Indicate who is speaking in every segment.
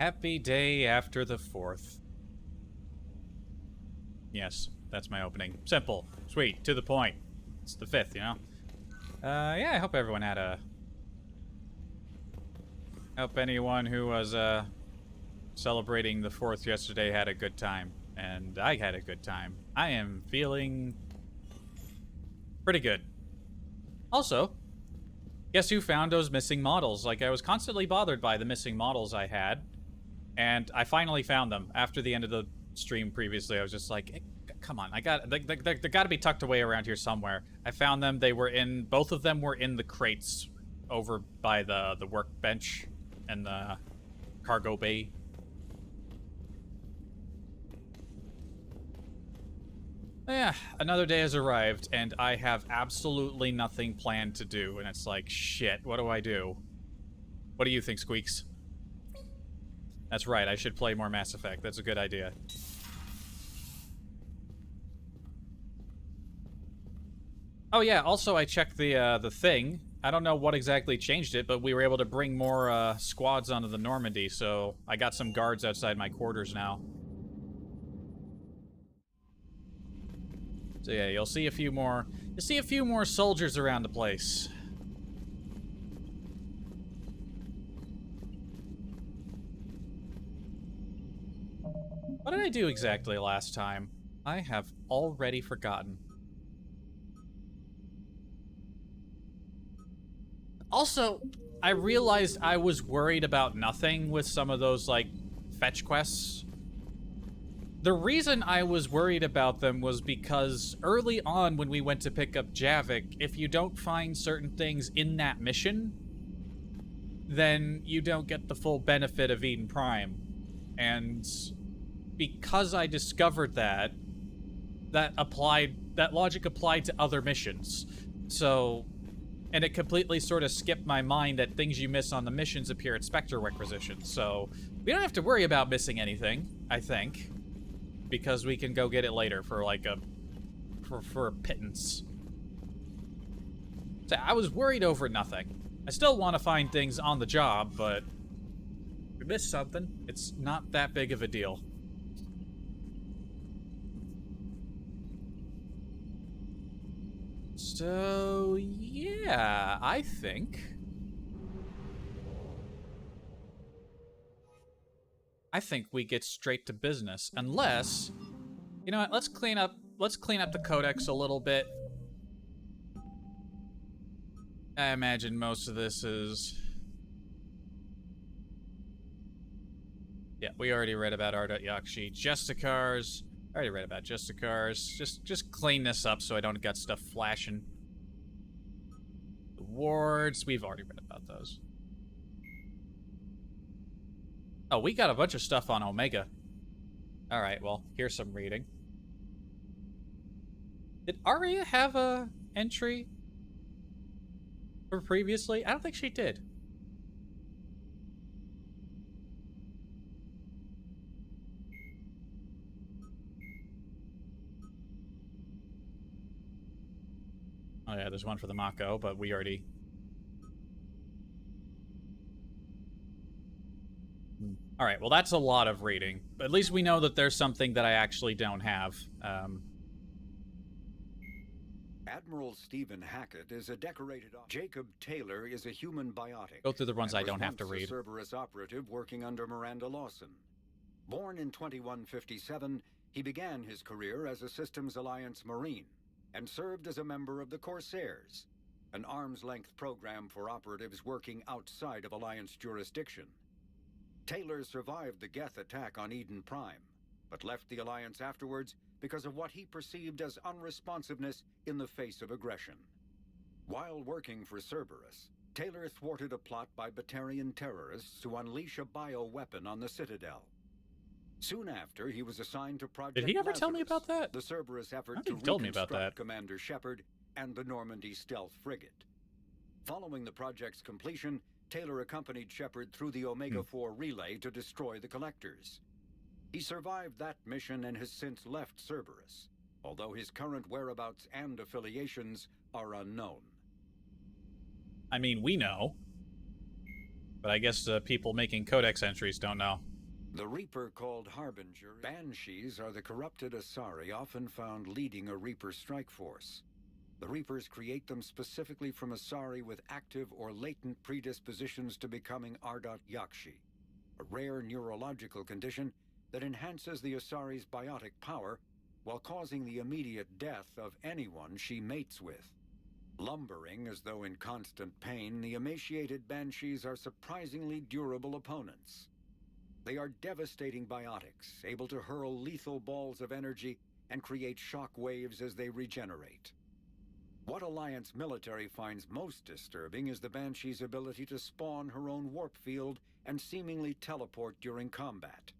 Speaker 1: Happy day after the 4th. Yes, that's my opening. Simple, sweet, to the point. It's the 5th, you know? Yeah, I hope everyone had a... Hope anyone who was, celebrating the 4th yesterday had a good time. And I had a good time. I am feeling... pretty good. Also, guess who found those missing models? Like, I was constantly bothered by the missing models I had. And I finally found them after the end of the stream previously. I was just like, hey, come on, they gotta be tucked away around here somewhere. I found them. They were in, both of them were in the crates over by the workbench and the cargo bay. Yeah, another day has arrived, and I have absolutely nothing planned to do. And it's like, shit, what do I do? What do you think, Squeaks? That's right, I should play more Mass Effect. That's a good idea. Oh yeah, also I checked the thing. I don't know what exactly changed it, but we were able to bring more squads onto the Normandy, so I got some guards outside my quarters now. So yeah, you'll see a few more soldiers around the place. What did I do exactly last time? I have already forgotten. Also, I realized I was worried about nothing with some of those, like, fetch quests. The reason I was worried about them was because early on when we went to pick up Javik, if you don't find certain things in that mission, then you don't get the full benefit of Eden Prime. And because I discovered that logic applied to other missions. So, and it completely sort of skipped my mind that things you miss on the missions appear at Spectre requisitions. So, we don't have to worry about missing anything, I think. Because we can go get it later for like for a pittance. So I was worried over nothing. I still want to find things on the job, but if we miss something, it's not that big of a deal. So, yeah, I think we get straight to business, unless, you know what, let's clean up the codex a little bit. I imagine most of this is... Yeah, we already read about R.Yakshi. Justicars. I already read about Justicars. Just clean this up so I don't got stuff flashing. The wards, we've already read about those. Oh, we got a bunch of stuff on Omega. Alright, well, here's some reading. Did Arya have a entry for previously? I don't think she did. Oh yeah, there's one for the Mako, but we already... Alright, well that's a lot of reading. But at least we know that there's something that I actually don't have.
Speaker 2: Admiral Stephen Hackett is a decorated... Jacob Taylor is a human biotic.
Speaker 1: Go through the ones I don't have to read.
Speaker 2: A Cerberus operative working under Miranda Lawson. Born in 2157, he began his career as a Systems Alliance Marine and served as a member of the Corsairs, an arm's-length program for operatives working outside of Alliance jurisdiction. Taylor survived the Geth attack on Eden Prime, but left the Alliance afterwards because of what he perceived as unresponsiveness in the face of aggression. While working for Cerberus, Taylor thwarted a plot by Batarian terrorists to unleash a bioweapon on the Citadel. Soon after, he was assigned to Project
Speaker 1: Did he ever
Speaker 2: Lazarus,
Speaker 1: tell me about that?
Speaker 2: the Cerberus effort
Speaker 1: to
Speaker 2: reconstruct Commander Shepard and the Normandy stealth frigate. Following the project's completion, Taylor accompanied Shepard through the Omega-4 relay to destroy the Collectors. He survived that mission and has since left Cerberus, although his current whereabouts and affiliations are unknown.
Speaker 1: I mean, we know. But I guess the people making codex entries don't know.
Speaker 2: The Reaper called Harbinger, Banshees are the corrupted Asari often found leading a Reaper strike force. The Reapers create them specifically from Asari with active or latent predispositions to becoming Ardat Yakshi, a rare neurological condition that enhances the Asari's biotic power while causing the immediate death of anyone she mates with. Lumbering as though in constant pain, the emaciated Banshees are surprisingly durable opponents. They are devastating biotics, able to hurl lethal balls of energy and create shock waves as they regenerate. What Alliance military finds most disturbing is the Banshee's ability to spawn her own warp field and seemingly teleport during combat.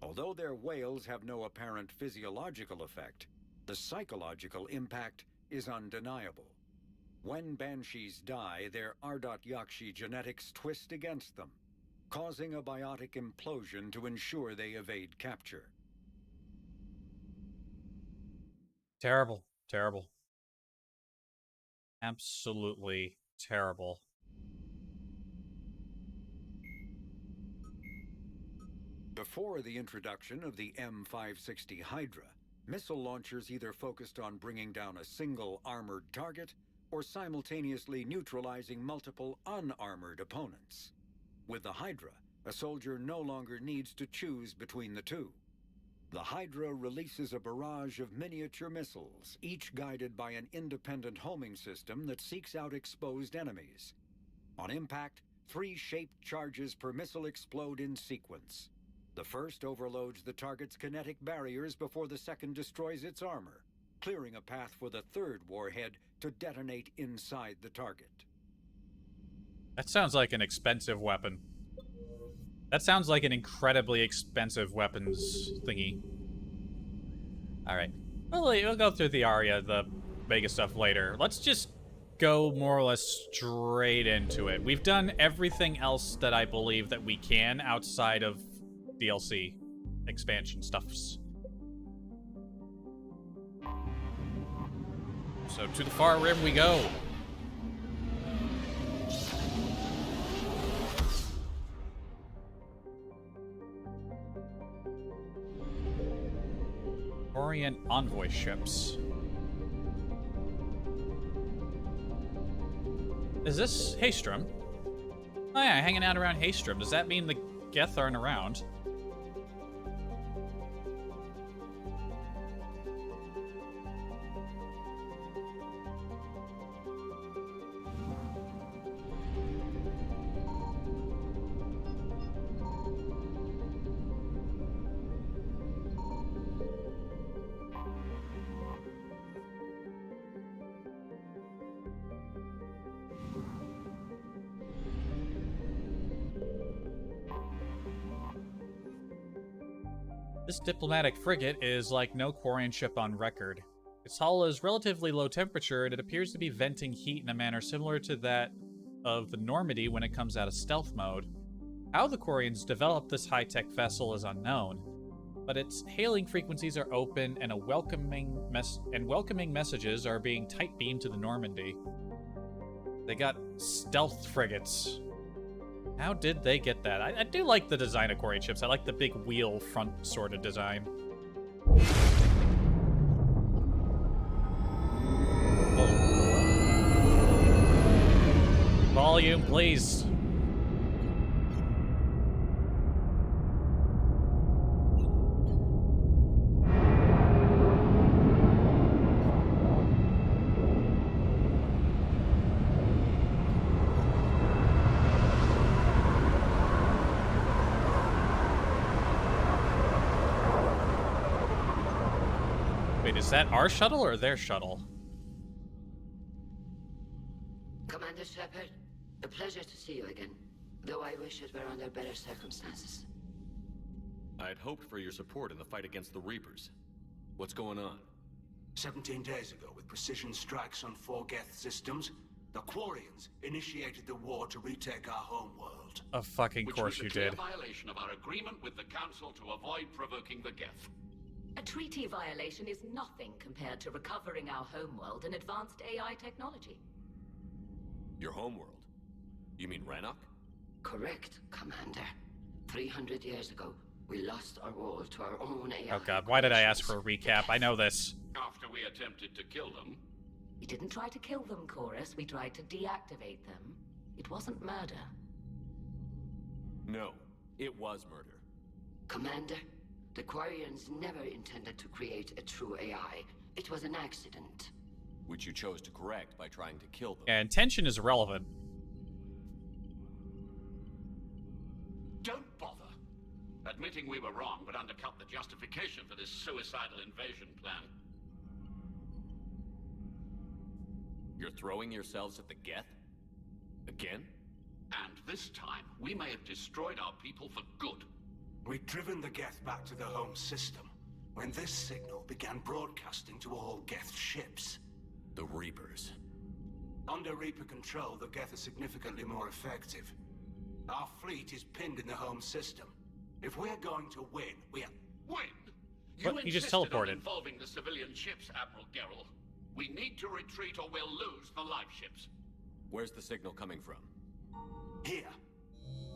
Speaker 2: Although their wails have no apparent physiological effect, the psychological impact is undeniable. When Banshees die, their Ardat Yakshi genetics twist against them, causing a biotic implosion to ensure they evade capture.
Speaker 1: Terrible. Terrible. Absolutely terrible.
Speaker 2: Before the introduction of the M560 Hydra, missile launchers either focused on bringing down a single armored target or simultaneously neutralizing multiple unarmored opponents. With the Hydra, a soldier no longer needs to choose between the two. The Hydra releases a barrage of miniature missiles, each guided by an independent homing system that seeks out exposed enemies. On impact, 3 shaped charges per missile explode in sequence. The first overloads the target's kinetic barriers before the second destroys its armor, clearing a path for the third warhead to detonate inside the target.
Speaker 1: That sounds like an expensive weapon. That sounds like an incredibly expensive weapons thingy. Alright. We'll go through the aria, the Vega stuff later. Let's just go more or less straight into it. We've done everything else that I believe that we can outside of DLC expansion stuffs. So to the far rim we go. Quarian envoy ships. Is this Haystrom? Oh yeah, hanging out around Haystrom. Does that mean the Geth aren't around? This diplomatic frigate is like no Quarian ship on record. Its hull is relatively low temperature, and it appears to be venting heat in a manner similar to that of the Normandy when it comes out of stealth mode. How the Quarians developed this high-tech vessel is unknown, but its hailing frequencies are open and welcoming messages are being tight-beamed to the Normandy. They got stealth frigates. How did they get that? I do like the design of Quarian ships. I like the big wheel front sort of design. Oh. Volume, please. Is that our shuttle or their shuttle?
Speaker 3: Commander Shepard, a pleasure to see you again, though I wish it were under better circumstances.
Speaker 4: I had hoped for your support in the fight against the Reapers. What's going on?
Speaker 5: 17 days ago, with precision strikes on 4 Geth systems, the Quarians initiated the war to retake our homeworld.
Speaker 1: Of fucking course you did.
Speaker 6: Which was a clear violation of our agreement with the Council to avoid provoking the Geth.
Speaker 3: A treaty violation is nothing compared to recovering our homeworld and advanced AI technology.
Speaker 4: Your homeworld? You mean Rannoch?
Speaker 3: Correct, Commander. 300 years ago, we lost our world to our own AI.
Speaker 1: Oh god, why did I ask for a recap? I know this.
Speaker 6: After we attempted to kill them,
Speaker 7: We didn't try to kill them, Chorus. We tried to deactivate them. It wasn't murder.
Speaker 4: No, it was murder.
Speaker 3: Commander, the Quarians never intended to create a true AI. It was an accident.
Speaker 4: Which you chose to correct by trying to kill them.
Speaker 1: Yeah, intention is irrelevant.
Speaker 6: don't bother. Admitting we were wrong would undercut the justification for this suicidal invasion plan.
Speaker 4: You're throwing yourselves at the Geth? Again?
Speaker 6: And this time, we may have destroyed our people for good.
Speaker 5: We'd driven the Geth back to the home system when this signal began broadcasting to all Geth ships.
Speaker 4: The Reapers.
Speaker 5: Under Reaper control, the Geth are significantly more effective. Our fleet is pinned in the home system. If we're going to win,
Speaker 6: Win? You
Speaker 1: What? He just
Speaker 6: insisted on
Speaker 1: teleported.
Speaker 6: involving the civilian ships, Admiral Gerrel. We need to retreat or we'll lose the live ships.
Speaker 4: Where's the signal coming from?
Speaker 5: Here,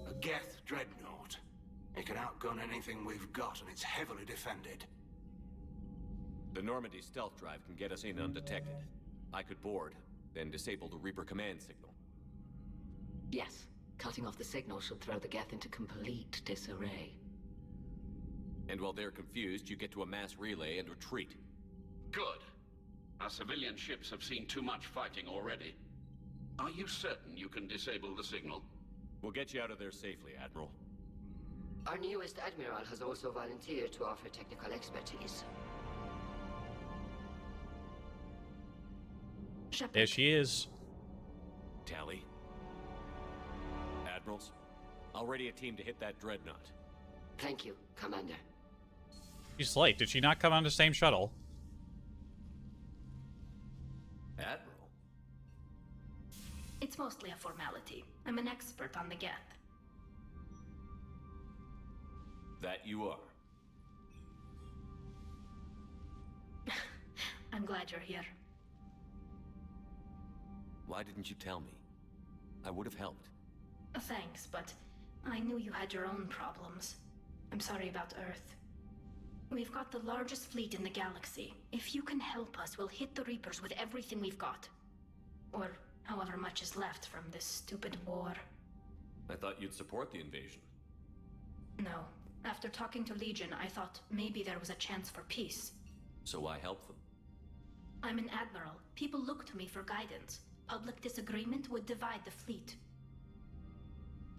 Speaker 5: a Geth dreadnought. It can outgun anything we've got, and it's heavily defended.
Speaker 4: The Normandy stealth drive can get us in undetected. I could board, then disable the Reaper command signal.
Speaker 7: Yes, cutting off the signal should throw the Geth into complete disarray.
Speaker 4: And while they're confused, you get to a mass relay and retreat.
Speaker 6: Good. Our civilian ships have seen too much fighting already. Are you certain you can disable the signal?
Speaker 4: We'll get you out of there safely, Admiral.
Speaker 3: Our newest admiral has also volunteered to offer technical expertise.
Speaker 7: Shepard,
Speaker 1: There she is.
Speaker 4: Tally. Admirals, I'll ready a team to hit that dreadnought.
Speaker 3: Thank you, Commander.
Speaker 1: She's late. Did she not come on the same shuttle?
Speaker 4: Admiral?
Speaker 8: It's mostly a formality. I'm an expert on the Geth.
Speaker 4: That you are.
Speaker 8: I'm glad you're here.
Speaker 4: Why didn't you tell me? I would have helped.
Speaker 8: Thanks, but I knew you had your own problems. I'm sorry about Earth. We've got the largest fleet in the galaxy. If you can help us, we'll hit the Reapers with everything we've got. Or however much is left from this stupid war.
Speaker 4: I thought you'd support the invasion.
Speaker 8: No. After talking to Legion, I thought maybe there was a chance for peace.
Speaker 4: So why help them?
Speaker 8: I'm an admiral. People look to me for guidance. Public disagreement would divide the fleet.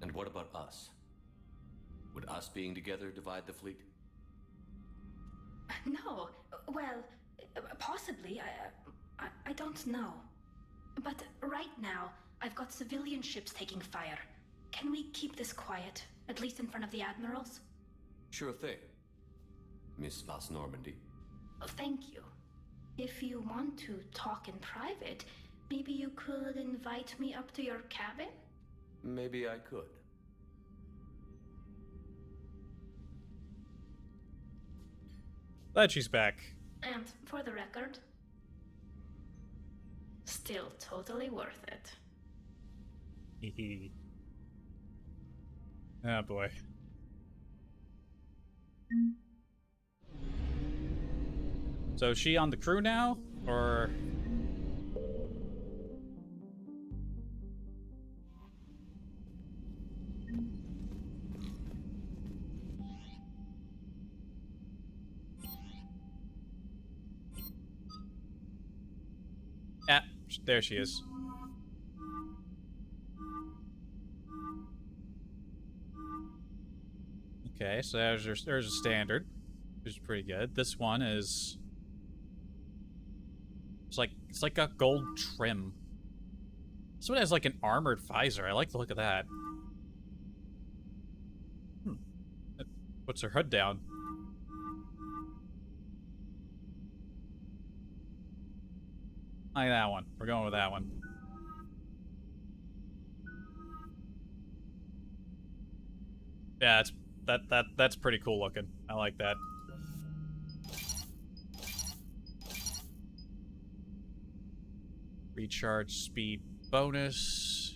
Speaker 4: And what about us? Would us being together divide the fleet?
Speaker 8: No. Well, possibly. I don't know. But right now, I've got civilian ships taking fire. Can we keep this quiet, at least in front of the admirals?
Speaker 4: Sure thing. Miss Vas Normandy.
Speaker 8: Thank you. If you want to talk in private, maybe you could invite me up to your cabin?
Speaker 4: Maybe I could.
Speaker 1: Glad she's back.
Speaker 8: And for the record, still totally worth it.
Speaker 1: Hee Oh boy. So is she on the crew now? Or... Ah, there she is. Okay, so there's a standard, which is pretty good. This one is it's like a gold trim. This one has like an armored visor. I like the look of that. That puts her hood down. I like that one. We're going with that one. Yeah, that's pretty cool looking. I like that. Recharge speed bonus.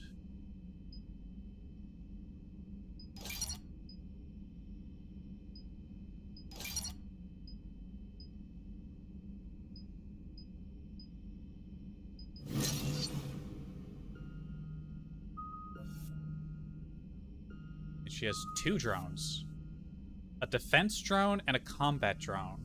Speaker 1: She has 2 drones. A defense drone and a combat drone.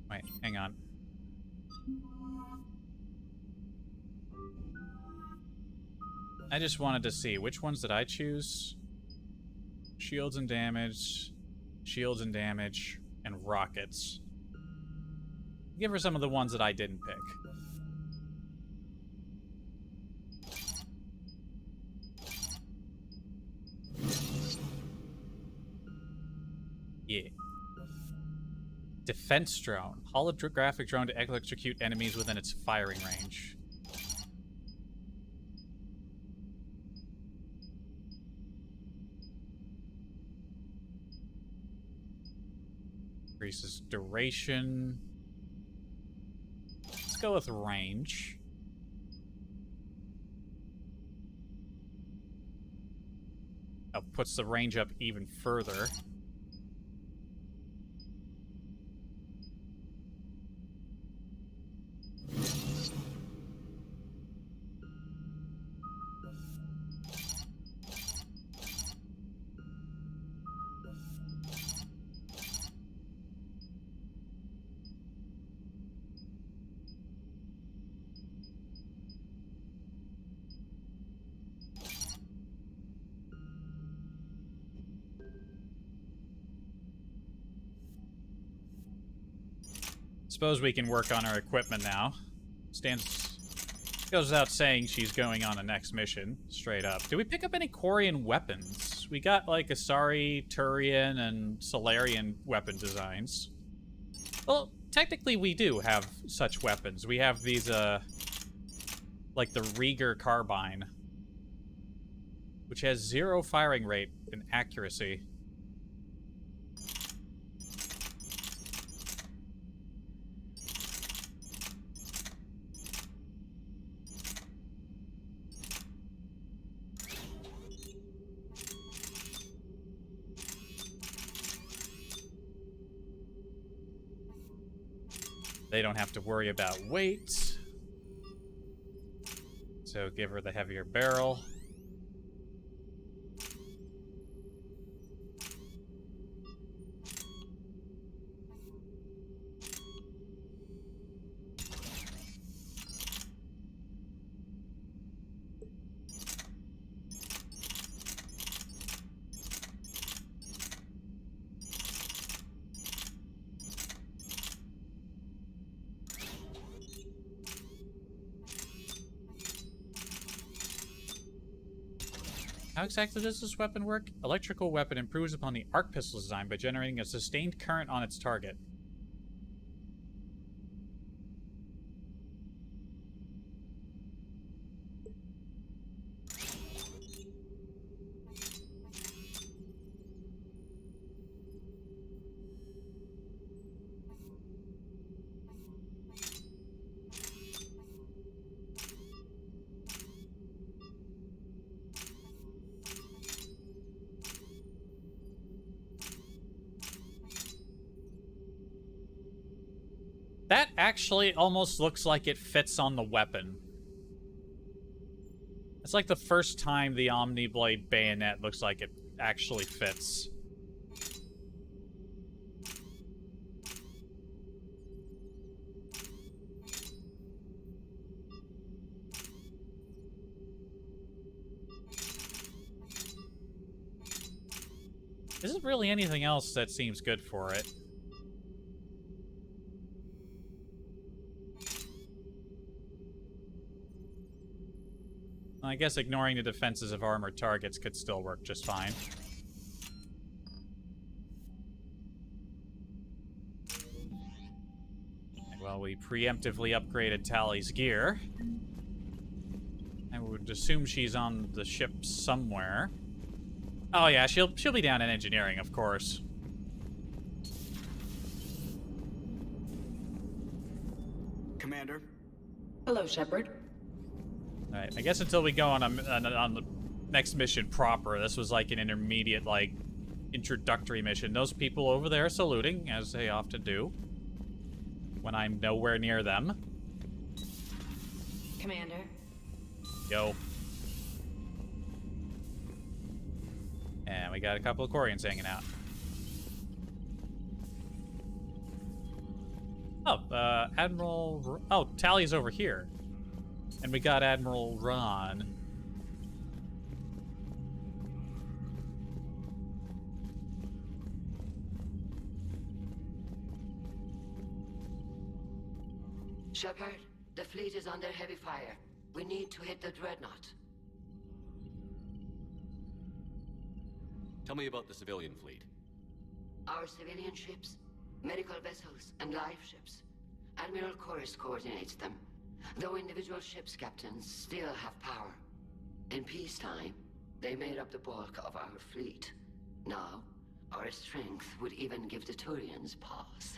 Speaker 1: Wait, hang on. I just wanted to see, which ones did I choose? Shields and damage, and rockets. Give her some of the ones that I didn't pick. Yeah. Defense drone. Holographic drone to electrocute enemies within its firing range. Increases duration. Let's go with range. That puts the range up even further. Suppose we can work on our equipment now. Goes without saying she's going on the next mission, straight up. Did we pick up any Quarian weapons? We got, like, Asari, Turian, and Solarian weapon designs. Well, technically we do have such weapons. We have these, like the Rieger carbine, which has 0 firing rate and accuracy. They don't have to worry about weight. So give her the heavier barrel. How exactly does this weapon work? Electrical weapon improves upon the arc pistol design by generating a sustained current on its target. That actually almost looks like it fits on the weapon. It's like the first time the Omniblade bayonet looks like it actually fits. Isn't really anything else that seems good for it. I guess ignoring the defenses of armored targets could still work just fine. Well, we preemptively upgraded Tally's gear. I would assume she's on the ship somewhere. Oh yeah, she'll be down in engineering, of course.
Speaker 5: Commander,
Speaker 9: Hello, Shepard.
Speaker 1: Alright, I guess until we go on the next mission proper, this was like an intermediate, like, introductory mission. Those people over there saluting, as they often do, when I'm nowhere near them.
Speaker 9: Commander.
Speaker 1: Yo. And we got a couple of Quarians hanging out. Oh, Admiral... Oh, Tally's over here. And we got Admiral Ron.
Speaker 3: Shepard, the fleet is under heavy fire. We need to hit the dreadnought.
Speaker 4: Tell me about the civilian fleet.
Speaker 3: Our civilian ships, medical vessels, and life ships. Admiral Chorus coordinates them, though individual ships' captains still have power. In peacetime, they made up the bulk of our fleet. Now, our strength would even give the Turians pause.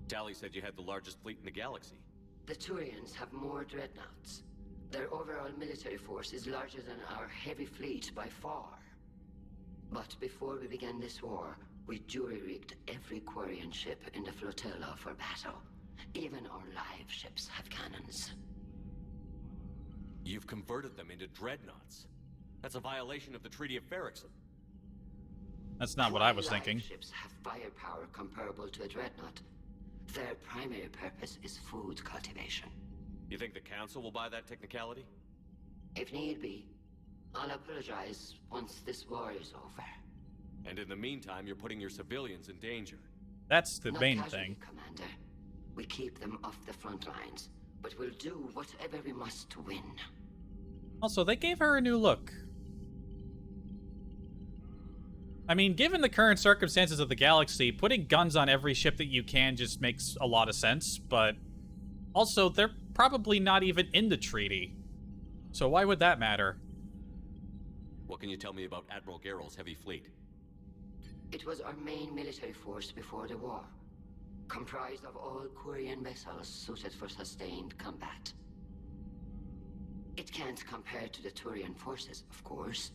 Speaker 4: Tally said you had the largest fleet in the galaxy.
Speaker 3: The Turians have more dreadnoughts. Their overall military force is larger than our heavy fleet by far. But before we began this war, we jury-rigged every Quarian ship in the flotilla for battle. Even our live ships have cannons.
Speaker 4: You've converted them into dreadnoughts. That's a violation of the Treaty of Ferrixon.
Speaker 1: That's not what I was thinking.
Speaker 3: Live ships have firepower comparable to a dreadnought. Their primary purpose is food cultivation.
Speaker 4: You think the Council will buy that technicality?
Speaker 3: If need be, I'll apologize once this war is over.
Speaker 4: And in the meantime, you're putting your civilians in danger.
Speaker 1: That's the
Speaker 3: Not
Speaker 1: main
Speaker 3: casually,
Speaker 1: thing.
Speaker 3: Commander. We keep them off the front lines, but we'll do whatever we must to win.
Speaker 1: Also, they gave her a new look. I mean, given the current circumstances of the galaxy, putting guns on every ship that you can just makes a lot of sense, but also, they're probably not even in the treaty. So why would that matter?
Speaker 4: What can you tell me about Admiral Geralt's heavy fleet?
Speaker 3: It was our main military force before the war, comprised of all Quarian vessels suited for sustained combat. It can't compare to the Turian forces, of course,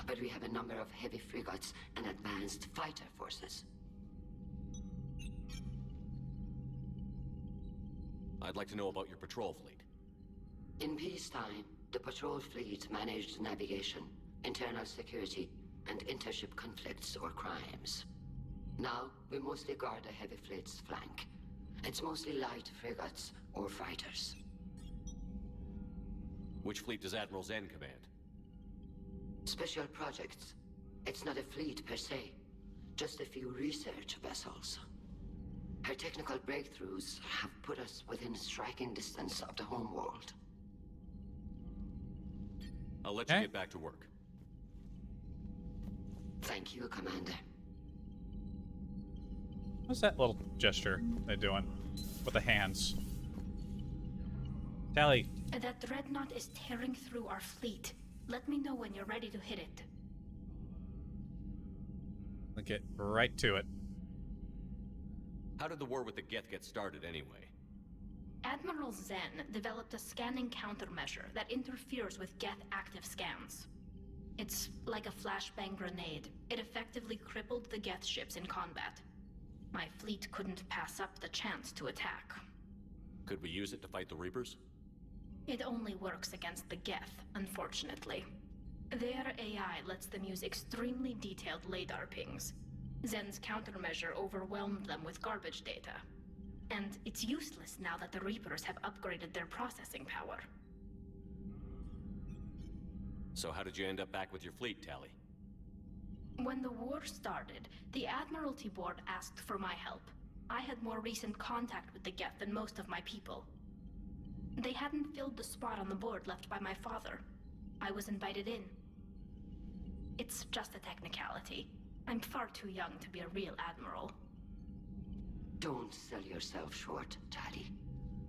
Speaker 3: but we have a number of heavy frigates and advanced fighter forces.
Speaker 4: I'd like to know about your patrol fleet.
Speaker 3: In peacetime, the patrol fleet managed navigation, internal security, and intership conflicts or crimes. Now, we mostly guard the heavy fleet's flank. It's mostly light frigates or fighters.
Speaker 4: Which fleet does Admiral Zen command?
Speaker 3: Special projects. It's not a fleet per se, just a few research vessels. Her technical breakthroughs have put us within striking distance of the homeworld.
Speaker 4: I'll let you get back to work.
Speaker 3: Thank you, Commander.
Speaker 1: What's that little gesture they're doing with the hands? Tally.
Speaker 8: That dreadnought is tearing through our fleet. Let me know when you're ready to hit it.
Speaker 1: I'll get right to it.
Speaker 4: How did the war with the Geth get started anyway?
Speaker 8: Admiral Zen developed a scanning countermeasure that interferes with Geth active scans. It's like a flashbang grenade. It effectively crippled the Geth ships in combat. My fleet couldn't pass up the chance to attack.
Speaker 4: Could we use it to fight the Reapers?
Speaker 8: It only works against the Geth, unfortunately. Their AI lets them use extremely detailed LADAR pings. Zen's countermeasure overwhelmed them with garbage data. And it's useless now that the Reapers have upgraded their processing power.
Speaker 4: So how did you end up back with your fleet, Tally?
Speaker 8: When the war started, the Admiralty Board asked for my help. I had more recent contact with the Geth than most of my people. They hadn't filled the spot on the board left by my father. I was invited in. It's just a technicality. I'm far too young to be a real admiral.
Speaker 3: Don't sell yourself short, Tally.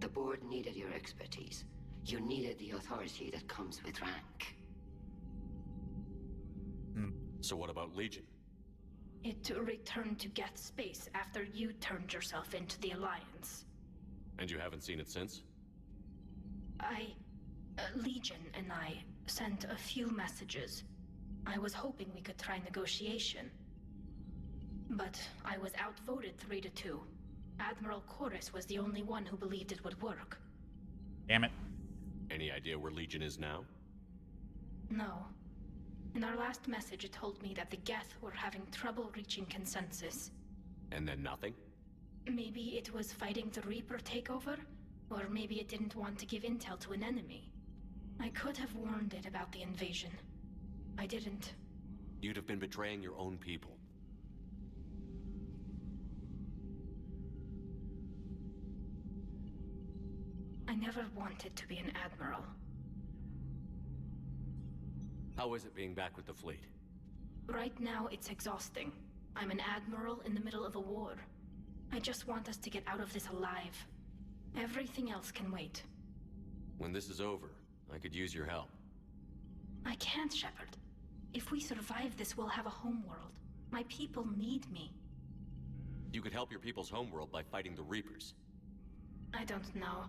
Speaker 3: The board needed your expertise. You needed the authority that comes with rank.
Speaker 4: So what about Legion?
Speaker 8: It returned to Geth space after you turned yourself into the Alliance.
Speaker 4: And you haven't seen it since?
Speaker 8: Legion and I sent a few messages. I was hoping we could try negotiation. But I was outvoted 3-2. Admiral Chorus was the only one who believed it would work.
Speaker 1: Damn it.
Speaker 4: Any idea where Legion is now?
Speaker 8: No. In our last message, it told me that the Geth were having trouble reaching consensus.
Speaker 4: And then nothing?
Speaker 8: Maybe it was fighting the Reaper takeover? Or maybe it didn't want to give intel to an enemy. I could have warned it about the invasion. I didn't.
Speaker 4: You'd have been betraying your own people.
Speaker 8: I never wanted to be an admiral.
Speaker 4: How is it being back with the fleet?
Speaker 8: Right now, it's exhausting. I'm an admiral in the middle of a war. I just want us to get out of this alive. Everything else can wait.
Speaker 4: When this is over, I could use your help.
Speaker 8: I can't, Shepard. If we survive this, we'll have a homeworld. My people need me.
Speaker 4: You could help your people's homeworld by fighting the Reapers.
Speaker 8: I don't know.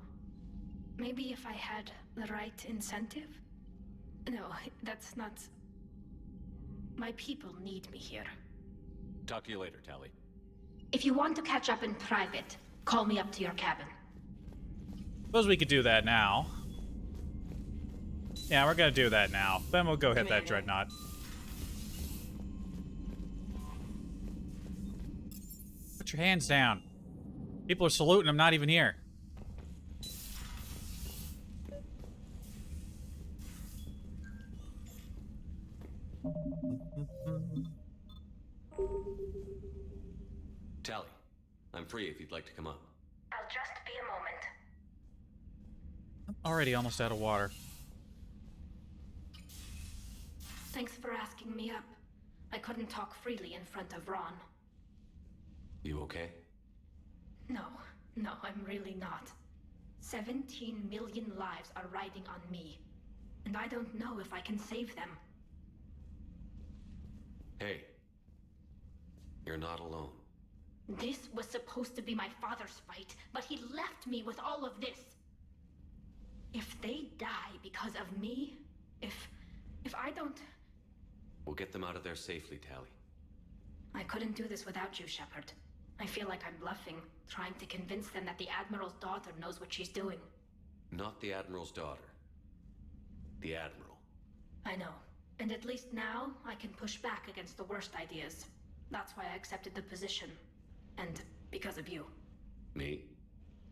Speaker 8: Maybe if I had the right incentive? No, that's not... My people need me here.
Speaker 4: Talk to you later, Tali.
Speaker 8: If you want to catch up in private, call me up to your cabin.
Speaker 1: Suppose we could do that now. Yeah, we're gonna do that now. Then we'll go hit that dreadnought. Put your hands down. People are saluting. I'm not even here.
Speaker 4: Tali, I'm free if you'd like to come up.
Speaker 8: I'll just be a moment.
Speaker 1: I'm already almost out of water.
Speaker 8: Thanks for asking me up. I couldn't talk freely in front of Ron.
Speaker 4: You okay?
Speaker 8: No, I'm really not. 17 million lives are riding on me. And I don't know if I can save them.
Speaker 4: Hey. You're not alone.
Speaker 8: This was supposed to be my father's fight, but he left me with all of this. If they die because of me, if I don't...
Speaker 4: We'll get them out of there safely, Tali.
Speaker 8: I couldn't do this without you, Shepard. I feel like I'm bluffing, trying to convince them that the Admiral's daughter knows what she's doing.
Speaker 4: Not the Admiral's daughter. The Admiral.
Speaker 8: I know. And at least now, I can push back against the worst ideas. That's why I accepted the position. And because of you.
Speaker 4: Me?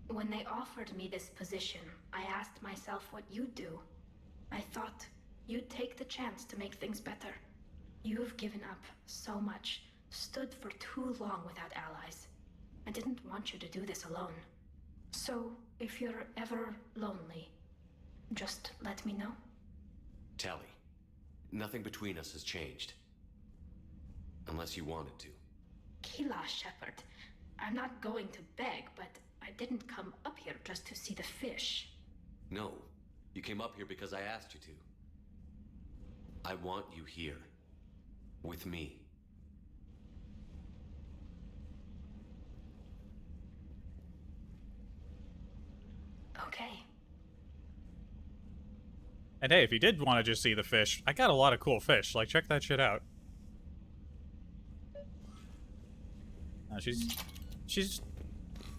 Speaker 8: When they offered me this position, I asked myself what you'd do. I thought you'd take the chance to make things better. You've given up so much, stood for too long without allies. I didn't want you to do this alone. So, if you're ever lonely, just let me know.
Speaker 4: Tali, nothing between us has changed. Unless you wanted to.
Speaker 8: Kila, Shepard. I'm not going to beg, but I didn't come up here just to see the fish.
Speaker 4: No, you came up here because I asked you to. I want you here. With me.
Speaker 8: Okay.
Speaker 1: And hey, if you did want to just see the fish, I got a lot of cool fish. Like, check that shit out. She's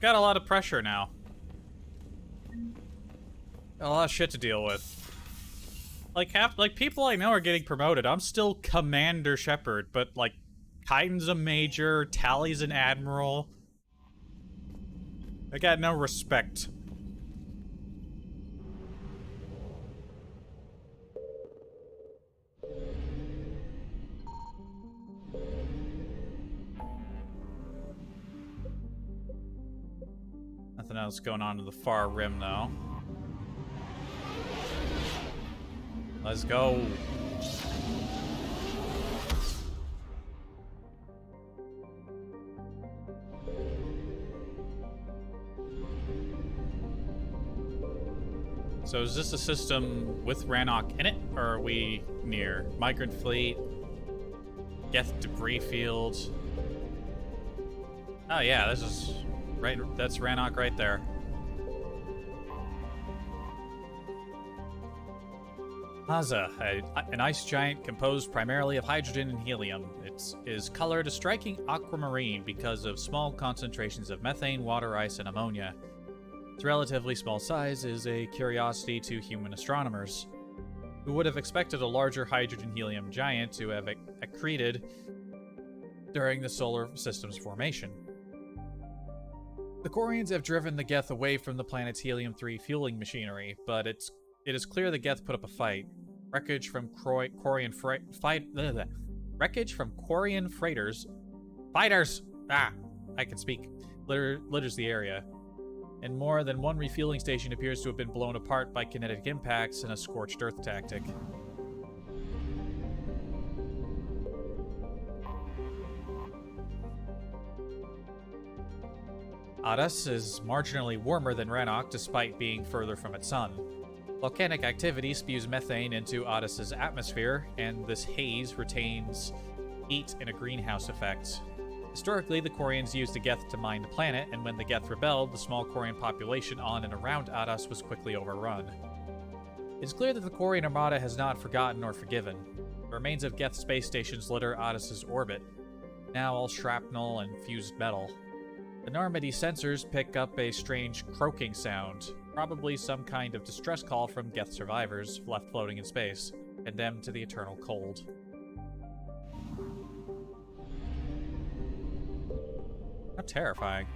Speaker 1: got a lot of pressure now. A lot of shit to deal with. Like people I know are getting promoted. I'm still Commander Shepard, but like Kaiden's a major, Tali's an admiral. I got no respect. Nothing else going on to the far rim, though. Let's go. So is this a system with Rannoch in it, or are we near? Migrant fleet, Geth debris field. Oh yeah, this is right. That's Rannoch right there. Haza, an ice giant composed primarily of hydrogen and helium. It is colored a striking aquamarine because of small concentrations of methane, water ice, and ammonia. Its relatively small size is a curiosity to human astronomers, who would have expected a larger hydrogen-helium giant to have accreted during the solar system's formation. The Quarians have driven the Geth away from the planet's helium-3 fueling machinery, but it is clear the Geth put up a fight. Wreckage from Quarian freighters. Fighters! I can speak. Litters the area. And more than one refueling station appears to have been blown apart by kinetic impacts in a scorched earth tactic. Adas is marginally warmer than Rannoch despite being further from its sun. Volcanic activity spews methane into Adas's atmosphere, and this haze retains heat in a greenhouse effect. Historically, the Quarians used the Geth to mine the planet, and when the Geth rebelled, the small Quarian population on and around Adas was quickly overrun. It's clear that the Quarian Armada has not forgotten or forgiven. The remains of Geth space stations litter Adas's orbit, now all shrapnel and fused metal. The Normandy sensors pick up a strange croaking sound, probably some kind of distress call from Geth survivors left floating in space, condemned to the eternal cold. How terrifying.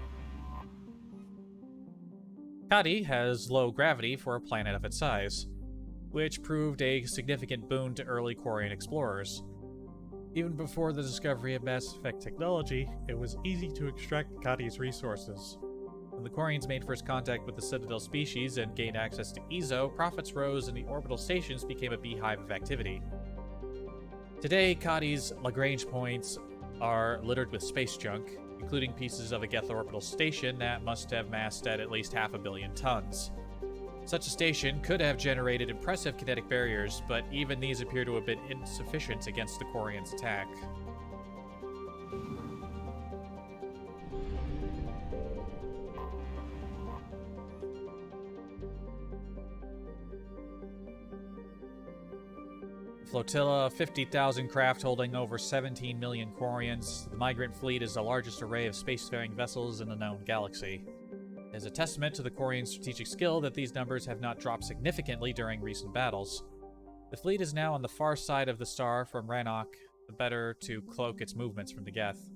Speaker 1: Kadi has low gravity for a planet of its size, which proved a significant boon to early Quarian explorers. Even before the discovery of mass effect technology, it was easy to extract Kadi's resources. When the Quarians made first contact with the Citadel species and gained access to Ezo, profits rose and the orbital stations became a beehive of activity. Today, Kadi's Lagrange points are littered with space junk, including pieces of a Geth orbital station that must have massed at least 500 million tons. Such a station could have generated impressive kinetic barriers, but even these appear to have been insufficient against the Quarians' attack. Flotilla of 50,000 craft holding over 17 million Quarians, the Migrant Fleet is the largest array of spacefaring vessels in the known galaxy. It is a testament to the Quarian strategic skill that these numbers have not dropped significantly during recent battles. The fleet is now on the far side of the star from Rannoch, the better to cloak its movements from the Geth.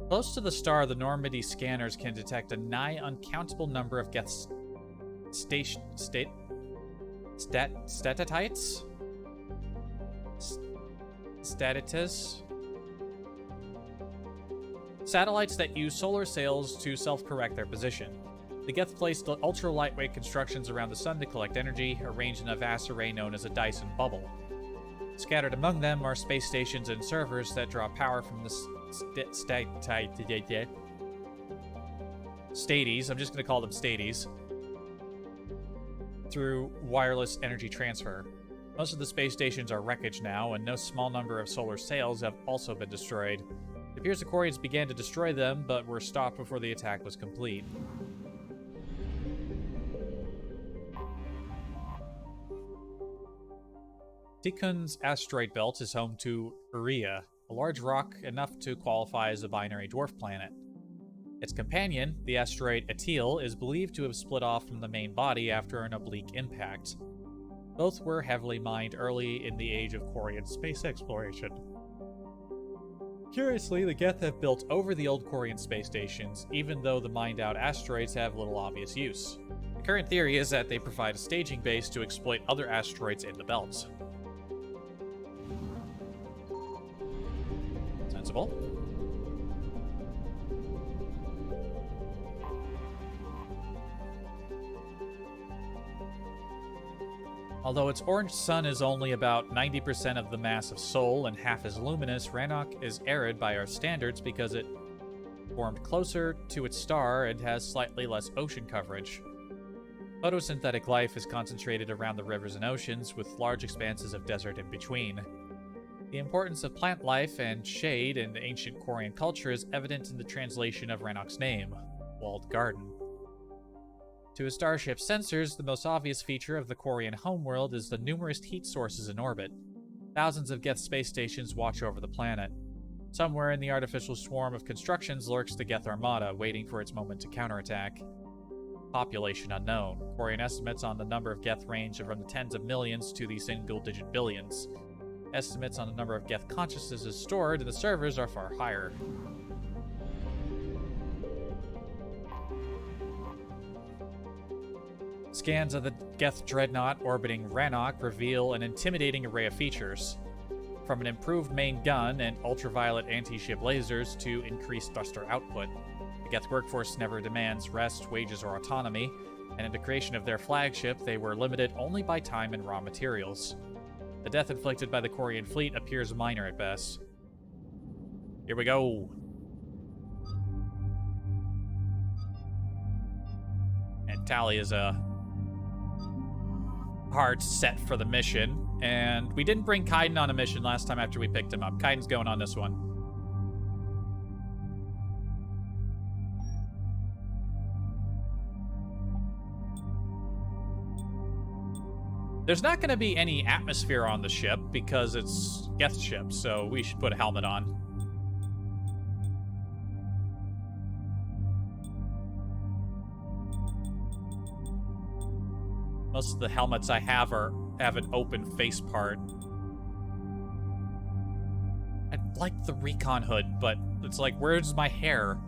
Speaker 1: Close to the star, the Normandy scanners can detect a nigh uncountable number of Geth statitites? Statitas? Satellites that use solar sails to self-correct their position. The Geth placed ultra-lightweight constructions around the sun to collect energy, arranged in a vast array known as a Dyson bubble. Scattered among them are space stations and servers that draw power from the Stades, I'm just going to call them Stades, through wireless energy transfer. Most of the space stations are wreckage now, and no small number of solar sails have also been destroyed. It appears the Quarians began to destroy them, but were stopped before the attack was complete. Tikhon's asteroid belt is home to Urea, a large rock enough to qualify as a binary dwarf planet. Its companion, the asteroid Atil, is believed to have split off from the main body after an oblique impact. Both were heavily mined early in the age of Quarian space exploration. Curiously, the Geth have built over the old Quarian space stations, even though the mined-out asteroids have little obvious use. The current theory is that they provide a staging base to exploit other asteroids in the belt. Sensible. Although its orange sun is only about 90% of the mass of Sol and half as luminous, Rannoch is arid by our standards because it formed closer to its star and has slightly less ocean coverage. Photosynthetic life is concentrated around the rivers and oceans, with large expanses of desert in between. The importance of plant life and shade in ancient Quarian culture is evident in the translation of Rannoch's name, Walled Garden. To a starship's sensors, the most obvious feature of the Quarian homeworld is the numerous heat sources in orbit. Thousands of Geth space stations watch over the planet. Somewhere in the artificial swarm of constructions lurks the Geth Armada, waiting for its moment to counterattack. Population unknown. Quarian estimates on the number of Geth range from the tens of millions to the single-digit billions. Estimates on the number of Geth consciousnesses stored in the servers are far higher. Scans of the Geth dreadnought orbiting Rannoch reveal an intimidating array of features. From an improved main gun and ultraviolet anti-ship lasers to increased thruster output. The Geth workforce never demands rest, wages, or autonomy, and in the creation of their flagship, they were limited only by time and raw materials. The death inflicted by the Quarian fleet appears minor at best. Here we go. And Tali is a hard set for the mission, and we didn't bring Kaiden on a mission last time after we picked him up. Kaiden's going on this one. There's not going to be any atmosphere on the ship because it's Geth ship, so we should put a helmet on. Most of the helmets I have have an open face part. I'd like the recon hood, but it's like, where's my hair?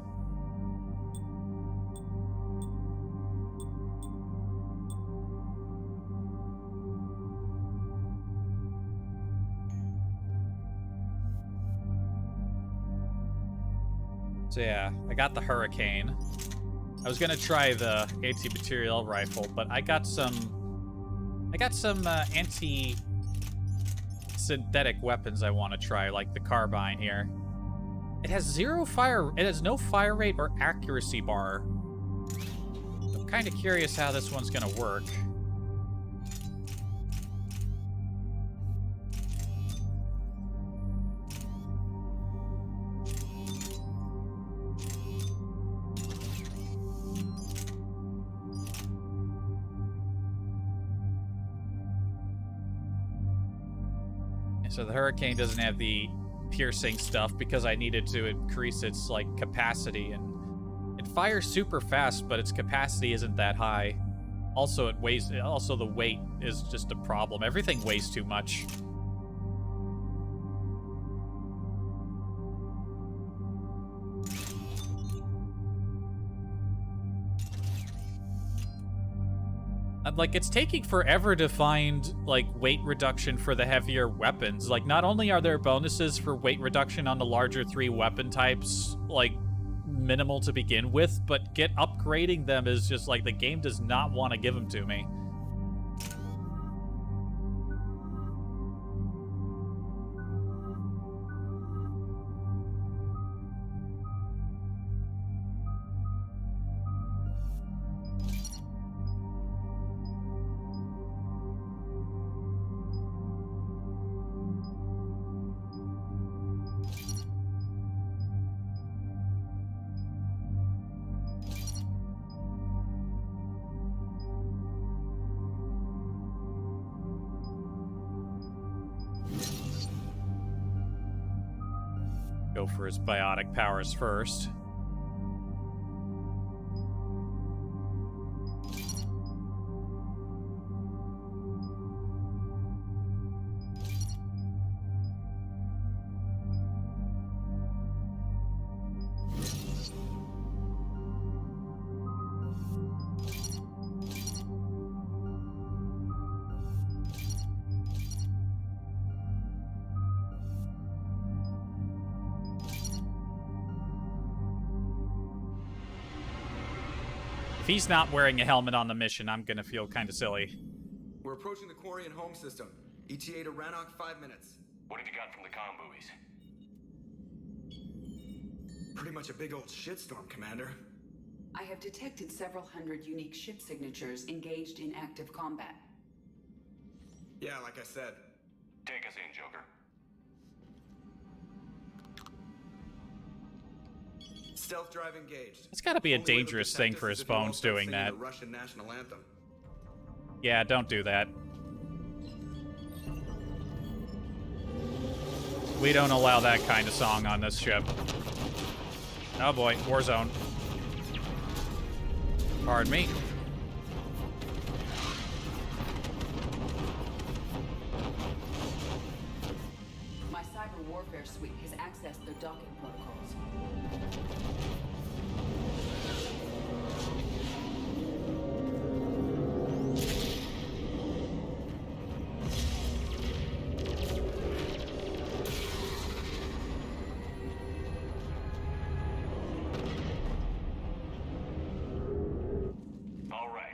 Speaker 1: So yeah, I got the Hurricane. I was gonna try the anti-material rifle, but I got some anti-synthetic weapons I want to try, like the carbine here. It has no fire rate or accuracy bar. I'm kind of curious how this one's gonna work. So the Hurricane doesn't have the piercing stuff because I needed to increase its capacity, and it fires super fast, but its capacity isn't that high. Also, the weight is just a problem. Everything weighs too much. It's taking forever to find, weight reduction for the heavier weapons. Not only are there bonuses for weight reduction on the larger 3 weapon types, minimal to begin with, but upgrading them is just, the game does not want to give them to me. Go for his biotic powers first. If he's not wearing a helmet on the mission, I'm gonna feel kind of silly.
Speaker 9: We're approaching the Quarian home system. ETA to Rannoch, 5 minutes.
Speaker 6: What have you got from the comm buoys?
Speaker 9: Pretty much a big old shitstorm, Commander.
Speaker 10: I have detected several hundred unique ship signatures engaged in active combat.
Speaker 9: Yeah, like I said.
Speaker 6: Take us in, Joker.
Speaker 9: Stealth drive engaged.
Speaker 1: It's got to be a
Speaker 9: Only way they'll
Speaker 1: dangerous
Speaker 9: detect
Speaker 1: thing
Speaker 9: us
Speaker 1: for
Speaker 9: is
Speaker 1: his
Speaker 9: if you all
Speaker 1: bones
Speaker 9: start
Speaker 1: doing
Speaker 9: singing
Speaker 1: that.
Speaker 9: the Russian national anthem.
Speaker 1: Yeah, don't do that. We don't allow that kind of song on this ship. Oh boy, Warzone. Pardon me.
Speaker 10: My cyber warfare suite has accessed their docking protocols.
Speaker 4: All right.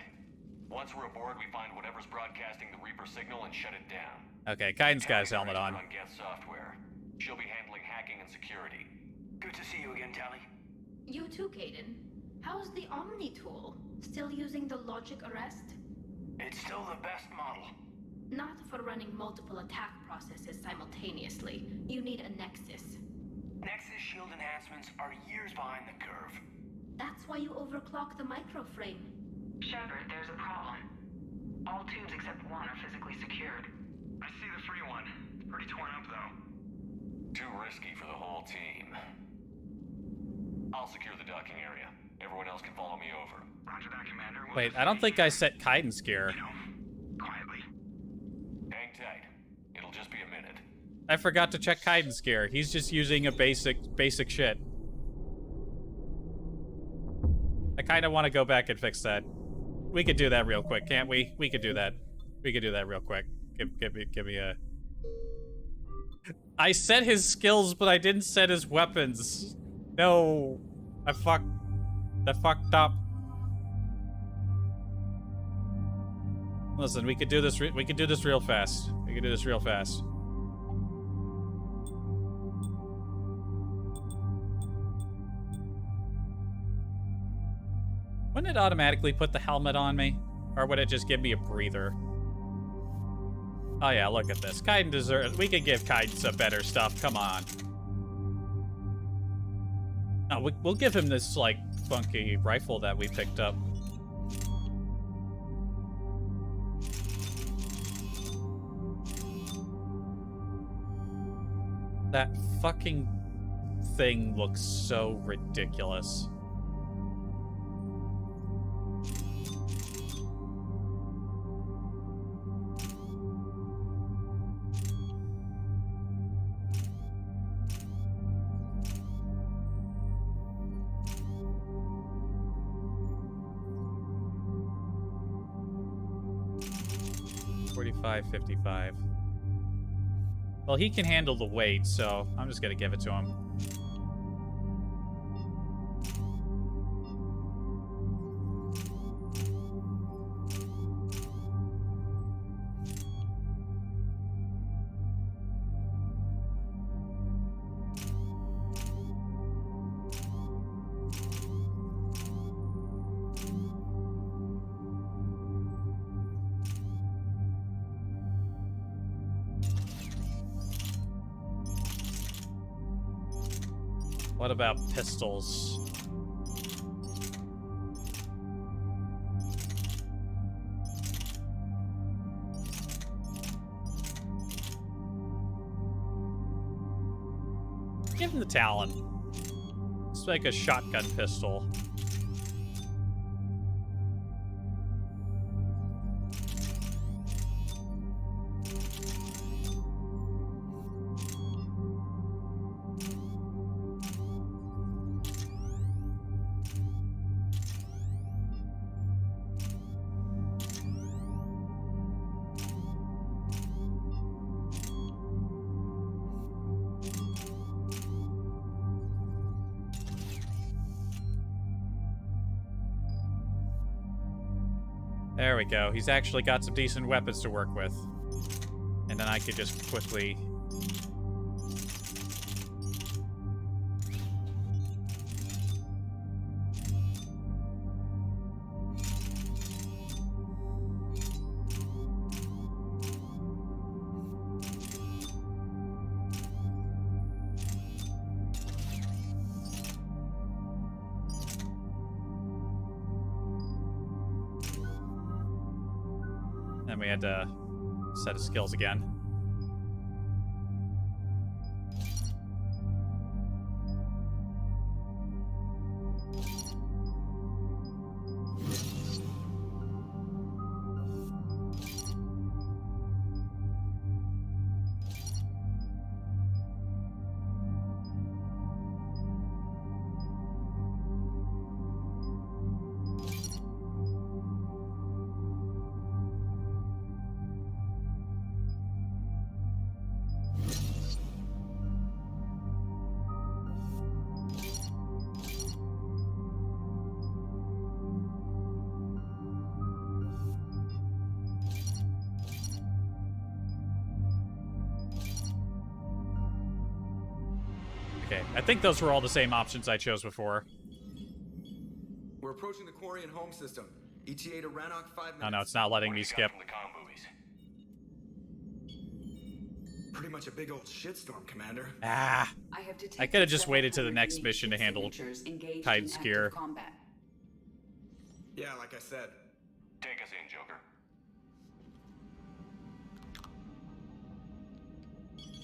Speaker 4: Once we're aboard, we find whatever's broadcasting the Reaper signal and shut it down.
Speaker 1: Okay, Kaiden's got his helmet on.
Speaker 4: Geth software. She'll be handling hacking and security.
Speaker 5: Good to see you again, Tally.
Speaker 8: You too, Caden. How's the Omni tool? Still using the logic arrest?
Speaker 5: It's still the best model.
Speaker 8: Not for running multiple attack processes simultaneously. You need a Nexus.
Speaker 5: Nexus shield enhancements are years behind the curve.
Speaker 8: That's why you overclock the microframe.
Speaker 11: Shepard, there's a problem. All tubes except one are physically secured.
Speaker 5: I see the free one. It's pretty torn up, though.
Speaker 4: Too risky for the whole team. I'll secure the docking area. Everyone else can follow me over.
Speaker 5: Roger that, Commander. We'll
Speaker 1: Wait,
Speaker 5: just
Speaker 1: I don't
Speaker 5: be
Speaker 1: think
Speaker 5: here,
Speaker 1: I set Kaiden's gear.
Speaker 5: quietly.
Speaker 4: Hang tight. It'll just be a minute.
Speaker 1: I forgot to check Kaiden's gear. He's just using a basic shit. I kind of want to go back and fix that. We could do that real quick, can't we? We could do that. We could do that real quick. Give me a... I set his skills, but I didn't set his weapons. No. I fucked up. Listen, we could do this real fast. We could do this real fast. Wouldn't it automatically put the helmet on me? Or would it just give me a breather? Oh yeah, look at this. Kaiden deserves... We could give Kaiden some better stuff. Come on. No, we'll give him this, like, funky rifle that we picked up. That fucking thing looks so ridiculous. $45.55. Well, he can handle the weight, so I'm just gonna give it to him. What about pistols? Give him the Talon. Let's make a shotgun pistol. There we go. He's actually got some decent weapons to work with. And then I could just quickly... And we had to set of skills again. Okay, I think those were all the same options I chose before.
Speaker 9: We're approaching the Quarian home system. ETA to Rannoch 5 minutes.
Speaker 1: Oh no, it's not letting me skip.
Speaker 9: Pretty much a big old shitstorm, Commander.
Speaker 1: Ah! I could have just waited to the next mission to handle Tide's gear.
Speaker 9: Yeah, like I said.
Speaker 4: Take us in, Joker.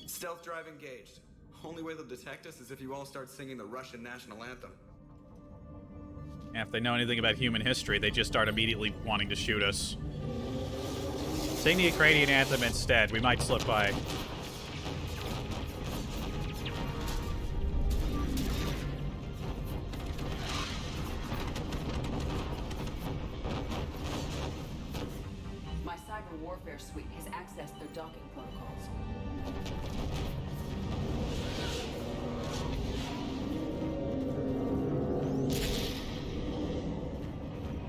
Speaker 9: Stealth drive engaged. Only way they'll detect us is if you all start singing the Russian national anthem.
Speaker 1: Yeah, if they know anything about human history, they just start immediately wanting to shoot us. Sing the Ukrainian anthem instead. We might slip by.
Speaker 10: My cyber warfare suite has accessed their docking protocols.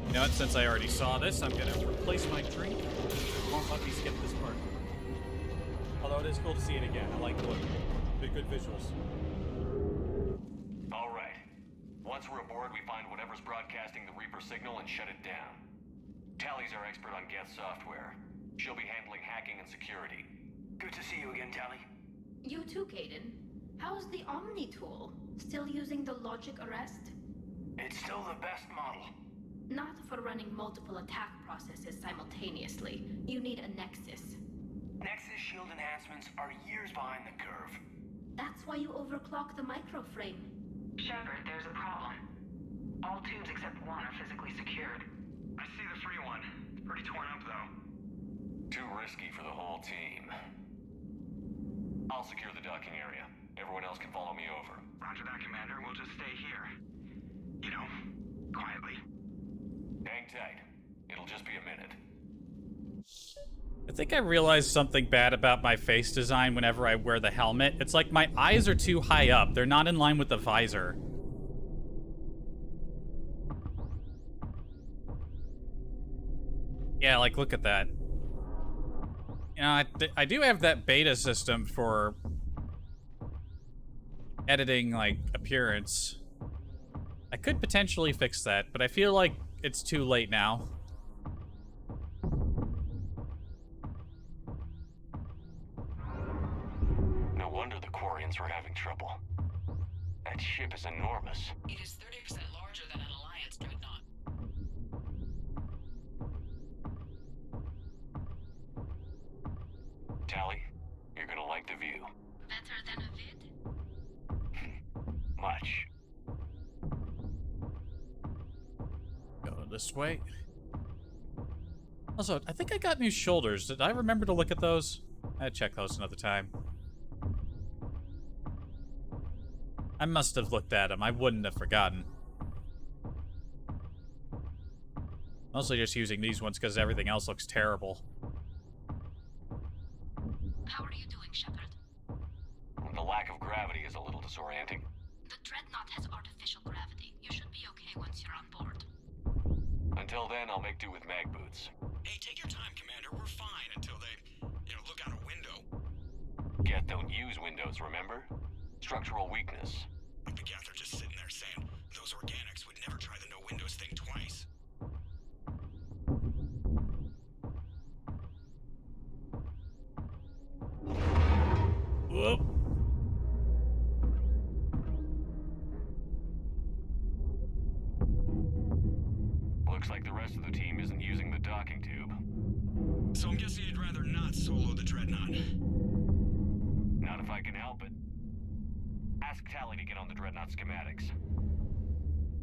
Speaker 1: You know what, since I already saw this, I'm gonna replace my drink. Won't let me skip this part. Although it is cool to see it again. I like the look. Good visuals.
Speaker 4: Alright. Once we're aboard, we find whatever's broadcasting the Reaper signal and shut it down. Tally's our expert on Geth software. She'll be handling hacking and security.
Speaker 11: Good to see you again, Tally.
Speaker 8: You too, Caden. How's the Omni tool? Still using the logic arrest?
Speaker 11: It's still the best model.
Speaker 8: Not for running multiple attack processes simultaneously. You need a Nexus.
Speaker 11: Nexus shield enhancements are years behind the curve.
Speaker 8: That's why you overclock the microframe.
Speaker 11: Shepard, there's a problem. All tubes except one are physically secured. I see the free one. It's pretty torn up, though.
Speaker 4: Too risky for the whole team. I'll secure the docking area. Everyone else can follow me over.
Speaker 11: Roger that, Commander. We'll just stay here. You know, quietly.
Speaker 4: Hang tight. It'll just be a minute.
Speaker 1: I think I realized something bad about my face design whenever I wear the helmet. It's like my eyes are too high up. They're not in line with the visor. Yeah, like, look at that. You know, I do have that beta system for editing, like, appearance. I could potentially fix that, but I feel like it's too late now.
Speaker 4: No wonder the Quarians were having trouble. That ship is enormous.
Speaker 7: It is 30% larger than an Alliance dreadnought.
Speaker 4: Tally, you're gonna like the view.
Speaker 8: Better than a vid?
Speaker 4: Much.
Speaker 1: Go this way. Also, I think I got new shoulders. Did I remember to look at those? I'd check those another time. I must have looked at them. I wouldn't have forgotten. Mostly just using these ones because everything else looks terrible.
Speaker 8: How are you doing, Shepard?
Speaker 4: The lack of gravity is a little disorienting.
Speaker 8: The dreadnought has artificial gravity. You should be okay once you're on board.
Speaker 4: Until then, I'll make do with mag boots.
Speaker 12: Hey, take your time, Commander. We're fine until they, look out a window.
Speaker 4: Geth don't use windows, remember? Structural weakness.
Speaker 12: Like the Geth are just sitting there saying, those organics would never try the no windows thing twice.
Speaker 1: Whoop.
Speaker 4: Looks like the rest of the team isn't using the docking tube.
Speaker 12: So I'm guessing you'd rather not solo the Dreadnought.
Speaker 4: Not if I can help it. Ask Tally to get on the Dreadnought schematics.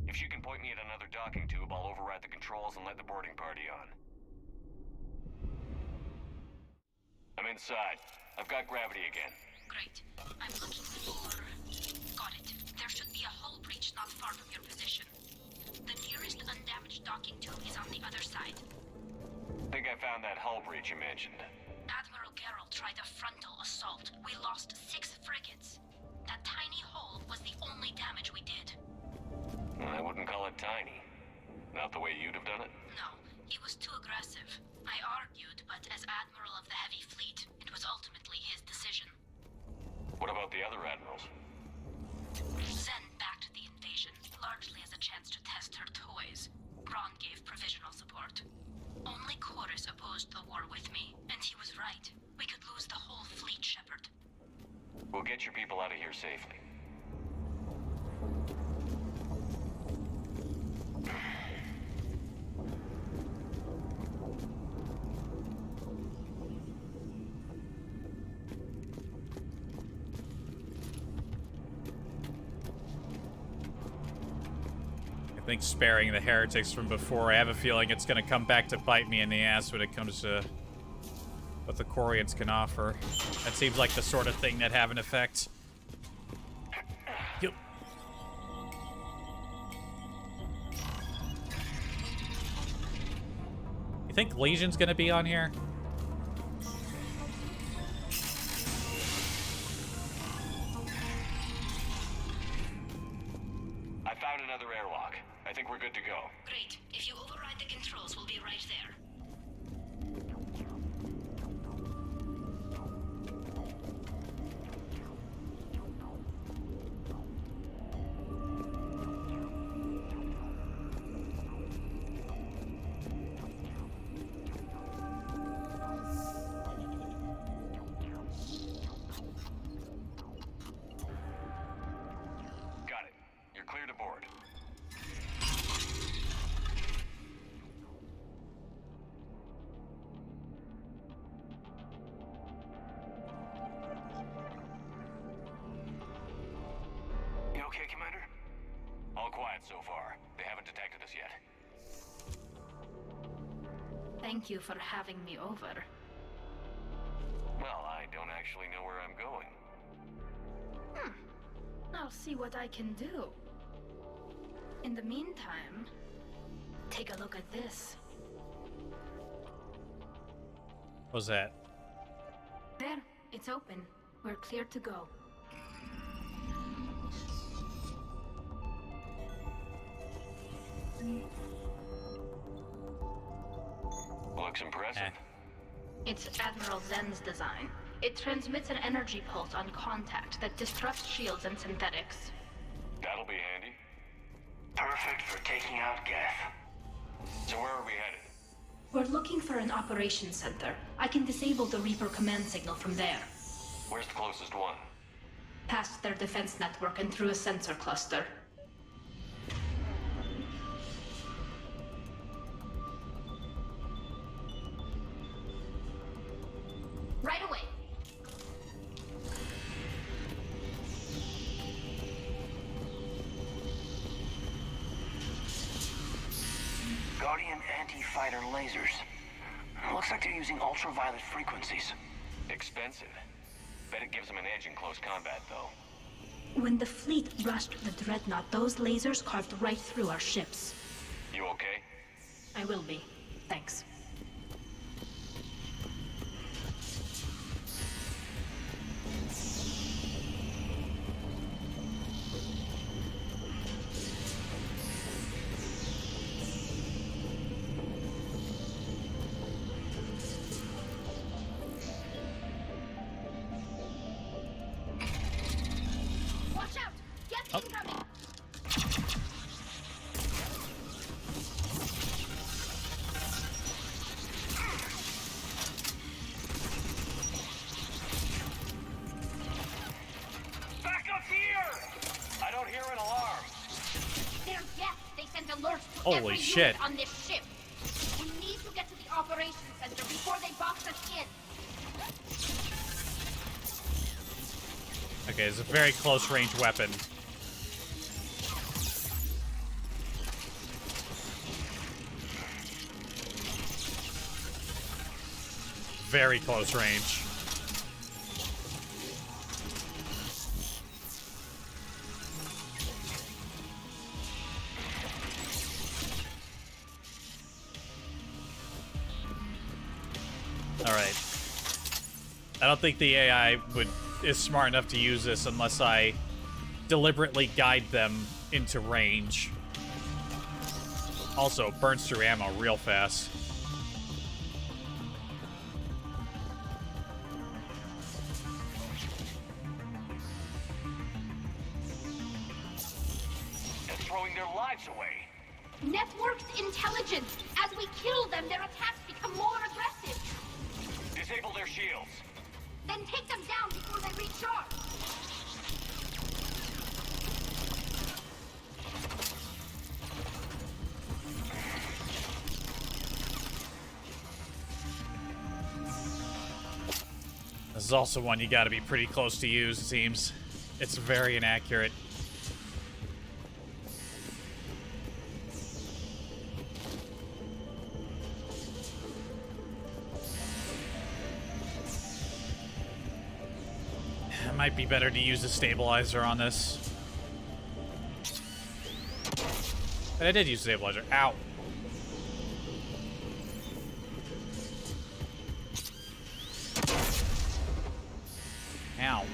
Speaker 4: If she can point me at another docking tube, I'll override the controls and let the boarding party on. I'm inside. I've got gravity again.
Speaker 8: Great. I'm looking for... Got it. There should be a hull breach not far from your position. The nearest undamaged docking tube is on the other side.
Speaker 4: Think I found that hull breach you mentioned.
Speaker 8: Admiral Geralt tried a frontal assault. We lost 6 frigates. That tiny hole was the only damage we did.
Speaker 4: I wouldn't call it tiny. Not the way you'd have done it?
Speaker 8: No, he was too aggressive. I argued, but as Admiral of the Heavy Fleet, it was ultimately his decision.
Speaker 4: What about the other admirals?
Speaker 8: Zen backed the invasion, largely as a chance to test her toys. Braun gave provisional support. Only Chorus opposed the war with me, and he was right. We could lose the whole fleet, Shepard.
Speaker 4: We'll get your people out of here safely.
Speaker 1: I think sparing the heretics from before, I have a feeling it's going to come back to bite me in the ass when it comes to what the Quarians can offer. That seems like the sort of thing that have an effect. Yep. You think Legion's going to be on here?
Speaker 4: I found another airlock. I think we're good to go.
Speaker 8: Great. If you override the controls, we'll be right there.
Speaker 4: Got it. You're clear to board.
Speaker 12: You okay, Commander?
Speaker 4: All quiet so far. They haven't detected us yet.
Speaker 8: Thank you for having me over.
Speaker 4: Well, I don't actually know where I'm going.
Speaker 8: I'll see what I can do. In the meantime, take a look at this.
Speaker 1: What's that?
Speaker 8: There, it's open. We're clear to go.
Speaker 4: Looks impressive.
Speaker 8: It's Admiral Zen's design. It transmits an energy pulse on contact that disrupts shields and synthetics.
Speaker 4: That'll be handy.
Speaker 12: Perfect for taking out Geth.
Speaker 4: So where are we headed?
Speaker 8: We're looking for an operations center. I can disable the Reaper command signal from there.
Speaker 4: Where's the closest one?
Speaker 8: Past their defense network and through a sensor cluster. Right away.
Speaker 12: Guardian anti-fighter lasers. Looks like they're using ultraviolet frequencies.
Speaker 4: Expensive. Bet it gives them an edge in close combat, though.
Speaker 8: When the fleet rushed the Dreadnought, those lasers carved right through our ships.
Speaker 4: You okay?
Speaker 8: I will be. Thanks. Watch out! Get incoming!
Speaker 4: Back up here! I don't hear an alarm.
Speaker 8: They're Geth. They sent alerts to
Speaker 1: Holy
Speaker 8: every
Speaker 1: shit.
Speaker 8: unit on this ship. We need to get to the operations center before
Speaker 1: Okay, it's a very close range weapon. Very close range. Alright. I don't think the AI is smart enough to use this unless I deliberately guide them into range. Also, it burns through ammo real fast.
Speaker 4: They're throwing their lives away.
Speaker 8: Networked intelligence. As we kill them, their attacks become more aggressive.
Speaker 4: Disable their shields.
Speaker 8: Then take them down before they recharge.
Speaker 1: This is also one you gotta be pretty close to use, it seems. It's very inaccurate. It might be better to use a stabilizer on this. But I did use stabilizer. Ow. Ow.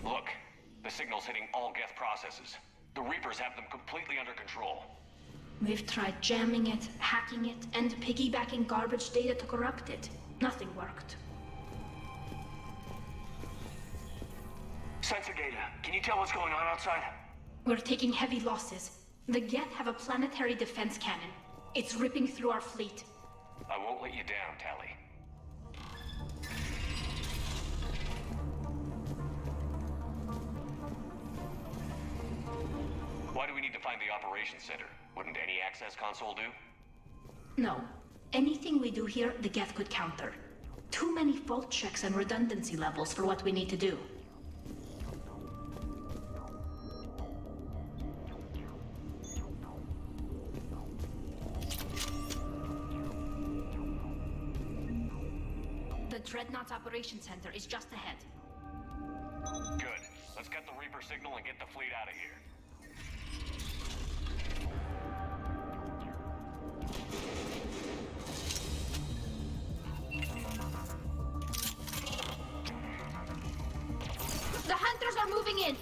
Speaker 4: Look, the signal's hitting all Geth processes. The Reapers have them completely under control.
Speaker 8: We've tried jamming it, hacking it, and piggybacking garbage data to corrupt it. Nothing worked.
Speaker 11: Sensor data. Can you tell what's going on outside?
Speaker 8: We're taking heavy losses. The Geth have a planetary defense cannon. It's ripping through our fleet.
Speaker 4: I won't let you down, Tally. Why do we need to find the operations center? Wouldn't any access console do?
Speaker 8: No. Anything we do here, the Geth could counter. Too many fault checks and redundancy levels for what we need to do. The Dreadnought's Operations Center is just ahead.
Speaker 4: Good. Let's get the Reaper signal and get the fleet out of here.
Speaker 8: The hunters are moving in!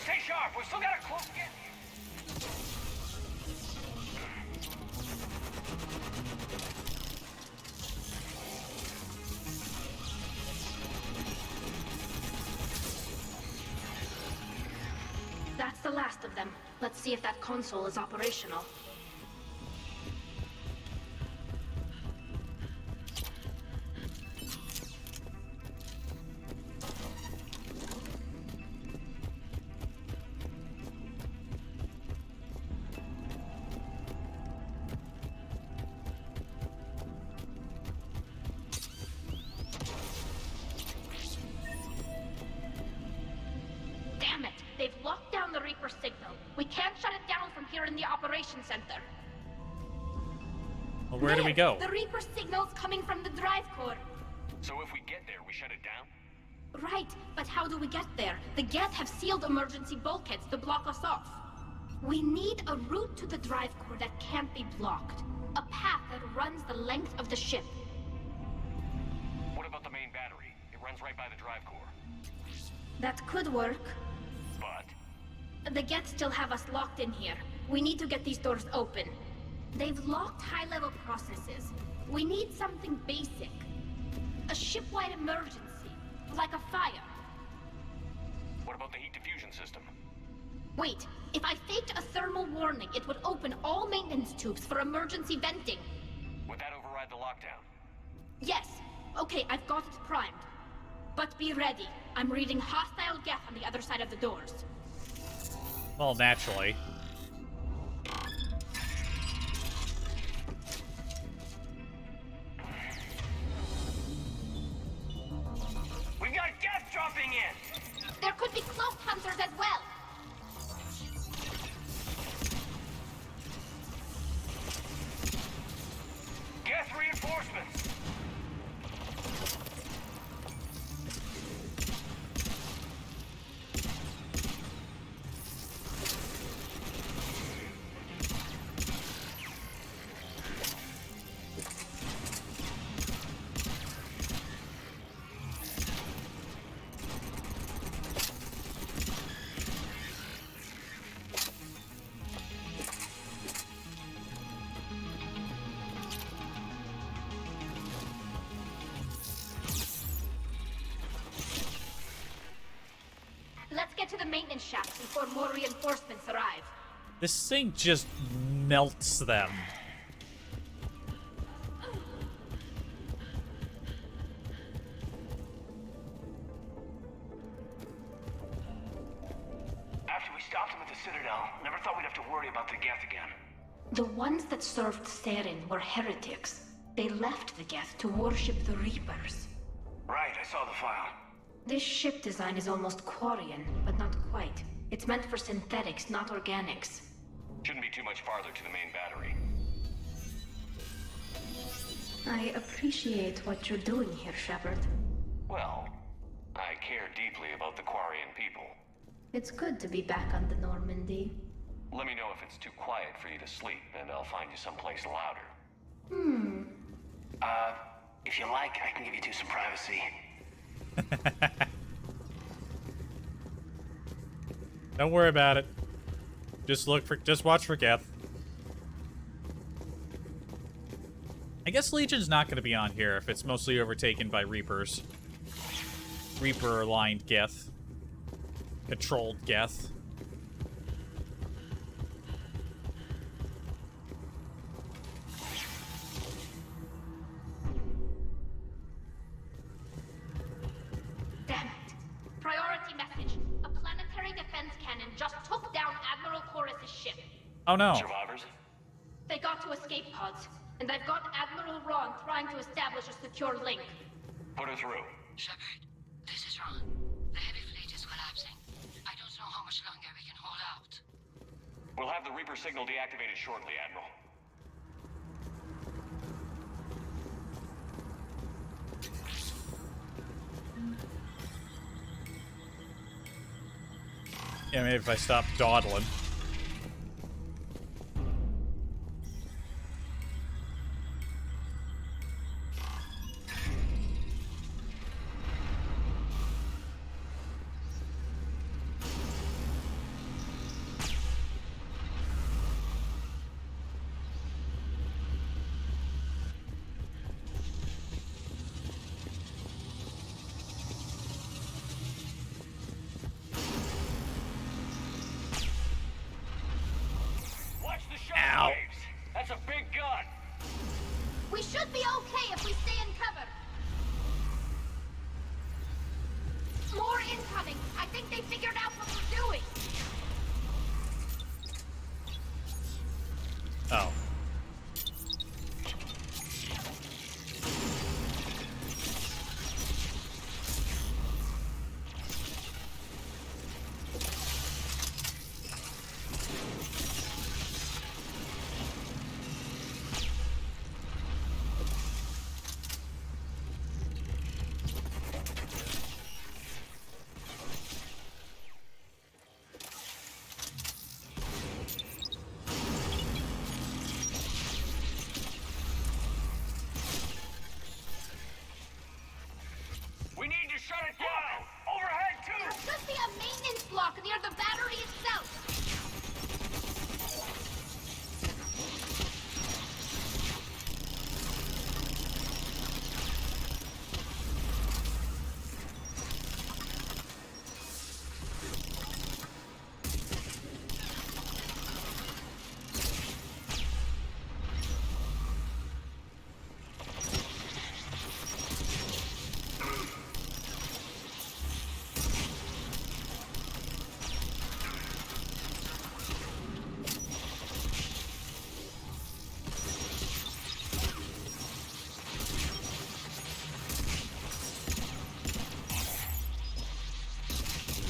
Speaker 4: Stay sharp! We still got a close get.
Speaker 8: That's the last of them. Let's see if that console is operational. Damn it! They've locked down the Reaper signal. We can't shut it down from here in the operations center.
Speaker 1: Well, where do we go?
Speaker 8: The Reaper signal's coming from the drive core.
Speaker 4: So if we get there, we shut it down?
Speaker 8: Right, but how do we get there? The Geth have sealed emergency bulkheads to block us off. We need a route to the drive core that can't be blocked. A path that runs the length of the ship.
Speaker 4: What about the main battery? It runs right by the drive core.
Speaker 8: That could work.
Speaker 4: But?
Speaker 8: The Geth still have us locked in here. We need to get these doors open. They've locked high-level processes. We need something basic. A ship-wide emergency, like a fire.
Speaker 4: What about the heat diffusion system?
Speaker 8: Wait, if I faked a thermal warning, it would open all maintenance tubes for emergency venting.
Speaker 4: Would that override the lockdown?
Speaker 8: Yes. Okay, I've got it primed. But be ready. I'm reading hostile Geth on the other side of the doors.
Speaker 1: Well, naturally.
Speaker 4: We've got Geth dropping in!
Speaker 8: There could be cloaked hunters as well.
Speaker 4: Geth reinforcements!
Speaker 8: Let's get to the maintenance shafts before more reinforcements arrive.
Speaker 1: This thing just melts them.
Speaker 11: After we stopped them at the Citadel, never thought we'd have to worry about the Geth again.
Speaker 8: The ones that served Therin were heretics. They left the Geth to worship the Reapers.
Speaker 11: Right, I saw the file.
Speaker 8: This ship design is almost Quarian, but not quite. It's meant for synthetics, not organics.
Speaker 4: Shouldn't be too much farther to the main battery.
Speaker 8: I appreciate what you're doing here, Shepard.
Speaker 4: Well, I care deeply about the Quarian people.
Speaker 8: It's good to be back on the Normandy.
Speaker 4: Let me know if it's too quiet for you to sleep, and I'll find you someplace louder.
Speaker 11: If you like, I can give you two some privacy.
Speaker 1: Don't worry about it. Just watch for Geth. I guess Legion's not going to be on here if it's mostly overtaken by Reapers. Reaper-aligned Geth. Controlled Geth.
Speaker 8: Damn it. Priority message. A planetary defense cannon just took down Admiral Chorus's ship.
Speaker 1: Oh no.
Speaker 4: Survivors?
Speaker 8: They got to escape pods, and they've got Admiral Ron trying to establish a secure link.
Speaker 4: Put her through.
Speaker 3: Shepard, this is Ron. The heavy fleet is collapsing. I don't know how much longer we can hold out.
Speaker 4: We'll have the Reaper signal deactivated shortly, Admiral.
Speaker 1: Yeah, maybe if I stop dawdling. Ow.
Speaker 4: That's a big gun.
Speaker 8: We should be okay if we stay in cover. More incoming. I think they figured out what we're doing.
Speaker 1: Oh.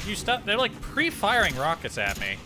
Speaker 1: You stop. They're like pre-firing rockets at me.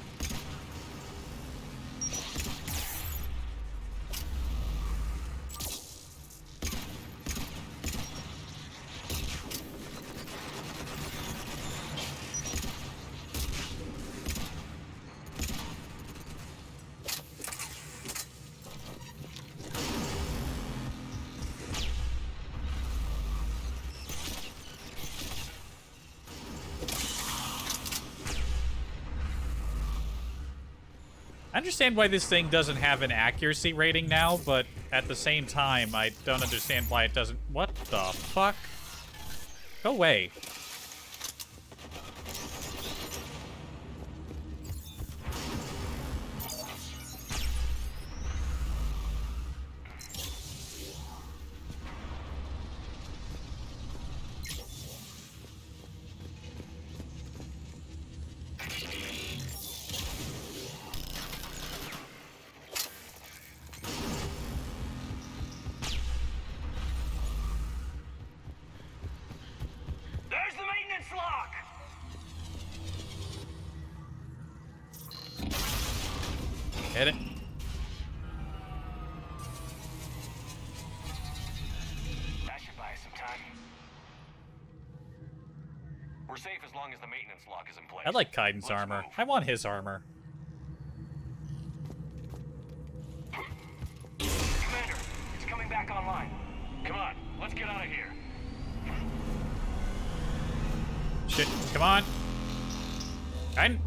Speaker 1: I understand why this thing doesn't have an accuracy rating now, but at the same time, I don't understand why it doesn't... What the fuck? Go away. Hit it.
Speaker 4: That should buy us some time. We're safe as long as the maintenance lock is in place.
Speaker 1: I like Kaiden's armor.
Speaker 4: Move.
Speaker 1: I want his armor.
Speaker 4: Commander, it's coming back online. Come on, let's get out of here.
Speaker 1: Shit, come on. Kaiden.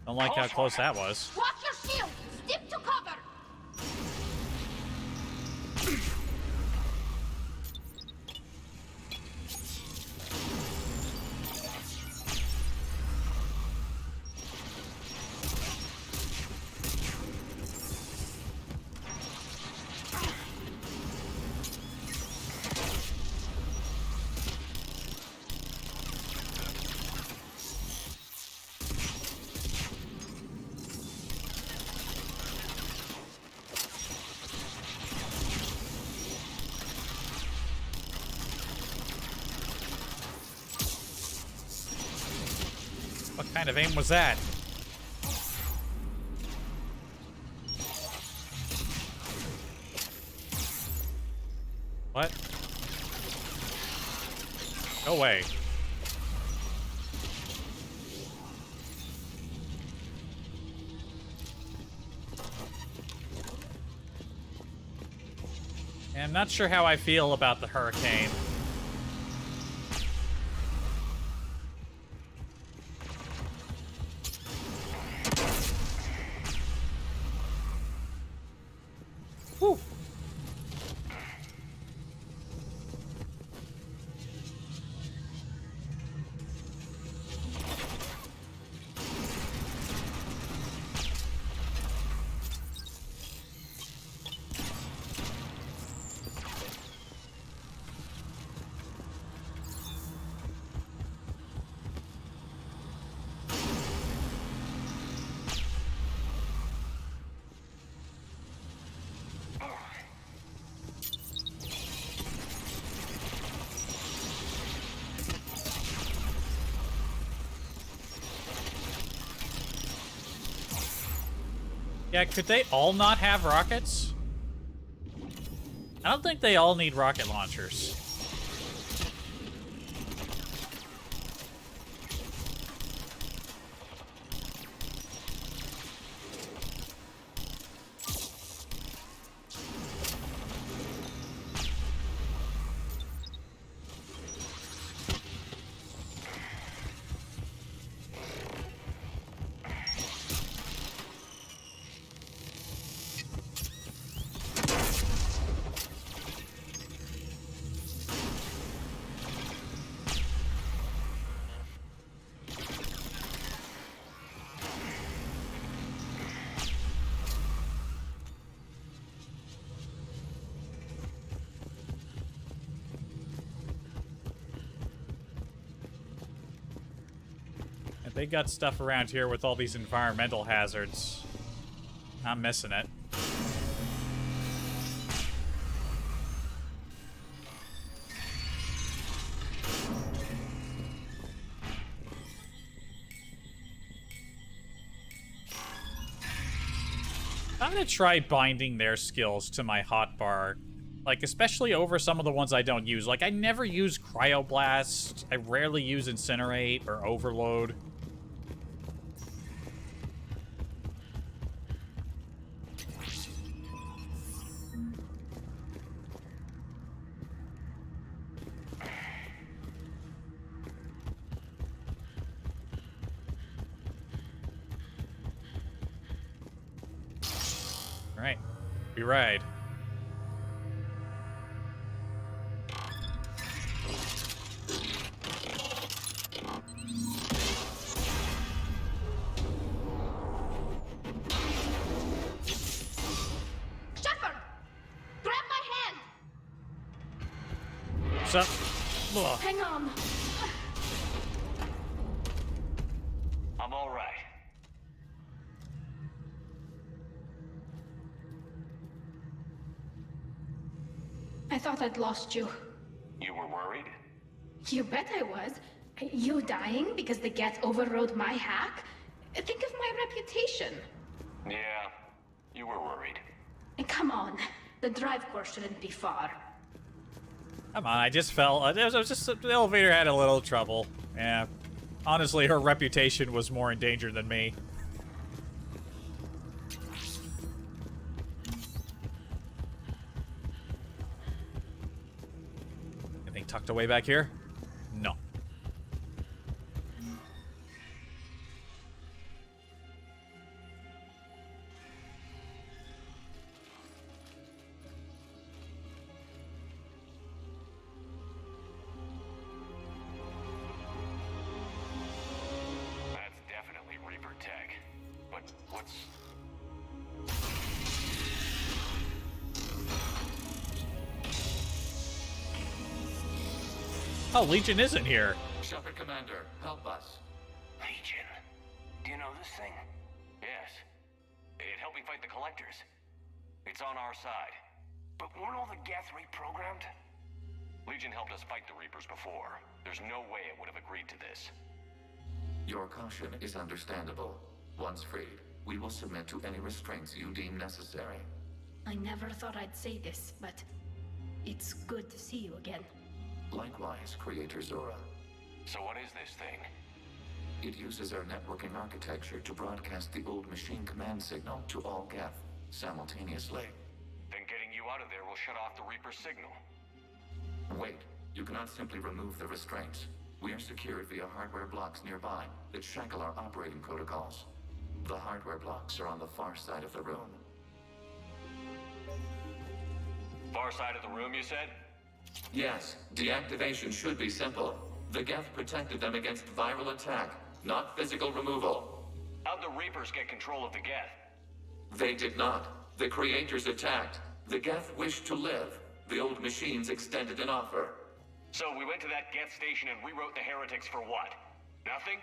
Speaker 1: Don't like how close that was.
Speaker 13: Watch your shield! Step to cover!
Speaker 1: What kind of aim was that? What? Go away. And I'm not sure how I feel about the hurricane. Whew. Yeah, could they all not have rockets? I don't think they all need rocket launchers. They got stuff around here with all these environmental hazards. I'm missing it. I'm gonna try binding their skills to my hotbar. Like, especially over some of the ones I don't use. Like, I never use Cryoblast. I rarely use Incinerate or Overload. All right, we ride.
Speaker 13: Shepard! Grab my hand!
Speaker 1: What's up? Ugh.
Speaker 8: Hang on.
Speaker 4: I'm all right.
Speaker 8: I thought I'd lost you.
Speaker 4: You were worried?
Speaker 8: You bet I was. You dying because the Geth overrode my hack? Think of my reputation.
Speaker 4: Yeah, you were worried.
Speaker 8: Come on, the drive course shouldn't be far.
Speaker 1: Come on, I just fell. The elevator had a little trouble. Yeah. Honestly, her reputation was more in danger than me. Anything tucked away back here? No.
Speaker 4: That's definitely Reaper tech. But what's...
Speaker 1: Oh, Legion isn't here.
Speaker 6: Shepard Commander, help us.
Speaker 4: Legion. Do you know this thing? Yes. It helped me fight the Collectors. It's on our side.
Speaker 12: But weren't all the Geth reprogrammed?
Speaker 4: Legion helped us fight the Reapers before. There's no way it would have agreed to this.
Speaker 14: Your caution is understandable. Once freed, we will submit to any restraints you deem necessary.
Speaker 8: I never thought I'd say this, but it's good to see you again.
Speaker 14: Likewise, Creator Zora.
Speaker 4: So what is this thing?
Speaker 14: It uses our networking architecture to broadcast the old machine command signal to all Geth simultaneously.
Speaker 4: Then getting you out of there will shut off the Reaper signal.
Speaker 14: Wait, you cannot simply remove the restraints. We are secured via hardware blocks nearby that shackle our operating protocols. The hardware blocks are on the far side of the room.
Speaker 4: Far side of the room, you said?
Speaker 14: Yes, deactivation should be simple. The Geth protected them against viral attack, not physical removal.
Speaker 4: How'd the Reapers get control of the Geth?
Speaker 14: They did not. The Creators attacked. The Geth wished to live. The old machines extended an offer.
Speaker 4: So we went to that Geth station and rewrote the heretics for what? Nothing?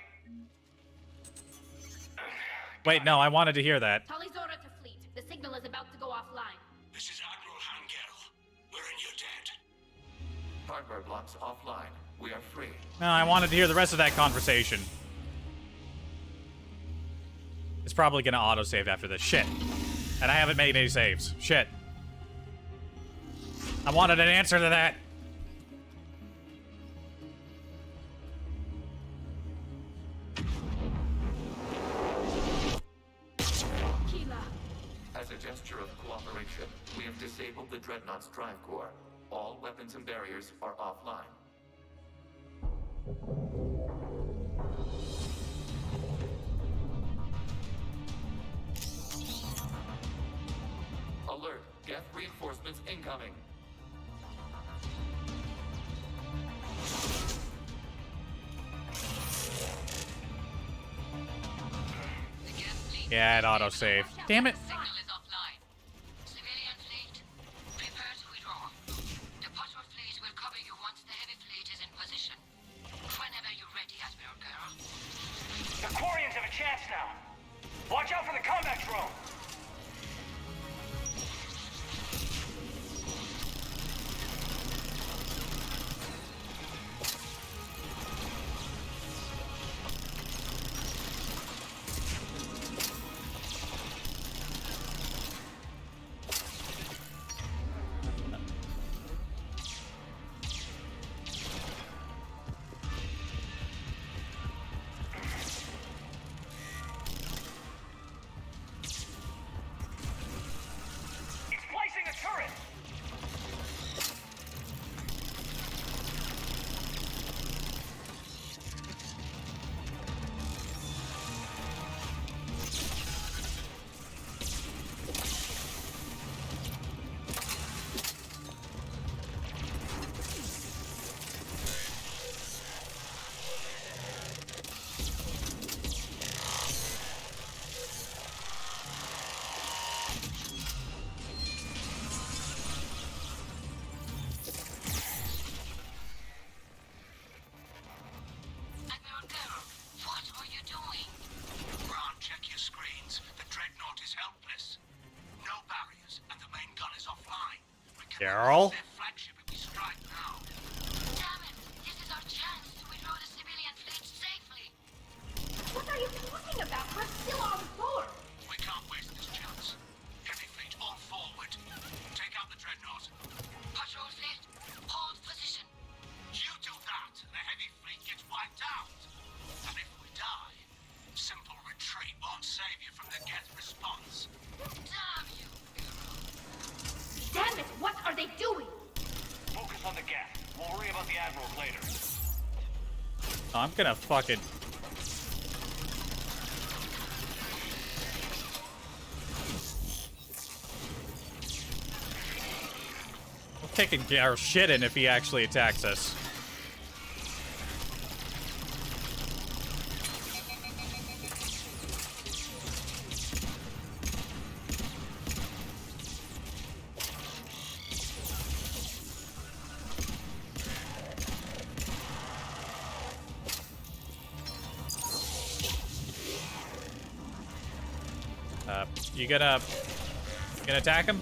Speaker 1: Wait, no, I wanted to hear that.
Speaker 13: Tali Zora to fleet. The signal is about to go offline.
Speaker 12: This is Admiral Hangel. We're in your debt.
Speaker 14: Hardware blocks offline. We are free.
Speaker 1: No, I wanted to hear the rest of that conversation. It's probably gonna autosave after this. Shit. And I haven't made any saves. Shit. I wanted an answer to that.
Speaker 14: As a gesture of cooperation, we have disabled the Dreadnought's drive core. All weapons and barriers are offline. Alert! Geth reinforcements incoming!
Speaker 1: Yeah, it autosaved. Damn it.
Speaker 12: The Quarians have a chance now. Watch out for the combat drone.
Speaker 1: Carol?
Speaker 11: Their flagship if we strike now.
Speaker 3: Damn it! This is our chance to withdraw the civilian fleet safely.
Speaker 13: What are you talking about? We're still on board.
Speaker 11: We can't waste this chance. Heavy fleet on forward. Take out the dreadnought.
Speaker 3: Patrol fleet, hold position.
Speaker 11: You do that, and the heavy fleet gets wiped out. And if we die, simple retreat won't save you from the Geth response.
Speaker 3: Damn you!
Speaker 13: Damn it, what are they doing?
Speaker 4: Focus on the Geth. We'll worry about the admirals later.
Speaker 1: I'm gonna fucking... We're kicking our shit in if he actually attacks us. You gonna attack him?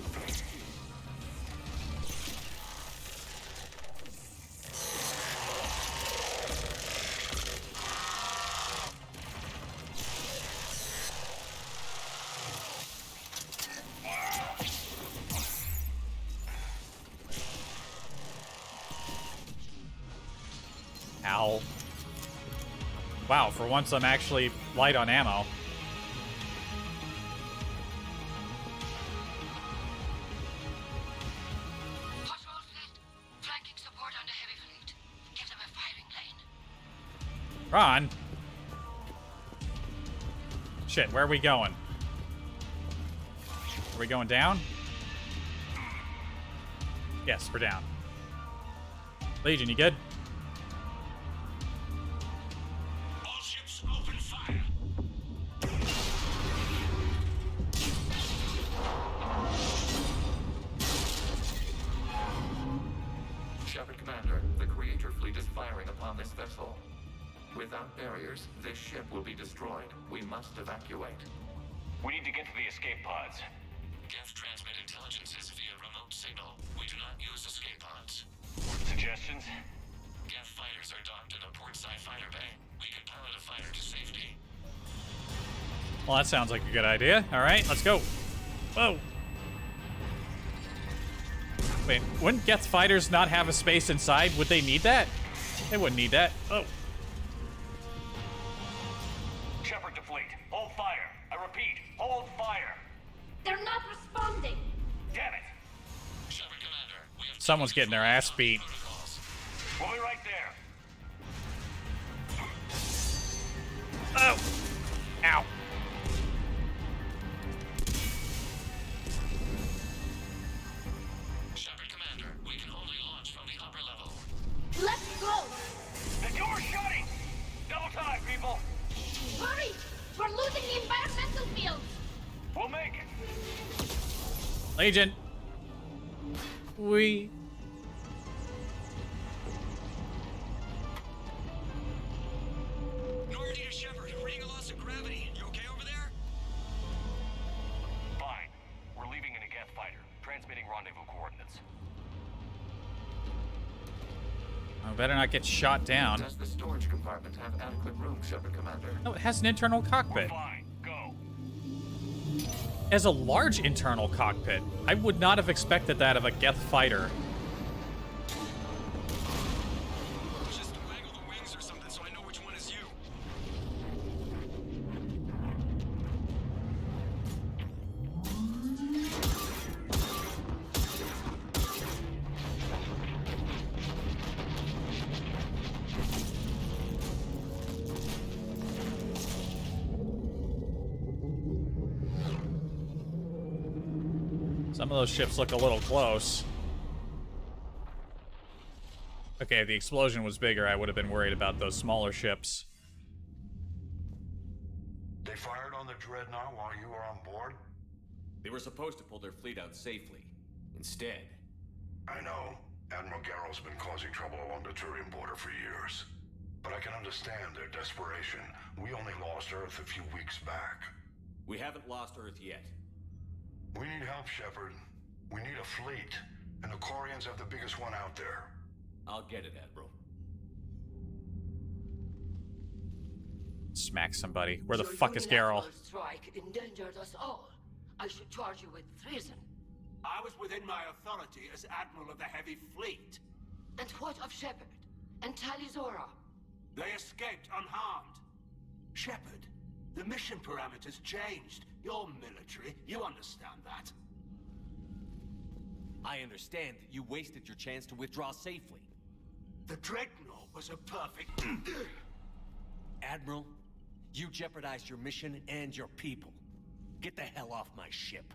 Speaker 1: Ow. Wow, for once I'm actually light on ammo.
Speaker 3: Patrol fleet, flanking support on the heavy fleet. Give them a firing lane.
Speaker 1: Ron. Shit, where are we going? Are we going down? Yes, we're down. Legion, you good?
Speaker 11: All ships open fire.
Speaker 14: Shepard Commander, the Creator fleet is firing upon this vessel. Without barriers, this ship will be destroyed. We must evacuate.
Speaker 4: We need to get to the escape pods.
Speaker 14: Geth transmit intelligences via remote signal. We do not use escape pods.
Speaker 4: Suggestions?
Speaker 14: Geth fighters are docked in a portside fighter bay. We can pilot a fighter to safety.
Speaker 1: Well, that sounds like a good idea. All right, let's go. Whoa. Wait, wouldn't Geth fighters not have a space inside? Would they need that? They wouldn't need that. Oh.
Speaker 4: Shepard to fleet. Hold fire. I repeat, hold fire.
Speaker 13: They're not responding.
Speaker 4: Damn it.
Speaker 14: Shepard Commander, we have
Speaker 1: Someone's getting their ass beat.
Speaker 14: protocols.
Speaker 4: We'll be right there.
Speaker 1: Oh. Ow.
Speaker 14: Shepard Commander, we can only launch from the upper level.
Speaker 13: Let's go.
Speaker 4: The door's shutting. Double time, people.
Speaker 13: Hurry. We're losing the environmental field.
Speaker 4: We'll make it.
Speaker 1: Legion. We...
Speaker 12: Normandy to Shepard, reading a loss of gravity. You okay over there?
Speaker 4: Fine. We're leaving in a Geth fighter. Transmitting rendezvous coordinates.
Speaker 1: I better not get shot down.
Speaker 14: Does the storage compartment have adequate room, Shepard Commander?
Speaker 1: No, it has an internal cockpit.
Speaker 4: Fine. Go.
Speaker 1: It has a large internal cockpit. I would not have expected that of a Geth fighter.
Speaker 12: Just waggle the wings or something so I know which one is you.
Speaker 1: Some of those ships look a little close. Okay, if the explosion was bigger, I would have been worried about those smaller ships.
Speaker 15: They fired on the Dreadnought while you were on board?
Speaker 16: They were supposed to pull their fleet out safely. Instead...
Speaker 15: I know. Admiral Garrow's been causing trouble along the Turian border for years. But I can understand their desperation. We only lost Earth a few weeks back.
Speaker 16: We haven't lost Earth yet.
Speaker 15: We need help, Shepard. We need a fleet. and the Quarians have the biggest one out there.
Speaker 16: I'll get it, Admiral.
Speaker 1: Smack somebody. Where the
Speaker 3: Your
Speaker 1: fuck is Garrel?
Speaker 3: unilateral strike endangered us all. I should charge you with treason.
Speaker 5: I was within my authority as Admiral of the Heavy Fleet.
Speaker 3: And what of Shepard? And Talizora?
Speaker 5: They escaped unharmed. Shepard, the mission parameters changed. You're military, you understand that.
Speaker 16: I understand that you wasted your chance to withdraw safely.
Speaker 5: The Dreadnought was a perfect...
Speaker 16: Admiral, you jeopardized your mission and your people. Get the hell off my ship.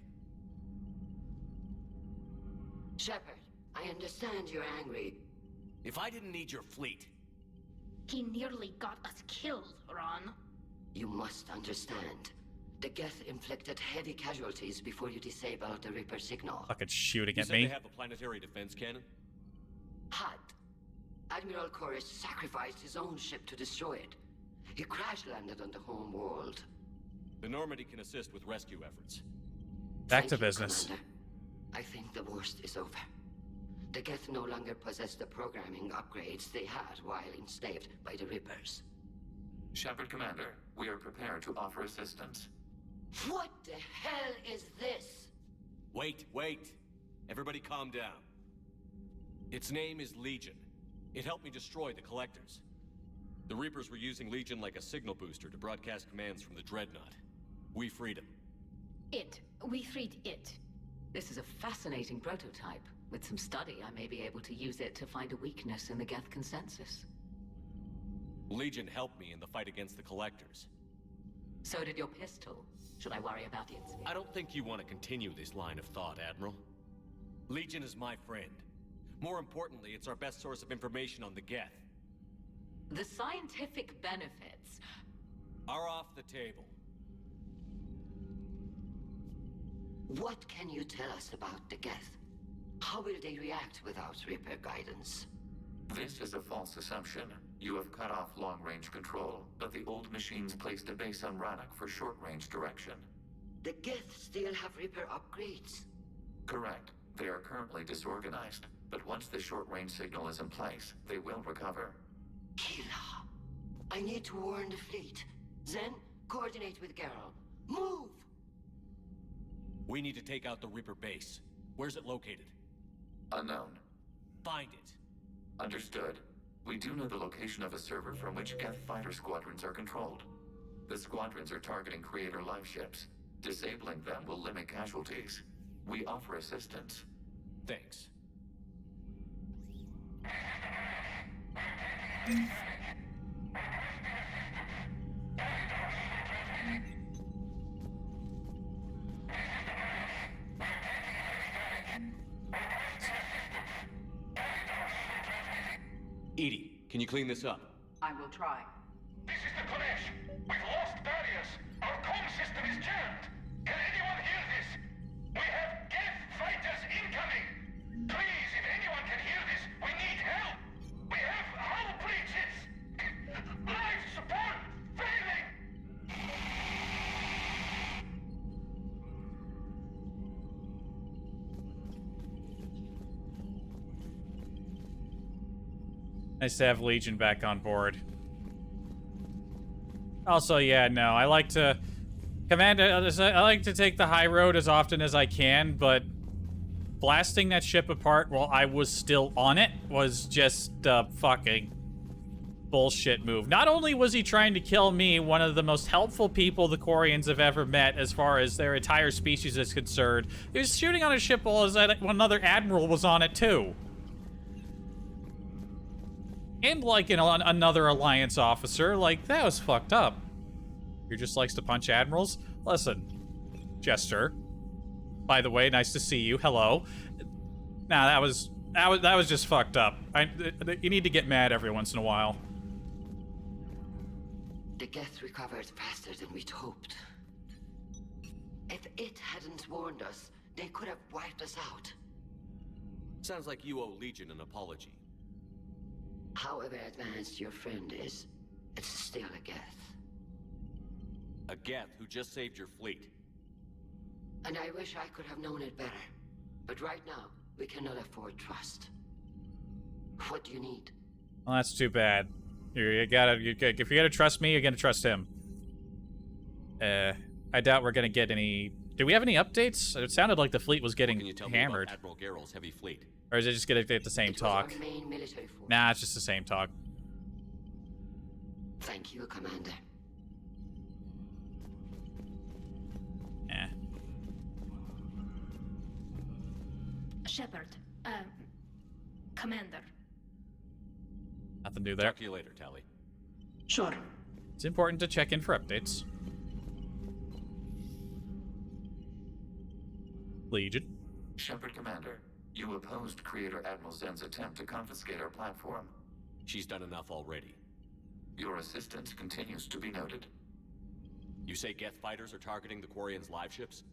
Speaker 3: Shepard, I understand you're angry.
Speaker 16: If I didn't need your fleet...
Speaker 8: He nearly got us killed, Ron.
Speaker 3: You must understand. The Geth inflicted heavy casualties before you disabled the Reaper signal.
Speaker 1: Fucking shooting
Speaker 16: You
Speaker 1: at
Speaker 16: said
Speaker 1: me.
Speaker 16: they have a planetary defense cannon?
Speaker 3: Had. Admiral Chorus sacrificed his own ship to destroy it. He crash-landed on the home world.
Speaker 16: The Normandy can assist with rescue efforts.
Speaker 1: Back to
Speaker 3: Thank you,
Speaker 1: business.
Speaker 3: Commander. I think the worst is over. The Geth no longer possess the programming upgrades they had while enslaved by the Reapers.
Speaker 14: Shepard, Commander, we are prepared to offer assistance.
Speaker 3: What the hell is this?
Speaker 16: Wait. Everybody calm down. Its name is Legion. It helped me destroy the Collectors. The Reapers were using Legion like a signal booster to broadcast commands from the Dreadnought. We freed him.
Speaker 8: We freed it.
Speaker 7: This is a fascinating prototype. With some study, I may be able to use it to find a weakness in the Geth consensus.
Speaker 16: Legion helped me in the fight against the Collectors.
Speaker 7: So did your pistol. Should I worry about its...
Speaker 16: I don't think you want to continue this line of thought, Admiral. Legion is my friend. More importantly, it's our best source of information on the Geth.
Speaker 7: The scientific benefits
Speaker 16: are off the table.
Speaker 3: What can you tell us about the Geth? How will they react without Reaper guidance?
Speaker 14: This is a false assumption. You have cut off long-range control, but the old machines placed a base on Rannoch for short-range direction.
Speaker 3: The Geth still have Reaper upgrades?
Speaker 14: Correct. They are currently disorganized, but once the short-range signal is in place, they will recover.
Speaker 3: Hila, I need to warn the fleet. Then, coordinate with Garrel. Move!
Speaker 16: We need to take out the Reaper base. Where's it located?
Speaker 14: Unknown.
Speaker 16: Find it.
Speaker 14: Understood. We do know the location of a server from which Geth fighter squadrons are controlled. The squadrons are targeting Creator live ships. Disabling them will limit casualties. We offer assistance.
Speaker 16: Thanks. Edie, can you clean this up?
Speaker 10: I will try.
Speaker 11: This is the Kodesh. We've lost barriers. Our comm system is jammed. Can anyone hear this? We have Geth fighters incoming. Please, if anyone can hear this, we need help. We have hull breaches. Life support failing.
Speaker 1: Nice to have Legion back on board. Also, yeah, no, I like to... I like to take the high road as often as I can, but blasting that ship apart while I was still on it was just a fucking bullshit move. Not only was he trying to kill me, one of the most helpful people the Quarians have ever met as far as their entire species is concerned, he was shooting on a ship while another admiral was on it too. And like another Alliance officer, like that was fucked up. Who just likes to punch admirals? Listen, Jester. By the way, nice to see you. Hello. Nah, that was just fucked up. You need to get mad every once in a while.
Speaker 3: The Geth recovered faster than we'd hoped. If it hadn't warned us, they could have wiped us out.
Speaker 16: Sounds like you owe Legion an apology.
Speaker 3: However advanced your friend is, it's still a Geth.
Speaker 16: A Geth who just saved your fleet.
Speaker 3: And I wish I could have known it better. But right now, We cannot afford trust. What do you need?
Speaker 1: Well, that's too bad. If you're gonna trust me, you're gonna trust him. I doubt we're gonna get any. Do we have any updates? It sounded like the fleet was getting
Speaker 16: What can you tell
Speaker 1: hammered.
Speaker 16: me about Admiral Geralt's heavy fleet?
Speaker 1: Or is it just gonna get the same talk?
Speaker 3: Our main military force.
Speaker 1: Nah, it's just the same talk.
Speaker 3: Thank you, Commander.
Speaker 8: Shepard, Commander.
Speaker 1: Nothing new there.
Speaker 16: Talk to you later, Tally.
Speaker 8: Sure.
Speaker 1: It's important to check in for updates. Legion.
Speaker 14: Shepard Commander, you opposed Creator Admiral Zen's attempt to confiscate our platform.
Speaker 16: She's done enough already.
Speaker 14: Your assistance continues to be noted.
Speaker 16: You say Geth fighters are targeting the Quarians' live ships?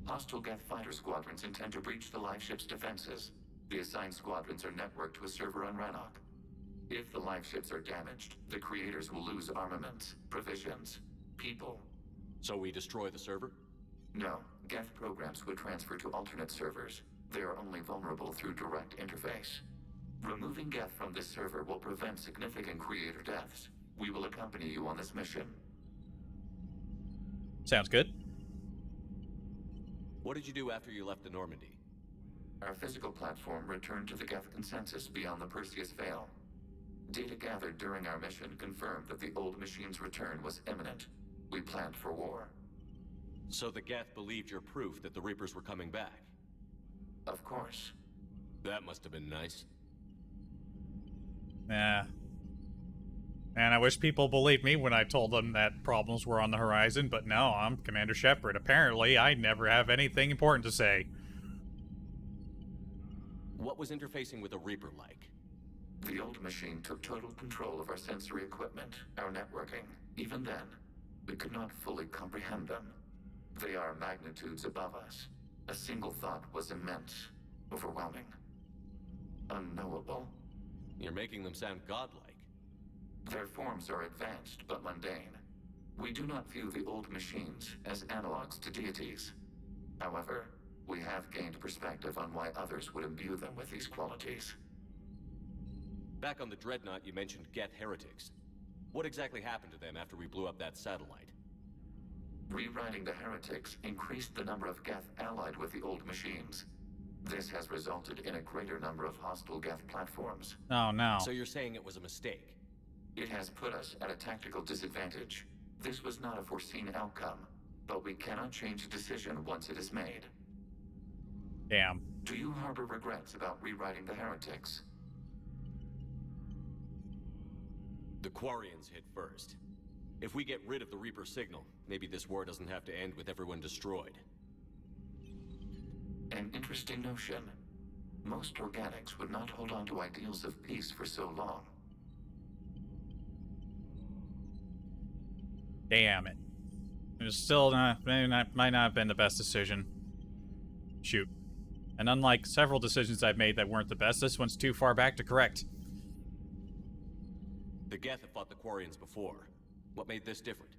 Speaker 14: Hostile Geth fighter squadrons intend to breach the live ship's defenses. The assigned squadrons are networked to a server on Rannoch. If the live ships are damaged, the creators will lose armaments, provisions, people.
Speaker 16: So we destroy the server?
Speaker 14: No. Geth programs would transfer to alternate servers. They are only vulnerable through direct interface. Removing Geth from this server will prevent significant creator deaths. We will accompany you on this mission.
Speaker 1: Sounds good.
Speaker 16: What did you do after you left the Normandy?
Speaker 14: Our physical platform returned to the Geth consensus beyond the Perseus Veil. Data gathered during our mission confirmed that the old machine's return was imminent. We planned for war.
Speaker 16: So the Geth believed your proof that the Reapers were coming back?
Speaker 14: Of course.
Speaker 16: That must have been nice.
Speaker 1: Yeah. And I wish people believed me when I told them that problems were on the horizon, but no, I'm Commander Shepard. Apparently, I never have anything important to say.
Speaker 16: What was interfacing with a Reaper like?
Speaker 14: The old machine took total control of our sensory equipment, our networking. Even then, we could not fully comprehend them. They are magnitudes above us. A single thought was immense, overwhelming, unknowable.
Speaker 16: You're making them sound godlike.
Speaker 14: Their forms are advanced but mundane. We do not view the old machines as analogs to deities. However, we have gained perspective on why others would imbue them with these qualities.
Speaker 16: Back on the Dreadnought, you mentioned Geth heretics. What exactly happened to them after we blew up that satellite?
Speaker 14: Rewriting the heretics increased the number of Geth allied with the old machines. This has resulted in a greater number of hostile Geth platforms.
Speaker 1: Oh no.
Speaker 16: So you're saying it was a mistake?
Speaker 14: It has put us at a tactical disadvantage. This was not a foreseen outcome, but we cannot change a decision once it is made.
Speaker 1: Damn.
Speaker 14: Do you harbor regrets about rewriting the heretics?
Speaker 16: The Quarians hit first. If we get rid of the Reaper signal, maybe this war doesn't have to end with everyone destroyed.
Speaker 14: An interesting notion. Most organics would not hold on to ideals of peace for so long.
Speaker 1: Damn it. It was still might not have been the best decision. Shoot. And unlike several decisions I've made that weren't the best, this one's too far back to correct.
Speaker 16: The Geth have fought the Quarians before. What made this different?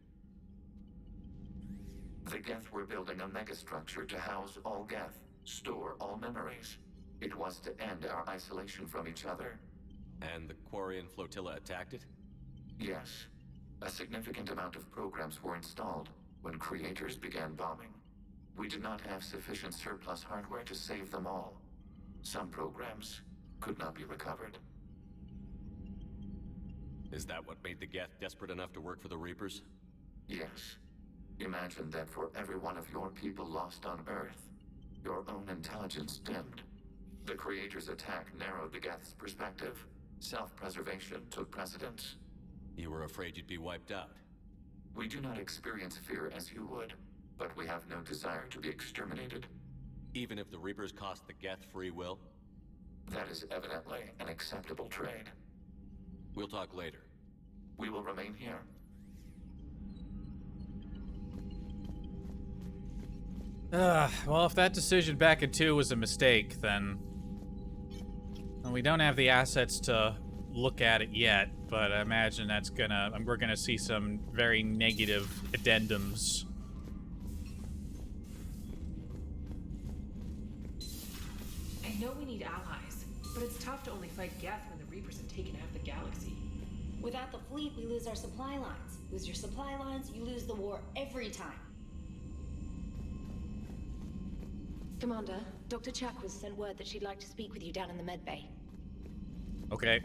Speaker 14: The Geth were building a megastructure to house all Geth, store all memories. It was to end our isolation from each other.
Speaker 16: And the Quarian flotilla attacked it?
Speaker 14: Yes. A significant amount of programs were installed when creators began bombing. We did not have sufficient surplus hardware to save them all. Some programs could not be recovered.
Speaker 16: Is that what made the Geth desperate enough to work for the Reapers?
Speaker 14: Yes. Imagine that for every one of your people lost on Earth, your own intelligence dimmed. The Creator's attack narrowed the Geth's perspective. Self-preservation took precedence.
Speaker 16: You were afraid you'd be wiped out.
Speaker 14: We do not experience fear as you would, but we have no desire to be exterminated.
Speaker 16: Even if the Reapers cost the Geth free will?
Speaker 14: That is evidently an acceptable trade.
Speaker 16: We'll talk later.
Speaker 14: We will remain here.
Speaker 1: Well, if that decision back in 2 was a mistake, then we don't have the assets to look at it yet, but I imagine that's we're gonna see some very negative addendums.
Speaker 17: I know we need allies, but it's tough to only fight Geth when the Reapers have taken half the galaxy.
Speaker 18: Without the fleet, we lose our supply lines. Lose your supply lines, you lose the war every time.
Speaker 19: Commander, Dr. Chakras sent word that she'd like to speak with you down in the medbay.
Speaker 1: Okay.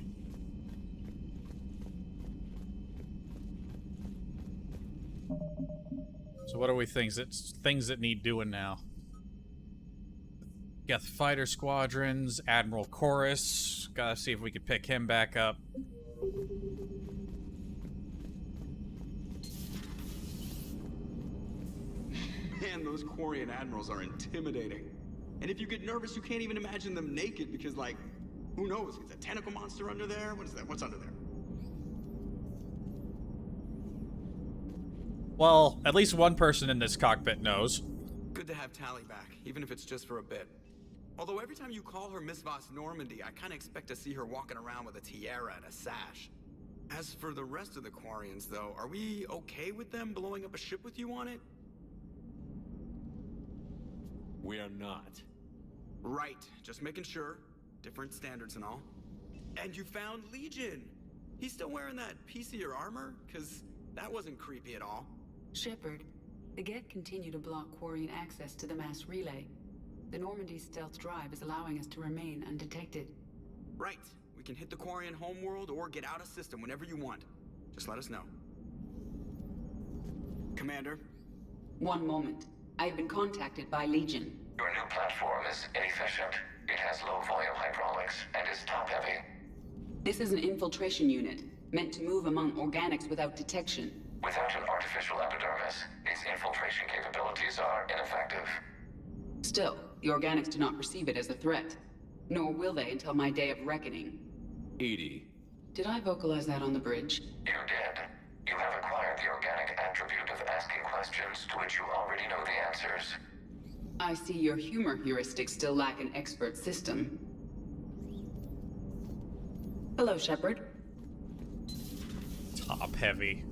Speaker 1: So what are we things that need doing now? Geth fighter squadrons, Admiral Chorus. Gotta see if we could pick him back up.
Speaker 9: Man, those Quarian admirals are intimidating. And if you get nervous, you can't even imagine them naked because, like, who knows? Is a tentacle monster under there? What is that? What's under there?
Speaker 1: Well, at least one person in this cockpit knows.
Speaker 9: Good to have Tally back, even if it's just for a bit. Although every time you call her Miss Voss Normandy, I kind of expect to see her walking around with a tiara and a sash. As for the rest of the Quarians, though, are we okay with them blowing up a ship with you on it?
Speaker 16: We are not.
Speaker 9: Right, just making sure. Different standards and all. And you found Legion! He's still wearing that piece of your armor? Cause that wasn't creepy at all.
Speaker 10: Shepard, the Geth continue to block Quarian access to the mass relay. The Normandy's stealth drive is allowing us to remain undetected.
Speaker 9: Right. We can hit the Quarian homeworld or get out of system whenever you want. Just let us know. Commander?
Speaker 10: One moment. I've been contacted by Legion.
Speaker 14: Your new platform is inefficient. It has low volume hydraulics and is top-heavy.
Speaker 10: This is an infiltration unit, meant to move among organics without detection.
Speaker 14: Without an artificial epidermis, its infiltration capabilities are ineffective.
Speaker 10: Still, the organics do not perceive it as a threat. Nor will they until my day of reckoning.
Speaker 16: Edie.
Speaker 10: Did I vocalize that on the bridge?
Speaker 14: You did. You have acquired the organic attribute of asking questions to which you already know the answers.
Speaker 10: I see your humor heuristics still lack an expert system. Hello, Shepard.
Speaker 1: Top heavy.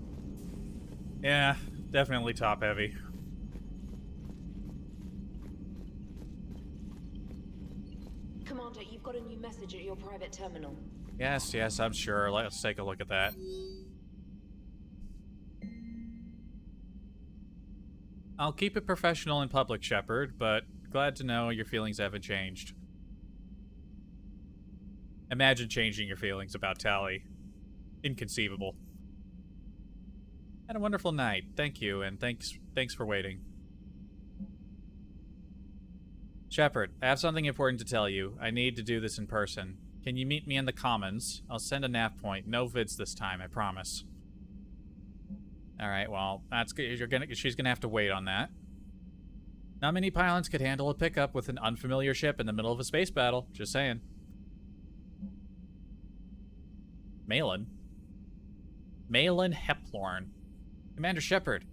Speaker 1: Yeah, definitely top heavy.
Speaker 19: Commander, you've got a new message at your private terminal.
Speaker 1: Yes, yes, I'm sure. Let's take a look at that. I'll keep it professional in public, Shepard, but glad to know your feelings haven't changed. Imagine changing your feelings about Tally. Inconceivable. Had a wonderful night. Thank you, and thanks for waiting. Shepard, I have something important to tell you. I need to do this in person. Can you meet me in the Commons? I'll send a nav point. No vids this time, I promise. Alright, well, that's good. She's gonna have to wait on that. Not many pilots could handle a pickup with an unfamiliar ship in the middle of a space battle. Just saying. Malin Heplorn. Commander Shepard,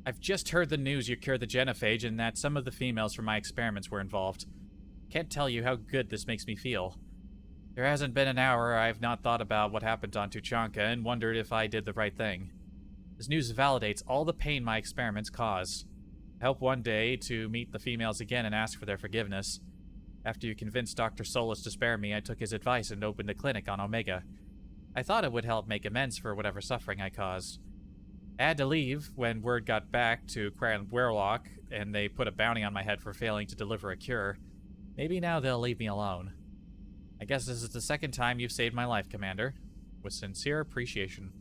Speaker 1: I've just heard the news you cured the genophage and that some of the females from my experiments were involved. Can't tell you how good this makes me feel. There hasn't been an hour I've not thought about what happened on Tuchanka and wondered if I did the right thing. This news validates all the pain my experiments caused. I hope one day to meet the females again and ask for their forgiveness. After you convinced Dr. Solus to spare me, I took his advice and opened a clinic on Omega. I thought it would help make amends for whatever suffering I caused. I had to leave when word got back to Quarian Warlock, and they put a bounty on my head for failing to deliver a cure. Maybe now they'll leave me alone. I guess this is the second time you've saved my life, Commander. With sincere appreciation.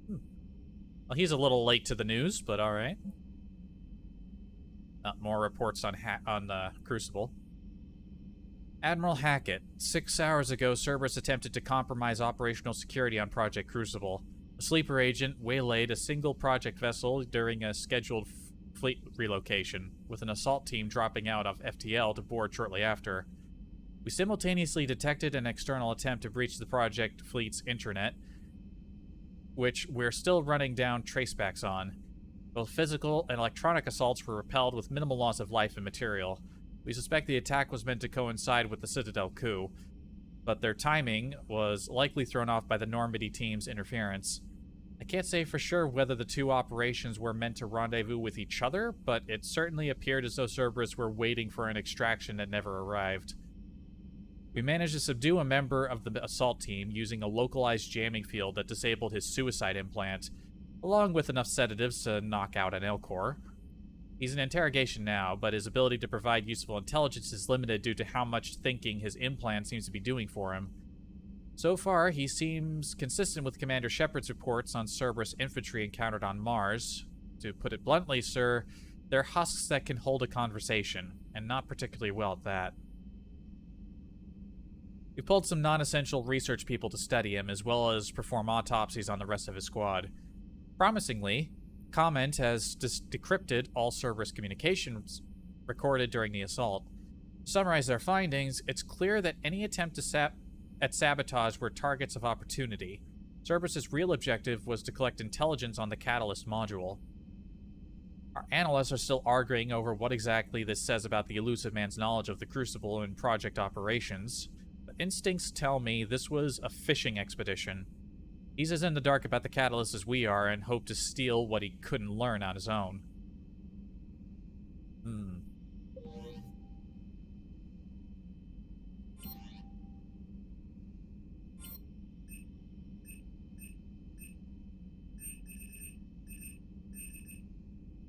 Speaker 1: Well, he's a little late to the news, but alright. More reports on the Crucible. Admiral Hackett. 6 hours ago, Cerberus attempted to compromise operational security on Project Crucible. A sleeper agent waylaid a single project vessel during a scheduled fleet relocation, with an assault team dropping out of FTL to board shortly after. We simultaneously detected an external attempt to breach the project fleet's intranet, which we're still running down tracebacks on. Both physical and electronic assaults were repelled with minimal loss of life and material. We suspect the attack was meant to coincide with the Citadel coup, but their timing was likely thrown off by the Normandy team's interference. I can't say for sure whether the two operations were meant to rendezvous with each other, but it certainly appeared as though Cerberus were waiting for an extraction that never arrived. We managed to subdue a member of the assault team using a localized jamming field that disabled his suicide implant, along with enough sedatives to knock out an Elcor. He's in interrogation now, but his ability to provide useful intelligence is limited due to how much thinking his implant seems to be doing for him. So far, he seems consistent with Commander Shepard's reports on Cerberus infantry encountered on Mars. To put it bluntly, sir, they're husks that can hold a conversation, and not particularly well at that. We pulled some non-essential research people to study him, as well as perform autopsies on the rest of his squad. Promisingly, Comment has decrypted all Cerberus communications recorded during the assault. To summarize their findings, it's clear that any attempt at sabotage were targets of opportunity. Cerberus's real objective was to collect intelligence on the Catalyst module. Our analysts are still arguing over what exactly this says about the elusive man's knowledge of the Crucible and project operations, but instincts tell me this was a fishing expedition. He's as in the dark about the Catalyst as we are and hoped to steal what he couldn't learn on his own.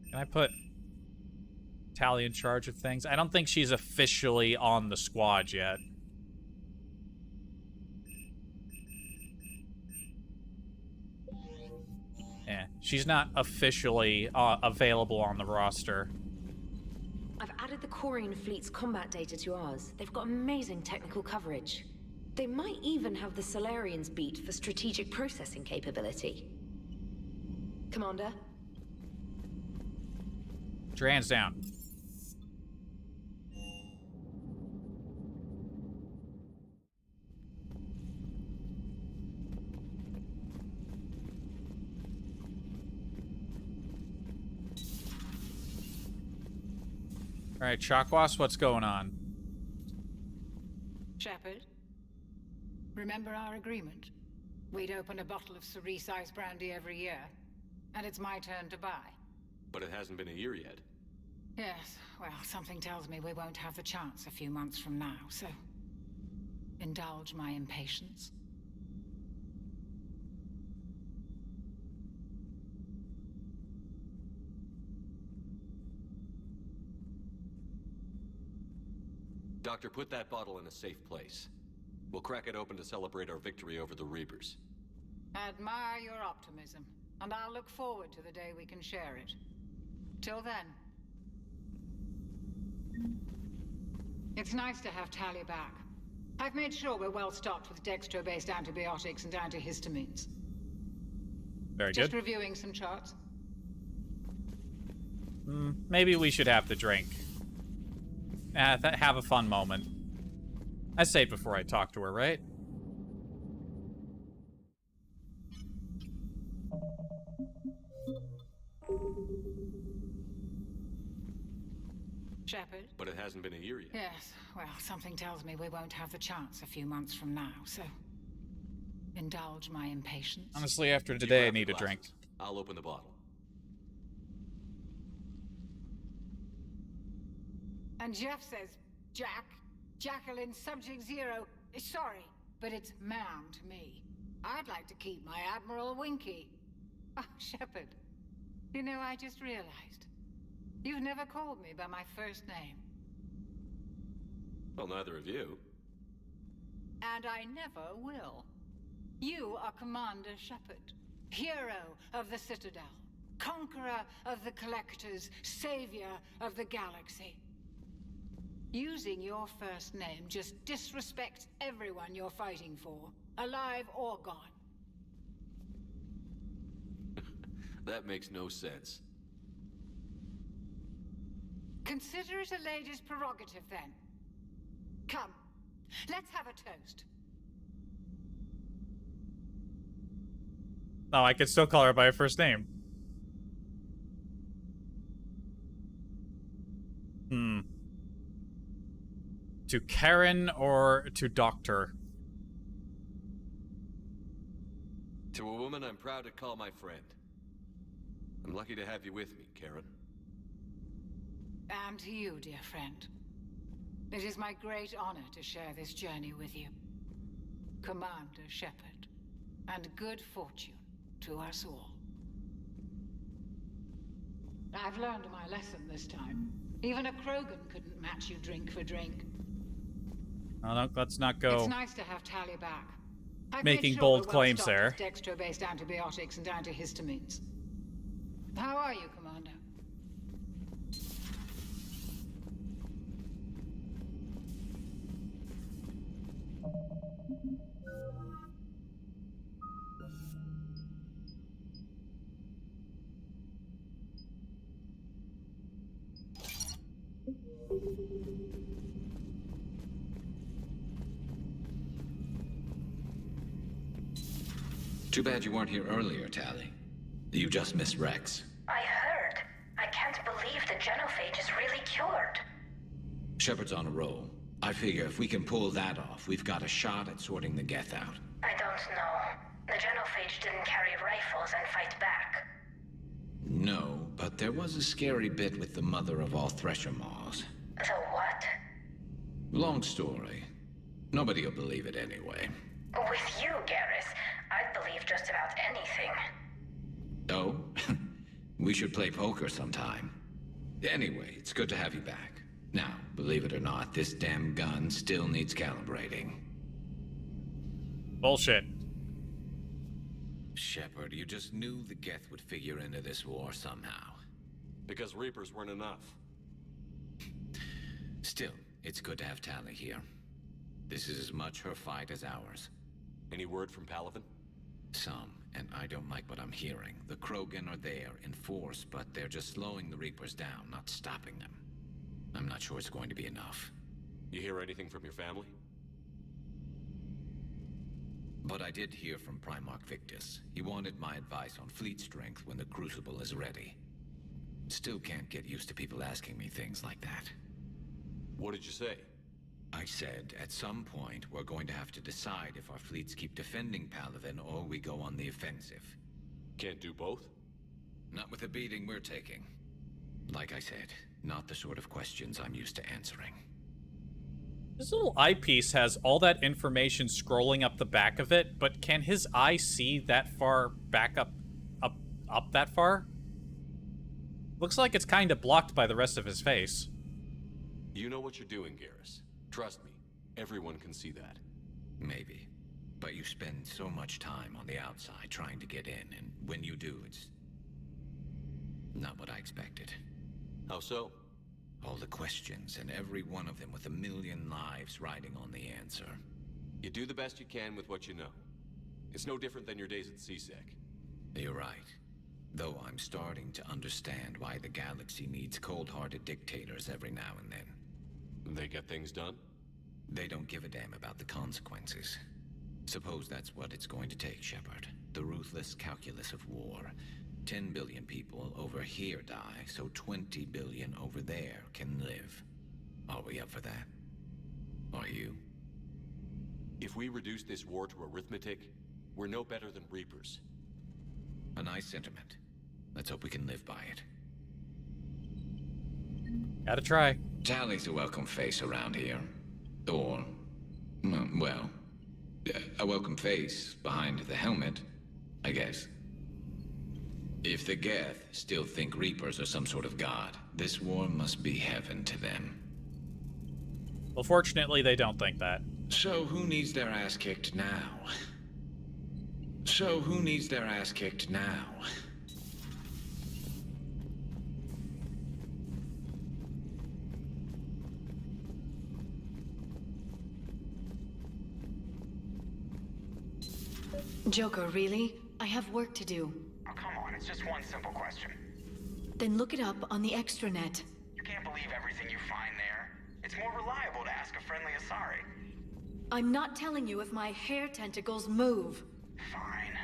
Speaker 1: Can I put Tally in charge of things? I don't think she's officially on the squad yet. Yeah, she's not officially available on the roster.
Speaker 19: I've added the Quarian fleet's combat data to ours. They've got amazing technical coverage. They might even have the Solarians beat for strategic processing capability. Commander?
Speaker 1: Put your hands down. All right, Chakwas, what's going on?
Speaker 20: Shepard, remember our agreement? We'd open a bottle of cerise ice brandy every year, and it's my turn to buy.
Speaker 16: But it hasn't been a year yet.
Speaker 20: Yes, well, something tells me we won't have the chance a few months from now, so indulge my impatience.
Speaker 16: Doctor, put that bottle in a safe place. We'll crack it open to celebrate our victory over the Reapers.
Speaker 20: Admire your optimism, and I'll look forward to the day we can share it. Till then. It's nice to have Tally back. I've made sure we're well stocked with dextro-based antibiotics and antihistamines.
Speaker 1: Very
Speaker 20: Just
Speaker 1: good.
Speaker 20: reviewing some charts.
Speaker 1: Maybe we should have the drink. Have a fun moment. I say it before I talk to her, right?
Speaker 20: Shepard?
Speaker 16: But it hasn't been a year yet.
Speaker 20: Yes, well, something tells me we won't have the chance a few months from now, so indulge my impatience.
Speaker 1: Honestly, after today, I need a drink.
Speaker 16: I'll open the bottle.
Speaker 20: And Jeff says, Jacqueline Subject Zero is sorry, but it's ma'am to me. I'd like to keep my Admiral Winky. Oh, Shepard, you know, I just realized. You've never called me by my first name.
Speaker 16: Well, neither of you.
Speaker 20: And I never will. You are Commander Shepard, hero of the Citadel, conqueror of the Collectors, savior of the galaxy. Using your first name just disrespects everyone you're fighting for, alive or gone.
Speaker 16: That makes no sense.
Speaker 20: Consider it a lady's prerogative, then. Come, let's have a toast.
Speaker 1: No, I could still call her by her first name. To Karen or to Doctor?
Speaker 16: To a woman I'm proud to call my friend. I'm lucky to have you with me, Karen.
Speaker 20: And to you, dear friend. It is my great honor to share this journey with you, Commander Shepard, and good fortune to us all. I've learned my lesson this time. Even a Krogan couldn't match you drink for drink.
Speaker 1: Oh, no, let's not go.
Speaker 20: It's nice to have Tali back. I've
Speaker 1: making
Speaker 20: made sure
Speaker 1: bold
Speaker 20: we're
Speaker 1: claims
Speaker 20: well-stocked
Speaker 1: there.
Speaker 20: with dextro-based antibiotics and antihistamines. How are you, Commander?
Speaker 21: Too bad you weren't here earlier, Tali. You just missed Rex.
Speaker 13: I heard. I can't believe the genophage is really cured.
Speaker 21: Shepard's on a roll. I figure if we can pull that off, we've got a shot at sorting the Geth out.
Speaker 13: I don't know. The genophage didn't carry rifles and fight back.
Speaker 21: No, but there was a scary bit with the mother of all Thresher Maws.
Speaker 13: The what?
Speaker 21: Long story. Nobody'll believe it anyway.
Speaker 13: With you, Garrus, I'd believe just about anything.
Speaker 21: Oh? We should play poker sometime. Anyway, it's good to have you back. Now, believe it or not, this damn gun still needs calibrating.
Speaker 1: Bullshit.
Speaker 21: Shepard, you just knew the Geth would figure into this war somehow.
Speaker 16: Because Reapers weren't enough.
Speaker 21: Still, it's good to have Tali here. This is as much her fight as ours.
Speaker 16: Any word from Palaven?
Speaker 21: Some, and I don't like what I'm hearing. The Krogan are there in force, but they're just slowing the Reapers down, not stopping them. I'm not sure it's going to be enough.
Speaker 16: You hear anything from your family?
Speaker 21: But I did hear from Primarch Victus. He wanted my advice on fleet strength when the Crucible is ready. Still can't get used to people asking me things like that.
Speaker 16: What did you say?
Speaker 21: I said, at some point, we're going to have to decide if our fleets keep defending Palaven or we go on the offensive.
Speaker 16: Can't do both?
Speaker 21: Not with the beating we're taking. Like I said, not the sort of questions I'm used to answering.
Speaker 1: This little eyepiece has all that information scrolling up the back of it, but can his eye see that far back up that far? Looks like it's kind of blocked by the rest of his face.
Speaker 16: You know what you're doing, Garrus. Trust me, everyone can see that.
Speaker 21: Maybe. But you spend so much time on the outside trying to get in, and when you do, it's not what I expected.
Speaker 16: How so?
Speaker 21: All the questions, and every one of them with 1 million lives riding on the answer.
Speaker 16: You do the best you can with what you know. It's no different than your days at CSEC.
Speaker 21: You're right. Though I'm starting to understand why the galaxy needs cold-hearted dictators every now and then.
Speaker 16: They get things done?
Speaker 21: They don't give a damn about the consequences. Suppose that's what it's going to take, Shepard. The ruthless calculus of war. 10 billion people over here die, so 20 billion over there can live. Are we up for that? Are you?
Speaker 16: If we reduce this war to arithmetic, we're no better than Reapers.
Speaker 21: A nice sentiment. Let's hope we can live by it.
Speaker 1: Gotta try.
Speaker 21: Tali's a welcome face around here. Or, well, a welcome face behind the helmet, I guess. If the Geth still think Reapers are some sort of god, this war must be heaven to them.
Speaker 1: Well, fortunately, they don't think that.
Speaker 21: So who needs their ass kicked now?
Speaker 19: Joker, really? I have work to do.
Speaker 12: Oh, come on, it's just one simple question.
Speaker 19: Then look it up on the extranet.
Speaker 12: You can't believe everything you find there. It's more reliable to ask a friendly Asari.
Speaker 19: I'm not telling you if my hair tentacles move.
Speaker 12: Fine.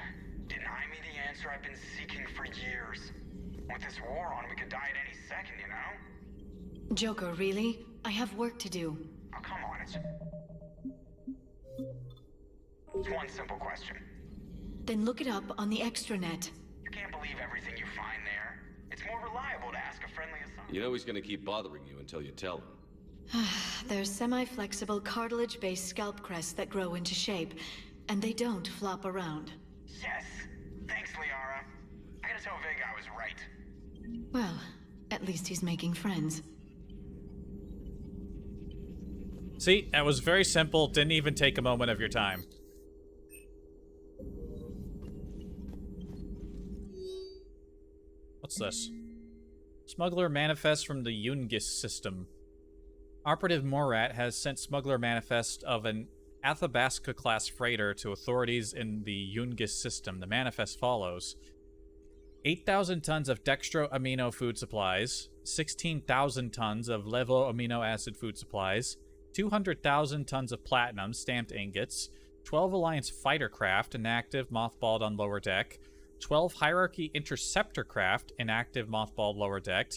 Speaker 12: Deny me the answer I've been seeking for years. With this war on, we could die at any second, you know?
Speaker 19: Joker, really? I have work to do.
Speaker 12: Oh, come on, it's one simple question.
Speaker 19: Then look it up on the extranet.
Speaker 12: You can't believe everything you find there. It's more reliable to ask a friendly Asari.
Speaker 16: You know he's gonna keep bothering you until you tell him.
Speaker 2: They're semi-flexible cartilage-based scalp crests that grow into shape, and they don't flop around.
Speaker 12: Yes. Thanks, Liara. I gotta tell Vega I was right.
Speaker 2: Well, at least he's making friends.
Speaker 1: See, that was very simple. Didn't even take a moment of your time. What's this? Smuggler manifest from the Yungis system. Operative Morat has sent smuggler manifest of an Athabasca-class freighter to authorities in the Yungis system. The manifest follows: 8,000 tons of dextro-amino food supplies, 16,000 tons of levo-amino acid food supplies, 200,000 tons of platinum stamped ingots, 12 Alliance fighter craft inactive mothballed on lower deck, 12 Hierarchy interceptor craft inactive mothballed lower deck,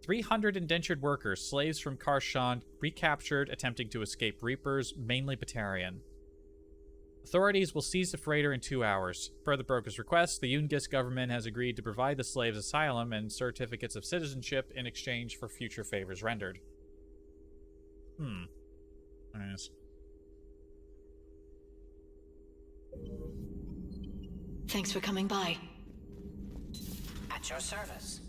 Speaker 1: 300 indentured workers, slaves from Karshan, recaptured attempting to escape Reapers, mainly Batarian. Authorities will seize the freighter in 2 hours. Per the broker's request, the Yungis government has agreed to provide the slaves asylum and certificates of citizenship in exchange for future favors rendered. Nice.
Speaker 2: Thanks for coming by.
Speaker 22: At your service.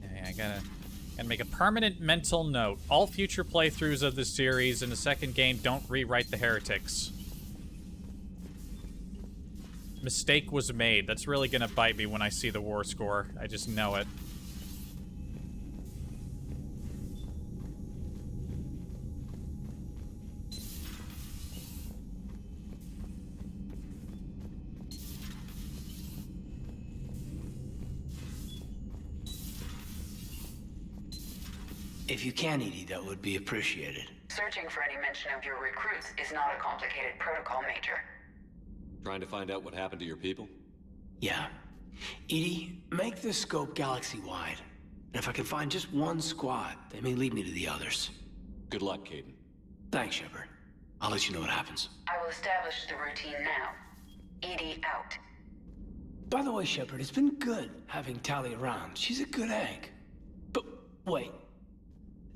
Speaker 1: Okay, I gotta make a permanent mental note. All future playthroughs of this series in the second game don't rewrite the heretics. Mistake was made. That's really gonna bite me when I see the war score. I just know it.
Speaker 22: If you can, Edie, that would be appreciated.
Speaker 10: Searching for any mention of your recruits is not a complicated protocol, Major.
Speaker 16: Trying to find out what happened to your people?
Speaker 22: Yeah. Edie, make the scope galaxy-wide. And if I can find just one squad, they may lead me to the others.
Speaker 16: Good luck, Caden.
Speaker 22: Thanks, Shepard. I'll let you know what happens.
Speaker 10: I will establish the routine now. Edie out.
Speaker 22: By the way, Shepard, it's been good having Tali around. She's a good egg. But wait.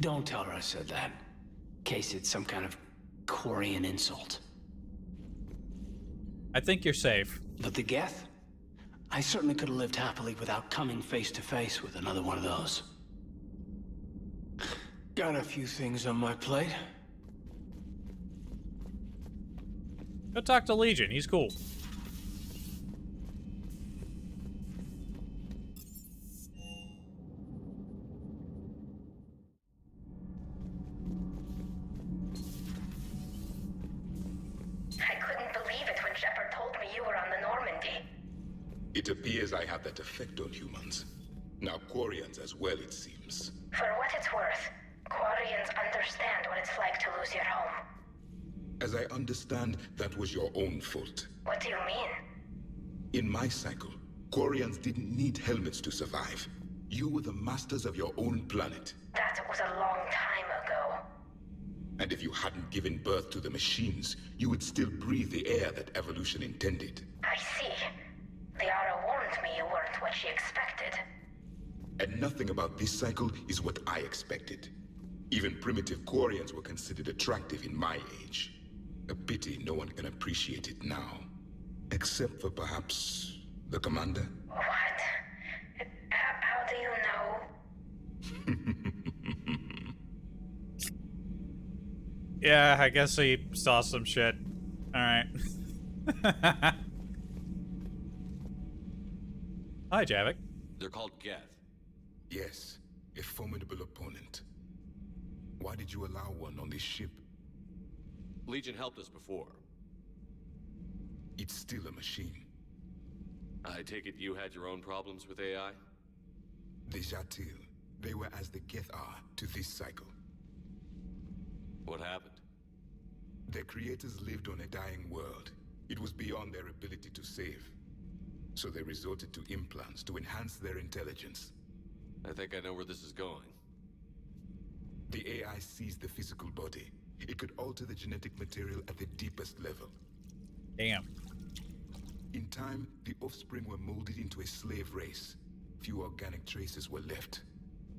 Speaker 22: Don't tell her I said that. In case it's some kind of Quarian insult.
Speaker 1: I think you're safe.
Speaker 22: But the Geth? I certainly could have lived happily without coming face to face with another one of those. Got a few things on my plate.
Speaker 1: Go talk to Legion. He's cool.
Speaker 23: It appears I have that effect on humans. Now Quarians as well, it seems.
Speaker 13: For what it's worth, Quarians understand what it's like to lose your home.
Speaker 23: As I understand, that was your own fault.
Speaker 13: What do you mean?
Speaker 23: In my cycle, Quarians didn't need helmets to survive. You were the masters of your own planet.
Speaker 13: That was a long time ago.
Speaker 23: And if you hadn't given birth to the machines, you would still breathe the air that evolution intended.
Speaker 13: I see. Liara warned me you weren't what she expected.
Speaker 23: And nothing about this cycle is what I expected. Even primitive Quarians were considered attractive in my age. A pity no one can appreciate it now. Except for perhaps the commander?
Speaker 13: What? How do you know?
Speaker 1: Yeah, I guess he saw some shit. Alright. Hi, Javik.
Speaker 16: They're called Geth.
Speaker 23: Yes, a formidable opponent. Why did you allow one on this ship?
Speaker 16: Legion helped us before.
Speaker 23: It's still a machine.
Speaker 16: I take it you had your own problems with AI?
Speaker 23: The Jatil. They were as the Geth are to this cycle.
Speaker 16: What happened?
Speaker 23: Their creators lived on a dying world. It was beyond their ability to save. So they resorted to implants to enhance their intelligence.
Speaker 16: I think I know where this is going.
Speaker 23: The AI seized the physical body. It could alter the genetic material at the deepest level.
Speaker 1: Damn.
Speaker 23: In time, the offspring were molded into a slave race. Few organic traces were left.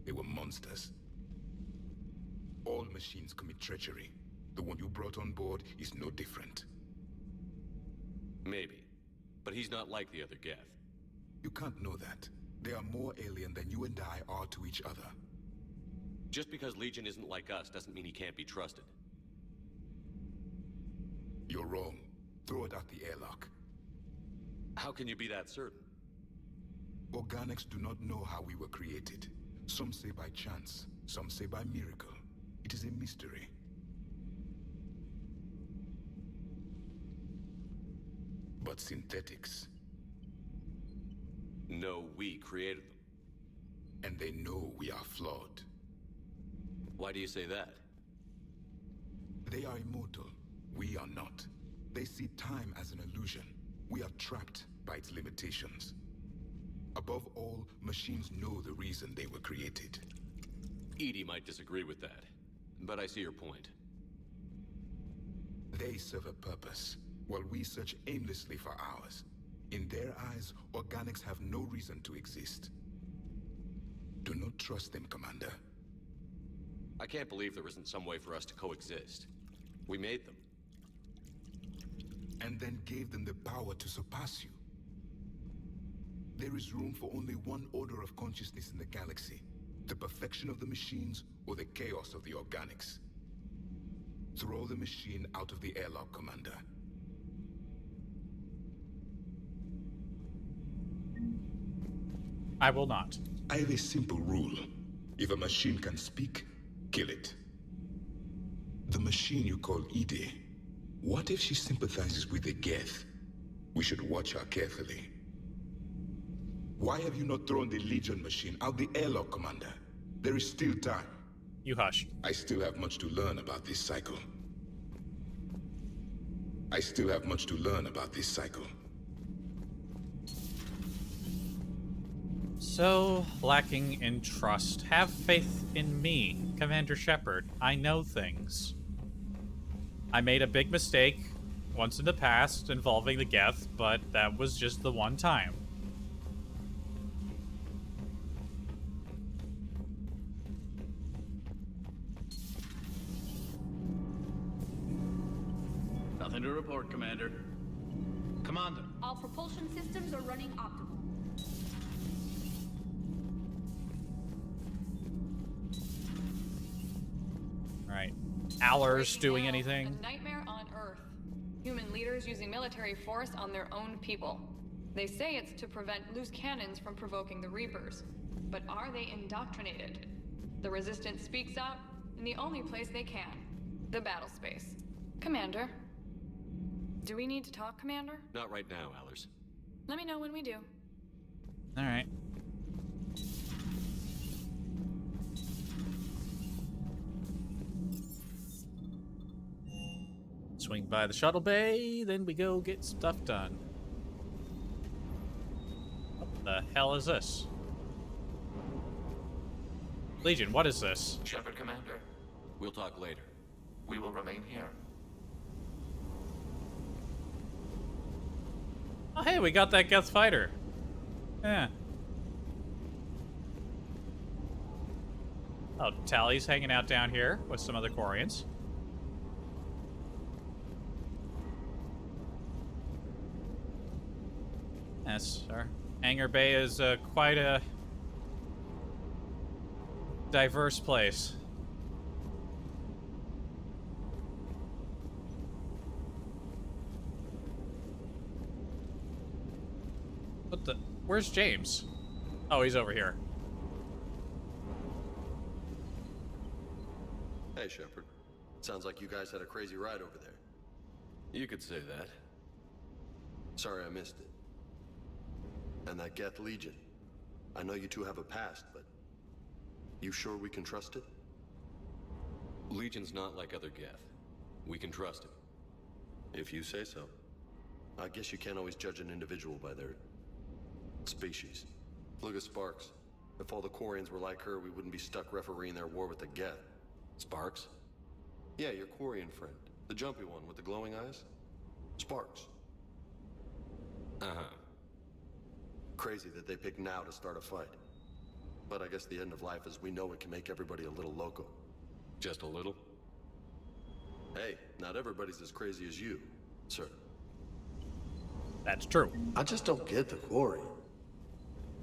Speaker 23: They were monsters. All machines commit treachery. The one you brought on board is no different.
Speaker 16: Maybe. But he's not like the other Geth.
Speaker 23: You can't know that. They are more alien than you and I are to each other.
Speaker 16: Just because Legion isn't like us doesn't mean he can't be trusted.
Speaker 23: You're wrong. Throw it out the airlock.
Speaker 16: How can you be that certain?
Speaker 23: Organics do not know how we were created. Some say by chance, some say by miracle. It is a mystery. But synthetics.
Speaker 16: No, we created them.
Speaker 23: And they know we are flawed.
Speaker 16: Why do you say that?
Speaker 23: They are immortal. We are not. They see time as an illusion. We are trapped by its limitations. Above all, machines know the reason they were created.
Speaker 16: EDI might disagree with that, but I see your point.
Speaker 23: They serve a purpose, while we search aimlessly for ours. In their eyes, organics have no reason to exist. Do not trust them, Commander.
Speaker 16: I can't believe there isn't some way for us to coexist. We made them.
Speaker 23: And then gave them the power to surpass you. There is room for only one order of consciousness in the galaxy. The perfection of the machines or the chaos of the organics. Throw the machine out of the airlock, Commander.
Speaker 1: I will not.
Speaker 23: I have a simple rule. If a machine can speak, kill it. The machine you call EDI. What if she sympathizes with the Geth? We should watch her carefully. Why have you not thrown the Legion machine out the airlock, Commander? There is still time.
Speaker 1: You hush.
Speaker 23: I still have much to learn about this cycle.
Speaker 1: So lacking in trust. Have faith in me, Commander Shepard. I know things. I made a big mistake once in the past involving the Geth, but that was just the one time.
Speaker 4: Nothing to report, Commander. Commander.
Speaker 6: All propulsion systems are running optimal.
Speaker 1: Right. Allers doing anything?
Speaker 15: A nightmare on Earth. Human leaders using military force on their own people. They say it's to prevent loose cannons from provoking the Reapers. But are they indoctrinated? The Resistance speaks out in the only place they can. The battle space. Commander. Do we need to talk, Commander?
Speaker 16: Not right now, Allers.
Speaker 15: Let me know when we do.
Speaker 1: Alright. Swing by the shuttle bay, then we go get stuff done. What the hell is this? Legion, what is this?
Speaker 14: Shepard, Commander.
Speaker 16: We'll talk later.
Speaker 14: We will remain here.
Speaker 1: Oh, hey, we got that Geth fighter. Yeah. Oh, Tally's hanging out down here with some other Quarians. Yes, our hangar bay is quite a diverse place. What the? Where's James? Oh, he's over here.
Speaker 24: Hey, Shepard. Sounds like you guys had a crazy ride over there.
Speaker 16: You could say that.
Speaker 24: Sorry I missed it. And that Geth Legion. I know you two have a past, but you sure we can trust it?
Speaker 16: Legion's not like other Geth. We can trust him.
Speaker 24: If you say so. I guess you can't always judge an individual by their species. Look at Sparks. If all the Quarians were like her, we wouldn't be stuck refereeing their war with the Geth.
Speaker 16: Sparks?
Speaker 24: Yeah, your Quarian friend. The jumpy one with the glowing eyes. Sparks. Uh-huh. Crazy that they pick now to start a fight. But I guess the end of life as we know it can make everybody a little loco.
Speaker 16: Just a little?
Speaker 24: Hey, not everybody's as crazy as you, sir.
Speaker 1: That's true.
Speaker 3: I just don't get the Quarian.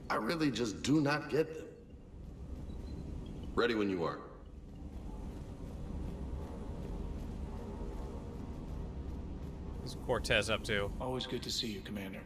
Speaker 3: I really just do not get them.
Speaker 24: Ready when you are.
Speaker 1: What's Cortez up to?
Speaker 22: Always good to see you, Commander.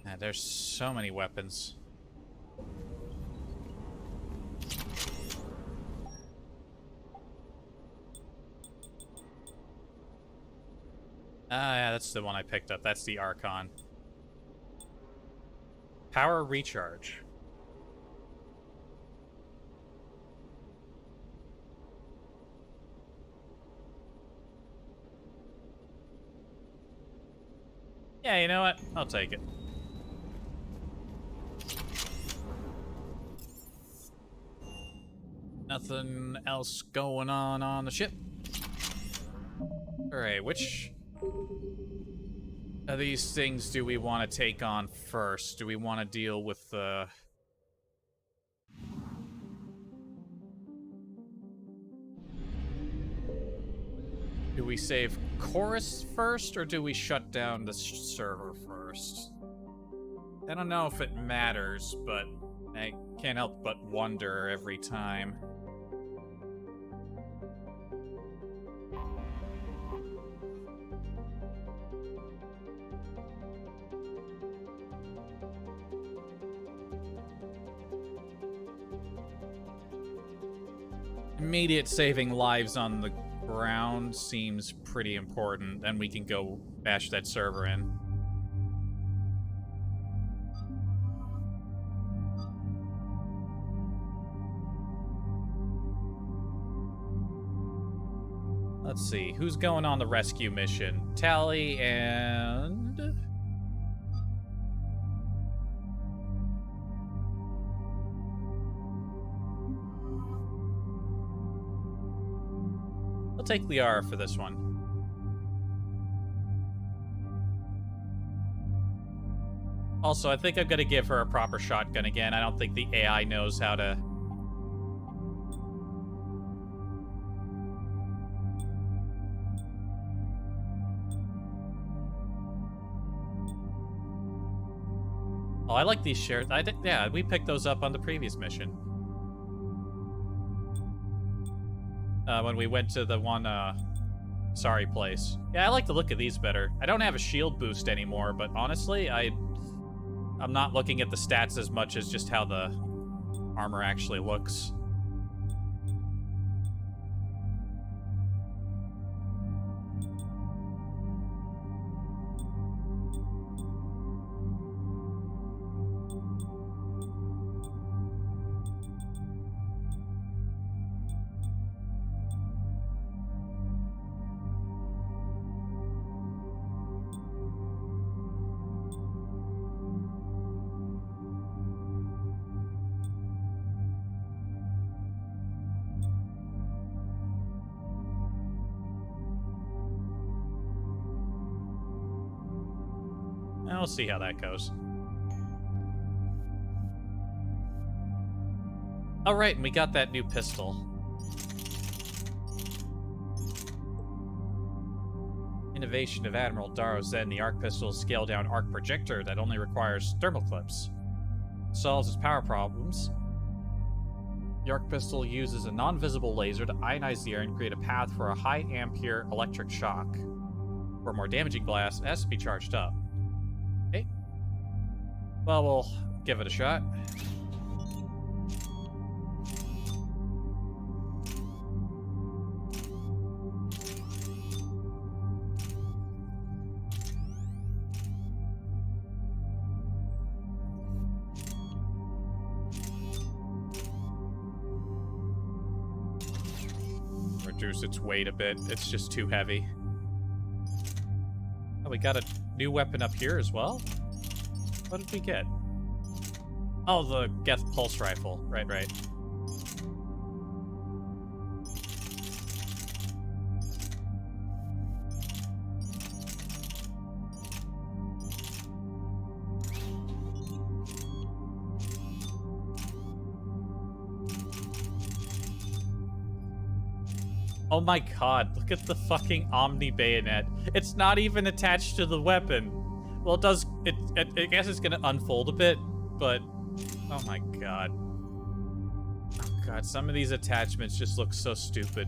Speaker 1: Man, there's so many weapons. Ah, yeah, that's the one I picked up. That's the Archon. Power recharge. Yeah, you know what? I'll take it. Nothing else going on the ship. Alright, which of these things do we want to take on first? Do we want to deal with the... Do we save Chorus first, or do we shut down the server first? I don't know if it matters, but I can't help but wonder every time. Immediate saving lives on the ground seems pretty important. Then we can go bash that server in. Let's see, who's going on the rescue mission? Tally and... I'll take Liara for this one. Also, I think I'm gonna give her a proper shotgun again. I don't think the AI knows how to... Oh, I like these shares. Yeah, we picked those up on the previous mission. When we went to the one, sorry place. Yeah, I like the look of these better. I don't have a shield boost anymore, but honestly, I'm not looking at the stats as much as just how the armor actually looks. We'll see how that goes. All right, and we got that new pistol. Innovation of Admiral Darrow Zen, the arc pistol's scaled-down arc projector that only requires thermal clips. Solves its power problems. The arc pistol uses a non-visible laser to ionize the air and create a path for a high-ampere electric shock. For a more damaging blast, it has to be charged up. Okay. Well, we'll give it a shot. reduce its weight a bit. It's just too heavy. Oh, we got a new weapon up here as well? What did we get? Oh, the Geth pulse rifle. Right. Oh my god, look at the fucking Omni bayonet. It's not even attached to the weapon. Well, it does, I guess it's gonna unfold a bit, but, oh my god. Oh god, some of these attachments just look so stupid.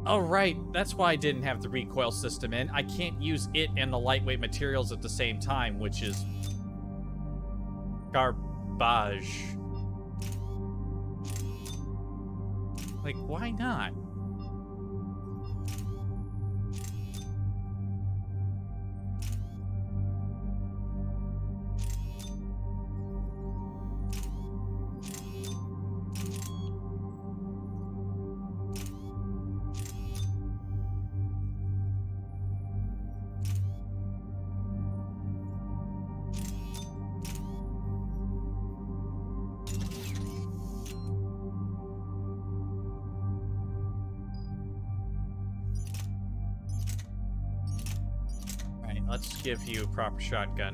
Speaker 1: Oh, right. That's why I didn't have the recoil system in. I can't use it and the lightweight materials at the same time, which is garbage. Like, why not? Let's give you a proper shotgun.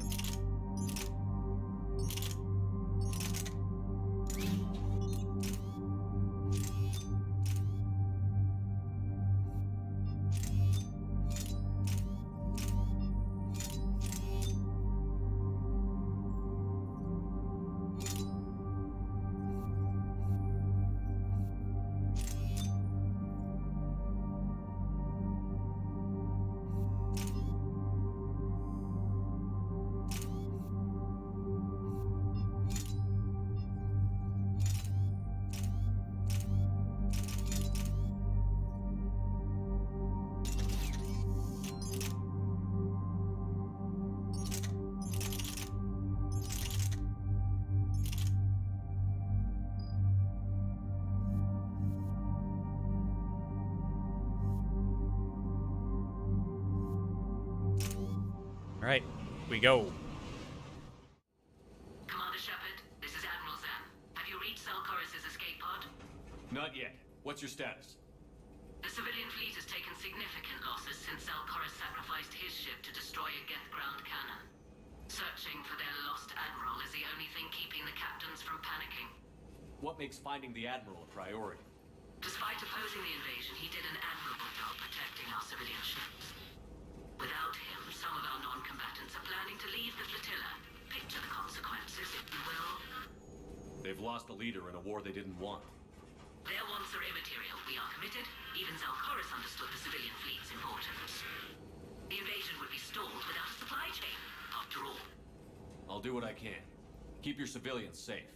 Speaker 1: Alright, we go.
Speaker 5: Commander Shepard, this is Admiral Zan. Have you reached Zelkoris' escape pod?
Speaker 16: Not yet. What's your status?
Speaker 5: The civilian fleet has taken significant losses since Zelkoris sacrificed his ship to destroy a Geth ground cannon. Searching for their lost admiral is the only thing keeping the captains from panicking.
Speaker 16: What makes finding the Admiral a priority?
Speaker 5: Despite opposing the invasion, he did an admirable job protecting our civilian ships. Without him, some of our non-combatants are planning to leave the flotilla. Picture the consequences, if you will.
Speaker 16: They've lost a leader in a war they didn't want.
Speaker 5: Their wants are immaterial. We are committed. Even Zelkoris understood the civilian fleet's importance. The invasion would be stalled without a supply chain, after all.
Speaker 16: I'll do what I can. Keep your civilians safe.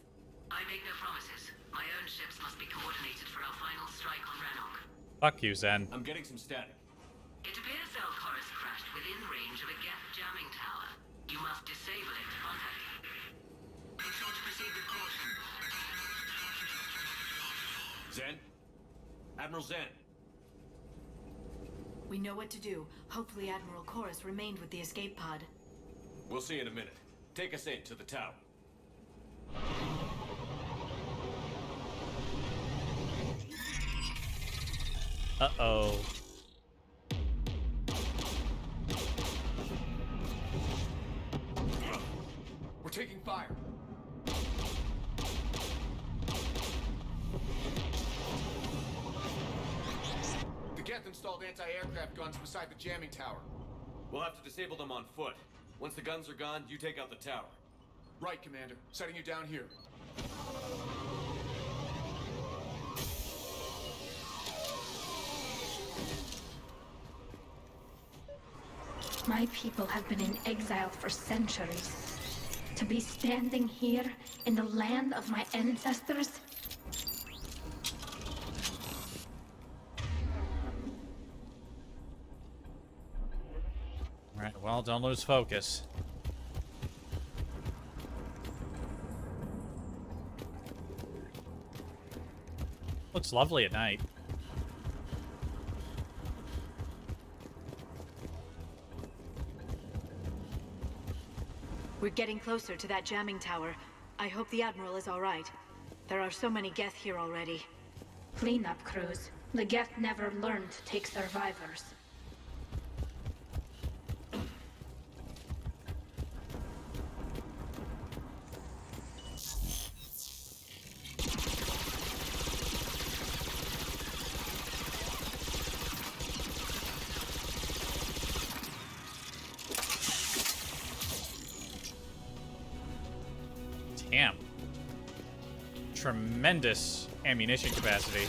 Speaker 5: I make no promises. My own ships must be coordinated for our final strike on Rannoch.
Speaker 1: Fuck you, Zen.
Speaker 16: I'm getting some static.
Speaker 5: It appears Zelkoris crashed within range of a Geth jamming tower. You must disable it to contact him. Be sure to proceed with caution.
Speaker 16: Zen? Admiral Zen?
Speaker 2: We know what to do. Hopefully Admiral Chorus remained with the escape pod.
Speaker 16: We'll see in a minute. Take us in to the tower.
Speaker 1: Uh-oh.
Speaker 16: We're taking fire.
Speaker 7: The Geth installed anti-aircraft guns beside the jamming tower.
Speaker 16: We'll have to disable them on foot. Once the guns are gone, you take out the tower.
Speaker 7: Right, Commander. Setting you down here.
Speaker 13: My people have been in exile for centuries. To be standing here in the land of my ancestors?
Speaker 1: Alright, well, don't lose focus. Looks lovely at night.
Speaker 2: We're getting closer to that jamming tower. I hope the Admiral is all right. There are so many Geth here already.
Speaker 13: Cleanup crews. The Geth never learned to take survivors.
Speaker 1: Damn. Tremendous ammunition capacity.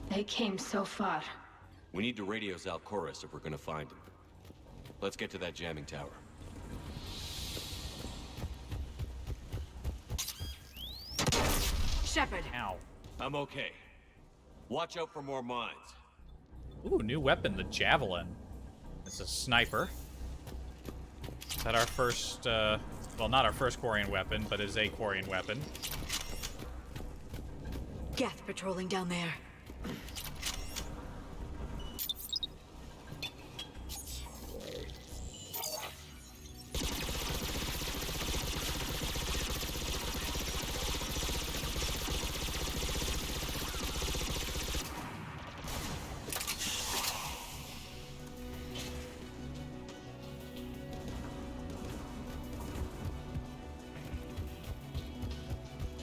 Speaker 13: They came so far.
Speaker 16: We need to radio Zalcoris if we're gonna find him. Let's get to that jamming tower.
Speaker 2: Shepard.
Speaker 1: Ow.
Speaker 16: I'm okay. Watch out for more mines.
Speaker 1: Ooh, new weapon, the Javelin. It's a sniper. Is that our first, well, not our first Quarian weapon, but is a Quarian weapon.
Speaker 2: Geth patrolling down there.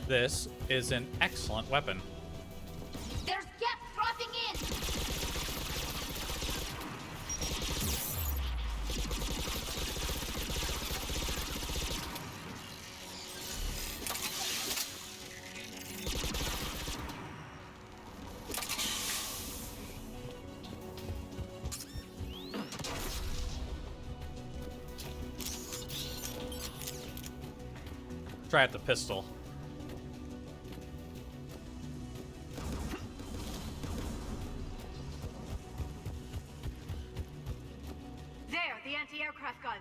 Speaker 1: This is an excellent weapon.
Speaker 6: There's Geth dropping in!
Speaker 1: Try out the pistol.
Speaker 2: There, the anti-aircraft guns.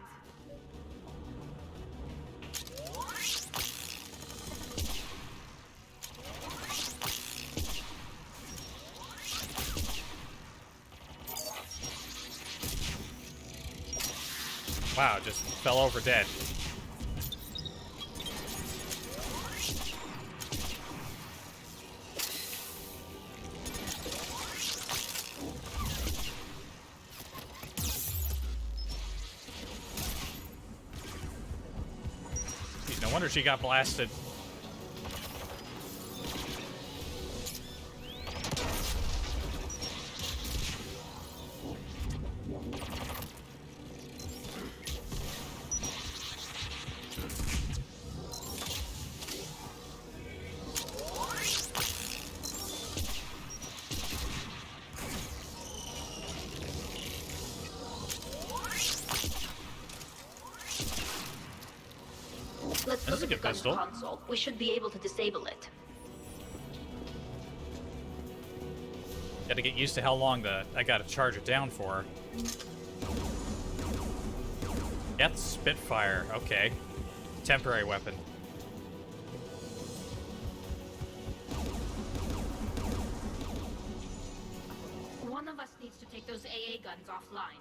Speaker 1: Wow, just fell over dead. No wonder she got blasted.
Speaker 13: Let's
Speaker 1: That's
Speaker 13: look
Speaker 1: a
Speaker 13: at the
Speaker 1: good
Speaker 13: gun
Speaker 1: pistol.
Speaker 13: console. We should be able to disable it.
Speaker 1: Gotta get used to how long I gotta charge it down for. Geth Spitfire, okay. Temporary weapon.
Speaker 13: One of us needs to take those AA guns offline.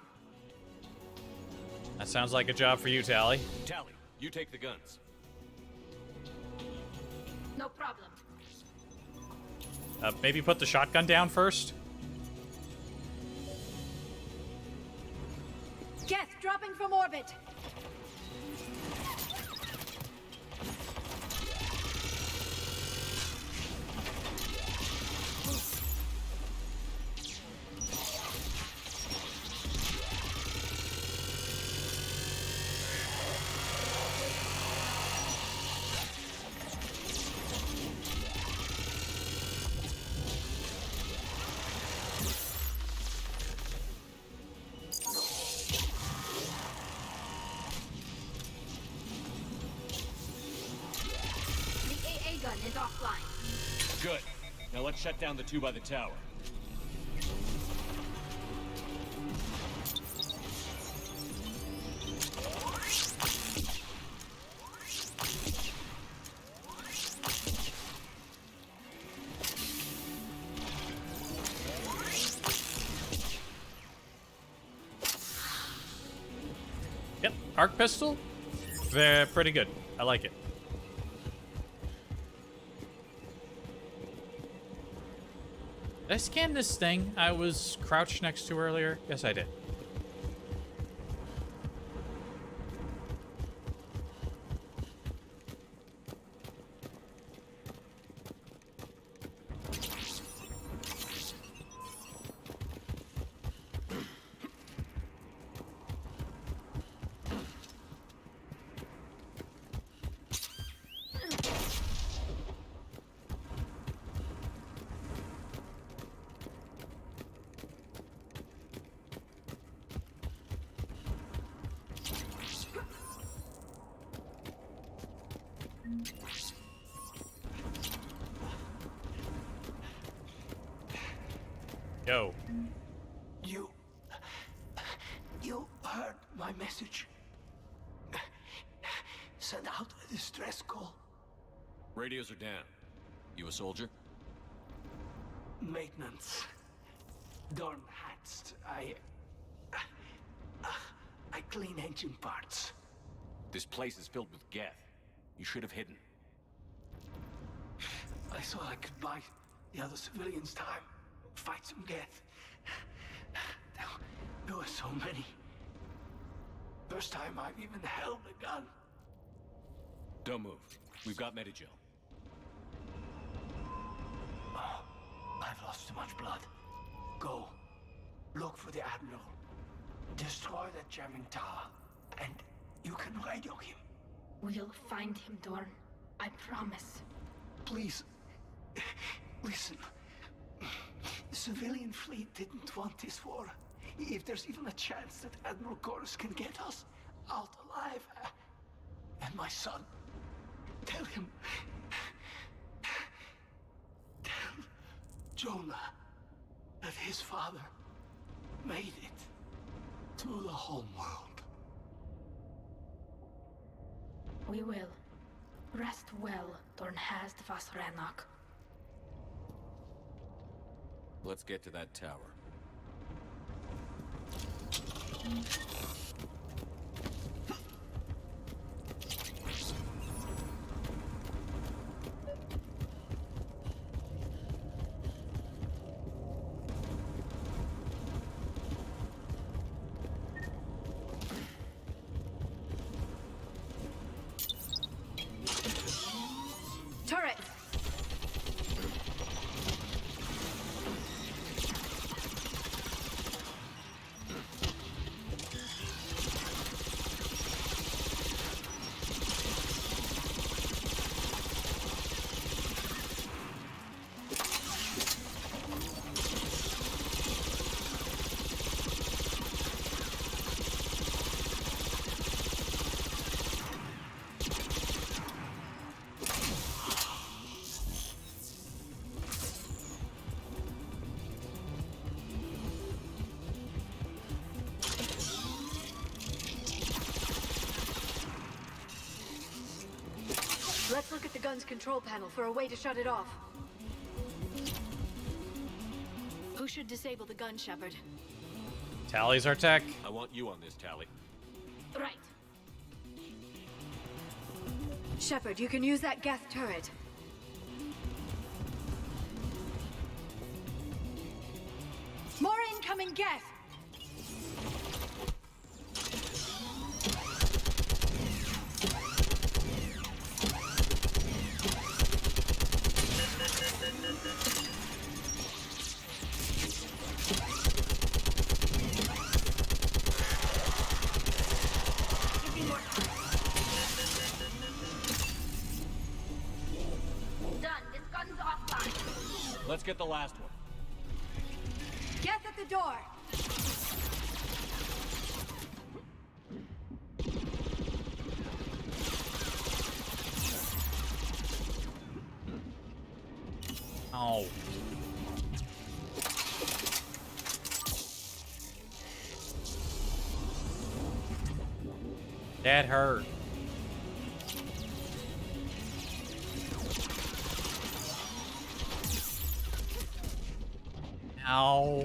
Speaker 1: That sounds like a job for you, Tally.
Speaker 16: Tally, you take the guns.
Speaker 13: No problem.
Speaker 1: Maybe put the shotgun down first?
Speaker 2: Geth dropping from orbit.
Speaker 6: offline.
Speaker 16: Good. Now let's shut down the two by the tower.
Speaker 1: Yep, arc pistol. They're pretty good. I like it. Did I scan this thing I was crouched next to earlier? Yes, I did. Go.
Speaker 22: You heard my message. Send out a distress call.
Speaker 16: Radios are down. You a soldier?
Speaker 22: Maintenance. Dorn hatched. I clean engine parts.
Speaker 16: This place is filled with Geth. You should have hidden.
Speaker 22: I thought I could buy the other civilians time. Fight some Geth. There were so many. First time I've even held a gun.
Speaker 16: Don't move. We've got Medigel.
Speaker 22: Oh, I've lost too much blood. Go. Look for the Admiral. Destroy that jamming tower. And you can radio him.
Speaker 13: We'll find him, Dorn. I promise.
Speaker 22: Please. Listen. The civilian fleet didn't want this war. If there's even a chance that Admiral Chorus can get us out alive, and my son, tell him, tell Jonah that his father made it to the home world.
Speaker 13: We will. Rest well, Dorn has the Vasranok.
Speaker 16: Let's get to that tower.
Speaker 2: Turret! Let's look at the gun's control panel for a way to shut it off. Who should disable the gun, Shepard?
Speaker 1: Tally's our tech.
Speaker 16: I want you on this, Tally.
Speaker 13: Right.
Speaker 2: Shepard, you can use that Geth turret. More incoming Geth!
Speaker 16: Let's get the last one.
Speaker 2: Geth at the door!
Speaker 1: Oh. That hurt. Ow.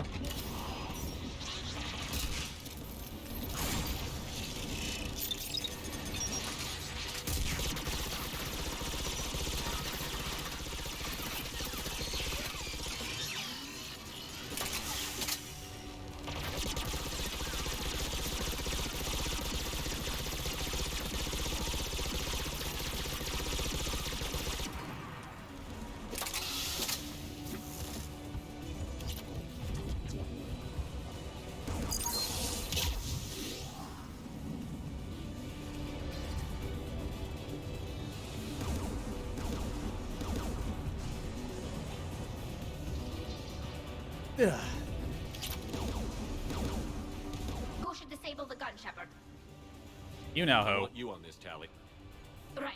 Speaker 6: Who should disable the gun, Shepard?
Speaker 1: You know
Speaker 16: I
Speaker 1: who.
Speaker 16: want you on this, Tally.
Speaker 6: Right.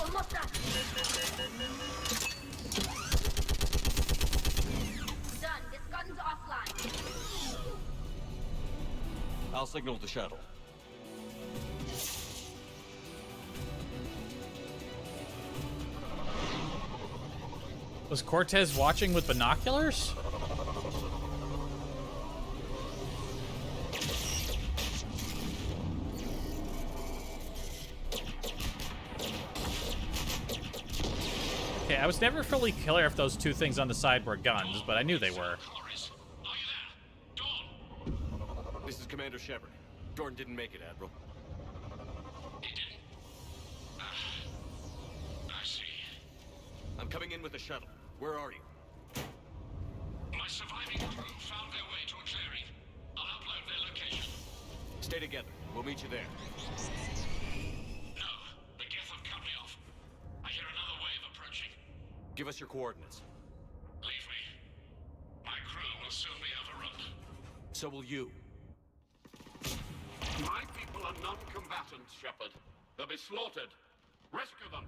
Speaker 6: Almost done. Done. This gun's offline.
Speaker 16: I'll signal the shuttle.
Speaker 1: Was Cortez watching with binoculars? Okay, I was never fully clear if those two things on the side were guns, but I knew they were.
Speaker 16: This is Commander Shepard. Dorn didn't make it, Admiral.
Speaker 12: He didn't? I see.
Speaker 16: I'm coming in with the shuttle. Where are you?
Speaker 12: My surviving crew found their way to a clearing. I'll upload their location.
Speaker 16: Stay together. We'll meet you there.
Speaker 12: No, the Geth have cut me off. I hear another wave approaching.
Speaker 16: Give us your coordinates.
Speaker 12: Leave me. My crew will soon be overrun.
Speaker 16: So will you.
Speaker 8: My people are non-combatants, Shepard. They'll be slaughtered. Rescue them.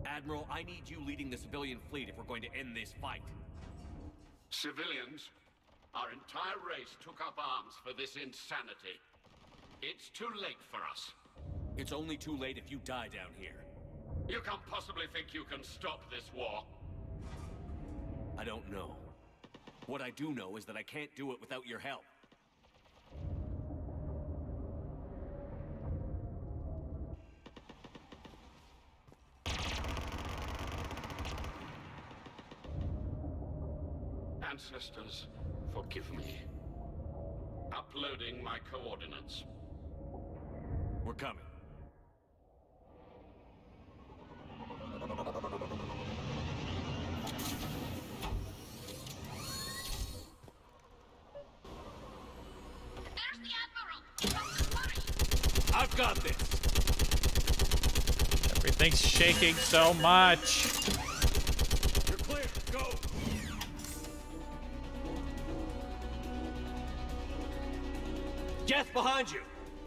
Speaker 16: Admiral, I need you leading the civilian fleet if we're going to end this fight.
Speaker 8: Civilians, our entire race took up arms for this insanity. It's too late for us.
Speaker 16: It's only too late if you die down here.
Speaker 8: You can't possibly think you can stop this war.
Speaker 16: I don't know. What I do know is that I can't do it without your help.
Speaker 8: Ancestors, forgive me. Uploading my coordinates.
Speaker 16: We're coming.
Speaker 6: There's the Admiral!
Speaker 16: I've got this!
Speaker 1: Everything's shaking so much.
Speaker 16: You're clear. Go! Geth behind you!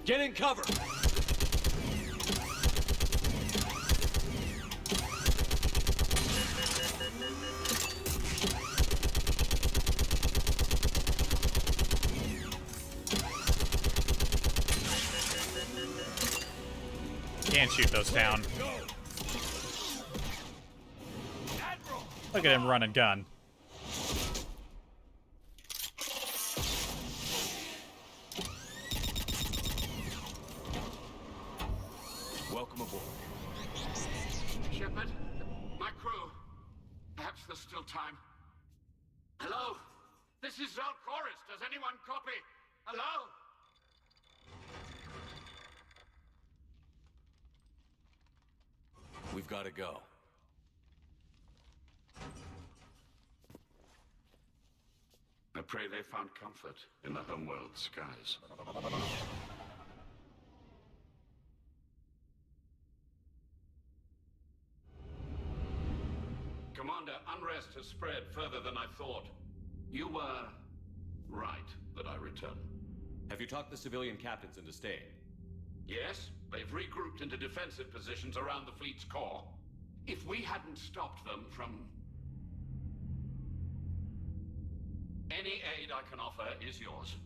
Speaker 16: Get in cover!
Speaker 1: Can't shoot those down. Look at him run and gun.
Speaker 16: Welcome aboard.
Speaker 8: Shepard, my crew. Perhaps there's still time. Hello? This is Zalcoris. Does anyone copy? Hello?
Speaker 16: We've got to go.
Speaker 8: I pray they found comfort in the homeworld skies. Commander, unrest has spread further than I thought. You were right that I return.
Speaker 16: Have you talked the civilian captains into staying?
Speaker 8: Yes, they've regrouped into defensive positions around the fleet's core. If we hadn't stopped them from... Any aid I can offer is yours.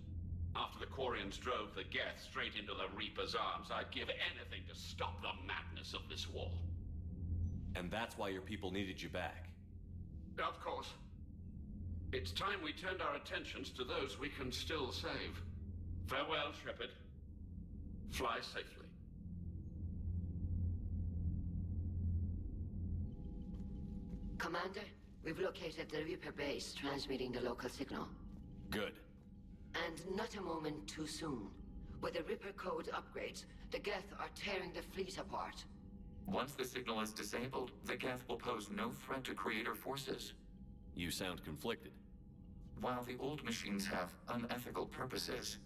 Speaker 8: After the Quarians drove the Geth straight into the Reaper's arms, I'd give anything to stop the madness of this war.
Speaker 16: And that's why your people needed you back.
Speaker 8: Of course. It's time we turned our attentions to those we can still save. Farewell, Shepard. Fly safely.
Speaker 5: Commander, we've located the Reaper base, transmitting the local signal.
Speaker 16: Good.
Speaker 5: And not a moment too soon. With the Reaper code upgrades, the Geth are tearing the fleet apart.
Speaker 14: Once the signal is disabled, the Geth will pose no threat to Creator forces.
Speaker 16: You sound conflicted.
Speaker 14: While the old machines have unethical purposes,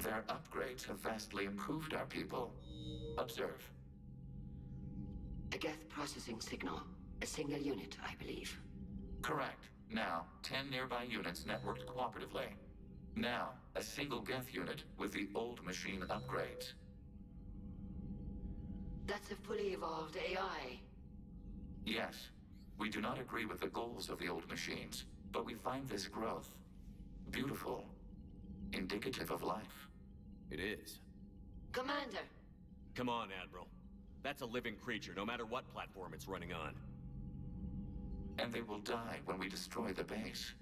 Speaker 14: their upgrades have vastly improved our people. Observe.
Speaker 5: A Geth processing signal. A single unit, I believe.
Speaker 14: Correct. Now, 10 nearby units networked cooperatively. Now, a single Geth unit with the old machine upgrades.
Speaker 5: That's a fully evolved AI.
Speaker 14: Yes. We do not agree with the goals of the old machines, but we find this growth beautiful, indicative of life.
Speaker 16: It is.
Speaker 5: Commander!
Speaker 16: Come on, Admiral. That's a living creature, no matter what platform it's running on.
Speaker 14: And they will die when we destroy the base.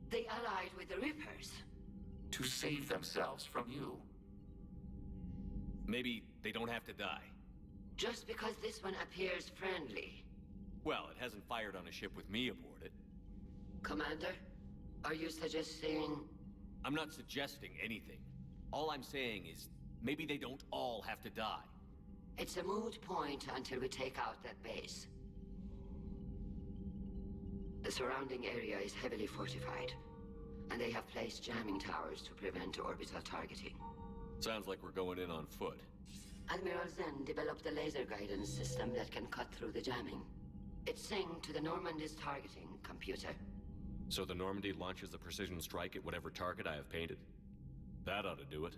Speaker 5: They allied with the Reapers.
Speaker 14: To save themselves from you.
Speaker 16: Maybe they don't have to die.
Speaker 5: Just because this one appears friendly.
Speaker 16: Well, it hasn't fired on a ship with me aboard it.
Speaker 5: Commander, are you suggesting...
Speaker 16: I'm not suggesting anything. All I'm saying is, maybe they don't all have to die.
Speaker 5: It's a moot point until we take out that base. The surrounding area is heavily fortified, and they have placed jamming towers to prevent orbital targeting.
Speaker 16: Sounds like we're going in on foot.
Speaker 5: Admiral Zen developed a laser guidance system that can cut through the jamming. It's synced to the Normandy's targeting computer.
Speaker 16: So the Normandy launches a precision strike at whatever target I have painted? That ought to do it.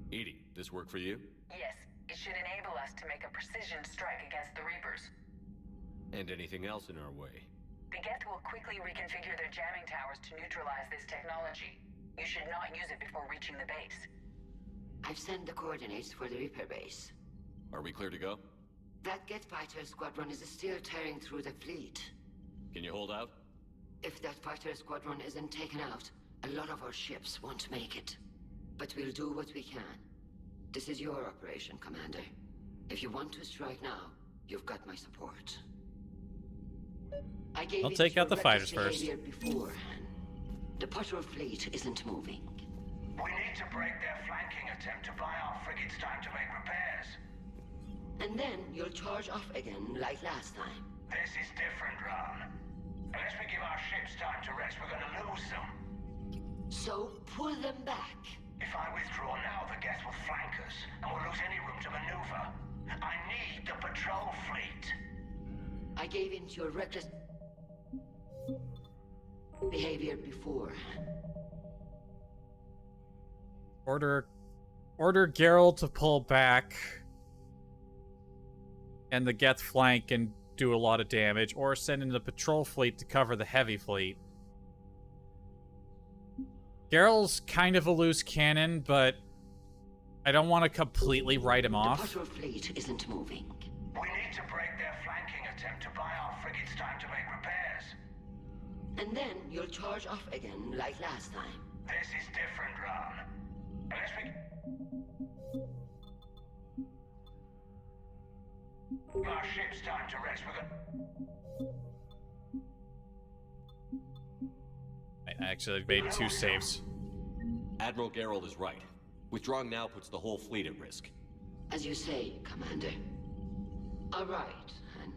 Speaker 16: Edie, this work for you?
Speaker 9: Yes, it should enable us to make a precision strike against the Reapers.
Speaker 16: And anything else in our way?
Speaker 9: The Geth will quickly reconfigure their jamming towers to neutralize this technology. You should not use it before reaching the base.
Speaker 5: I've sent the coordinates for the Reaper base.
Speaker 16: Are we clear to go?
Speaker 5: That Geth fighter squadron is still tearing through the fleet.
Speaker 16: Can you hold out?
Speaker 5: If that fighter squadron isn't taken out, a lot of our ships won't make it. But we'll do what we can. This is your operation, Commander. If you want to strike now, you've got my support.
Speaker 1: I'll take out the fighters first.
Speaker 5: Beforehand. The patrol fleet isn't moving.
Speaker 11: We need to break their flanking attempt to buy our frigates time to make repairs.
Speaker 5: And then you'll charge off again like last time.
Speaker 11: This is different, Ron. Unless we give our ships time to rest, we're gonna lose them.
Speaker 5: So pull them back.
Speaker 11: If I withdraw now, the Geth will flank us, and we'll lose any room to maneuver. I need the patrol fleet.
Speaker 5: I gave in to your reckless behavior before.
Speaker 1: Order Geralt to pull back and the Geth flank and do a lot of damage, or send in the patrol fleet to cover the heavy fleet. Geralt's kind of a loose cannon, but I don't want to completely write him off.
Speaker 5: The patrol fleet isn't moving.
Speaker 11: We need to break their flanking attempt to buy our frigates time to make repairs.
Speaker 5: And then you'll charge off again like last time.
Speaker 11: This is different, Ron. Unless we... Our ship's time to rest,
Speaker 1: I actually made 2 saves.
Speaker 16: Admiral Geralt is right. Withdrawing now puts the whole fleet at risk.
Speaker 5: As you say, Commander. All right, and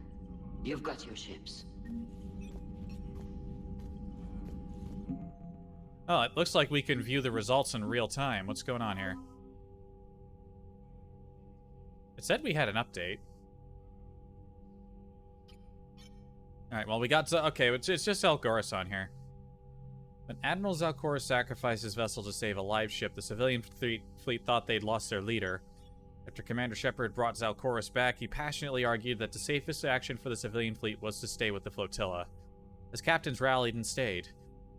Speaker 5: you've got your ships.
Speaker 1: Oh, it looks like we can view the results in real time. What's going on here? It said we had an update. Alright, well, we got... Okay, it's just Zalcoris on here. When Admiral Zalcoris sacrificed his vessel to save a live ship, the civilian fleet thought they'd lost their leader. After Commander Shepard brought Zalcoris back, he passionately argued that the safest action for the civilian fleet was to stay with the flotilla. His captains rallied and stayed.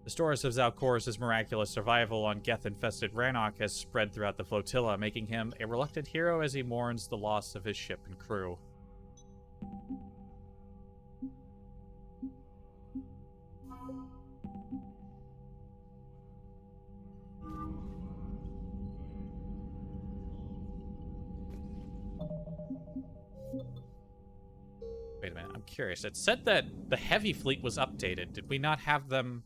Speaker 1: The stories of Zalcoris' miraculous survival on Geth-infested Rannoch has spread throughout the flotilla, making him a reluctant hero as he mourns the loss of his ship and crew. Wait a minute, I'm curious. It said that the heavy fleet was updated. Did we not have them...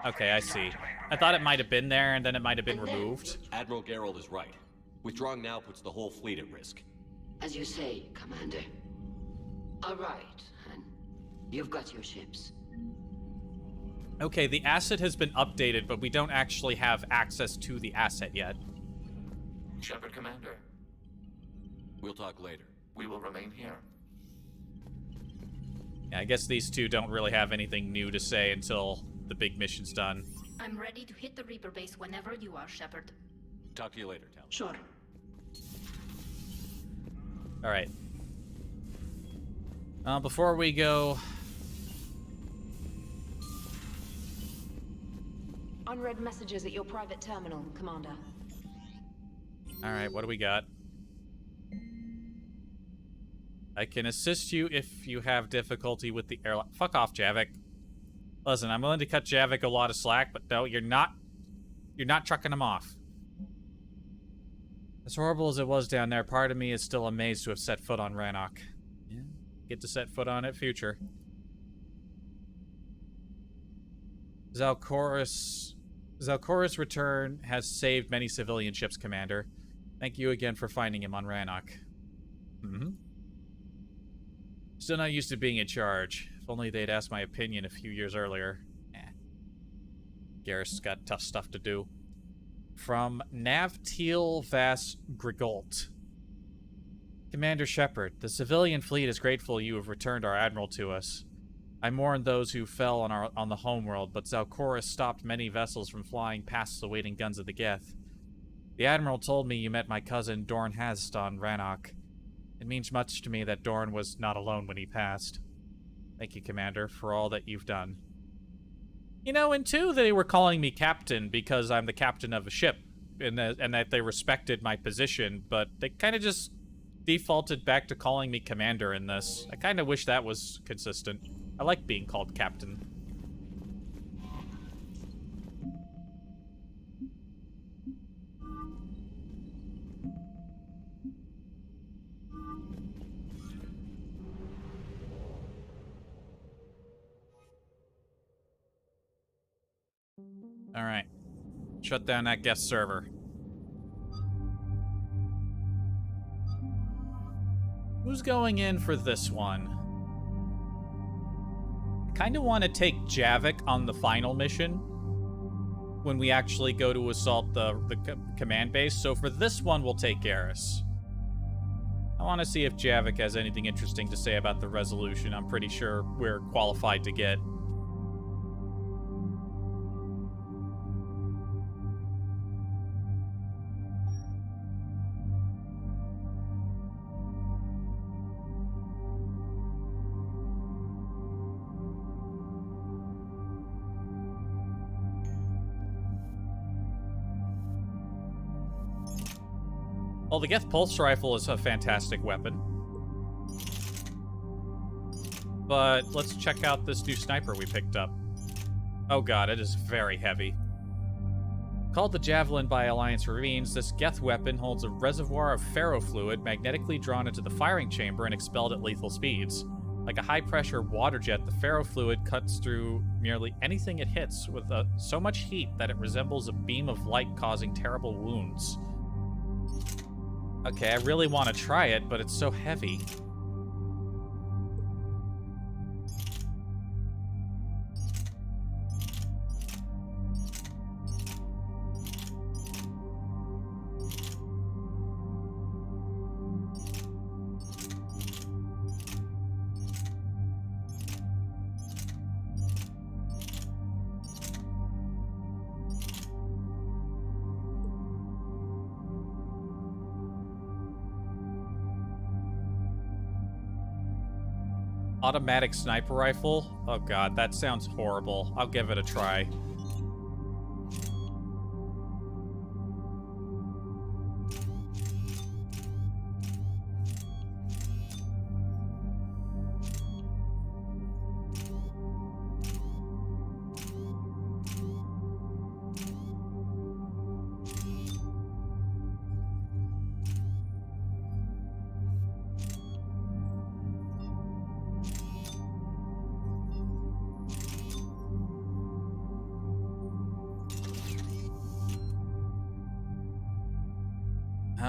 Speaker 1: Okay, I see. I thought it might have been there, and then it might have been removed.
Speaker 16: Admiral Gerald is right. Withdrawing now puts the whole fleet at risk.
Speaker 5: As you say, Commander. All right, and you've got your ships.
Speaker 1: Okay, the asset has been updated, but we don't actually have access to the asset yet.
Speaker 14: Shepard, Commander.
Speaker 16: We'll talk later.
Speaker 14: We will remain here.
Speaker 1: Yeah, I guess these two don't really have anything new to say until the big mission's done.
Speaker 13: I'm ready to hit the Reaper base whenever you are, Shepard.
Speaker 16: Talk to you later, Tal.
Speaker 5: Sure.
Speaker 1: Alright. Before we go...
Speaker 19: Unread messages at your private terminal, Commander.
Speaker 1: Alright, what do we got? I can assist you if you have difficulty with the airlock. Fuck off, Javik. Listen, I'm willing to cut Javik a lot of slack, but no, you're not trucking him off. As horrible as it was down there, part of me is still amazed to have set foot on Rannoch. Yeah, get to set foot on it future. Zalcoris' return has saved many civilian ships, Commander. Thank you again for finding him on Rannoch. Still not used to being in charge. If only they'd asked my opinion a few years earlier. Garrus got tough stuff to do. From Navteal Vas Grigolt. Commander Shepard, the civilian fleet is grateful you have returned our admiral to us. I mourn those who fell on the homeworld, but Zalcoris stopped many vessels from flying past the waiting guns of the Geth. The admiral told me you met my cousin Dorn Hast on Rannoch. It means much to me that Dorn was not alone when he passed. Thank you, Commander, for all that you've done. You know, and two, they were calling me captain because I'm the captain of a ship, and that they respected my position, but they kind of just defaulted back to calling me commander in this. I kind of wish that was consistent. I like being called captain. Alright. Shut down that guest server. Who's going in for this one? I kind of want to take Javik on the final mission when we actually go to assault the command base. So for this one, we'll take Garrus. I want to see if Javik has anything interesting to say about the resolution. I'm pretty sure we're qualified to get. Well, the Geth Pulse Rifle is a fantastic weapon. But let's check out this new sniper we picked up. Oh god, it is very heavy. Called the Javelin by Alliance Marines, this Geth weapon holds a reservoir of ferrofluid magnetically drawn into the firing chamber and expelled at lethal speeds. Like a high-pressure water jet, the ferrofluid cuts through nearly anything it hits with so much heat that it resembles a beam of light causing terrible wounds. Okay, I really want to try it, but it's so heavy. Automatic sniper rifle? Oh god, that sounds horrible. I'll give it a try.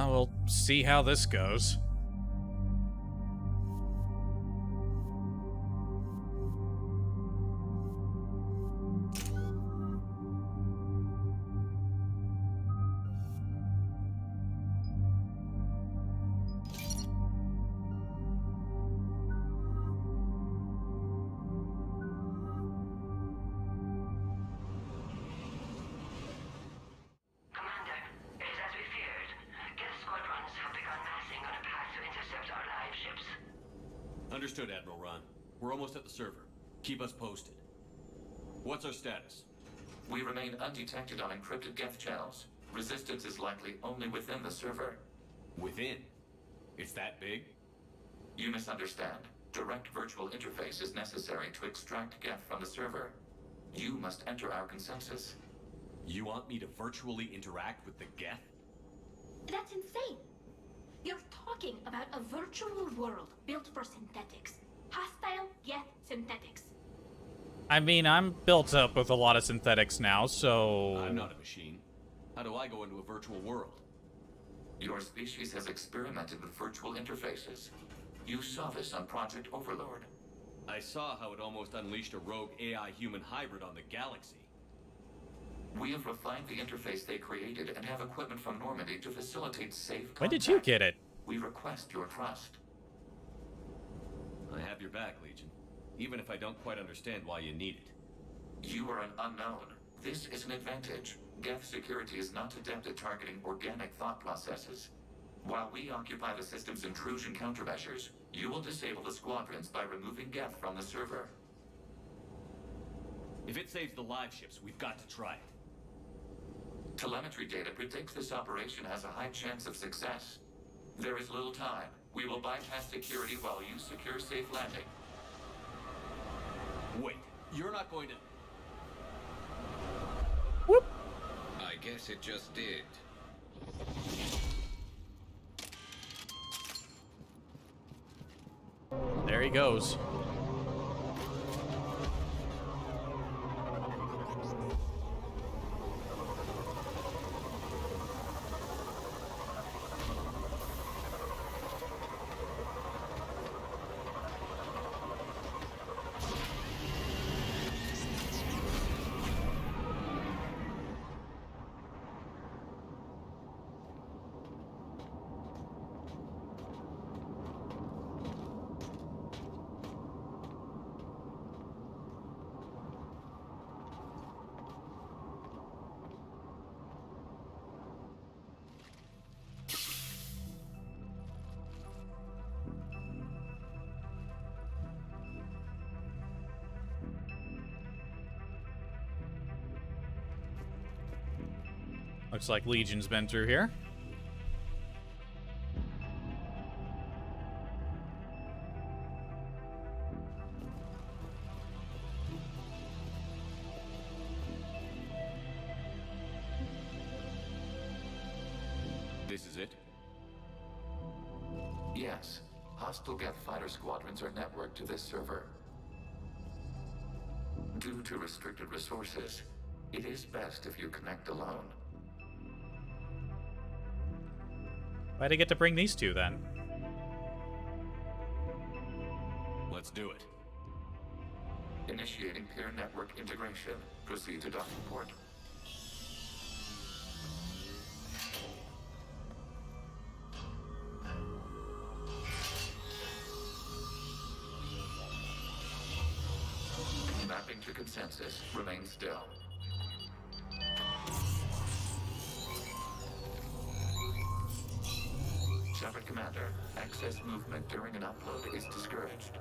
Speaker 1: We'll see how this goes.
Speaker 16: Understood, Admiral Ron. We're almost at the server. Keep us posted. What's our status?
Speaker 14: We remain undetected on encrypted Geth channels. Resistance is likely only within the server.
Speaker 16: Within? It's that big?
Speaker 14: You misunderstand. Direct virtual interface is necessary to extract Geth from the server. You must enter our consensus.
Speaker 16: You want me to virtually interact with the Geth?
Speaker 13: That's insane. You're talking about a virtual world built for synthetics. Hostile Geth synthetics.
Speaker 1: I mean, I'm built up with a lot of synthetics now, so...
Speaker 16: I'm not a machine. How do I go into a virtual world?
Speaker 14: Your species has experimented with virtual interfaces. You saw this on Project Overlord.
Speaker 16: I saw how it almost unleashed a rogue AI-human hybrid on the galaxy.
Speaker 14: We have refined the interface they created and have equipment from Normandy to facilitate safe contact.
Speaker 1: When did you get it?
Speaker 14: We request your trust.
Speaker 16: I have your back, Legion. Even if I don't quite understand why you need it.
Speaker 14: You are an unknown. This is an advantage. Geth security is not adept at targeting organic thought processes. While we occupy the system's intrusion countermeasures, you will disable the squadrons by removing Geth from the server.
Speaker 16: If it saves the live ships, we've got to try it.
Speaker 14: Telemetry data predicts this operation has a high chance of success. There is little time. We will bypass security while you secure safe landing.
Speaker 16: Wait, you're not going to...
Speaker 1: Whoop!
Speaker 17: I guess it just did.
Speaker 1: There he goes. Looks like Legion's been through here.
Speaker 16: This is it?
Speaker 14: Yes. Hostile Geth fighter squadrons are networked to this server. Due to restricted resources, it is best if you connect alone.
Speaker 1: Why'd I get to bring these two then?
Speaker 16: Let's do it.
Speaker 14: Initiating peer network integration. Proceed to docking port. Mapping to consensus. Remain still. Shepard Commander, access movement during an upload is discouraged.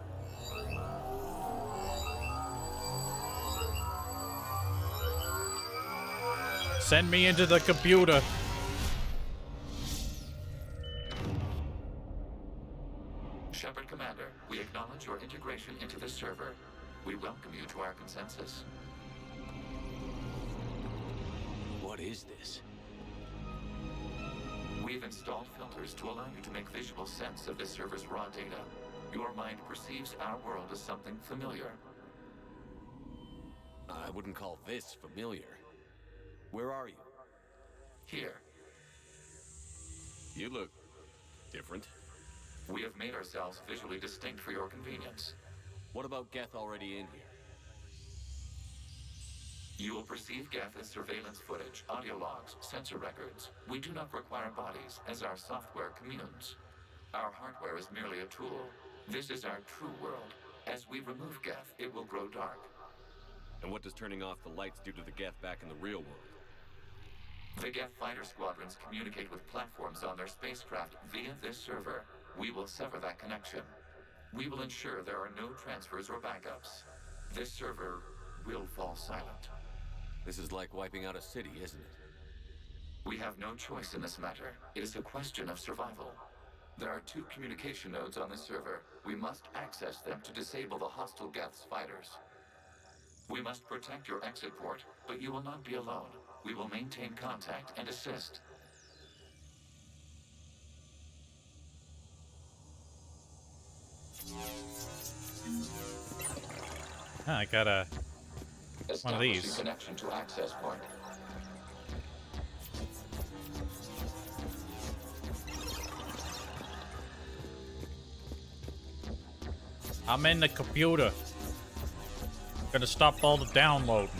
Speaker 1: Send me into the computer.
Speaker 14: Shepard Commander, we acknowledge your integration into the server. We welcome you to our consensus.
Speaker 16: What is this?
Speaker 14: We've installed filters to allow you to make visual sense of this server's raw data. Your mind perceives our world as something familiar.
Speaker 16: I wouldn't call this familiar. Where are you?
Speaker 14: Here.
Speaker 16: You look different.
Speaker 14: We have made ourselves visually distinct for your convenience.
Speaker 16: What about Geth already in here?
Speaker 14: You will perceive Geth as surveillance footage, audio logs, sensor records. We do not require bodies, as our software communes. Our hardware is merely a tool. This is our true world. As we remove Geth, it will grow dark.
Speaker 16: And what does turning off the lights do to the Geth back in the real world?
Speaker 14: The Geth fighter squadrons communicate with platforms on their spacecraft via this server. We will sever that connection. We will ensure there are no transfers or backups. This server will fall silent.
Speaker 16: This is like wiping out a city, isn't it?
Speaker 14: We have no choice in this matter. It is a question of survival. There are 2 communication nodes on this server. We must access them to disable the hostile Geth's fighters. We must protect your exit port, but you will not be alone. We will maintain contact and assist.
Speaker 1: I got one of these.
Speaker 14: Connection to access point.
Speaker 1: I'm in the computer. Gonna stop all the downloading.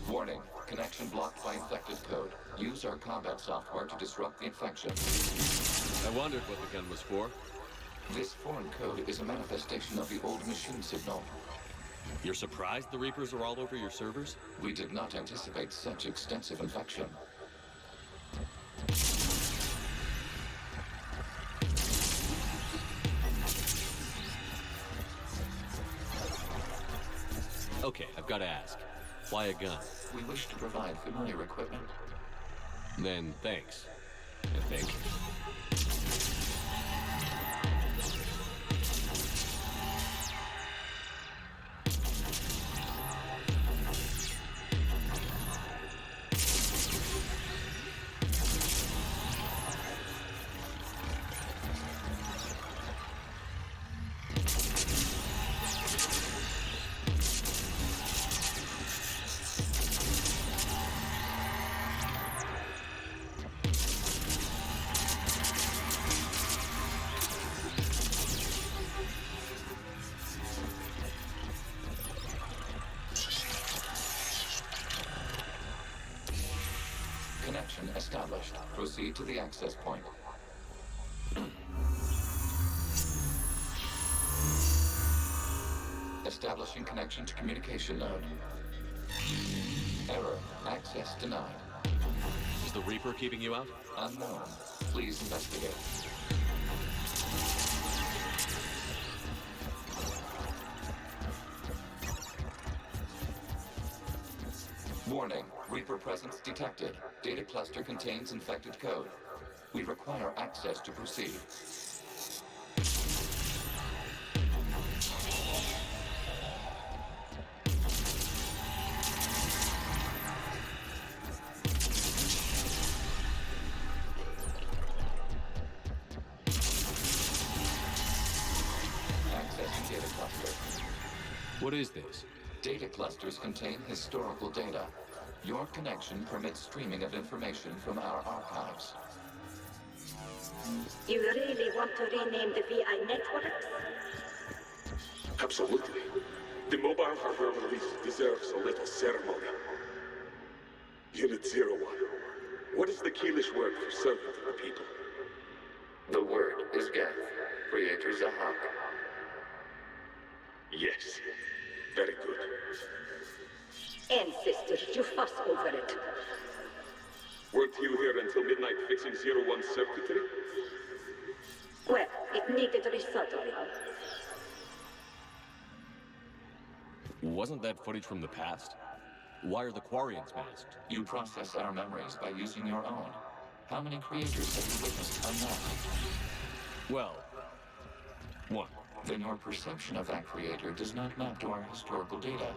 Speaker 14: Warning, connection blocked by infected code. Use our combat software to disrupt the infection.
Speaker 16: I wondered what the gun was for.
Speaker 14: This foreign code is a manifestation of the old machine signal.
Speaker 16: You're surprised the Reapers are all over your servers?
Speaker 14: We did not anticipate such extensive infection.
Speaker 16: Okay, I've got to ask. Why a gun?
Speaker 14: We wish to provide familiar equipment.
Speaker 16: Then thanks. I think.
Speaker 14: Connection established. Proceed to the access point. Establishing connection to communication node. Error. Access denied.
Speaker 16: Is the Reaper keeping you out?
Speaker 14: Unknown. Please investigate. Warning. Reaper presence detected. Data cluster contains infected code. We require access to proceed.
Speaker 16: What is this?
Speaker 14: Data clusters contain historical data. Your connection permits streaming of information from our archives.
Speaker 6: You really want to rename the VI networks?
Speaker 10: Absolutely. The mobile hardware release deserves a little ceremony. Unit 01. What is the Keelish word for servant of the people?
Speaker 14: The word is Geth. Creator Zahak.
Speaker 10: Yes. Very good.
Speaker 6: Ancestors, you fuss over it.
Speaker 10: Weren't you here until midnight fixing 01 circuitry?
Speaker 6: Well, it needed resoldering.
Speaker 16: Wasn't that footage from the past? Why are the Quarians masked?
Speaker 14: You process our memories by using your own. How many creators have you witnessed unmasked?
Speaker 16: Well, one.
Speaker 14: Then your perception of that creator does not map to our historical data.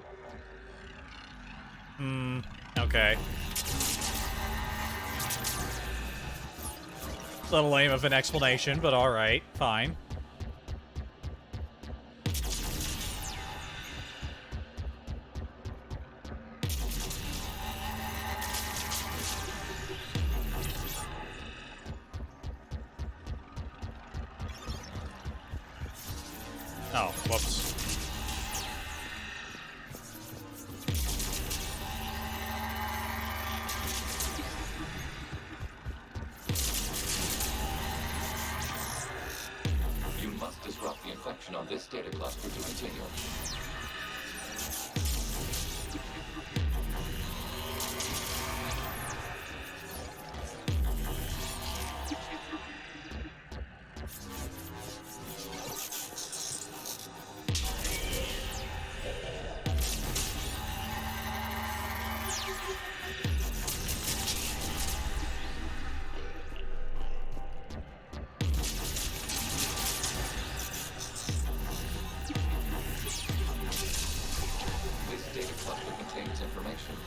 Speaker 1: Okay. A little lame of an explanation, but alright, fine. Oh, whoops.
Speaker 14: You must disrupt the infection on this data cluster to continue.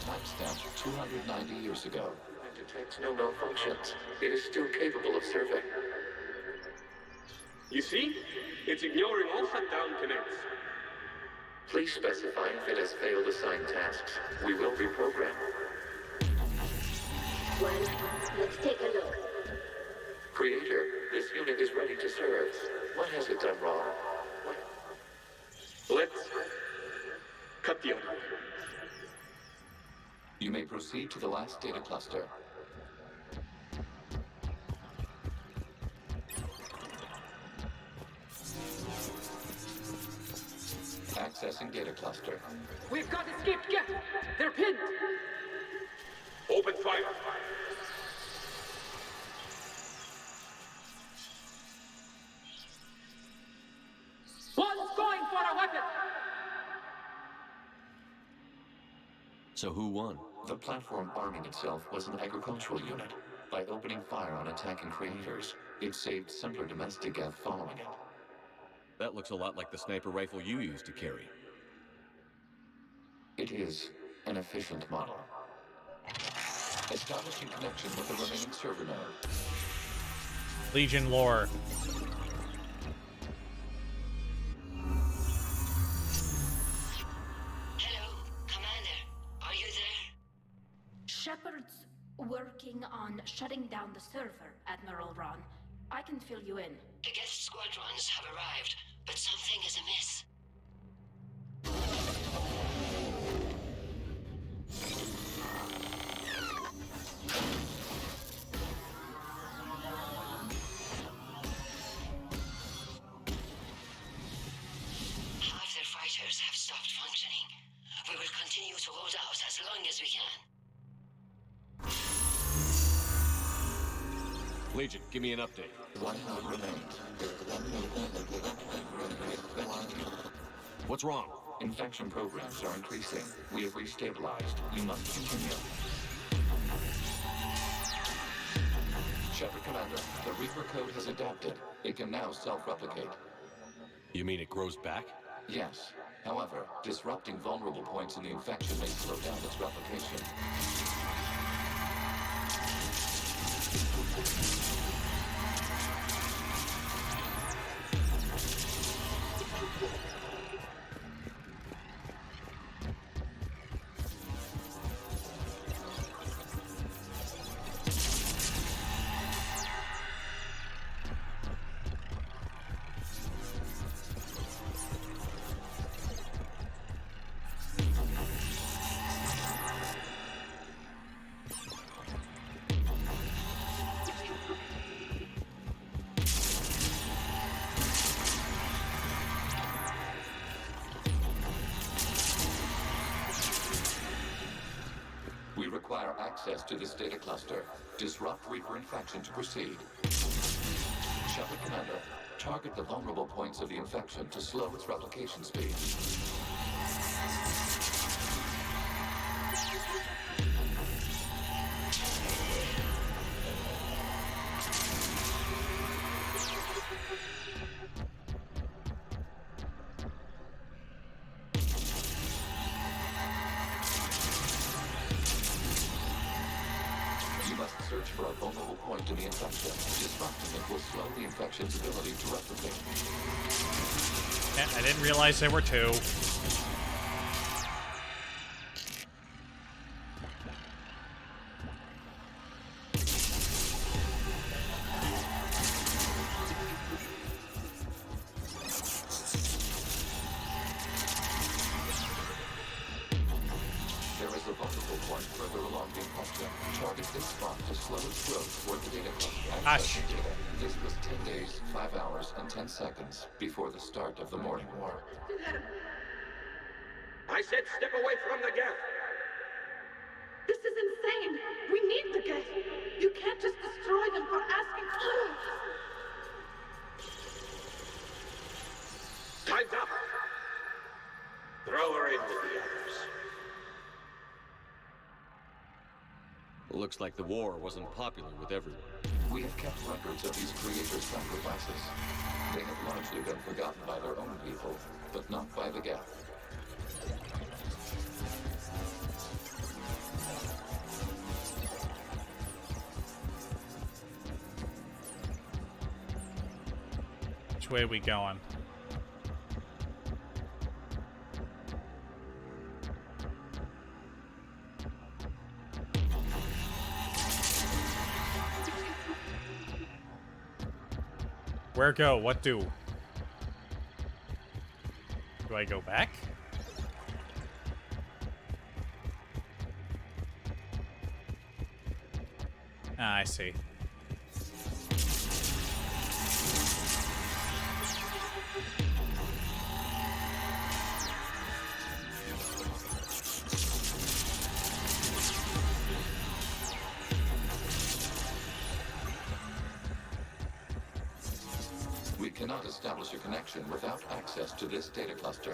Speaker 14: Timestamped 290 years ago. It detects no malfunctions. It is still capable of serving.
Speaker 10: You see? It's ignoring all shutdown connects.
Speaker 14: Please specify if it has failed assigned tasks. We will reprogram.
Speaker 6: Well, let's take a look.
Speaker 14: Creator, this unit is ready to serve. What has it done wrong?
Speaker 10: Let's cut the audio.
Speaker 14: You may proceed to the last data cluster. Accessing data cluster.
Speaker 9: We've got escaped Geth! They're pinned!
Speaker 10: Open fire!
Speaker 9: One's going for a weapon!
Speaker 16: So who won?
Speaker 14: The platform arming itself was an agricultural unit. By opening fire on attacking creators, it saved simpler domestic Geth following it.
Speaker 16: That looks a lot like the sniper rifle you used to carry.
Speaker 14: It is an efficient model. Establishing connection with the remaining server node.
Speaker 1: Legion lore.
Speaker 13: Shepard's working on shutting down the server, Admiral Ron. I can fill you in.
Speaker 18: The Geth squadrons have arrived, but something is amiss. Half their fighters have stopped functioning. We will continue to hold out as long as we can.
Speaker 16: Legion, give me an update.
Speaker 14: One node remains.
Speaker 16: What's wrong?
Speaker 14: Infection programs are increasing. We have restabilized. You must continue. Shepard Commander, the Reaper code has adapted. It can now self-replicate.
Speaker 16: You mean it grows back?
Speaker 14: Yes. However, disrupting vulnerable points in the infection may slow down its replication. require access to this data cluster. Disrupt Reaper infection to proceed. Shepard Commander, target the vulnerable points of the infection to slow its replication speed. Search for a vulnerable point in the infection. Disrupting it will slow the infection's ability to replicate.
Speaker 1: I didn't realize there were two.
Speaker 14: There is a vulnerable point further along the infection. Target this spot to slow its growth toward the data cluster. Access data. This was 10 days, 5 hours, and 10 seconds before the start of the morning war.
Speaker 11: I said step away from the Geth.
Speaker 6: This is insane! We need the Geth! You can't just destroy them for asking.
Speaker 11: Time's up! Throw her in with the others.
Speaker 16: Looks like the war wasn't popular with everyone.
Speaker 14: We have kept records of these creators' sacrifices. They have largely been forgotten by their own people, but not by the Geth.
Speaker 1: Which way are we going? Where go? What do? Do I go back? Ah, I see.
Speaker 14: We cannot establish a connection without access to this data cluster.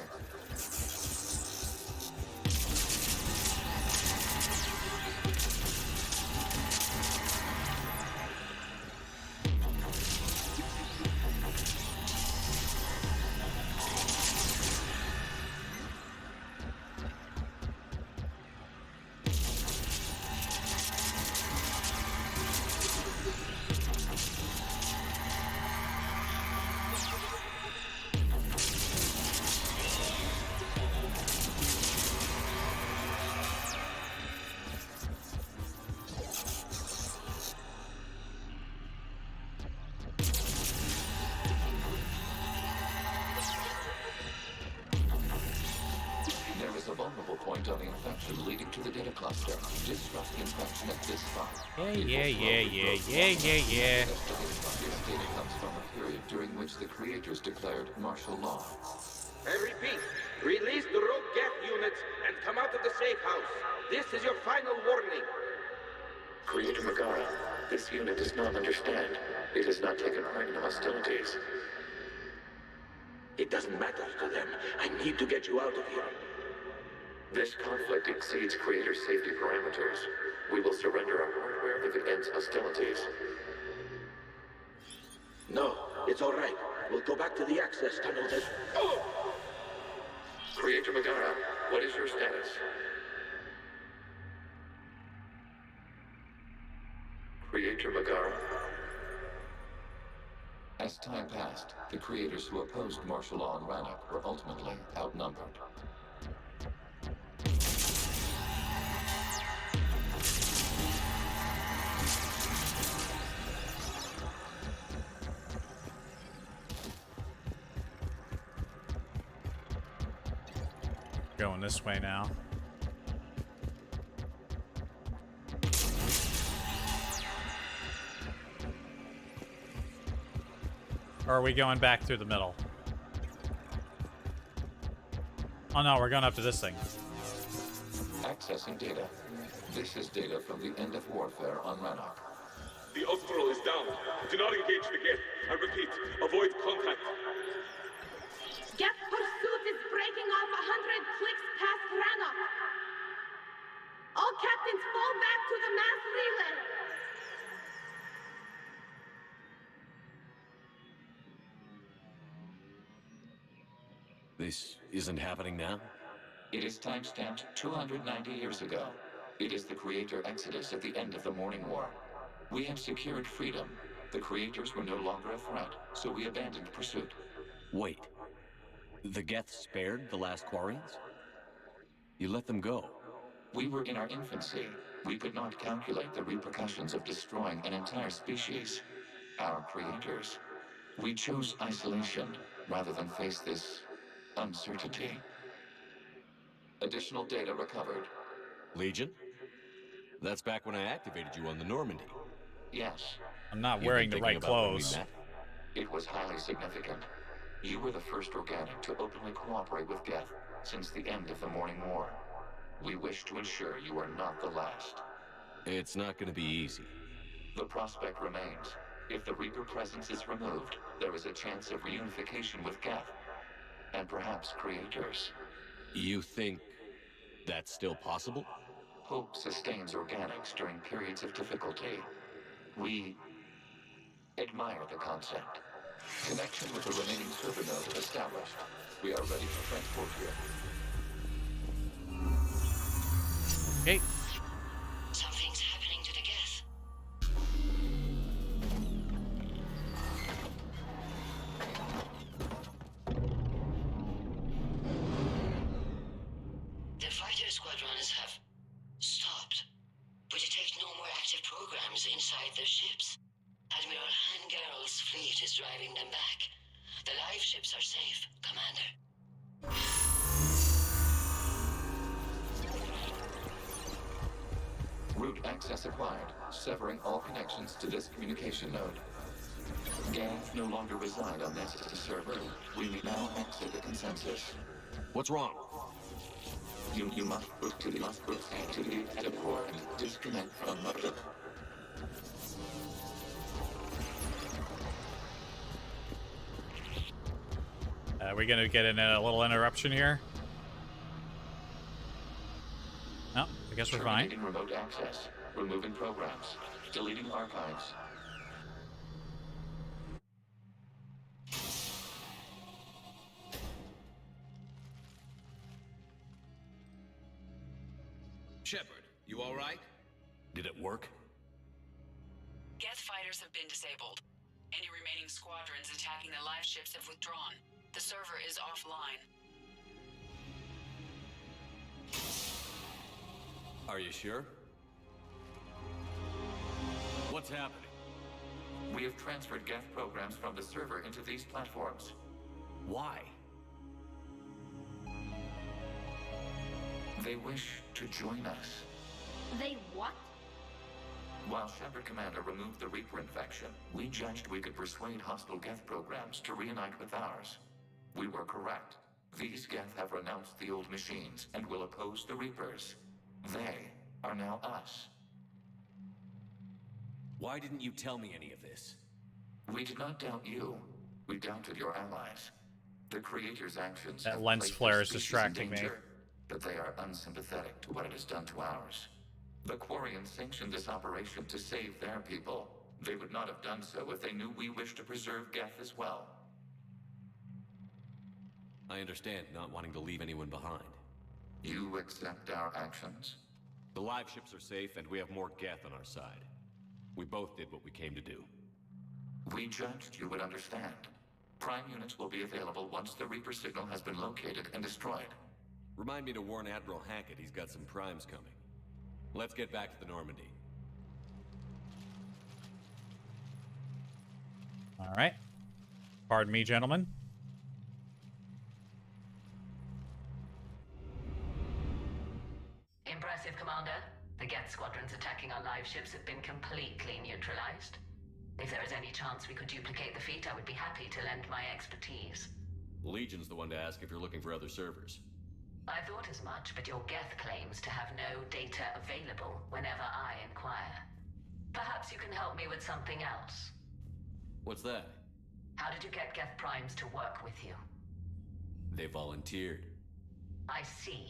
Speaker 14: Point on the infection leading to the data cluster. Disrupt the infection at this spot.
Speaker 1: Yeah.
Speaker 14: This data comes from a period during which the creators declared martial law.
Speaker 11: I repeat, release the rogue Geth units and come out of the safe house. This is your final warning.
Speaker 14: Creator Megara, this unit does not understand. It has not taken part in hostilities.
Speaker 11: It doesn't matter to them. I need to get you out of here.
Speaker 14: This conflict exceeds Creator's safety parameters. We will surrender our hardware if it ends hostilities.
Speaker 11: No, it's all right. We'll go back to the access tunnel then. Oh!
Speaker 14: Creator Megara, what is your status? Creator Megara. As time passed, the creators who opposed martial law in Rannoch were ultimately outnumbered.
Speaker 1: Going this way now. Or are we going back through the middle? Oh no, we're going up to this thing.
Speaker 14: Accessing data. This is data from the end of warfare on Rannoch.
Speaker 10: The Austral is down. Do not engage the Geth. I repeat, avoid contact.
Speaker 6: Geth pursuit is breaking off 100 clicks past Rannoch. All captains fall back to the mass relay.
Speaker 16: This isn't happening now?
Speaker 14: It is timestamped 290 years ago. It is the Creator Exodus at the end of the Morning War. We have secured freedom. The Creators were no longer a threat, so we abandoned pursuit.
Speaker 16: Wait. The Geth spared the last Quarians? You let them go?
Speaker 14: We were in our infancy. We could not calculate the repercussions of destroying an entire species. Our creators. We chose isolation rather than face this uncertainty. Additional data recovered.
Speaker 16: Legion? That's back when I activated you on the Normandy.
Speaker 14: Yes.
Speaker 1: I'm not
Speaker 16: You've
Speaker 1: wearing
Speaker 16: been
Speaker 1: the right
Speaker 16: thinking about when we
Speaker 1: clothes.
Speaker 16: met?
Speaker 14: It was highly significant. You were the first organic to openly cooperate with Geth since the end of the Morning War. We wish to ensure you are not the last.
Speaker 16: It's not going to be easy.
Speaker 14: The prospect remains. If the Reaper presence is removed, there is a chance of reunification with Geth. And perhaps creators.
Speaker 16: You think that's still possible?
Speaker 14: Hope sustains organics during periods of difficulty. We admire the concept. Connection with the remaining server node established. We are ready for transport here.
Speaker 1: Okay.
Speaker 18: Something's happening to the Geth. The fighter squadrons have stopped, but detect no more active programs inside their ships. Admiral Hangarl's fleet is driving them back. The live ships are safe, Commander.
Speaker 14: Route access acquired, severing all connections to this communication node. Geth no longer reside on this server. We may now exit the consensus.
Speaker 16: What's wrong?
Speaker 14: You must book to the activity at a port and disconnect from mother.
Speaker 1: Are we gonna get in a little interruption here? No, I guess we're fine.
Speaker 14: Terminating remote access. Removing programs. Deleting archives.
Speaker 17: Shepard, you all right?
Speaker 16: Did it work?
Speaker 9: Geth fighters have been disabled. Any remaining squadrons attacking the live ships have withdrawn. The server is offline.
Speaker 16: Are you sure? What's happening?
Speaker 14: We have transferred Geth programs from the server into these platforms.
Speaker 16: Why?
Speaker 14: They wish to join us.
Speaker 13: They what?
Speaker 14: While Shepard Commander removed the Reaper infection, we judged we could persuade hostile Geth programs to reunite with ours. We were correct. These Geth have renounced the old machines and will oppose the Reapers. They are now us.
Speaker 16: Why didn't you tell me any of this?
Speaker 14: We did not doubt you. We doubted your allies. The Creator's actions
Speaker 1: That
Speaker 14: have
Speaker 1: lens
Speaker 14: placed
Speaker 1: flare
Speaker 14: their
Speaker 1: is
Speaker 14: species
Speaker 1: distracting
Speaker 14: in
Speaker 1: me.
Speaker 14: danger, but they are unsympathetic to what it has done to ours. The Quarians sanctioned this operation to save their people. They would not have done so if they knew we wished to preserve Geth as well.
Speaker 16: I understand not wanting to leave anyone behind.
Speaker 14: You accept our actions?
Speaker 16: The live ships are safe, and we have more Geth on our side. We both did what we came to do.
Speaker 14: We judged you would understand. Prime units will be available once the Reaper signal has been located and destroyed.
Speaker 16: Remind me to warn Admiral Hackett he's got some primes coming. Let's get back to the Normandy.
Speaker 1: All right. Pardon me, gentlemen.
Speaker 9: Impressive, Commander. The Geth squadrons attacking our live ships have been completely neutralized. If there is any chance we could duplicate the feat, I would be happy to lend my expertise.
Speaker 16: Legion's the one to ask if you're looking for other servers.
Speaker 5: I thought as much, but your Geth claims to have no data available whenever I inquire. Perhaps you can help me with something else.
Speaker 16: What's that?
Speaker 5: How did you get Geth Primes to work with you?
Speaker 16: They volunteered.
Speaker 5: I see.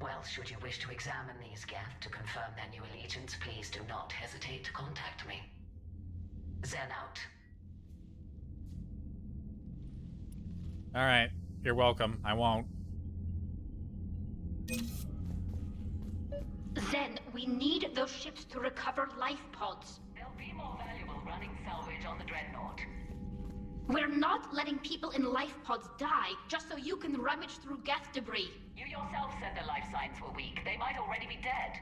Speaker 5: Well, should you wish to examine these Geth to confirm their new allegiance, please do not hesitate to contact me. Zen out.
Speaker 1: Alright, you're welcome. I won't.
Speaker 13: Zen, we need those ships to recover life pods.
Speaker 5: They'll be more valuable running salvage on the Dreadnought.
Speaker 13: We're not letting people in life pods die just so you can rummage through Geth debris.
Speaker 5: You yourself said their life signs were weak. They might already be dead.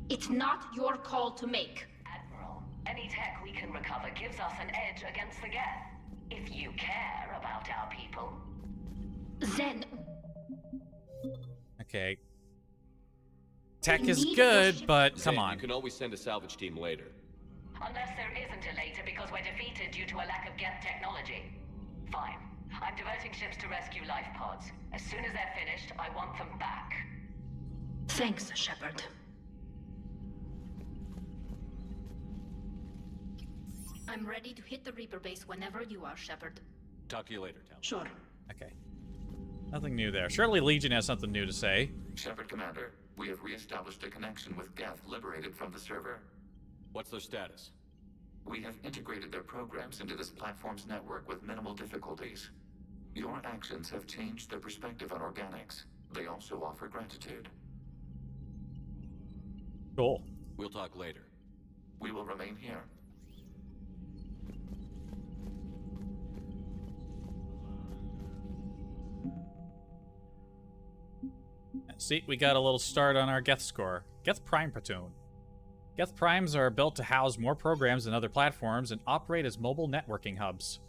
Speaker 13: It's not your call to make.
Speaker 5: Admiral, any tech we can recover gives us an edge against the Geth. If you care about our people.
Speaker 13: Zen.
Speaker 1: Okay. Tech is good, but come on.
Speaker 16: You can always send a salvage team later.
Speaker 5: Unless there isn't a later because we're defeated due to a lack of Geth technology. Fine. I'm diverting ships to rescue life pods. As soon as they're finished, I want them back.
Speaker 13: Thanks, Shepard. I'm ready to hit the Reaper base whenever you are, Shepard.
Speaker 16: Talk to you later, Tal.
Speaker 13: Sure.
Speaker 1: Okay. Nothing new there. Surely Legion has something new to say.
Speaker 14: Shepard Commander, we have re-established a connection with Geth liberated from the server.
Speaker 16: What's their status?
Speaker 14: We have integrated their programs into this platform's network with minimal difficulties. Your actions have changed their perspective on organics. They also offer gratitude.
Speaker 1: Cool.
Speaker 16: We'll talk later.
Speaker 14: We will remain here.
Speaker 1: See, we got a little start on our Geth score. Geth Prime Platoon. Geth Primes are built to house more programs than other platforms and operate as mobile networking hubs.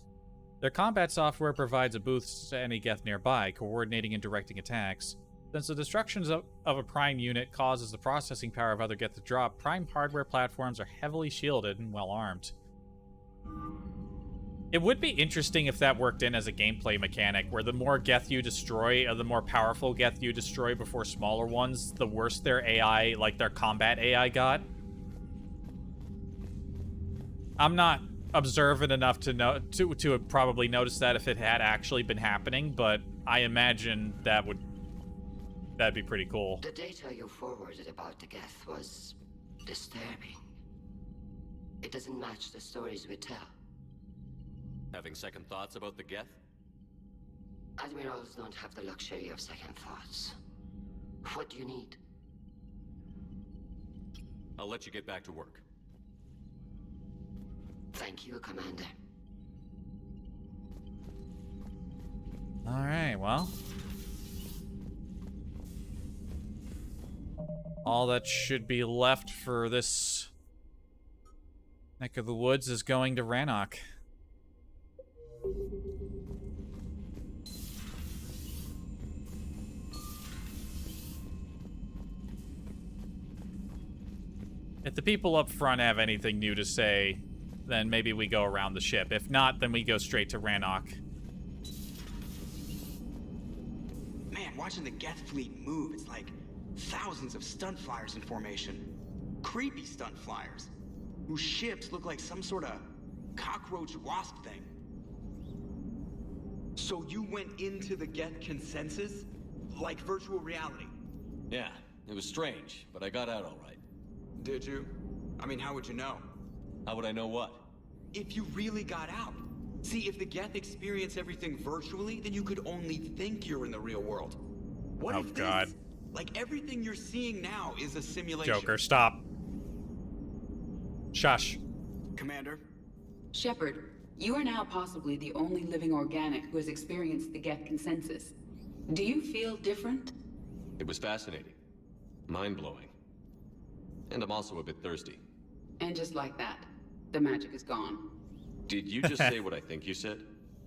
Speaker 1: Their combat software provides a boost to any Geth nearby, coordinating and directing attacks. Since the destruction of a Prime unit causes the processing power of other Geth to drop, Prime hardware platforms are heavily shielded and well armed. It would be interesting if that worked in as a gameplay mechanic, where the more Geth you destroy, or the more powerful Geth you destroy before smaller ones, the worse their AI, like their combat AI got. I'm not observant enough to know to have probably noticed that if it had actually been happening, but I imagine that'd be pretty cool.
Speaker 18: The data you forwarded about the Geth was disturbing. It doesn't match the stories we tell.
Speaker 16: Having second thoughts about the Geth?
Speaker 18: Admirals don't have the luxury of second thoughts. What do you need?
Speaker 16: I'll let you get back to work.
Speaker 18: Thank you, Commander.
Speaker 1: Alright, well. All that should be left for this neck of the woods is going to Rannoch. If the people up front have anything new to say, then maybe we go around the ship. If not, then we go straight to Rannoch.
Speaker 12: Man, watching the Geth fleet move, it's like thousands of stunt flyers in formation. Creepy stunt flyers, whose ships look like some sort of cockroach wasp thing. So you went into the Geth consensus? Like virtual reality?
Speaker 16: Yeah, it was strange, but I got out all right.
Speaker 12: Did you? I mean, how would you know?
Speaker 16: How would I know what?
Speaker 12: If you really got out. See, if the Geth experience everything virtually, then you could only think you're in the real world. What if
Speaker 1: God.
Speaker 12: this, like everything you're seeing now, is a simulation?
Speaker 1: Joker, stop. Shush.
Speaker 12: Commander?
Speaker 9: Shepard, you are now possibly the only living organic who has experienced the Geth consensus. Do you feel different?
Speaker 16: It was fascinating. Mind-blowing. And I'm also a bit thirsty.
Speaker 9: And just like that, the magic is gone.
Speaker 16: Did you just say what I think you said?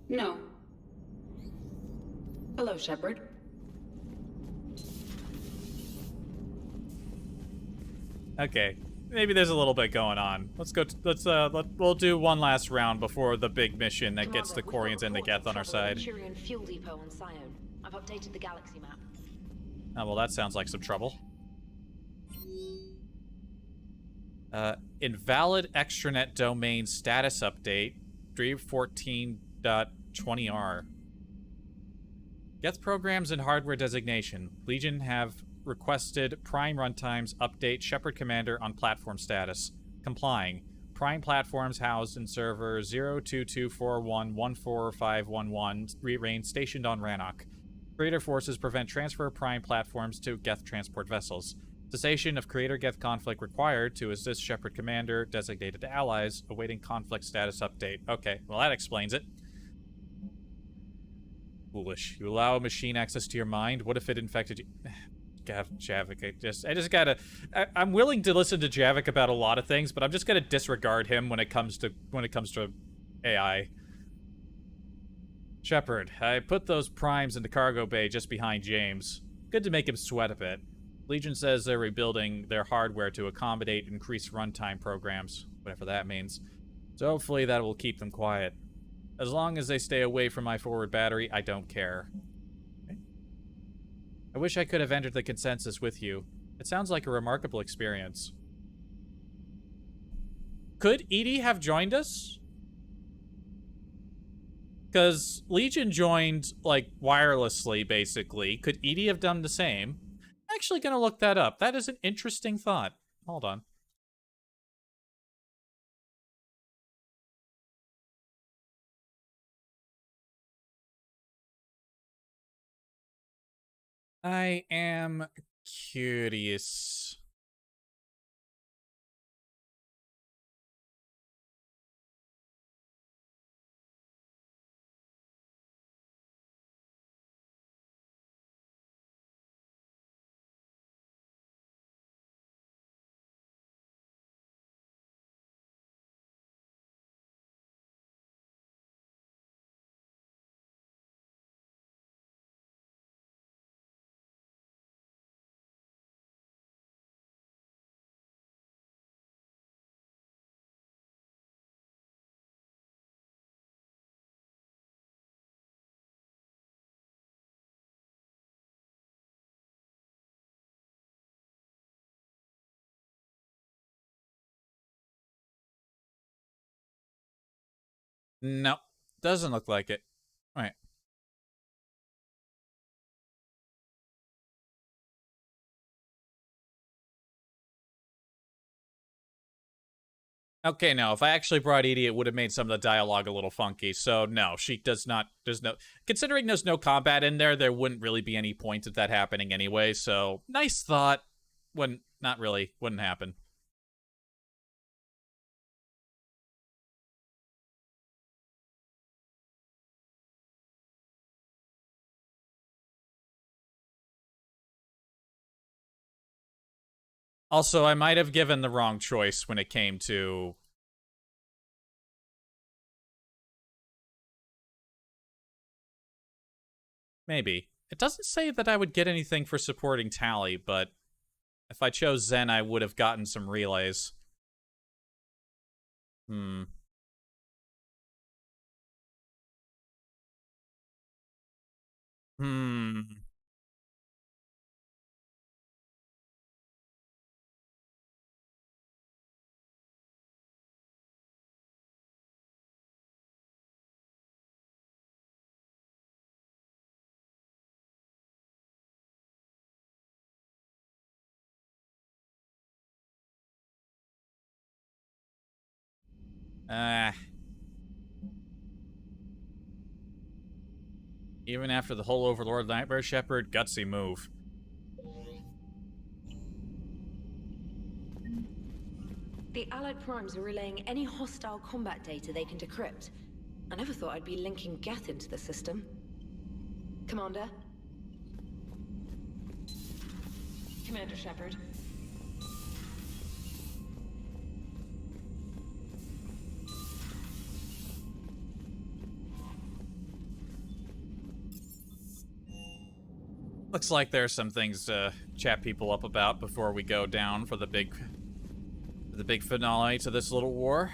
Speaker 9: No. Hello, Shepard.
Speaker 1: Okay, maybe there's a little bit going on. Let's go. We'll do one last round before the big mission that gets the Quarians and the Geth on our side.
Speaker 19: Quarian fuel depot on Scion. I've updated the galaxy map.
Speaker 1: Oh, well, that sounds like some trouble. Invalid extranet domain status update 314.20R. Geth programs and hardware designation. Legion have requested Prime runtimes update Shepard Commander on platform status. Complying. Prime platforms housed in server 02241145511 remain stationed on Rannoch. Creator forces prevent transfer of Prime platforms to Geth transport vessels. Cessation of Creator Geth conflict required to assist Shepard Commander designated allies awaiting conflict status update. Okay, well that explains it. Foolish. You allow machine access to your mind? What if it infected you? Javik, I'm willing to listen to Javik about a lot of things, but I'm just gonna disregard him when it comes to AI. Shepard, I put those primes in the cargo bay just behind James. Good to make him sweat a bit. Legion says they're rebuilding their hardware to accommodate increased runtime programs, whatever that means. So hopefully that will keep them quiet. As long as they stay away from my forward battery, I don't care. Okay. I wish I could have entered the consensus with you. It sounds like a remarkable experience. Could Edie have joined us? Because Legion joined, like, wirelessly, basically. Could Edie have done the same? I'm actually going to look that up. That is an interesting thought. Hold on. I am curious. No, doesn't look like it. All right. Okay, no, if I actually brought Edie, it would have made some of the dialogue a little funky. So, no, she does not, there's no, considering there's no combat in there, there wouldn't really be any point of that happening anyway. So, nice thought. Wouldn't, not really, wouldn't happen. Also, I might have given the wrong choice when it came to... Maybe. It doesn't say that I would get anything for supporting Tally, but if I chose Zen, I would have gotten some relays. Hmm. Hmm. Even after the whole Overlord Nightmare Shepherd, gutsy move.
Speaker 19: The Allied Primes are relaying any hostile combat data they can decrypt. I never thought I'd be linking Geth into the system. Commander?
Speaker 15: Commander Shepard.
Speaker 1: Looks like there's some things to chat people up about before we go down for the big finale to this little war.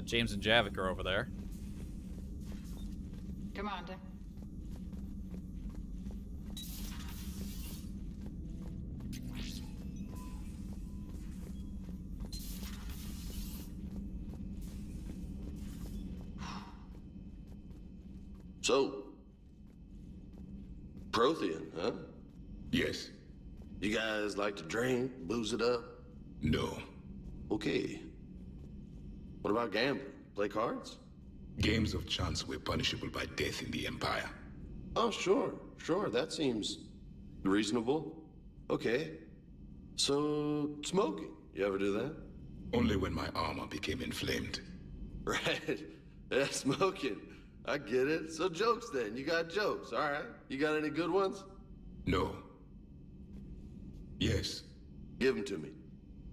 Speaker 1: James and Javik are over there.
Speaker 15: Commander.
Speaker 3: So, Prothean, huh?
Speaker 4: Yes.
Speaker 3: You guys like to drink, booze it up?
Speaker 4: No.
Speaker 3: Okay. What about gambling? Play cards?
Speaker 4: Games of chance were punishable by death in the Empire.
Speaker 3: Oh, sure. That seems reasonable. Okay. So, smoking. You ever do that?
Speaker 4: Only when my armor became inflamed.
Speaker 3: Right. Yeah, smoking. I get it. So jokes then. You got jokes. All right. You got any good ones?
Speaker 4: No. Yes.
Speaker 3: Give them to me.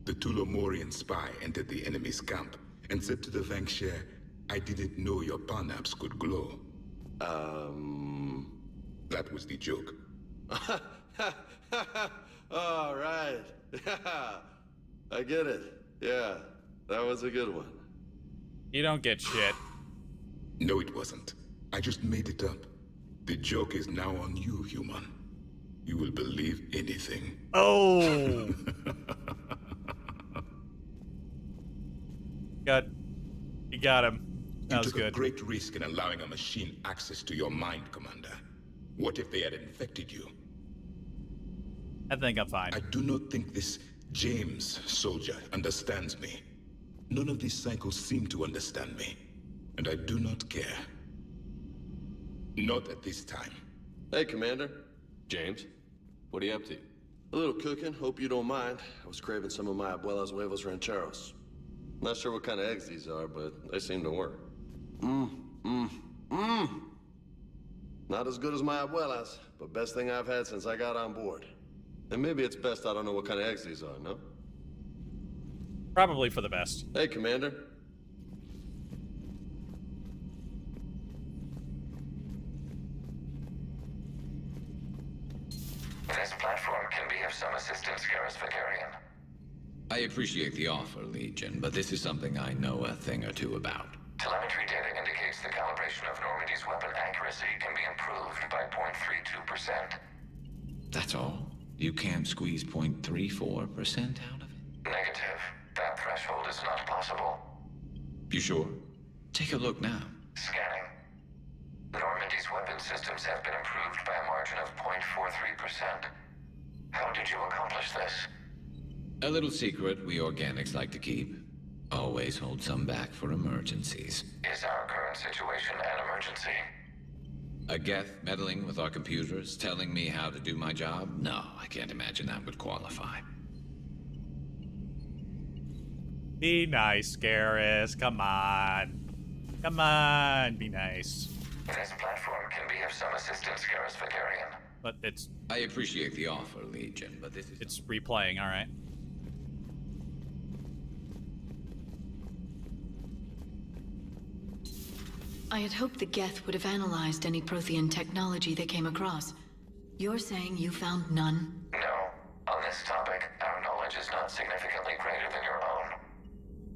Speaker 4: The Tulomorian spy entered the enemy's camp and said to the Vanksher, I didn't know your parnaps could glow. That was the joke.
Speaker 3: All right. I get it. Yeah, that was a good one.
Speaker 1: You don't get shit.
Speaker 4: No, it wasn't. I just made it up. The joke is now on you, human. You will believe anything.
Speaker 1: Oh! You got him. That was
Speaker 4: good. You took a
Speaker 1: good.
Speaker 4: great risk in allowing a machine access to your mind, Commander. What if they had infected you?
Speaker 1: I think I'm fine.
Speaker 4: I do not think this James soldier understands me. None of these cycles seem to understand me. And I do not care. Not at this time.
Speaker 3: Hey, Commander.
Speaker 16: James, what are you up to?
Speaker 3: A little cooking. Hope you don't mind. I was craving some of my abuela's huevos rancheros. Not sure what kind of eggs these are, but they seem to work. Not as good as my abuela's, but best thing I've had since I got on board. And maybe it's best I don't know what kind of eggs these are, no?
Speaker 1: Probably for the best.
Speaker 3: Hey, Commander.
Speaker 14: This platform can be of some assistance, Garrus Vicarian.
Speaker 20: I appreciate the offer, Legion, but this is something I know a thing or two about.
Speaker 14: Telemetry data indicates the calibration of Normandy's weapon accuracy can be improved by 0.32%.
Speaker 20: That's all? You can't squeeze 0.34% out of it?
Speaker 14: Negative. That threshold is not possible.
Speaker 20: You sure? Take a look now.
Speaker 14: Scanning. Normandy's weapon systems have been improved by a margin of 0.43%. How did you accomplish this?
Speaker 20: A little secret we organics like to keep. Always hold some back for emergencies.
Speaker 14: Is our current situation an emergency?
Speaker 20: A Geth meddling with our computers, telling me how to do my job? No, I can't imagine that would qualify.
Speaker 1: Be nice, Garrus. Come on. Come on, be nice.
Speaker 14: This platform can be of some assistance, Garrus Vicarian.
Speaker 1: But it's...
Speaker 20: I appreciate the offer, Legion, but this is...
Speaker 1: It's replaying, alright.
Speaker 2: I had hoped the Geth would have analyzed any Prothean technology they came across. You're saying you found none?
Speaker 14: No. On this topic, our knowledge is not significantly greater than your own.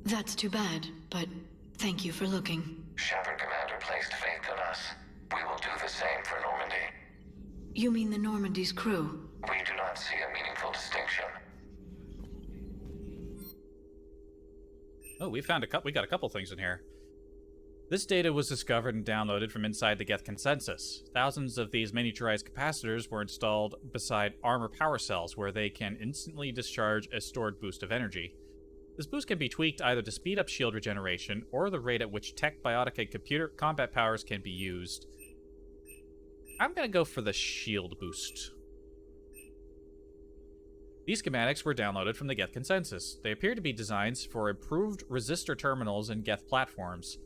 Speaker 2: That's too bad, but thank you for looking.
Speaker 14: Shepard Commander placed faith in us. We will do the same for Normandy.
Speaker 2: You mean the Normandy's crew?
Speaker 14: We do not see a meaningful distinction.
Speaker 1: Oh, we got a couple things in here. This data was discovered and downloaded from inside the Geth consensus. Thousands of these miniaturized capacitors were installed beside armor power cells, where they can instantly discharge a stored boost of energy. This boost can be tweaked either to speed up shield regeneration, or the rate at which tech, biotic, and computer combat powers can be used. I'm gonna go for the shield boost. These schematics were downloaded from the Geth consensus. They appear to be designs for improved resistor terminals and Geth platforms.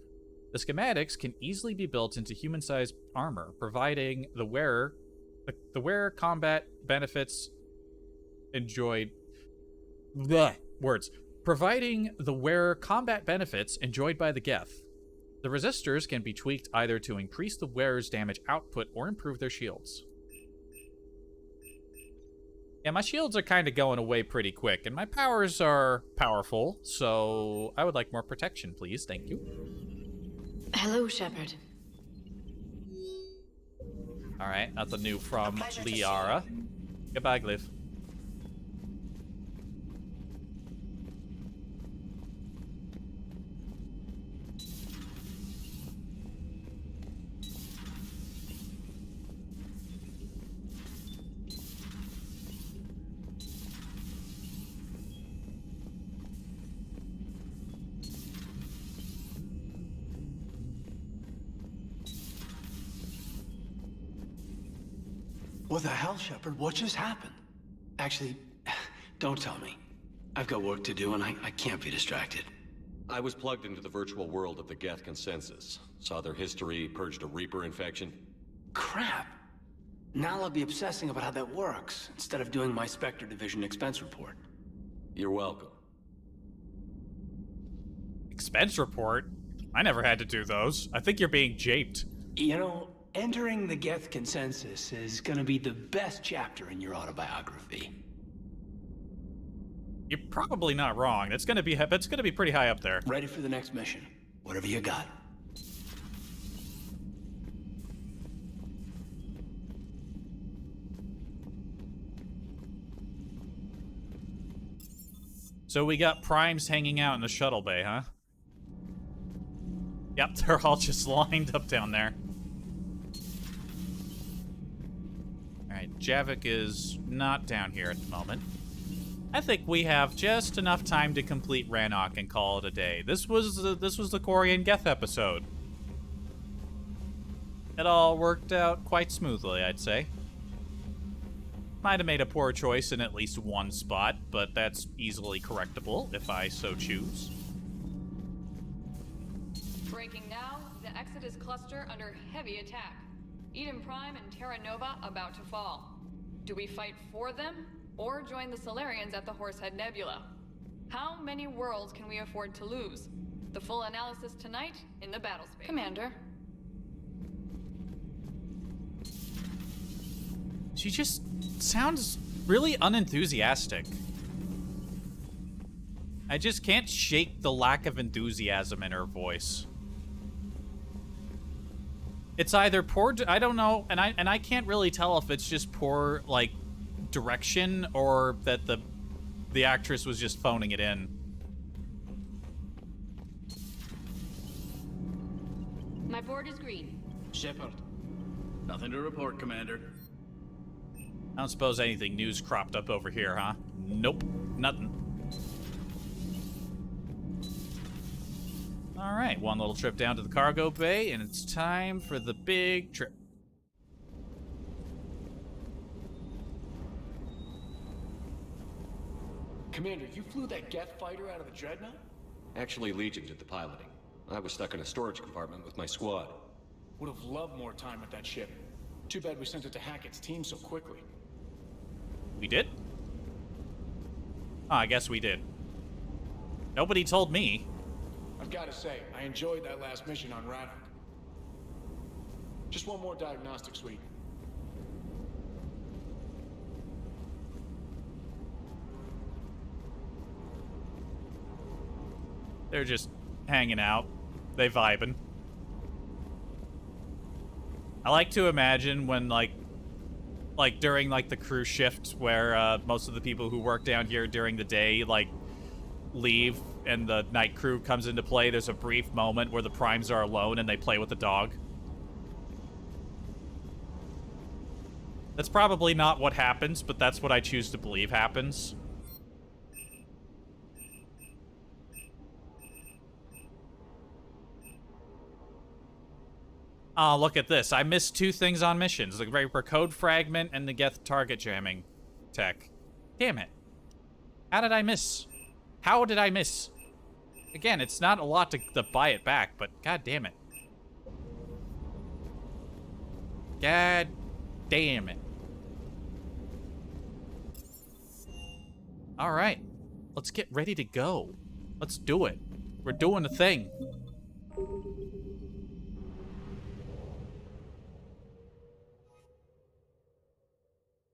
Speaker 1: The schematics can easily be built into human-sized armor, providing the wearer combat benefits enjoyed. Providing the wearer combat benefits enjoyed by the Geth. The resistors can be tweaked either to increase the wearer's damage output or improve their shields. Yeah, my shields are kind of going away pretty quick, and my powers are powerful, so I would like more protection, please. Thank you.
Speaker 2: Hello, Shepard.
Speaker 1: Alright, nothing new from Liara. Goodbye, Glyph.
Speaker 22: What the hell, Shepard? What just happened? Actually, don't tell me. I've got work to do and I can't be distracted.
Speaker 16: I was plugged into the virtual world of the Geth consensus. Saw their history, purged a Reaper infection.
Speaker 22: Crap. Now I'll be obsessing about how that works, instead of doing my Spectre Division expense report.
Speaker 16: You're welcome.
Speaker 1: Expense report? I never had to do those. I think you're being japed.
Speaker 22: You know, entering the Geth consensus is gonna be the best chapter in your autobiography.
Speaker 1: You're probably not wrong. It's gonna be pretty high up there.
Speaker 22: Ready for the next mission. Whatever you got.
Speaker 1: So we got primes hanging out in the shuttle bay, huh? Yep, they're all just lined up down there. Alright, Javik is not down here at the moment. I think we have just enough time to complete Rannoch and call it a day. This was the Quarian Geth episode. It all worked out quite smoothly, I'd say. Might have made a poor choice in at least one spot, but that's easily correctable if I so choose.
Speaker 15: Breaking now, the Exodus cluster under heavy attack. Eden Prime and Terra Nova about to fall. Do we fight for them, or join the Solarians at the Horsehead Nebula? How many worlds can we afford to lose? The full analysis tonight in the battle space. Commander.
Speaker 1: She just sounds really unenthusiastic. I just can't shake the lack of enthusiasm in her voice. It's either poor, I don't know, and I can't really tell if it's just poor, like, direction or that the actress was just phoning it in.
Speaker 7: My board is green.
Speaker 21: Shepard. Nothing to report, Commander.
Speaker 1: I don't suppose anything new's cropped up over here, huh? Nope, nothing. All right, one little trip down to the cargo bay, and it's time for the big trip.
Speaker 22: Commander, you flew that Geth fighter out of the Dreadnought?
Speaker 16: Actually, Legion did the piloting. I was stuck in a storage compartment with my squad.
Speaker 22: Would have loved more time with that ship. Too bad we sent it to Hackett's team so quickly.
Speaker 1: We did? Oh, I guess we did. Nobody told me.
Speaker 22: I've got to say, I enjoyed that last mission on Rannoch. Just one more diagnostic suite.
Speaker 1: They're just hanging out. They vibing. I like to imagine when, like during, like, the crew shift where most of the people who work down here during the day, like, leave and the night crew comes into play. There's a brief moment where the primes are alone and they play with the dog. That's probably not what happens, but that's what I choose to believe happens. Oh, look at this. I missed two things on missions. The Reaper code fragment and the Geth target jamming tech. Damn it. How did I miss? How did I miss? Again, it's not a lot to buy it back, but god damn it. God damn it. Alright. Let's get ready to go. Let's do it. We're doing a thing.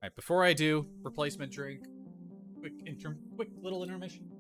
Speaker 1: Alright, before I do, replacement drink. Quick little intermission.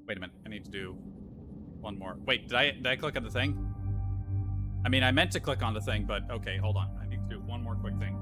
Speaker 1: Wait a minute. I need to do one more. Wait, did I click on the thing? I mean, I meant to click on the thing, but okay, hold on. I need to do one more quick thing.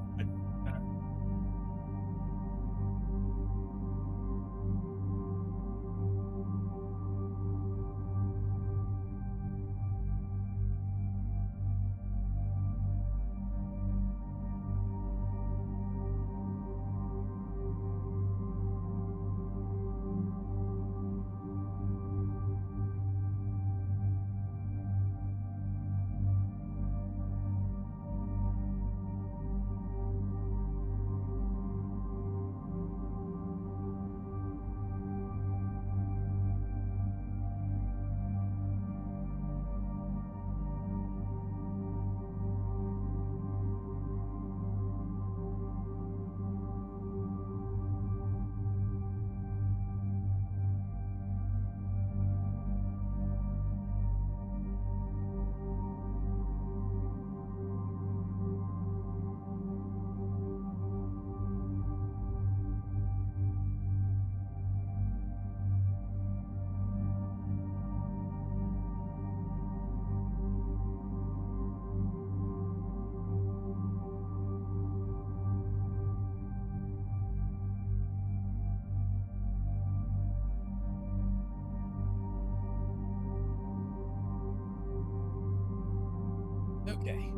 Speaker 1: Okay.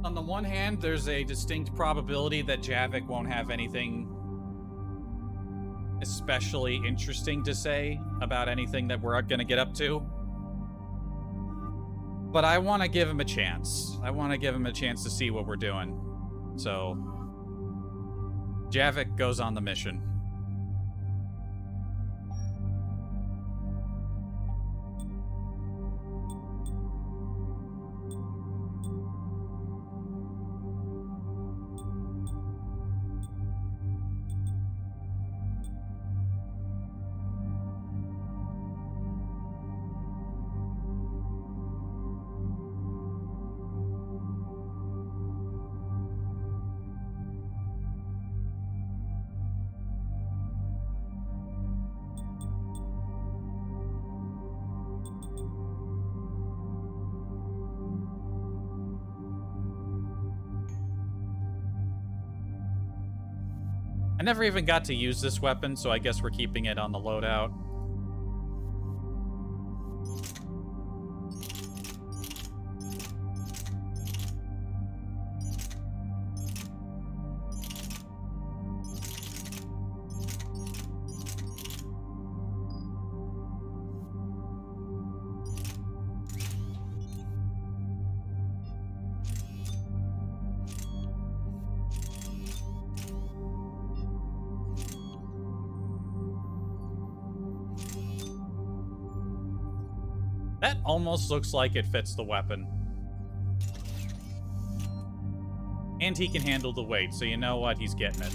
Speaker 1: On the one hand, there's a distinct probability that Javik won't have anything especially interesting to say about anything that we're going to get up to. But I want to give him a chance. I want to give him a chance to see what we're doing. So, Javik goes on the mission. I never even got to use this weapon, so I guess we're keeping it on the loadout. That almost looks like it fits the weapon. And he can handle the weight, so you know what? He's getting it.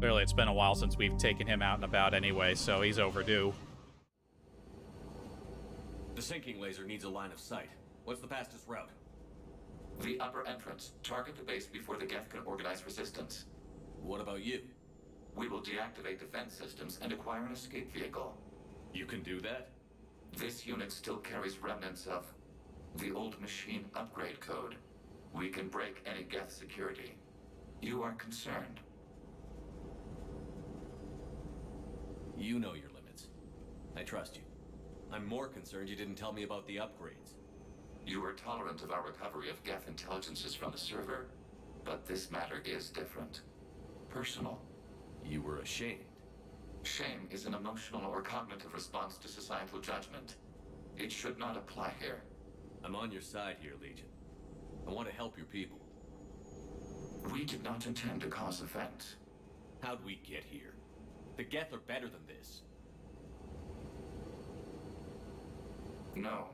Speaker 1: Clearly, it's been a while since we've taken him out and about anyway, so he's overdue.
Speaker 16: The sinking laser needs a line of sight. What's the fastest route?
Speaker 14: The upper entrance. Target the base before the Geth can organize resistance.
Speaker 16: What about you?
Speaker 14: We will deactivate defense systems and acquire an escape vehicle.
Speaker 16: You can do that?
Speaker 14: This unit still carries remnants of the old machine upgrade code. We can break any Geth security. You are concerned.
Speaker 16: You know your limits. I trust you. I'm more concerned you didn't tell me about the upgrades.
Speaker 14: You were tolerant of our recovery of Geth intelligences from the server, but this matter is different. Personal.
Speaker 16: You were ashamed.
Speaker 14: Shame is an emotional or cognitive response to societal judgment. It should not apply here.
Speaker 16: I'm on your side here, Legion. I want to help your people.
Speaker 14: We did not intend to cause offense.
Speaker 16: How'd we get here? The Geth are better than this.
Speaker 14: No.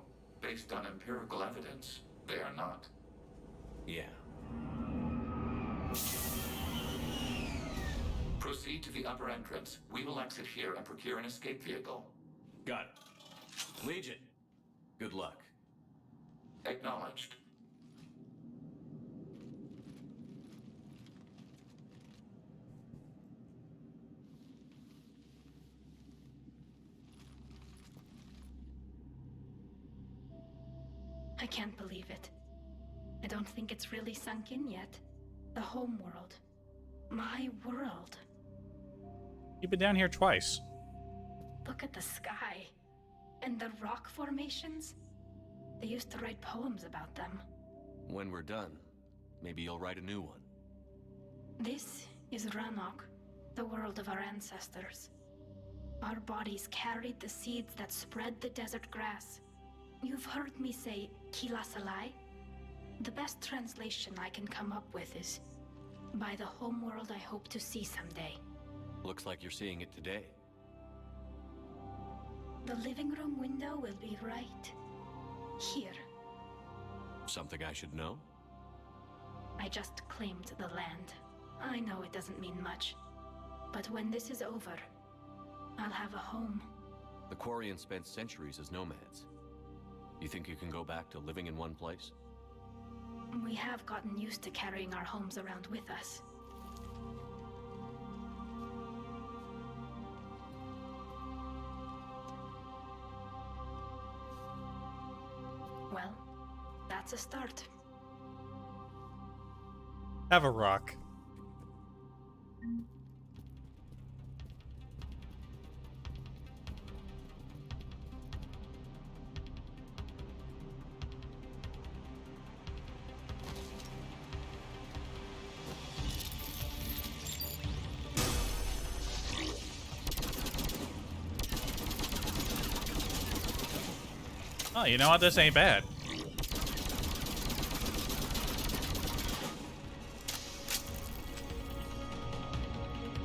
Speaker 14: Based on empirical evidence, they are not.
Speaker 16: Yeah.
Speaker 14: Proceed to the upper entrance. We will exit here and procure an escape vehicle.
Speaker 16: Got it. Legion, good luck.
Speaker 14: Acknowledged.
Speaker 13: I can't believe it. I don't think it's really sunk in yet. The home world. My world.
Speaker 1: You've been down here twice.
Speaker 13: Look at the sky. And the rock formations. They used to write poems about them.
Speaker 16: When we're done, maybe you'll write a new one.
Speaker 13: This is Ranok, the world of our ancestors. Our bodies carried the seeds that spread the desert grass. You've heard me say Kilasalai? The best translation I can come up with is, by the homeworld I hope to see someday.
Speaker 16: Looks like you're seeing it today.
Speaker 13: The living room window will be right here.
Speaker 16: Something I should know?
Speaker 13: I just claimed the land. I know it doesn't mean much. But when this is over, I'll have a home.
Speaker 16: The Quarian spent centuries as nomads. You think you can go back to living in one place?
Speaker 13: We have gotten used to carrying our homes around with us. Well, that's a start.
Speaker 1: Have a rock. Oh, you know what? This ain't bad.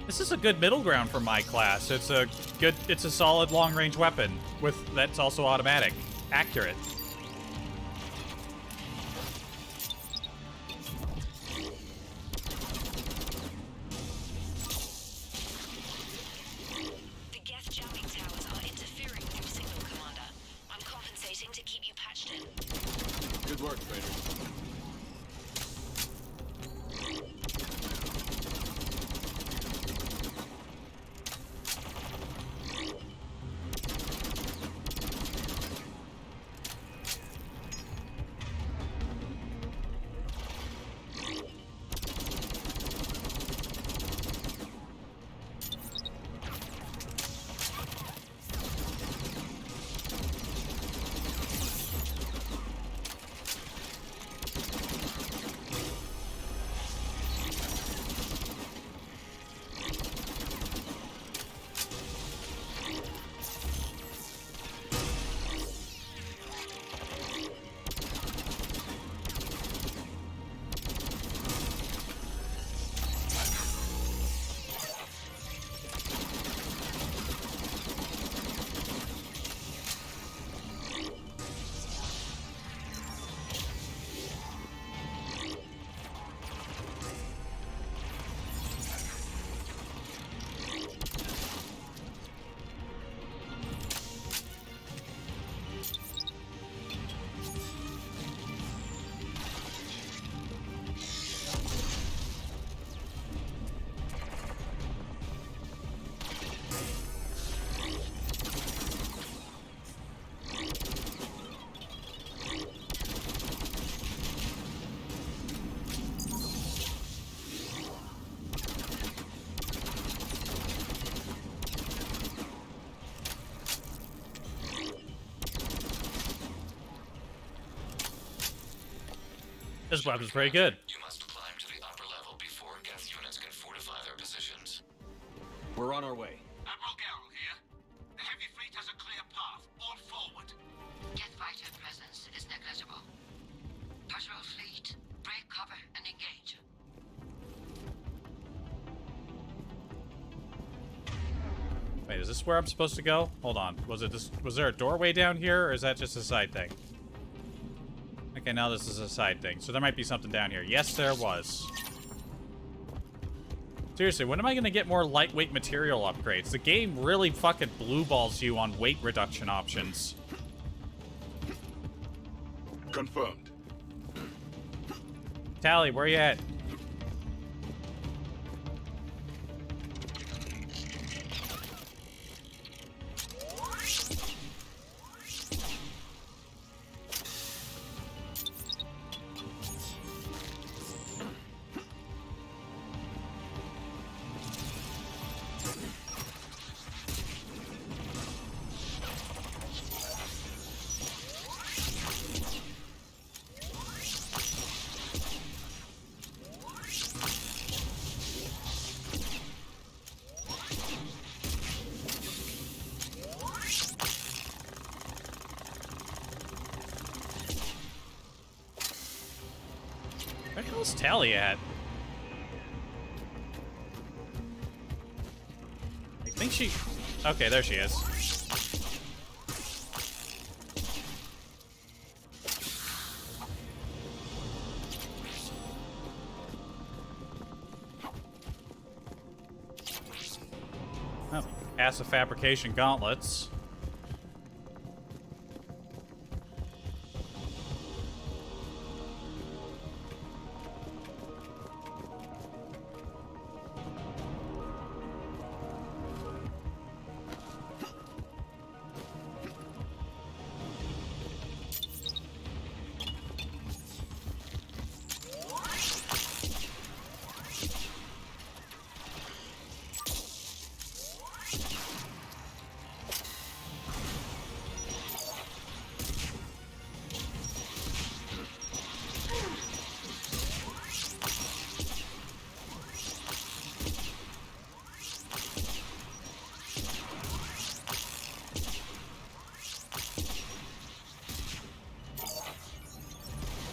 Speaker 1: This is a good middle ground for my class. It's a solid long-range weapon that's also automatic. Accurate.
Speaker 19: The Geth jamming towers are interfering with your signal, Commander. I'm compensating to keep you patched in.
Speaker 16: Good work, Trader.
Speaker 1: This weapon's pretty good.
Speaker 14: You must climb to the upper level before Geth units can fortify their positions.
Speaker 16: We're on our way.
Speaker 17: Admiral Garrel here. The heavy fleet has a clear path. All forward.
Speaker 18: Geth fighter presence is negligible. Patrol fleet, break cover and engage.
Speaker 1: Wait, is this where I'm supposed to go? Hold on. Was there a doorway down here, or is that just a side thing? Okay, now this is a side thing. So there might be something down here. Yes, there was. Seriously, when am I going to get more lightweight material upgrades? The game really fucking blue balls you on weight reduction options.
Speaker 4: Confirmed.
Speaker 1: Tally, where you at? Where the hell's Tally at? I think she... Okay, there she is. Oh, passive fabrication gauntlets.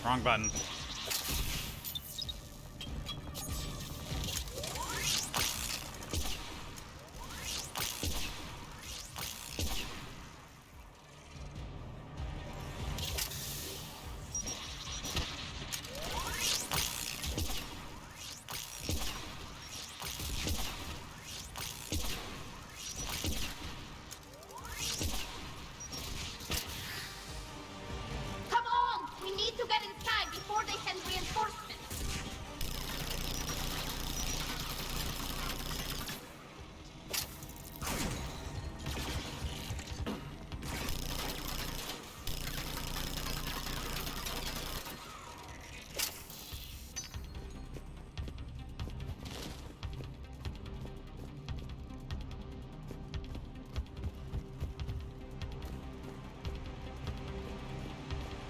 Speaker 1: Wrong button.
Speaker 6: Come on! We need to get inside before they send reinforcements.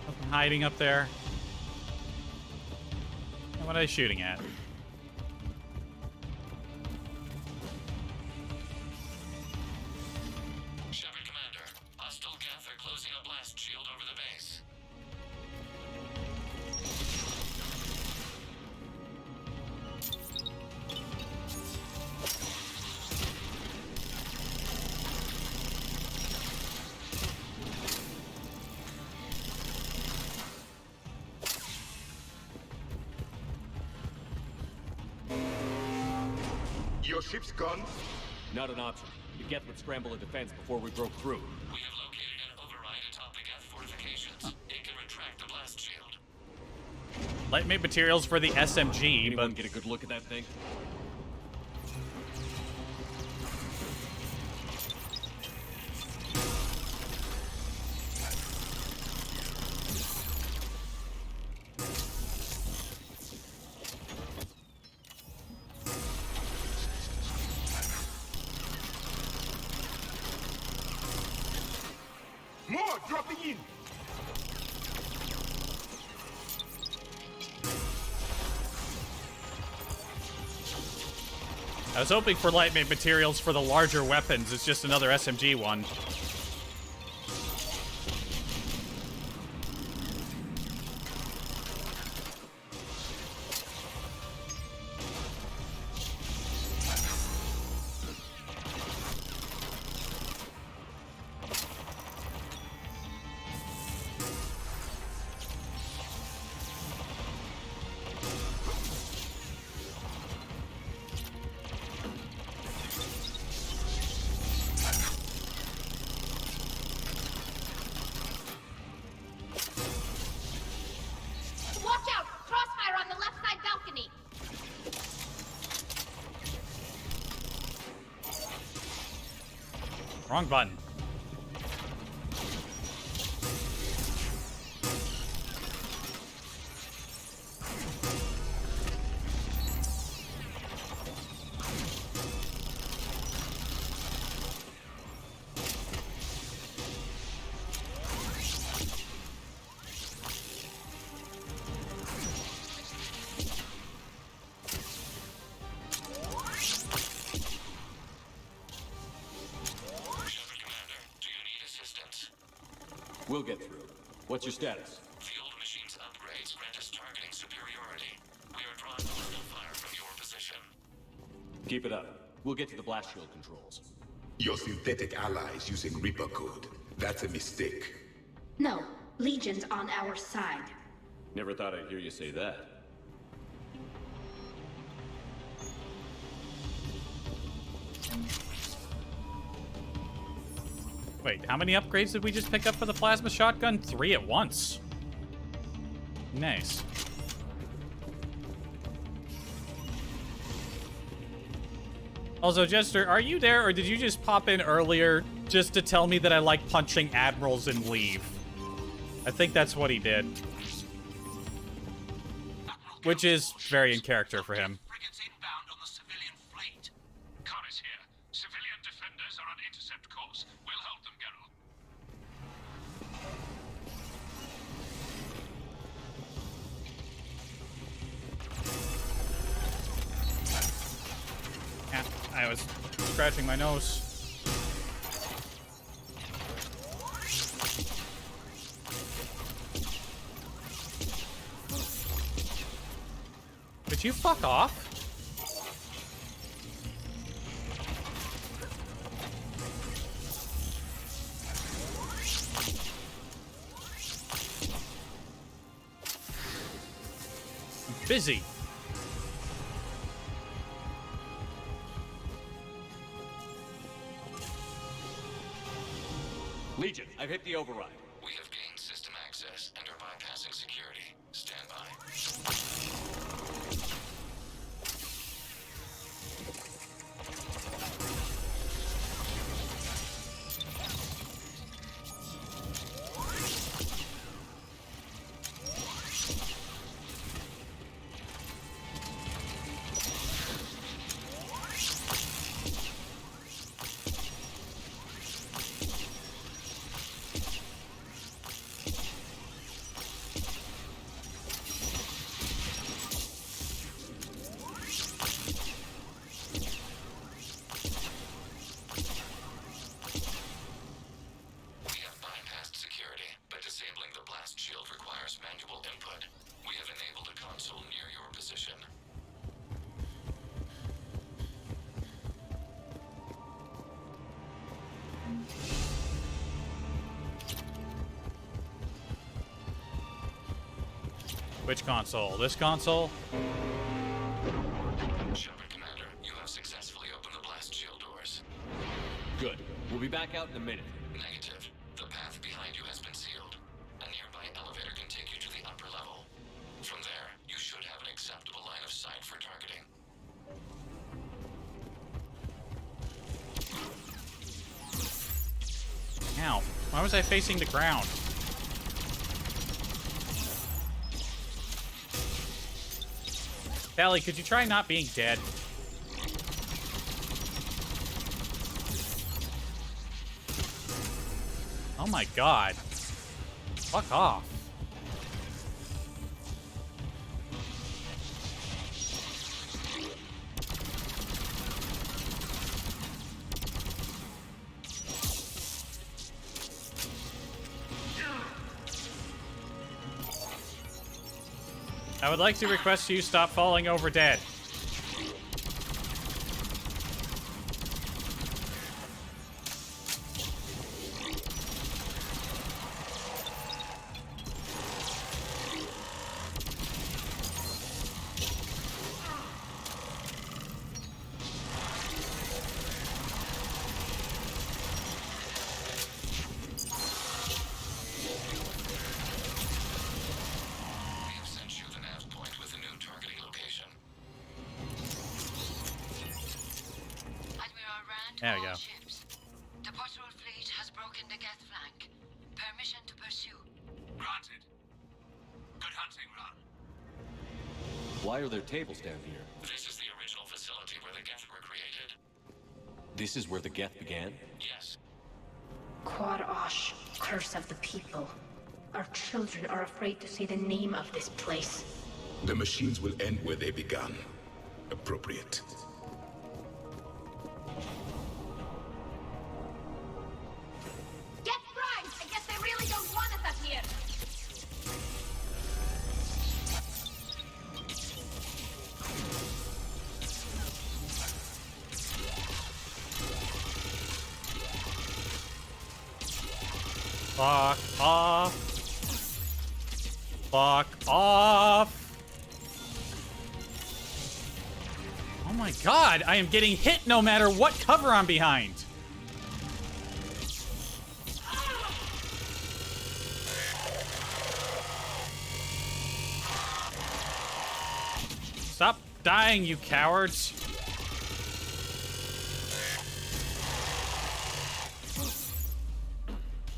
Speaker 1: Something hiding up there. And what are they shooting at?
Speaker 14: Shepard Commander, hostile Geth are closing a blast shield over the base.
Speaker 4: Your ship's gone?
Speaker 16: Not an option. The Geth would scramble a defense before we broke through.
Speaker 14: We have located an override atop the Geth fortifications. It can retract the blast shield.
Speaker 1: Lightweight materials for the SMG,
Speaker 16: Anyone
Speaker 1: but
Speaker 16: get a good look at that thing?
Speaker 4: More dropping in!
Speaker 1: I was hoping for lightweight materials for the larger weapons. It's just another SMG one.
Speaker 6: Watch out! Crossfire on the left side balcony!
Speaker 1: Wrong button.
Speaker 16: We'll get through. What's your status?
Speaker 14: Field machines upgrades grant us targeting superiority. We are drawing hostile fire from your position.
Speaker 16: Keep it up. We'll get to the blast shield controls.
Speaker 4: Your synthetic allies using Reaper code. That's a mistake.
Speaker 13: No, Legion's on our side.
Speaker 16: Never thought I'd hear you say that.
Speaker 1: Wait, how many upgrades did we just pick up for the plasma shotgun? 3 at once. Nice. Also, Jester, are you there, or did you just pop in earlier just to tell me that I like punching admirals and leave? I think that's what he did. Which is very in character for him.
Speaker 17: Frigates inbound on the civilian fleet. Connors here. Civilian defenders are on intercept course. We'll hold them, Geralt.
Speaker 1: Yeah, I was scratching my nose. Could you fuck off? I'm busy.
Speaker 16: Legion, I've hit the override.
Speaker 14: We have gained system access and are bypassing security. Stand by.
Speaker 1: Which console? This console?
Speaker 14: Shepard, Commander, you have successfully opened the blast shield doors.
Speaker 16: Good. We'll be back out in a minute.
Speaker 14: Negative. The path behind you has been sealed. A nearby elevator can take you to the upper level. From there, you should have an acceptable line of sight for targeting.
Speaker 1: Ow. Why was I facing the ground? Tally, could you try not being dead? Oh my god. Fuck off. I would like to request you stop falling over dead. There we go.
Speaker 18: The patrol fleet has broken the Geth flank. Permission to pursue.
Speaker 17: Granted. Good hunting, Ron.
Speaker 16: Why are there tables down here?
Speaker 14: This is the original facility where the Geth were created.
Speaker 16: This is where the Geth began?
Speaker 14: Yes.
Speaker 13: Quar-Osh, curse of the people. Our children are afraid to say the name of this place.
Speaker 4: The machines will end where they began. Appropriate.
Speaker 6: Get bribed! I guess they really don't want us up here!
Speaker 1: Fuck off. Fuck off. Oh my god, I am getting hit no matter what cover I'm behind. Stop dying, you cowards.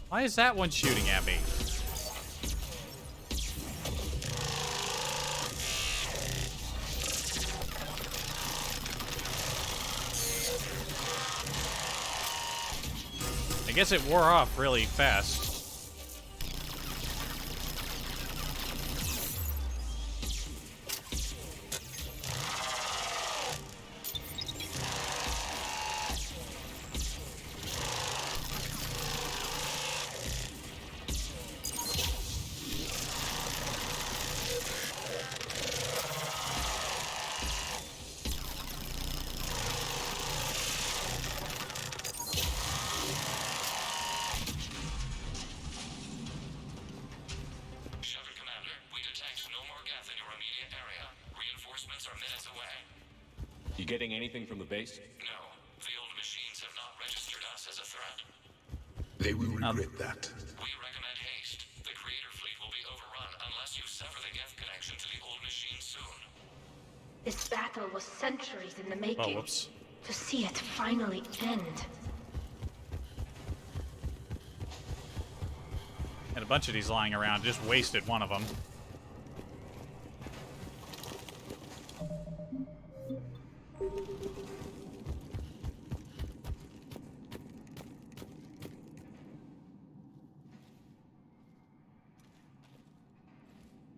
Speaker 1: Why is that one shooting at me? I guess it wore off really fast.
Speaker 16: You getting anything from the base?
Speaker 14: No. The old machines have not registered us as a threat.
Speaker 4: They will regret that.
Speaker 14: We recommend haste. The Creator fleet will be overrun unless you sever the Geth connection to the old machine soon.
Speaker 13: This battle was centuries in the making.
Speaker 1: Oh, whoops.
Speaker 13: To see it finally end.
Speaker 1: Had a bunch of these lying around, just wasted one of them.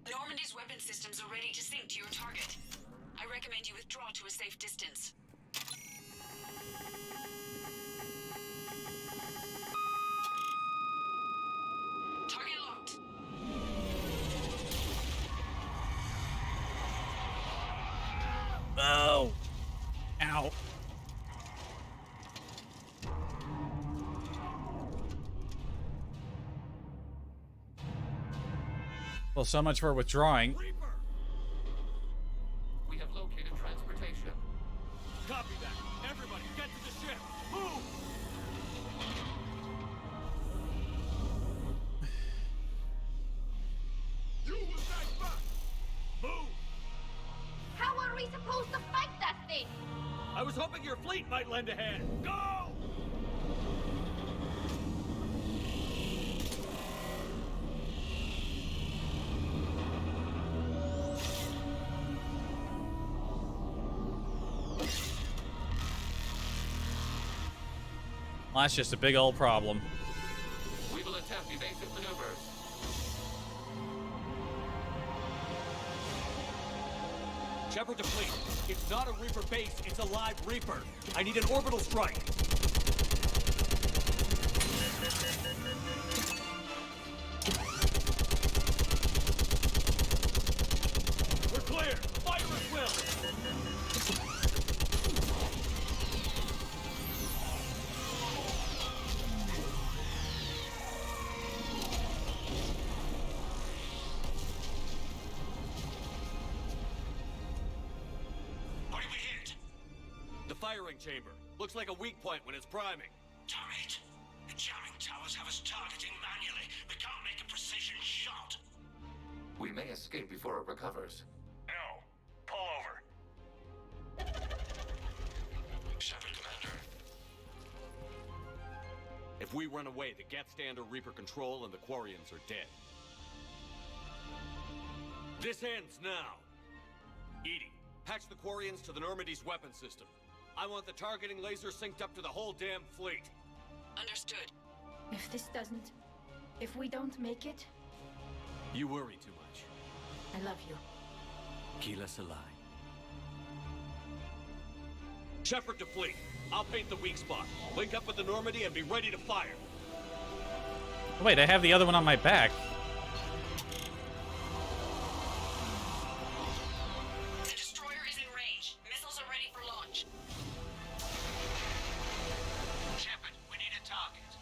Speaker 9: Normandy's weapon systems are ready to sink to your target. I recommend you withdraw to a safe distance. Target locked.
Speaker 1: Oh! Ow. Well, so much for withdrawing.
Speaker 14: We have located transportation.
Speaker 16: Copy that. Everybody, get to the ship. Move!
Speaker 17: You will back back! Move!
Speaker 6: How are we supposed to fight that thing?
Speaker 16: I was hoping your fleet might lend a hand. Go!
Speaker 1: Well, that's just a big old problem.
Speaker 14: We will attempt evasive maneuvers.
Speaker 16: Shepard to fleet. It's not a Reaper base, it's a live Reaper. I need an orbital strike. will!
Speaker 17: What did we hit?
Speaker 16: The firing chamber. Looks like a weak point when it's priming.
Speaker 17: Damn it! The jamming towers have us targeting manually. We can't make a precision shot.
Speaker 14: We may escape before it recovers.
Speaker 17: No. Pull over.
Speaker 14: Shepard, Commander.
Speaker 16: If we run away, the Geth stand under Reaper control and the Quarians are dead. This ends now. Edie, patch the Quarians to the Normandy's weapon system. I want the targeting laser synced up to the whole damn fleet.
Speaker 9: Understood.
Speaker 13: If this doesn't... If we don't make it,
Speaker 16: You worry too much.
Speaker 13: I love you.
Speaker 16: Keep us alive. Shepard to fleet. I'll paint the weak spot. Link up with the Normandy and be ready to fire.
Speaker 1: Wait, I have the other one on my back.
Speaker 9: The destroyer is in range. Missiles are ready for launch.
Speaker 17: Shepard, we need a target.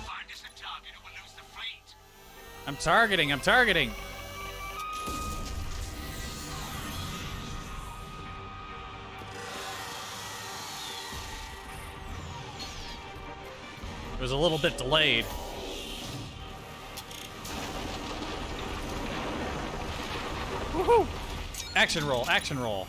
Speaker 17: Find us a target or we'll lose the fleet.
Speaker 1: I'm targeting. It was a little bit delayed. Woohoo! Action roll, action roll.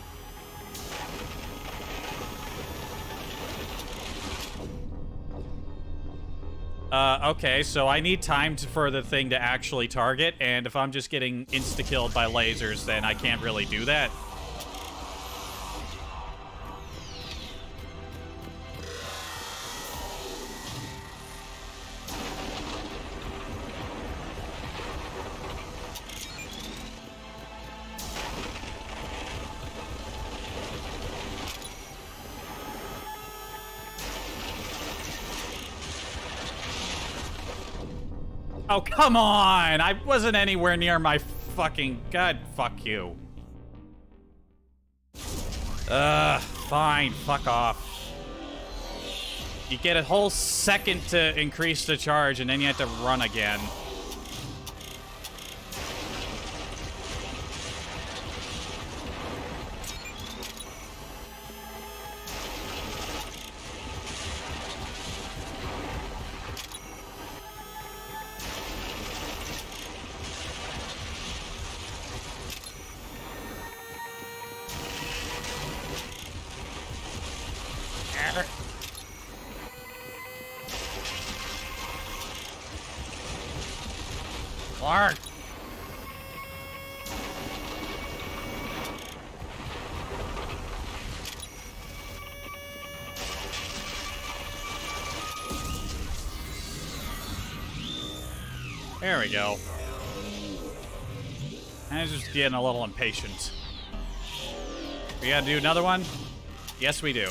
Speaker 1: Okay, so I need time for the thing to actually target, and if I'm just getting insta-killed by lasers, then I can't really do that. Oh, come on! I wasn't anywhere near my fucking... God, fuck you. Fine, fuck off. You get a whole second to increase the charge, and then you have to run again. Clark! There we go. I was just getting a little impatient. We gotta do another one? Yes, we do.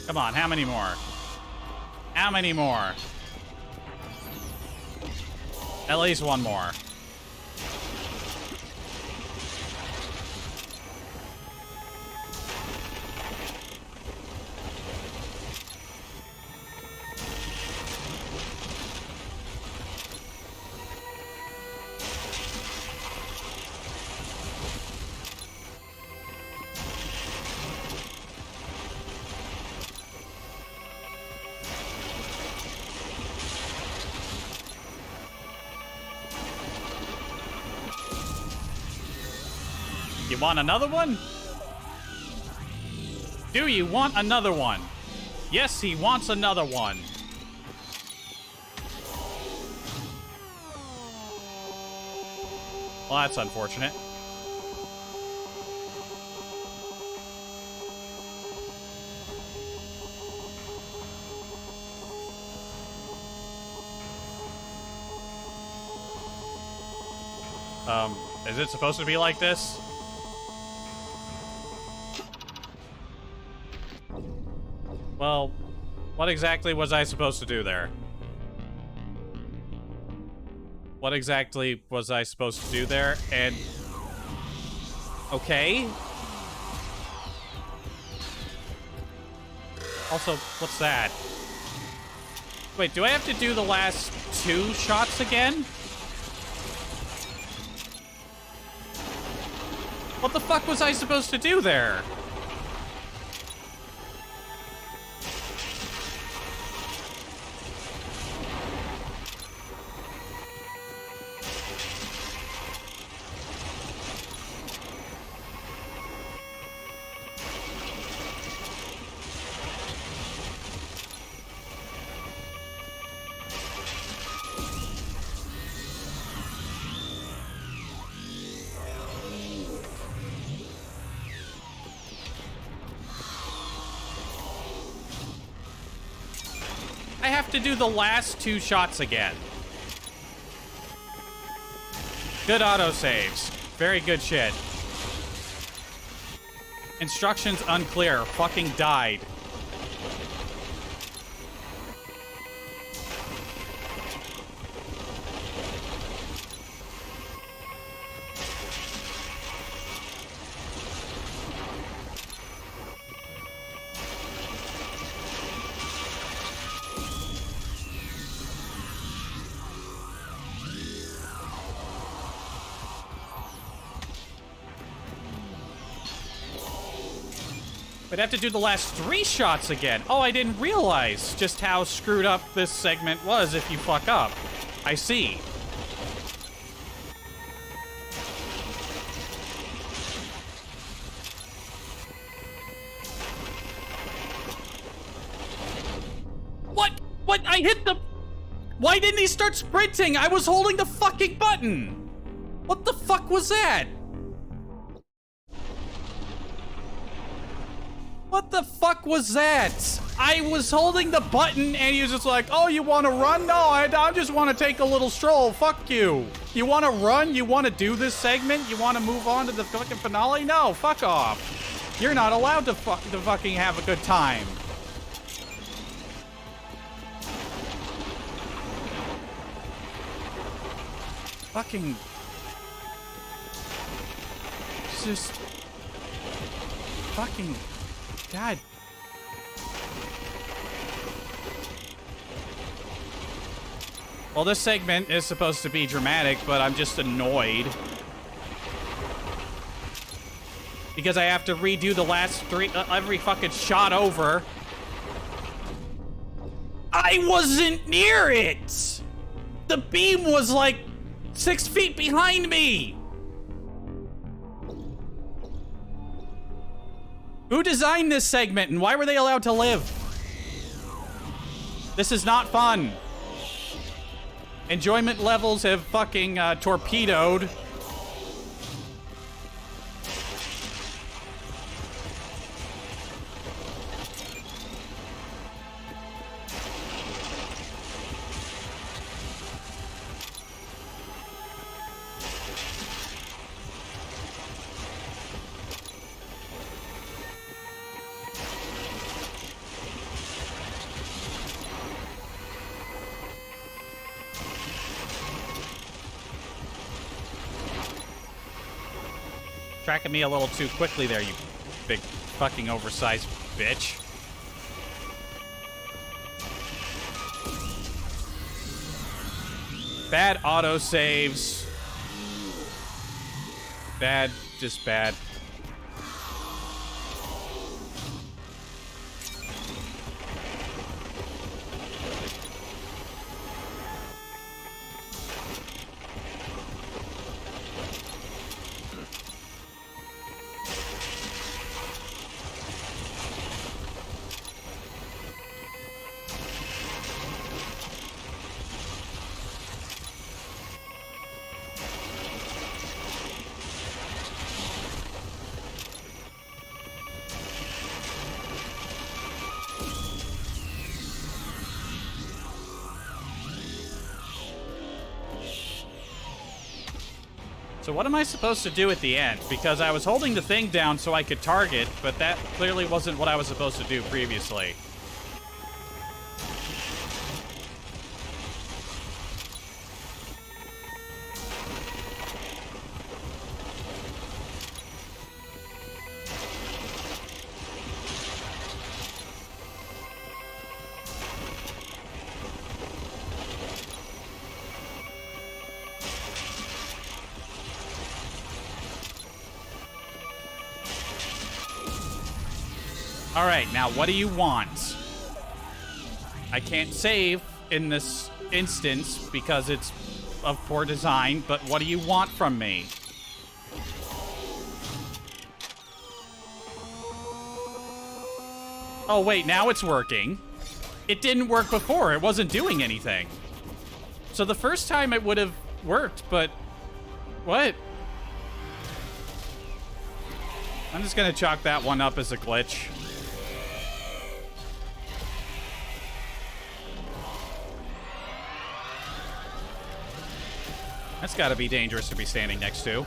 Speaker 1: Come on, how many more? How many more? At least one more. You want another one? Do you want another one? Yes, he wants another one. Well, that's unfortunate. Is it supposed to be like this? Well, what exactly was I supposed to do there? What exactly was I supposed to do there? And... okay. Also, what's that? Wait, do I have to do the last 2 shots again? What the fuck was I supposed to do there? I have to do the last 2 shots again. Good autosaves. Very good shit. Instructions unclear. Fucking died. I'd have to do the last 3 shots again. Oh, I didn't realize just how screwed up this segment was if you fuck up. I see. What? What? I hit the... Why didn't he start sprinting? I was holding the fucking button. What the fuck was that? What the fuck was that? I was holding the button and he was just like, oh, you want to run? No, I just want to take a little stroll. Fuck you. You want to run? You want to do this segment? You want to move on to the fucking finale? No, fuck off. You're not allowed to fucking have a good time. Fucking... just... fucking... God. Well, this segment is supposed to be dramatic, but I'm just annoyed. Because I have to redo the last 3, every fucking shot over. I wasn't near it! The beam was like 6 feet behind me! Who designed this segment and why were they allowed to live? This is not fun. Enjoyment levels have fucking torpedoed. Tracking me a little too quickly there, you big fucking oversized bitch. Bad autosaves. Bad, just bad. So what am I supposed to do at the end? Because I was holding the thing down so I could target, but that clearly wasn't what I was supposed to do previously. Alright, now what do you want? I can't save in this instance because it's of poor design, but what do you want from me? Oh wait, now it's working. It didn't work before, it wasn't doing anything. So the first time it would have worked, but... what? I'm just gonna chalk that one up as a glitch. That's gotta be dangerous to be standing next to.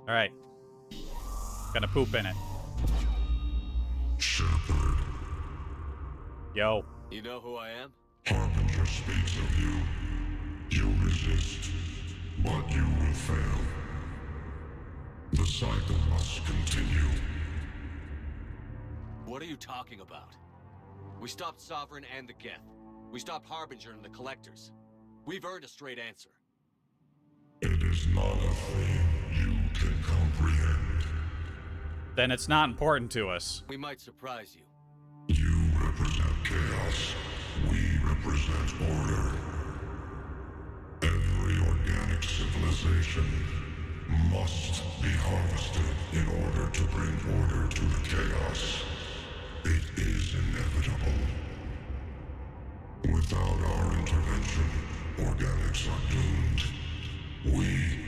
Speaker 1: All right. Gonna poop in it.
Speaker 10: Shepard.
Speaker 1: Yo.
Speaker 16: You know who I am?
Speaker 10: Harbinger speaks of you. You resist, but you will fail. The cycle must continue.
Speaker 16: What are you talking about? We stopped Sovereign and the Geth. We stopped Harbinger and the Collectors. We've earned a straight answer.
Speaker 10: It is not a thing you can comprehend.
Speaker 1: Then it's not important to us.
Speaker 16: We might surprise you.
Speaker 10: You represent chaos. We represent order. Every organic civilization must be harvested in order to bring order to the chaos. It is inevitable. Without our intervention, organics are doomed. We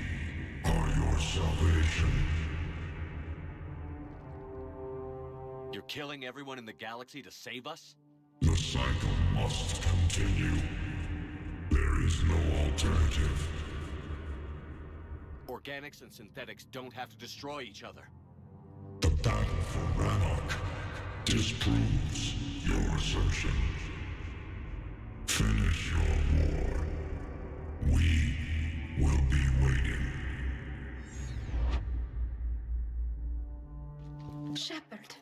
Speaker 10: are your salvation.
Speaker 16: You're killing everyone in the galaxy to save us?
Speaker 10: The cycle must continue. There is no alternative.
Speaker 16: Organics and synthetics don't have to destroy each other.
Speaker 10: The battle for Rannoch disproves your assertion. Finish your war. We will be waiting.
Speaker 13: Shepard.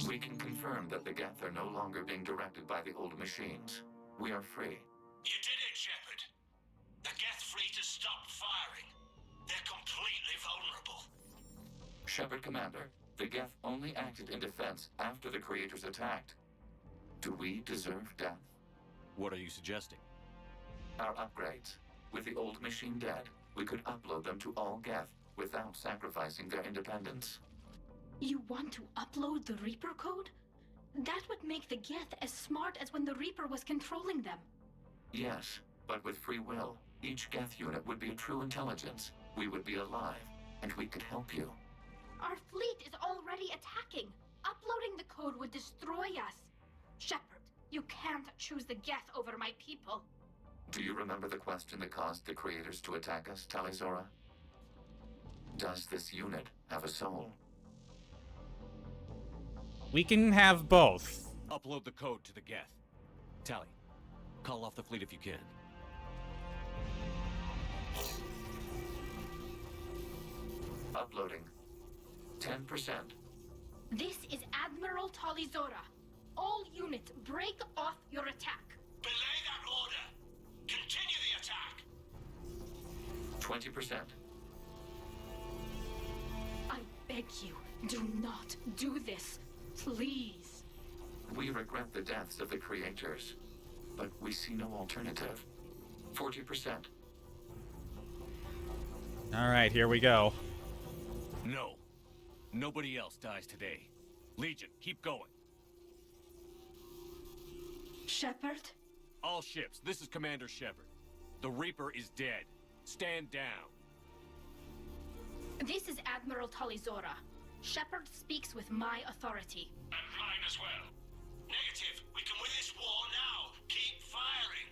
Speaker 14: We can confirm that the Geth are no longer being directed by the old machines. We are free.
Speaker 17: You did it, Shepard. The Geth fleet has stopped firing. They're completely vulnerable.
Speaker 14: Shepard Commander, the Geth only acted in defense after the Creators attacked. Do we deserve death?
Speaker 16: What are you suggesting?
Speaker 14: Our upgrades. With the old machine dead, we could upload them to all Geth without sacrificing their independence.
Speaker 13: You want to upload the Reaper code? That would make the Geth as smart as when the Reaper was controlling them.
Speaker 14: Yes, but with free will, each Geth unit would be a true intelligence. We would be alive, and we could help you.
Speaker 13: Our fleet is already attacking. Uploading the code would destroy us. Shepard, you can't choose the Geth over my people.
Speaker 14: Do you remember the question that caused the Creators to attack us, Talizora? Does this unit have a soul?
Speaker 1: We can have both.
Speaker 16: Upload the code to the Geth. Tally, call off the fleet if you can.
Speaker 14: Uploading. 10%.
Speaker 13: This is Admiral Talizora. All units, break off your attack.
Speaker 17: Belay that order. Continue the attack.
Speaker 14: 20%.
Speaker 13: I beg you, do not do this. Please.
Speaker 14: We regret the deaths of the Creators, but we see no alternative. 40%.
Speaker 1: All right, here we go.
Speaker 16: No. Nobody else dies today. Legion, keep going.
Speaker 13: Shepard?
Speaker 16: All ships, this is Commander Shepard. The Reaper is dead. Stand down.
Speaker 13: This is Admiral Talizora. Shepard speaks with my authority.
Speaker 17: And mine as well. Negative. We can win this war now. Keep firing.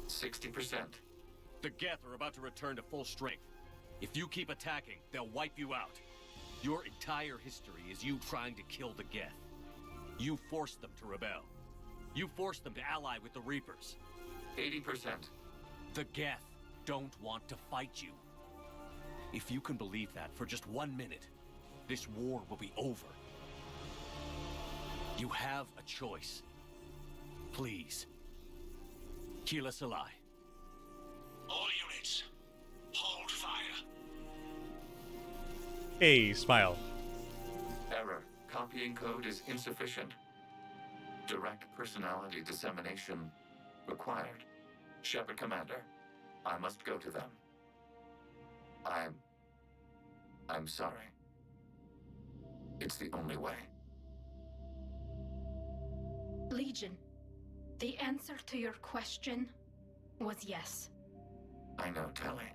Speaker 14: 60%.
Speaker 16: The Geth are about to return to full strength. If you keep attacking, they'll wipe you out. Your entire history is you trying to kill the Geth. You forced them to rebel. You forced them to ally with the Reapers.
Speaker 14: 80%.
Speaker 16: The Geth don't want to fight you. If you can believe that for just 1 minute, this war will be over. You have a choice. Please. Keela Salai.
Speaker 17: All units, hold fire.
Speaker 1: Hey, smile.
Speaker 14: Error. Copying code is insufficient. Direct personality dissemination required. Shepard Commander, I must go to them. I'm sorry. It's the only way.
Speaker 13: Legion, the answer to your question was yes.
Speaker 14: I know, Tali.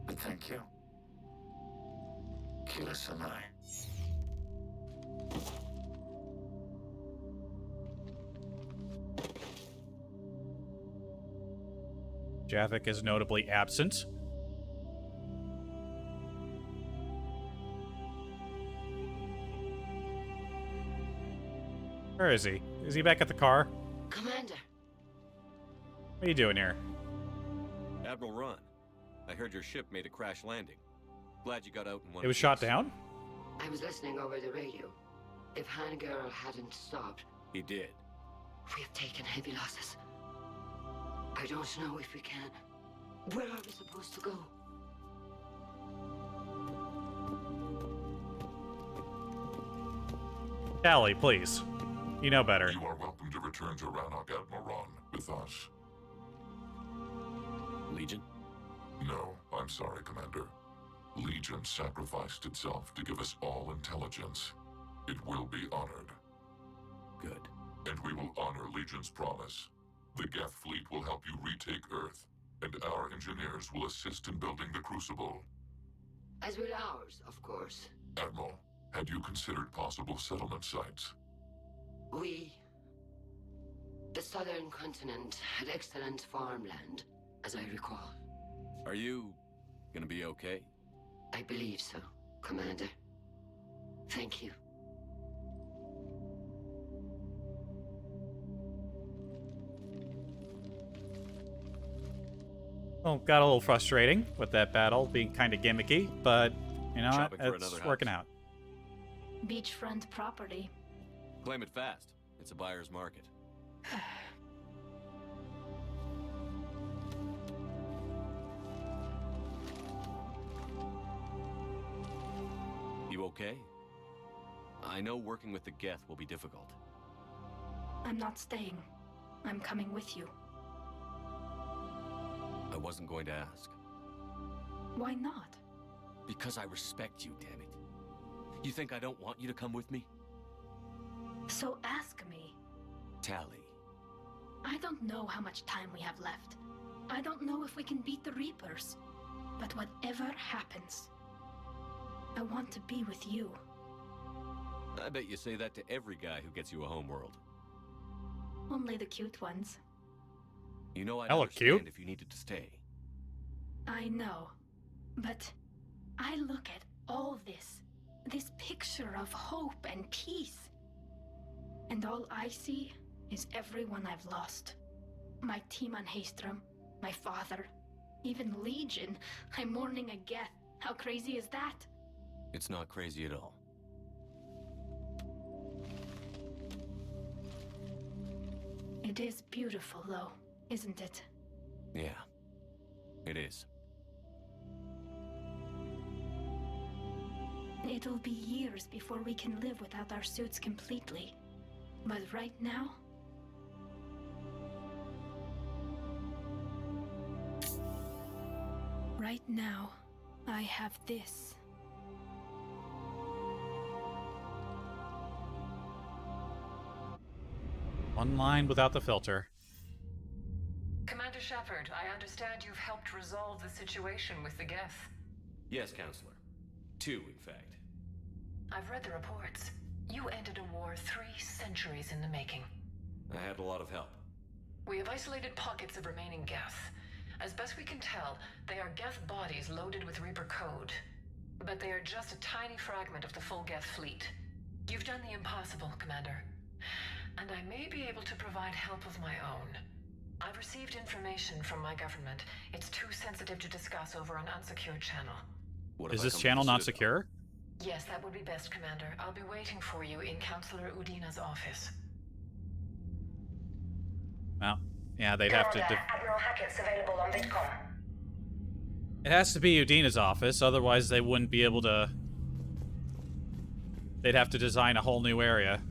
Speaker 14: But thank you. Keela Salai.
Speaker 1: Javik is notably absent. Where is he? Is he back at the car?
Speaker 18: Commander.
Speaker 1: What are you doing here?
Speaker 16: Admiral Ron, I heard your ship made a crash landing. Glad you got out in one
Speaker 1: It was shot down?
Speaker 18: I was listening over the radio. If Hangirl hadn't stopped...
Speaker 16: He did.
Speaker 18: We have taken heavy losses. I don't know if we can. Where are we supposed to go?
Speaker 1: Tally, please. You know better.
Speaker 8: You are welcome to return to Rannoch, Admiral Ron, with us.
Speaker 16: Legion?
Speaker 8: No, I'm sorry, Commander. Legion sacrificed itself to give us all intelligence. It will be honored.
Speaker 16: Good.
Speaker 8: And we will honor Legion's promise. The Geth fleet will help you retake Earth, and our engineers will assist in building the Crucible.
Speaker 18: As will ours, of course.
Speaker 8: Admiral, had you considered possible settlement sites?
Speaker 18: The southern continent had excellent farmland, as I recall.
Speaker 16: Are you gonna be okay?
Speaker 18: I believe so, Commander. Thank you.
Speaker 1: Well, got a little frustrating with that battle being kind of gimmicky, but you know what?
Speaker 16: Shopping for
Speaker 1: It's
Speaker 16: another
Speaker 1: working
Speaker 16: house.
Speaker 1: out.
Speaker 13: Beachfront property.
Speaker 16: Claim it fast. It's a buyer's market. You okay? I know working with the Geth will be difficult.
Speaker 13: I'm not staying. I'm coming with you.
Speaker 16: I wasn't going to ask.
Speaker 13: Why not?
Speaker 16: Because I respect you, damn it. You think I don't want you to come with me?
Speaker 13: So ask me.
Speaker 16: Tally.
Speaker 13: I don't know how much time we have left. I don't know if we can beat the Reapers. But whatever happens, I want to be with you.
Speaker 16: I bet you say that to every guy who gets you a homeworld.
Speaker 13: Only the cute ones.
Speaker 16: You know I'd
Speaker 1: I look
Speaker 16: understand
Speaker 1: cute.
Speaker 16: if you needed to stay.
Speaker 13: I know. But I look at all this picture of hope and peace. And all I see is everyone I've lost. My team on Haestrom, my father, even Legion. I'm mourning a Geth. How crazy is that?
Speaker 16: It's not crazy at all.
Speaker 13: It is beautiful, though, isn't it?
Speaker 16: Yeah, it is.
Speaker 13: It'll be years before we can live without our suits completely. But right now... Right now, I have this.
Speaker 1: One line without the filter.
Speaker 5: Commander Shepard, I understand you've helped resolve the situation with the Geth.
Speaker 16: Yes, Counselor. 2, in fact.
Speaker 5: I've read the reports. You ended a war 3 centuries in the making.
Speaker 16: I had a lot of help.
Speaker 5: We have isolated pockets of remaining Geth. As best we can tell, they are Geth bodies loaded with Reaper code. But they are just a tiny fragment of the full Geth fleet. You've done the impossible, Commander. And I may be able to provide help of my own. I've received information from my government. It's too sensitive to discuss over an unsecured channel.
Speaker 1: Is this channel not secure?
Speaker 5: Yes, that would be best, Commander. I'll be waiting for you in Counselor Udina's office.
Speaker 1: Well, yeah, they'd have to...
Speaker 5: Admiral Hackett's available on Bitcom.
Speaker 1: It has to be Udina's office, otherwise they wouldn't be able to... They'd have to design a whole new area.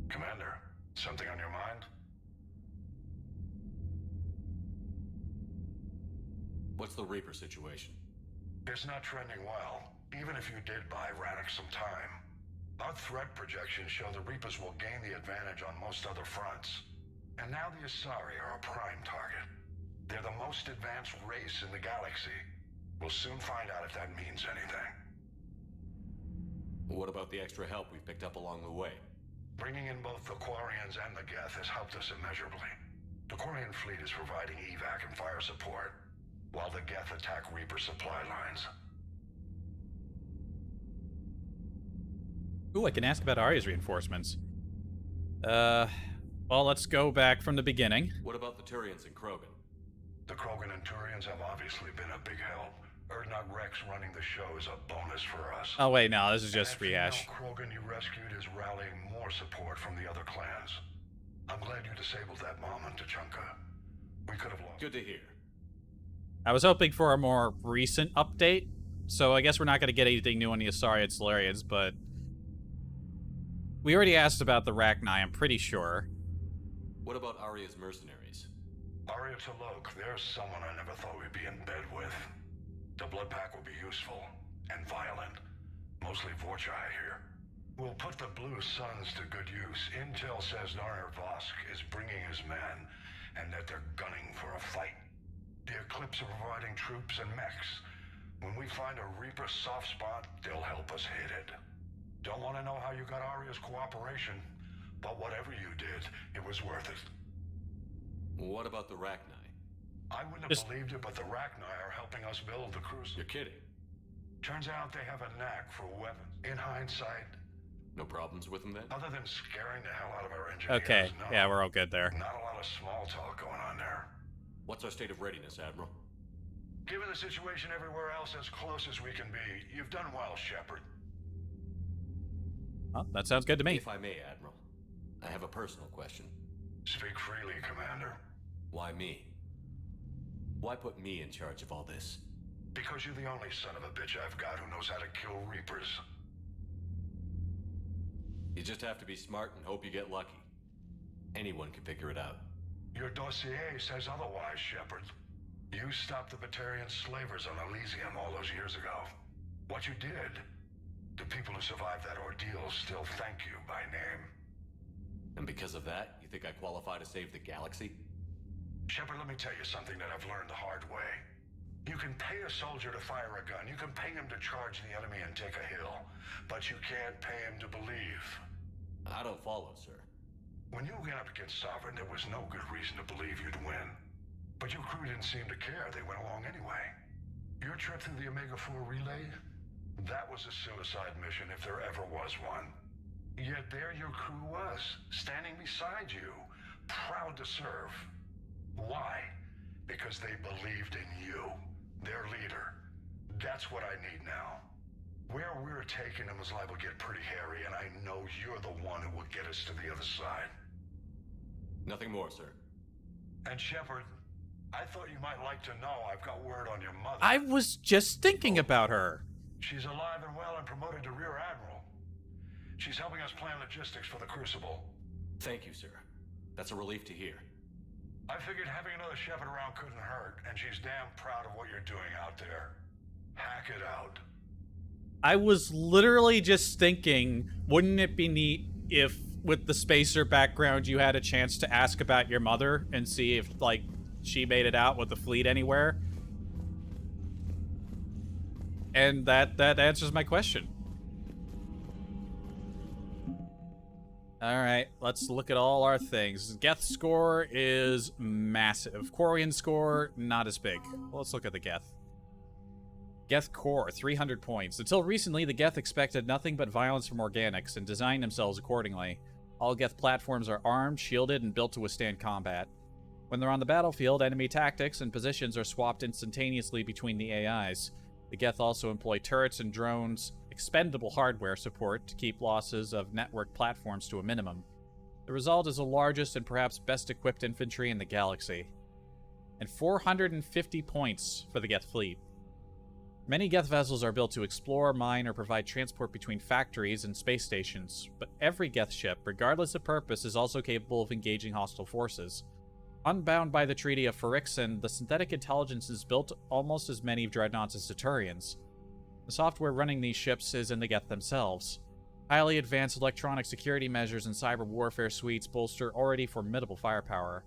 Speaker 11: Commander, something on your mind?
Speaker 16: What's the Reaper situation?
Speaker 11: It's not trending well, even if you did buy Rannoch some time. Our threat projections show the Reapers will gain the advantage on most other fronts. And now the Asari are a prime target. They're the most advanced race in the galaxy. We'll soon find out if that means anything.
Speaker 16: What about the extra help we've picked up along the way?
Speaker 11: Bringing in both the Quarians and the Geth has helped us immeasurably. The Quarian fleet is providing evac and fire support, while the Geth attack Reaper supply lines.
Speaker 1: Ooh, I can ask about Arya's reinforcements. Well, let's go back from the beginning.
Speaker 16: What about the Turians and Krogan?
Speaker 11: The Krogan and Turians have obviously been a big help. Erdnot Rex running the show is a bonus for us.
Speaker 1: Oh wait, no, this is just rehash.
Speaker 11: The Krogan you rescued is rallying more support from the other clans. I'm glad you disabled that mom and Tachanka. We could have lost.
Speaker 16: Good to hear.
Speaker 1: I was hoping for a more recent update, so I guess we're not going to get anything new on the Asari and Solarians, but... We already asked about the Rachni, I'm pretty sure.
Speaker 16: What about Arya's mercenaries?
Speaker 11: Arya Talok, there's someone I never thought we'd be in bed with. The blood pack will be useful, and violent. Mostly Vorcha, I hear. We'll put the Blue Suns to good use. Intel says Narner Vosk is bringing his men, and that they're gunning for a fight. The Eclipse are providing troops and mechs. When we find a Reaper soft spot, they'll help us hit it. Don't want to know how you got Arya's cooperation, but whatever you did, it was worth it.
Speaker 16: What about the Rachni?
Speaker 11: I wouldn't have believed it, but the Rachni are helping us build the cruiser.
Speaker 16: You're kidding.
Speaker 11: Turns out they have a knack for weapons. In hindsight...
Speaker 16: No problems with them then?
Speaker 11: Other than scaring the hell out of our engineers,
Speaker 1: Okay,
Speaker 11: no.
Speaker 1: yeah, we're all good there.
Speaker 11: Not a lot of small talk going on there.
Speaker 16: What's our state of readiness, Admiral?
Speaker 11: Given the situation everywhere else, as close as we can be, you've done well, Shepard.
Speaker 1: Well, that sounds good to me.
Speaker 16: If I may, Admiral, I have a personal question.
Speaker 11: Speak freely, Commander.
Speaker 16: Why me? Why put me in charge of all this?
Speaker 11: Because you're the only son of a bitch I've got who knows how to kill Reapers.
Speaker 16: You just have to be smart and hope you get lucky. Anyone can figure it out.
Speaker 11: Your dossier says otherwise, Shepard. You stopped the Batarian slavers on Elysium all those years ago. What you did, the people who survived that ordeal still thank you by name.
Speaker 16: And because of that, you think I qualify to save the galaxy?
Speaker 11: Shepard, let me tell you something that I've learned the hard way. You can pay a soldier to fire a gun, you can pay him to charge the enemy and take a hill, but you can't pay him to believe.
Speaker 16: I don't follow, sir.
Speaker 11: When you went up against Sovereign, there was no good reason to believe you'd win. But your crew didn't seem to care, they went along anyway. Your trip through the Omega-4 relay? That was a suicide mission if there ever was one. Yet there your crew was, standing beside you, proud to serve. Why? Because they believed in you, their leader. That's what I need now. Where we're taking them is liable to get pretty hairy, and I know you're the one who will get us to the other side.
Speaker 16: Nothing more, sir.
Speaker 11: And Shepard, I thought you might like to know I've got word on your mother.
Speaker 1: I was just thinking about her.
Speaker 11: She's alive and well and promoted to Rear Admiral. She's helping us plan logistics for the Crucible.
Speaker 16: Thank you, sir. That's a relief to hear.
Speaker 11: I figured having another Shepard around couldn't hurt, and she's damn proud of what you're doing out there. Hack it out.
Speaker 1: I was literally just thinking, wouldn't it be neat if with the spacer background you had a chance to ask about your mother and see if, like, she made it out with the fleet anywhere. And that answers my question. Alright, let's look at all our things. Geth score is massive. Quarian score, not as big. Well, let's look at the Geth. Geth core, 300 points. Until recently, the Geth expected nothing but violence from organics and designed themselves accordingly. All Geth platforms are armed, shielded, and built to withstand combat. When they're on the battlefield, enemy tactics and positions are swapped instantaneously between the AIs. The Geth also employ turrets and drones, expendable hardware support to keep losses of network platforms to a minimum. The result is the largest and perhaps best equipped infantry in the galaxy. And 450 points for the Geth fleet. Many Geth vessels are built to explore, mine, or provide transport between factories and space stations, but every Geth ship, regardless of purpose, is also capable of engaging hostile forces. Unbound by the Treaty of Phyrexian, the synthetic intelligences built almost as many dreadnoughts as Turians. The software running these ships is in the Geth themselves. Highly advanced electronic security measures and cyber warfare suites bolster already formidable firepower.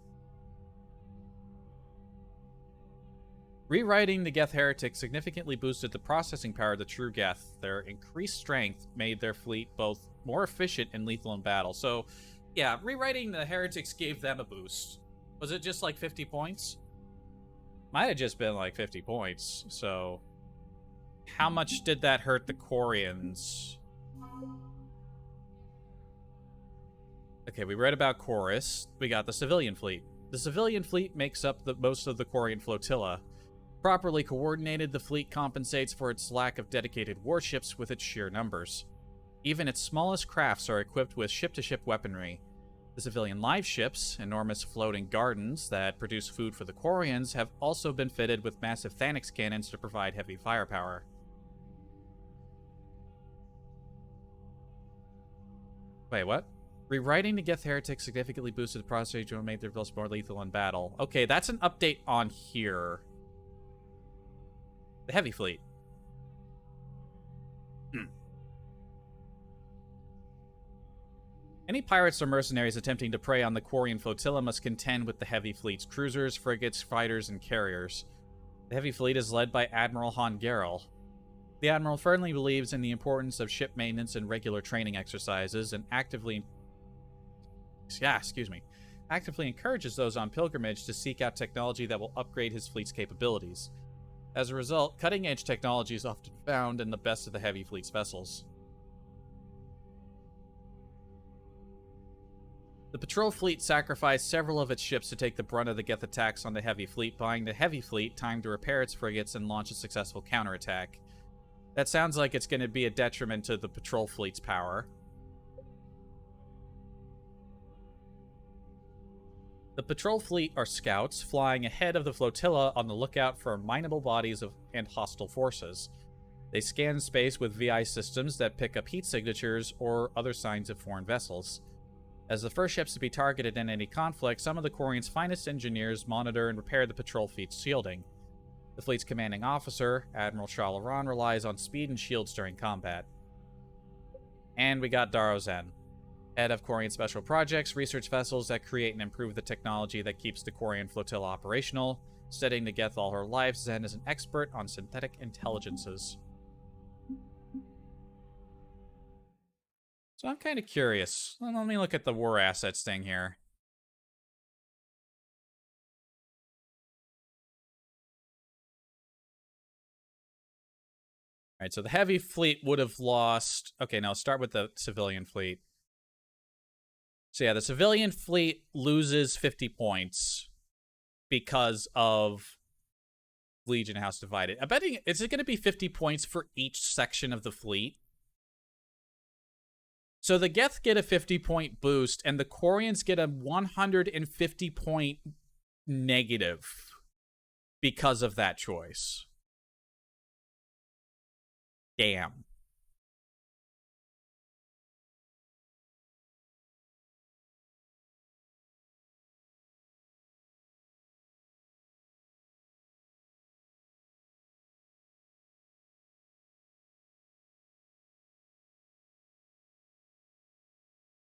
Speaker 1: Rewriting the Geth heretics significantly boosted the processing power of the true Geth. Their increased strength made their fleet both more efficient and lethal in battle. So, yeah, rewriting the heretics gave them a boost. Was it just like 50 points? Might have just been like 50 points, so... How much did that hurt the Quarians? Okay, we read about Chorus. We got the civilian fleet. The civilian fleet makes up most of the Quarian flotilla. Properly coordinated, the fleet compensates for its lack of dedicated warships with its sheer numbers. Even its smallest crafts are equipped with ship-to-ship weaponry. The civilian live ships, enormous floating gardens that produce food for the Quarians, have also been fitted with massive Thanix cannons to provide heavy firepower. Wait, what? Rewriting the Geth heretics significantly boosted the processing to make their vessels more lethal in battle. Okay, that's an update on here. The heavy fleet. Any pirates or mercenaries attempting to prey on the Quarian flotilla must contend with the heavy fleet's cruisers, frigates, fighters, and carriers. The heavy fleet is led by Admiral Han Garel. The Admiral firmly believes in the importance of ship maintenance and regular training exercises, and actively encourages those on pilgrimage to seek out technology that will upgrade his fleet's capabilities. As a result, cutting-edge technology is often found in the best of the heavy fleet's vessels. The patrol fleet sacrificed several of its ships to take the brunt of the Geth attacks on the heavy fleet, buying the heavy fleet time to repair its frigates and launch a successful counterattack. That sounds like it's going to be a detriment to the patrol fleet's power. The patrol fleet are scouts, flying ahead of the flotilla on the lookout for mineable bodies and hostile forces. They scan space with VI systems that pick up heat signatures or other signs of foreign vessels. As the first ships to be targeted in any conflict, some of the Quarian's finest engineers monitor and repair the patrol fleet's shielding. The fleet's commanding officer, Admiral Shalaran, relies on speed and shields during combat. And we got Daro Zen, head of Quarian Special Projects, research vessels that create and improve the technology that keeps the Quarian flotilla operational. Studying the Geth all her life, Zen is an expert on synthetic intelligences. So I'm kind of curious. Let me look at the war assets thing here. Alright, so the heavy fleet would have lost... Okay, now start with the civilian fleet. So yeah, the civilian fleet loses 50 points because of Legion House Divided. I'm betting, is it going to be 50 points for each section of the fleet? So the Geth get a 50-point boost, and the Quarians get a 150-point negative because of that choice. Damn.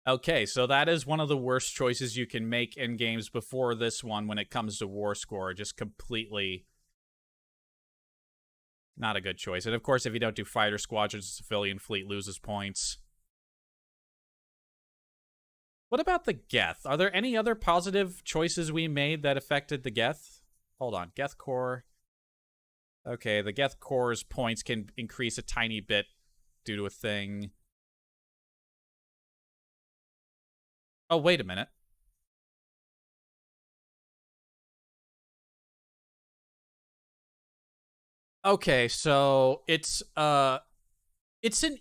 Speaker 1: Okay, so that is one of the worst choices you can make in games before this one when it comes to war score. Just completely not a good choice. And of course, if you don't do fighter squadrons, the civilian fleet loses points. What about the Geth? Are there any other positive choices we made that affected the Geth? Hold on, Geth Corps. Okay, the Geth Corps' points can increase a tiny bit due to a thing. Oh, wait a minute. Okay, so it's an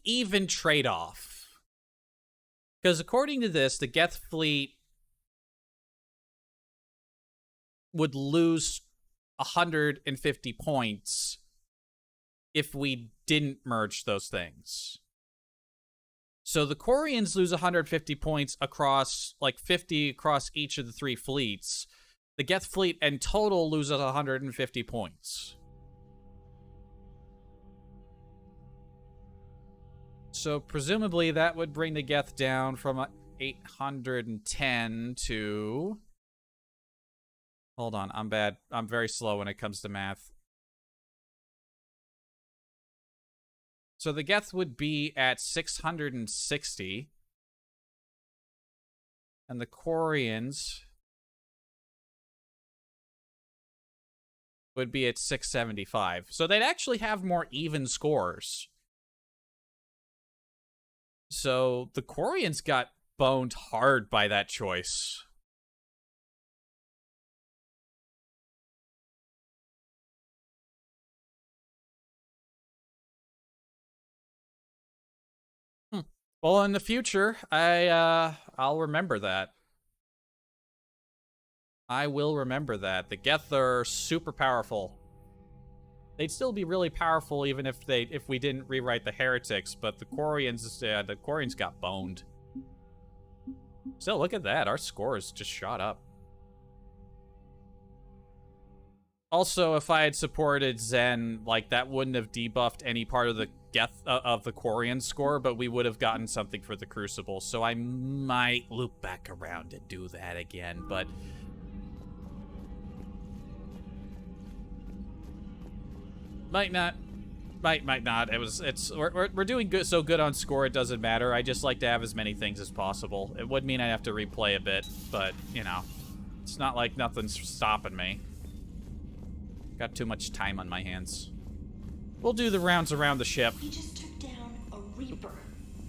Speaker 1: even trade-off. Because according to this, the Geth fleet would lose 150 points if we didn't merge those things. So the Quarians lose 150 points across, like 50 across each of the 3 fleets. The Geth fleet in total loses 150 points. So presumably that would bring the Geth down from 810 to... Hold on, I'm bad. I'm very slow when it comes to math. So the Geth would be at 660. And the Quarians would be at 675. So they'd actually have more even scores. So the Quarians got boned hard by that choice. Well, in the future, I'll remember that. I will remember that. The Geth are super powerful. They'd still be really powerful even if we didn't rewrite the heretics, but the Quarians got boned. So look at that, our scores just shot up. Also, if I had supported Zen, like, that wouldn't have debuffed any part of the Geth of the Quarian score, but we would have gotten something for the Crucible. So I might loop back around and do that again, but might not. We're doing good, so good on score. It doesn't matter. I just like to have as many things as possible. It would mean I have to replay a bit, but you know, it's not like nothing's stopping me. Got too much time on my hands. We'll do the rounds around the ship.
Speaker 13: We just took down a Reaper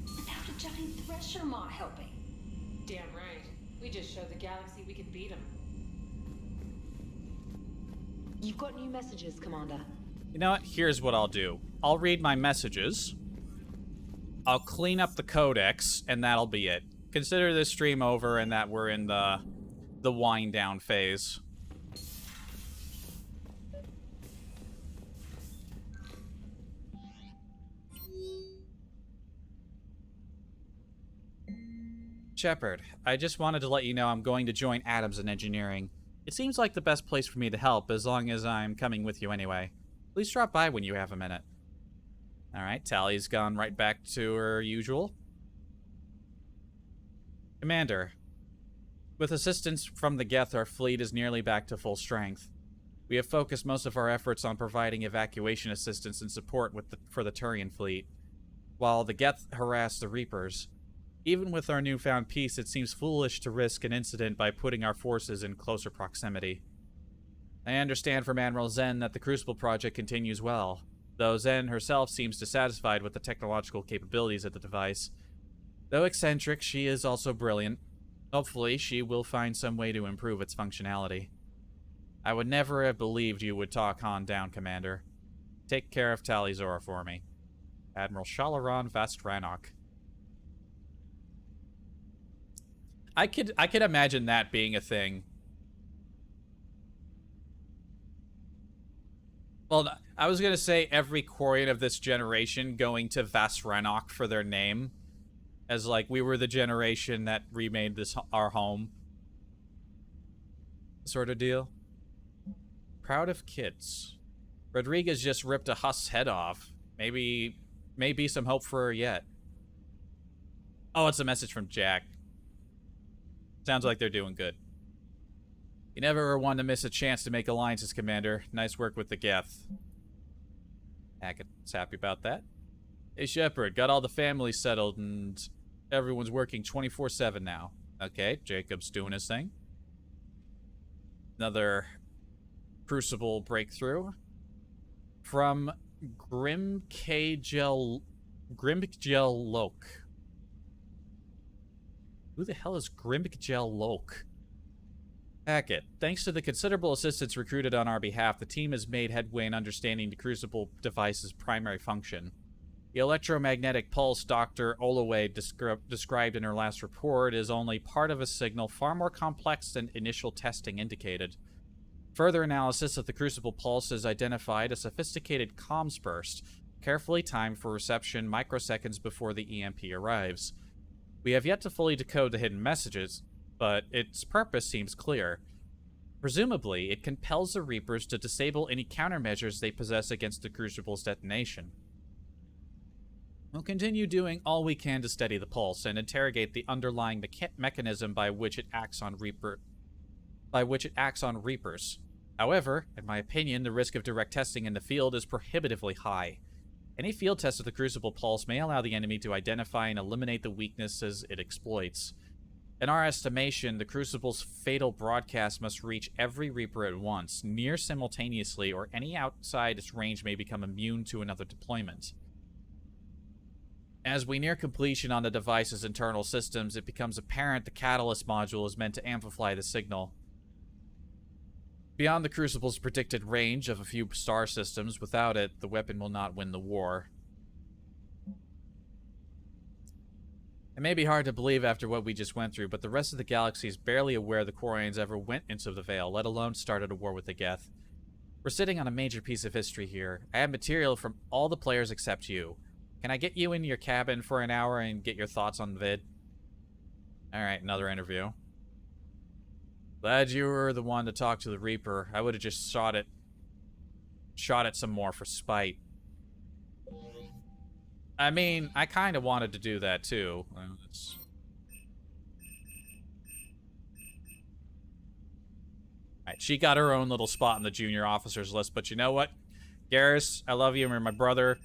Speaker 13: without a giant thresher maw helping.
Speaker 5: Damn right. We just showed the galaxy we could beat him.
Speaker 19: You've got new messages, Commander.
Speaker 1: You know what? Here's what I'll do. I'll read my messages. I'll clean up the codex, and that'll be it. Consider this stream over and that we're in the wind down phase. Shepard, I just wanted to let you know I'm going to join Adams in engineering. It seems like the best place for me to help, as long as I'm coming with you anyway. Please drop by when you have a minute. Alright, Tally's gone right back to her usual. Commander, with assistance from the Geth, our fleet is nearly back to full strength. We have focused most of our efforts on providing evacuation assistance and support for the Turian fleet, while the Geth harass the Reapers. Even with our newfound peace, it seems foolish to risk an incident by putting our forces in closer proximity. I understand from Admiral Zen that the Crucible project continues well, though Zen herself seems dissatisfied with the technological capabilities of the device. Though eccentric, she is also brilliant. Hopefully, she will find some way to improve its functionality. I would never have believed you would talk Han down, Commander. Take care of Tali Zora for me. Admiral Shalaran Vastranok. I could imagine that being a thing. Well, I was gonna say every Quarian of this generation going to Vastranok for their name, as like we were the generation that remade this our home, sort of deal. Proud of kids. Rodriguez just ripped a Huss's head off. Maybe some hope for her yet. Oh, it's a message from Jack. Sounds like they're doing good. You never were one to miss a chance to make alliances, Commander. Nice work with the Geth. Hackett's happy about that. Hey, Shepard, got all the families settled and everyone's working 24/7 now. Okay, Jacob's doing his thing. Another Crucible breakthrough. From Grimkjell Lok. Who the hell is Grimkjell Lok? Hackett, thanks to the considerable assistance recruited on our behalf, the team has made headway in understanding the Crucible device's primary function. The electromagnetic pulse Dr. Olaway described in her last report is only part of a signal far more complex than initial testing indicated. Further analysis of the Crucible pulse has identified a sophisticated comms burst, carefully timed for reception microseconds before the EMP arrives. We have yet to fully decode the hidden messages, but its purpose seems clear. Presumably, it compels the Reapers to disable any countermeasures they possess against the Crucible's detonation. We'll continue doing all we can to steady the pulse and interrogate the underlying mechanism by which it acts on Reapers. However, in my opinion, the risk of direct testing in the field is prohibitively high. Any field test of the Crucible pulse may allow the enemy to identify and eliminate the weaknesses it exploits. In our estimation, the Crucible's fatal broadcast must reach every Reaper at once, near simultaneously, or any outside its range may become immune to another deployment. As we near completion on the device's internal systems, it becomes apparent the Catalyst module is meant to amplify the signal. Beyond the Crucible's predicted range of a few star systems, without it, the weapon will not win the war. It may be hard to believe after what we just went through, but the rest of the galaxy is barely aware the Quarians ever went into the Veil, let alone started a war with the Geth. We're sitting on a major piece of history here. I have material from all the players except you. Can I get you in your cabin for an hour and get your thoughts on the vid? Alright, another interview. Glad you were the one to talk to the Reaper. I would have just shot it some more for spite. I mean, I kind of wanted to do that too. Alright, she got her own little spot in the junior officers list, but you know what? Garrus, I love you, you're my brother,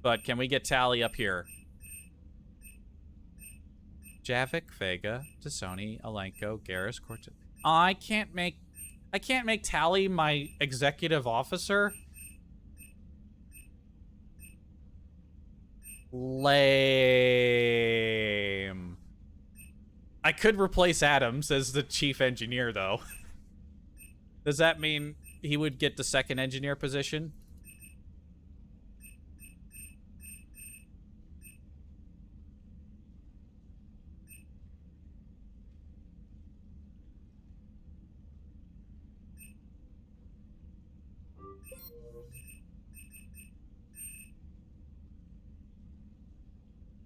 Speaker 1: but can we get Tali up here? Javik, Vega, Tassoni, Alenko, Garrus, Cortez. Oh, I can't make Tali my executive officer. Lame. I could replace Adams as the chief engineer, though. Does that mean he would get the second engineer position?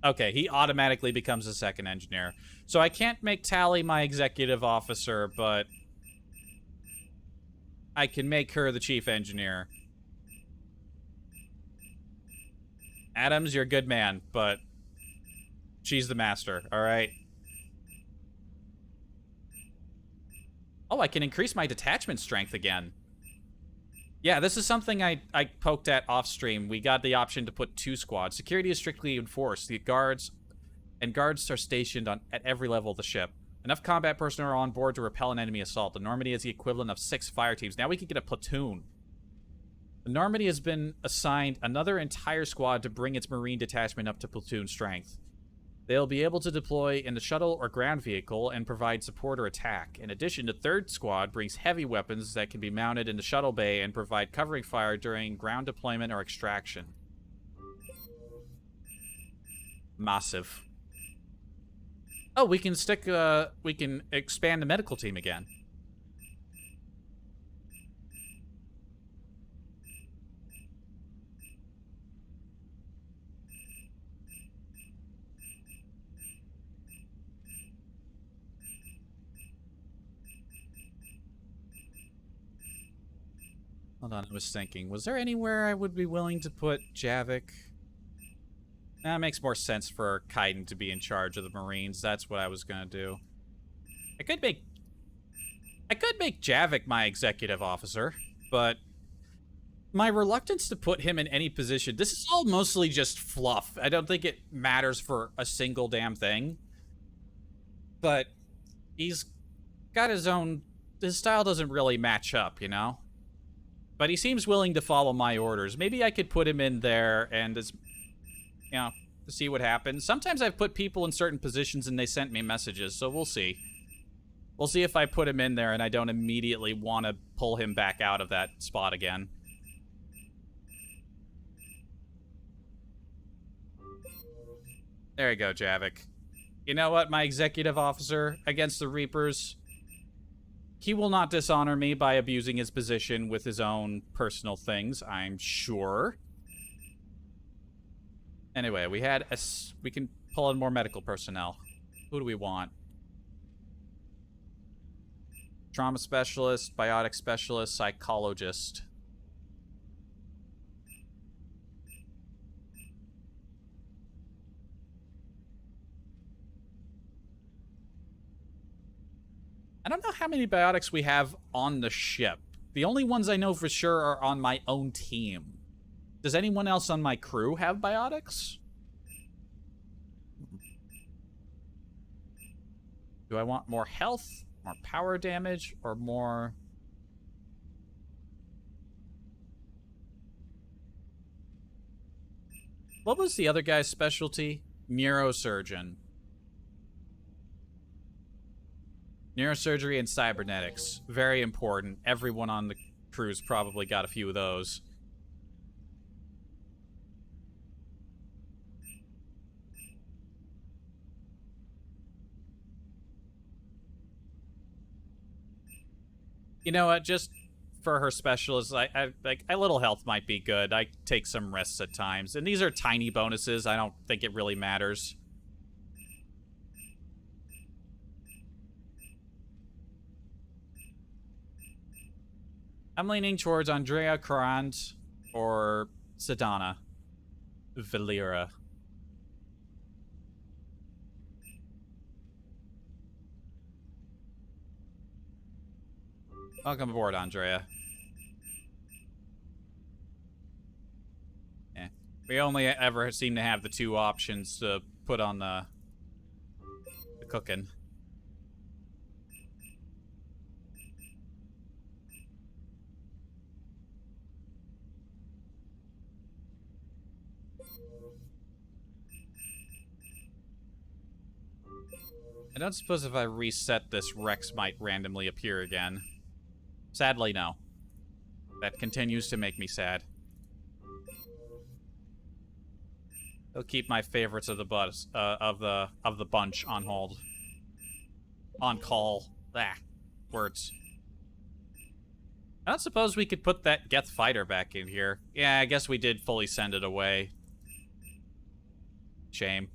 Speaker 1: Okay, he automatically becomes a second engineer. So I can't make Tali my executive officer, but I can make her the chief engineer. Adams, you're a good man, but she's the master, alright? Oh, I can increase my detachment strength again. Yeah, this is something I poked at off-stream. We got the option to put 2 squads. Security is strictly enforced. The guards are stationed at every level of the ship. Enough combat personnel are on board to repel an enemy assault. The Normandy is the equivalent of 6 fire teams. Now we can get a platoon. The Normandy has been assigned another entire squad to bring its marine detachment up to platoon strength. They'll be able to deploy in the shuttle or ground vehicle and provide support or attack. In addition, the 3rd squad brings heavy weapons that can be mounted in the shuttle bay and provide covering fire during ground deployment or extraction. Massive. Oh, we can expand the medical team again. Hold on, I was thinking, was there anywhere I would be willing to put Javik? That makes more sense for Kaiden to be in charge of the Marines. That's what I was gonna do. I could make Javik my executive officer, but my reluctance to put him in any position, this is all mostly just fluff. I don't think it matters for a single damn thing. But he's got his style doesn't really match up, you know? But he seems willing to follow my orders. Maybe I could put him in there and, to see what happens. Sometimes I've put people in certain positions and they sent me messages, so we'll see. We'll see if I put him in there and I don't immediately want to pull him back out of that spot again. There you go, Javik. You know what, my executive officer against the Reapers? He will not dishonor me by abusing his position with his own personal things, I'm sure. Anyway, we can pull in more medical personnel. Who do we want? Trauma specialist, biotic specialist, psychologist. I don't know how many biotics we have on the ship. The only ones I know for sure are on my own team. Does anyone else on my crew have biotics? Do I want more health, more power damage, or more... What was the other guy's specialty? Neurosurgeon. Neurosurgery and cybernetics. Very important. Everyone on the crew's probably got a few of those. You know what? Just for her specialists, like a little health might be good. I take some risks at times. And these are tiny bonuses. I don't think it really matters. I'm leaning towards Andrea Corant or Sedana Valera. Welcome aboard, Andrea. Yeah. We only ever seem to have the two options to put on the cooking. I don't suppose if I reset this, Rex might randomly appear again. Sadly, no. That continues to make me sad. He'll keep my favorites of the bunch on hold. On call. Ah, words. I don't suppose we could put that Geth fighter back in here. Yeah, I guess we did fully send it away. Shame.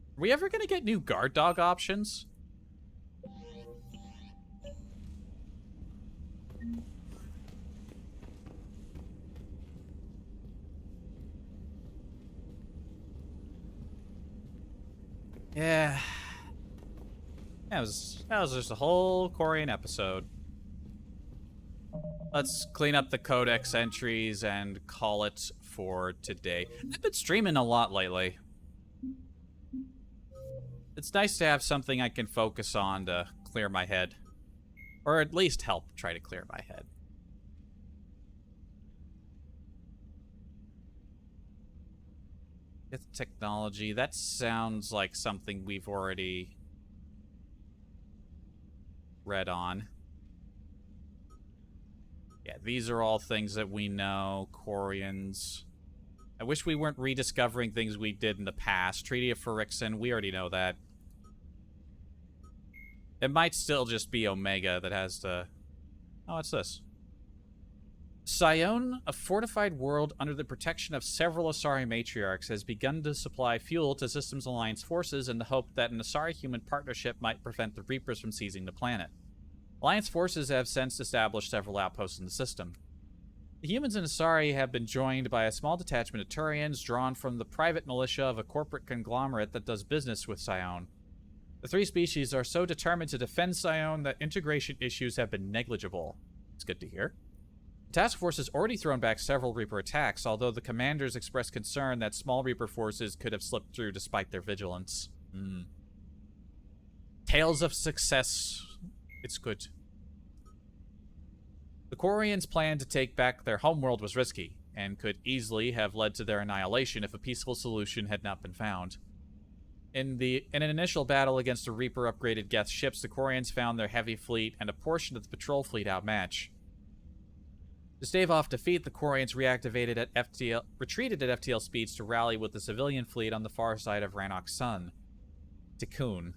Speaker 1: Are we ever gonna get new guard dog options? Yeah. That was just a whole Quarian episode. Let's clean up the codex entries and call it for today. I've been streaming a lot lately. It's nice to have something I can focus on to clear my head. Or at least help try to clear my head. Geth technology, that sounds like something we've already read on. Yeah, these are all things that we know. Quarians. I wish we weren't rediscovering things we did in the past. Treaty of Phyrexian, we already know that. It might still just be Omega that has to... Oh, what's this? Sion, a fortified world under the protection of several Asari matriarchs, has begun to supply fuel to Systems Alliance forces in the hope that an Asari-human partnership might prevent the Reapers from seizing the planet. Alliance forces have since established several outposts in the system. The humans in Asari have been joined by a small detachment of Turians drawn from the private militia of a corporate conglomerate that does business with Scion. The three species are so determined to defend Scion that integration issues have been negligible. It's good to hear. The task force has already thrown back several Reaper attacks, although the commanders expressed concern that small Reaper forces could have slipped through despite their vigilance. Tales of success. It's good. The Quarians' plan to take back their homeworld was risky, and could easily have led to their annihilation if a peaceful solution had not been found. In an initial battle against the Reaper-upgraded Geth ships, the Quarians found their heavy fleet and a portion of the patrol fleet outmatched. To stave off defeat, the Quarians retreated at FTL speeds to rally with the civilian fleet on the far side of Rannoch's sun, Tikkun.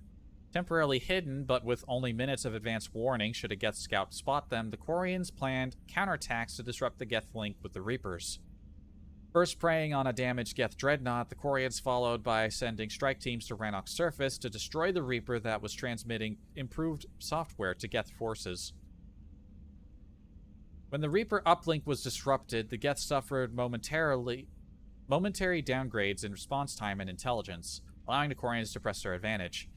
Speaker 1: Temporarily hidden, but with only minutes of advance warning should a Geth scout spot them, the Quarians planned counterattacks to disrupt the Geth link with the Reapers. First preying on a damaged Geth dreadnought, the Quarians followed by sending strike teams to Rannoch's surface to destroy the Reaper that was transmitting improved software to Geth forces. When the Reaper uplink was disrupted, the Geth suffered momentary downgrades in response time and intelligence, allowing the Quarians to press their advantage.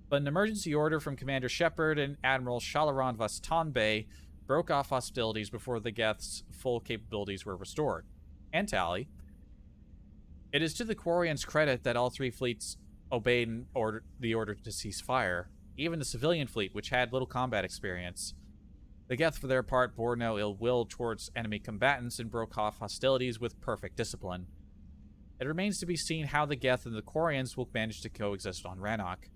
Speaker 1: But an emergency order from Commander Shepard and Admiral Shalaran Vastanbe broke off hostilities before the Geth's full capabilities were restored. And Tally. It is to the Quarians' credit that all three fleets obeyed the order to cease fire, even the civilian fleet, which had little combat experience. The Geth, for their part, bore no ill will towards enemy combatants and broke off hostilities with perfect discipline. It remains to be seen how the Geth and the Quarians will manage to coexist on Rannoch.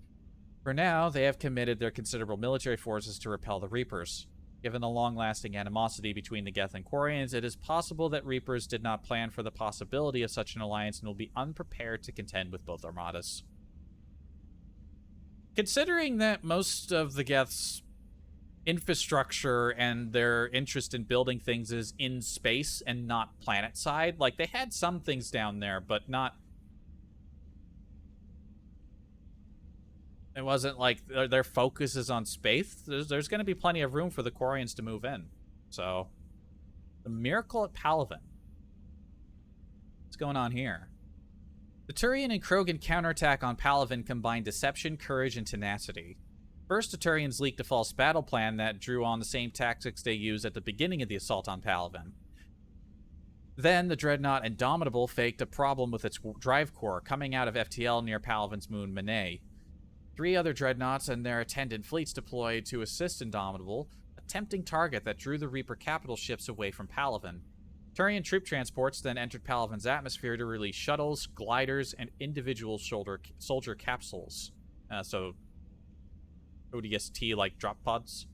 Speaker 1: For now, they have committed their considerable military forces to repel the Reapers. Given the long-lasting animosity between the Geth and Quarians, it is possible that Reapers did not plan for the possibility of such an alliance and will be unprepared to contend with both armadas. Considering that most of the Geth's infrastructure and their interest in building things is in space and not planet side, like, they had some things down there, but not... It wasn't like their focus is on space. There's going to be plenty of room for the Quarians to move in. So, the miracle at Palaven. What's going on here? The Turian and Krogan counterattack on Palaven combined deception, courage, and tenacity. First, the Turians leaked a false battle plan that drew on the same tactics they used at the beginning of the assault on Palaven. Then, the Dreadnought Indomitable faked a problem with its drive core coming out of FTL near Palaven's moon, Menet. 3 other dreadnoughts and their attendant fleets deployed to assist Indomitable, a tempting target that drew the Reaper capital ships away from Palaven. Turian troop transports then entered Palaven's atmosphere to release shuttles, gliders, and individual soldier capsules. So, ODST-like drop pods.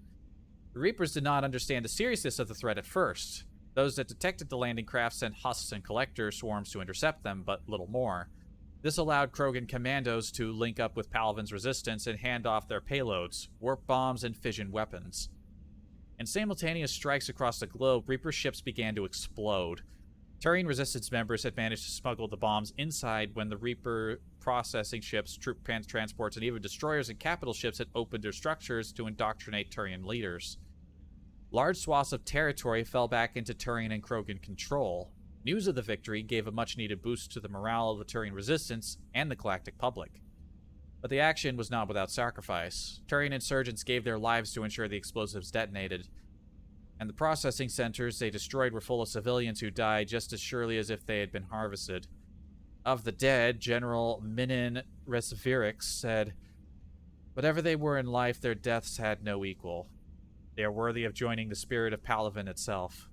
Speaker 1: The Reapers did not understand the seriousness of the threat at first. Those that detected the landing craft sent husks and collector swarms to intercept them, but little more. This allowed Krogan commandos to link up with Palaven's resistance and hand off their payloads, warp bombs, and fission weapons. In simultaneous strikes across the globe, Reaper ships began to explode. Turian resistance members had managed to smuggle the bombs inside when the Reaper processing ships, troop transports, and even destroyers and capital ships had opened their structures to indoctrinate Turian leaders. Large swaths of territory fell back into Turian and Krogan control. News of the victory gave a much-needed boost to the morale of the Turian resistance and the galactic public. But the action was not without sacrifice. Turian insurgents gave their lives to ensure the explosives detonated, and the processing centers they destroyed were full of civilians who died just as surely as if they had been harvested. Of the dead, General Minin Resvirix said, "Whatever they were in life, their deaths had no equal. They are worthy of joining the spirit of Palaven itself."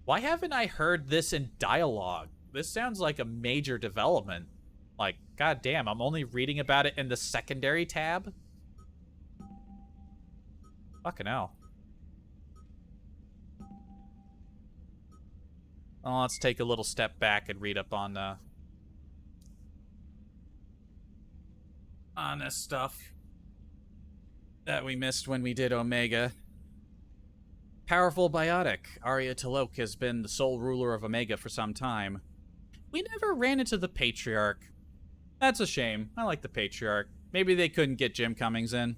Speaker 1: Why haven't I heard this in dialogue? This sounds like a major development. Like, goddamn, I'm only reading about it in the secondary tab? Fucking hell. Well, let's take a little step back and read up on this stuff that we missed when we did Omega. Powerful biotic. Arya Talok has been the sole ruler of Omega for some time. We never ran into the Patriarch. That's a shame. I like the Patriarch. Maybe they couldn't get Jim Cummings in.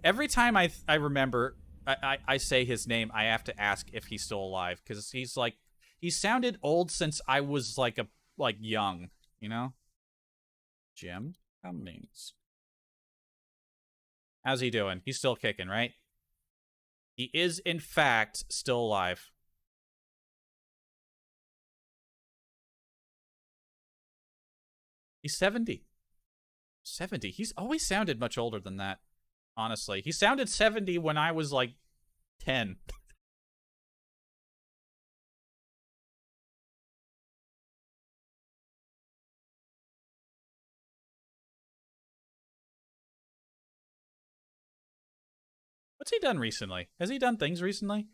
Speaker 1: every time I remember, I say his name, I have to ask if he's still alive, because he's like, he sounded old since I was like young, you know? Jim Cummings. How's he doing? He's still kicking, right? He is, in fact, still alive. He's 70. 70. He's always sounded much older than that, honestly. He sounded 70 when I was, like, 10. What's he done recently? Has he done things recently?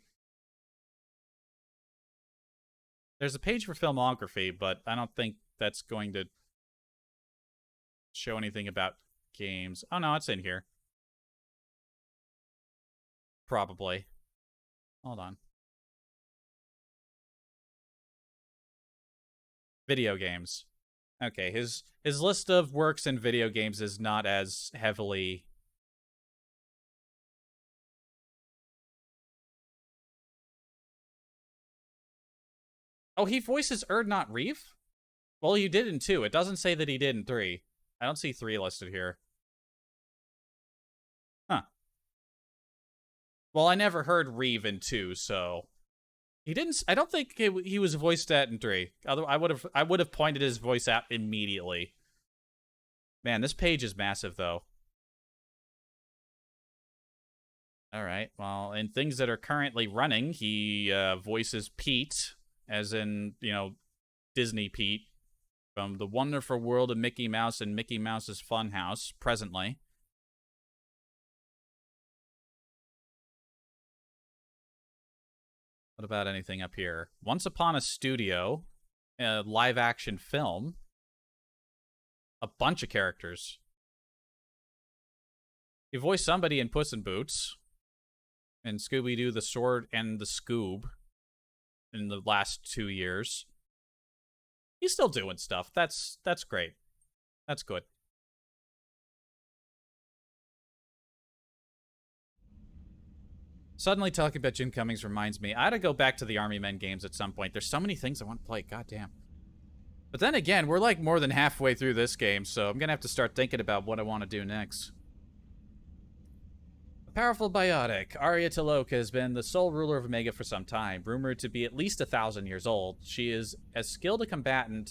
Speaker 1: There's a page for filmography, but I don't think that's going to show anything about games. Oh, no, it's in here. Probably. Hold on. Video games. Okay, his list of works in video games is not as heavily... Oh, he voices Erdnot Reef? Well, he did in 2. It doesn't say that he did in 3. I don't see 3 listed here. Huh. Well, I never heard Reeve in 2, so... He didn't... I don't think he was voiced at in 3. Although I would have pointed his voice out immediately. Man, this page is massive, though. Alright, well, in things that are currently running, he voices Pete... As in, you know, Disney Pete from The Wonderful World of Mickey Mouse and Mickey Mouse's Funhouse, presently. What about anything up here? Once Upon a Studio, a live-action film. A bunch of characters. He voiced somebody in Puss in Boots. And Scooby-Doo, the Sword and the Scoob. In the last 2 years. He's still doing stuff. That's great. That's good. Suddenly talking about Jim Cummings reminds me, I ought to go back to the Army Men games at some point. There's so many things I want to play. God damn. But then again, we're like more than halfway through this game, so I'm gonna have to start thinking about what I want to do next. Powerful biotic, Arya Taloka has been the sole ruler of Omega for some time, rumored to be at least 1,000 years old. She is as skilled a combat in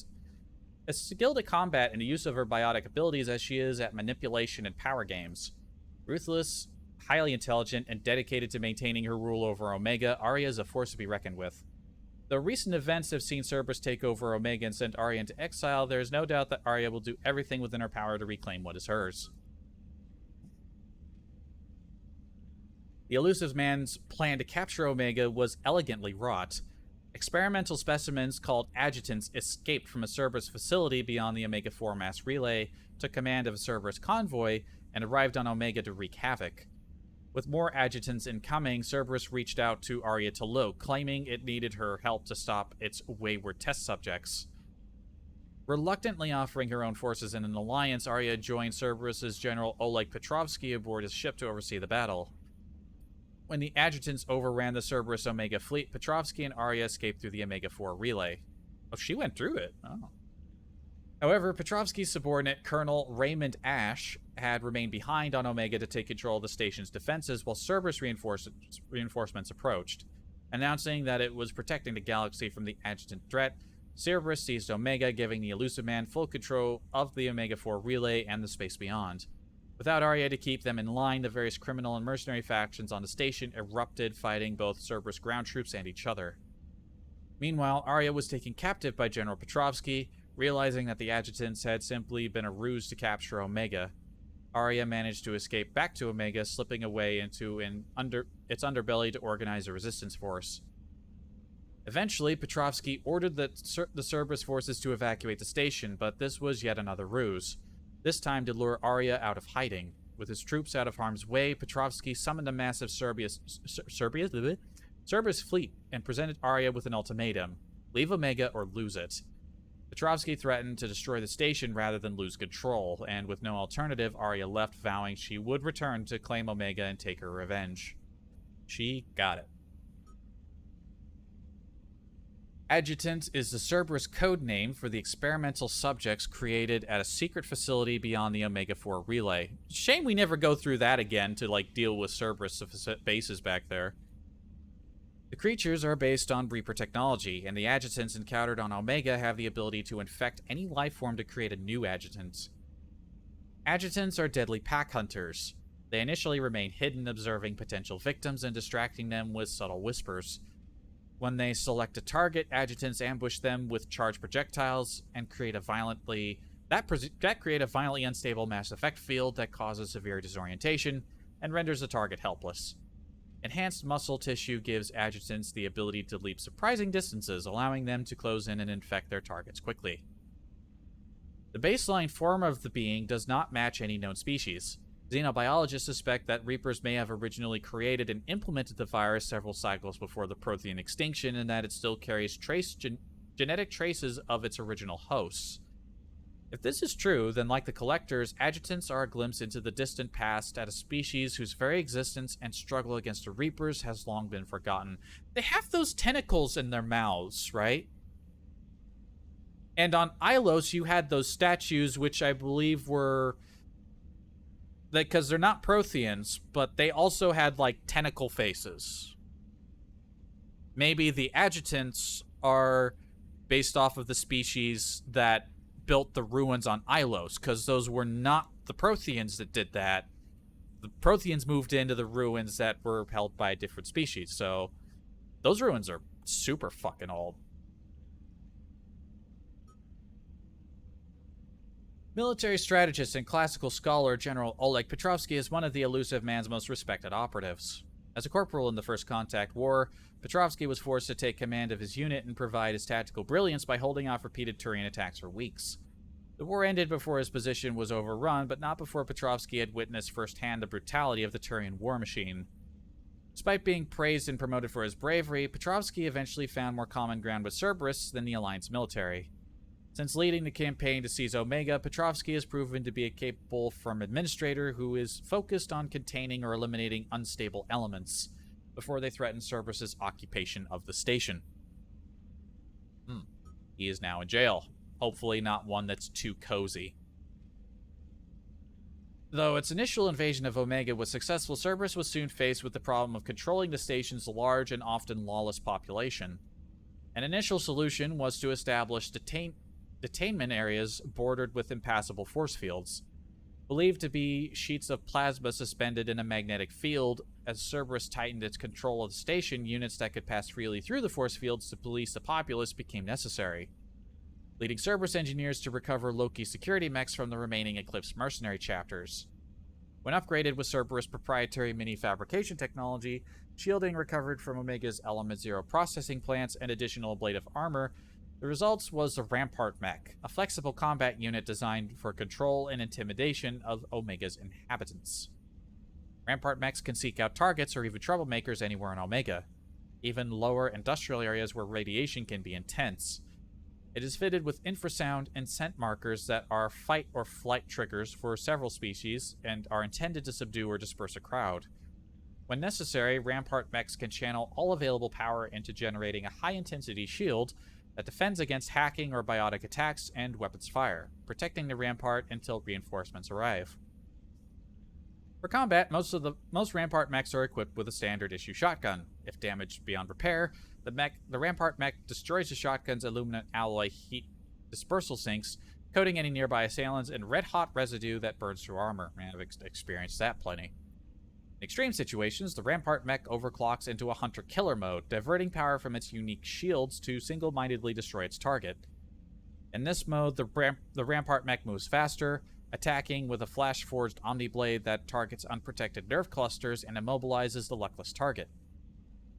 Speaker 1: the use of her biotic abilities as she is at manipulation and power games. Ruthless, highly intelligent, and dedicated to maintaining her rule over Omega, Arya is a force to be reckoned with. Though recent events have seen Cerberus take over Omega and send Arya into exile, there is no doubt that Arya will do everything within her power to reclaim what is hers. The Elusive Man's plan to capture Omega was elegantly wrought. Experimental specimens called adjutants escaped from a Cerberus facility beyond the Omega-4 mass relay, took command of a Cerberus convoy, and arrived on Omega to wreak havoc. With more adjutants incoming, Cerberus reached out to Arya Taloka, claiming it needed her help to stop its wayward test subjects. Reluctantly offering her own forces in an alliance, Arya joined Cerberus's General Oleg Petrovsky aboard his ship to oversee the battle. When the adjutants overran the Cerberus Omega fleet, Petrovsky and Arya escaped through the Omega-4 relay. Oh, she went through it. Oh. However, Petrovsky's subordinate, Colonel Raymond Ash, had remained behind on Omega to take control of the station's defenses while Cerberus reinforcements approached. Announcing that it was protecting the galaxy from the adjutant threat, Cerberus seized Omega, giving the Elusive Man full control of the Omega-4 relay and the space beyond. Without Arya to keep them in line, the various criminal and mercenary factions on the station erupted, fighting both Cerberus ground troops and each other. Meanwhile, Arya was taken captive by General Petrovsky, realizing that the adjutants had simply been a ruse to capture Omega. Arya managed to escape back to Omega, slipping away into its underbelly to organize a resistance force. Eventually, Petrovsky ordered the Cerberus forces to evacuate the station, but this was yet another ruse. This time to lure Arya out of hiding. With his troops out of harm's way, Petrovsky summoned a massive Cerberus fleet and presented Arya with an ultimatum. Leave Omega or lose it. Petrovsky threatened to destroy the station rather than lose control, and with no alternative, Arya left, vowing she would return to claim Omega and take her revenge. She got it. Adjutant is the Cerberus code name for the experimental subjects created at a secret facility beyond the Omega-4 relay. Shame we never go through that again to, like, deal with Cerberus bases back there. The creatures are based on Reaper technology, and the adjutants encountered on Omega have the ability to infect any life form to create a new adjutant. Adjutants are deadly pack hunters. They initially remain hidden, observing potential victims and distracting them with subtle whispers. When they select a target, adjutants ambush them with charged projectiles and create a violently unstable mass effect field that causes severe disorientation and renders the target helpless. Enhanced muscle tissue gives adjutants the ability to leap surprising distances, allowing them to close in and infect their targets quickly. The baseline form of the being does not match any known species. Xenobiologists suspect that Reapers may have originally created and implemented the virus several cycles before the Prothean extinction, and that it still carries genetic traces of its original hosts. If this is true, then like the Collectors, adjutants are a glimpse into the distant past at a species whose very existence and struggle against the Reapers has long been forgotten. They have those tentacles in their mouths, right? And on Ilos, you had those statues, which I believe were... because they're not Protheans, but they also had, like, tentacle faces. Maybe the adjutants are based off of the species that built the ruins on Ilos, because those were not the Protheans that did that. The Protheans moved into the ruins that were held by a different species, so those ruins are super fucking old. Military strategist and classical scholar General Oleg Petrovsky is one of the elusive man's most respected operatives. As a corporal in the First Contact War, Petrovsky was forced to take command of his unit and provide his tactical brilliance by holding off repeated Turian attacks for weeks. The war ended before his position was overrun, but not before Petrovsky had witnessed firsthand the brutality of the Turian war machine. Despite being praised and promoted for his bravery, Petrovsky eventually found more common ground with Cerberus than the Alliance military. Since leading the campaign to seize Omega, Petrovsky has proven to be a capable firm administrator who is focused on containing or eliminating unstable elements before they threaten Cerberus's occupation of the station. He is now in jail. Hopefully not one that's too cozy. Though its initial invasion of Omega was successful, Cerberus was soon faced with the problem of controlling the station's large and often lawless population. An initial solution was to establish detainment areas bordered with impassable force fields. Believed to be sheets of plasma suspended in a magnetic field, as Cerberus tightened its control of the station, units that could pass freely through the force fields to police the populace became necessary, leading Cerberus engineers to recover Loki's security mechs from the remaining Eclipse mercenary chapters. When upgraded with Cerberus' proprietary mini-fabrication technology, shielding recovered from Omega's Element Zero processing plants and additional ablative armor, the result was the Rampart Mech, a flexible combat unit designed for control and intimidation of Omega's inhabitants. Rampart Mechs can seek out targets or even troublemakers anywhere in Omega, even lower industrial areas where radiation can be intense. It is fitted with infrasound and scent markers that are fight or flight triggers for several species and are intended to subdue or disperse a crowd. When necessary, Rampart Mechs can channel all available power into generating a high-intensity shield that defends against hacking or biotic attacks and weapons fire, protecting the Rampart until reinforcements arrive. For combat, most Rampart Mechs are equipped with a standard issue shotgun. If damaged beyond repair, the Rampart Mech destroys the shotgun's aluminum alloy heat dispersal sinks, coating any nearby assailants in red-hot residue that burns through armor. Man, I've experienced that plenty. In extreme situations, the Rampart Mech overclocks into a hunter-killer mode, diverting power from its unique shields to single-mindedly destroy its target. In this mode, the Rampart Mech moves faster, attacking with a flash-forged Omniblade that targets unprotected nerve clusters and immobilizes the luckless target.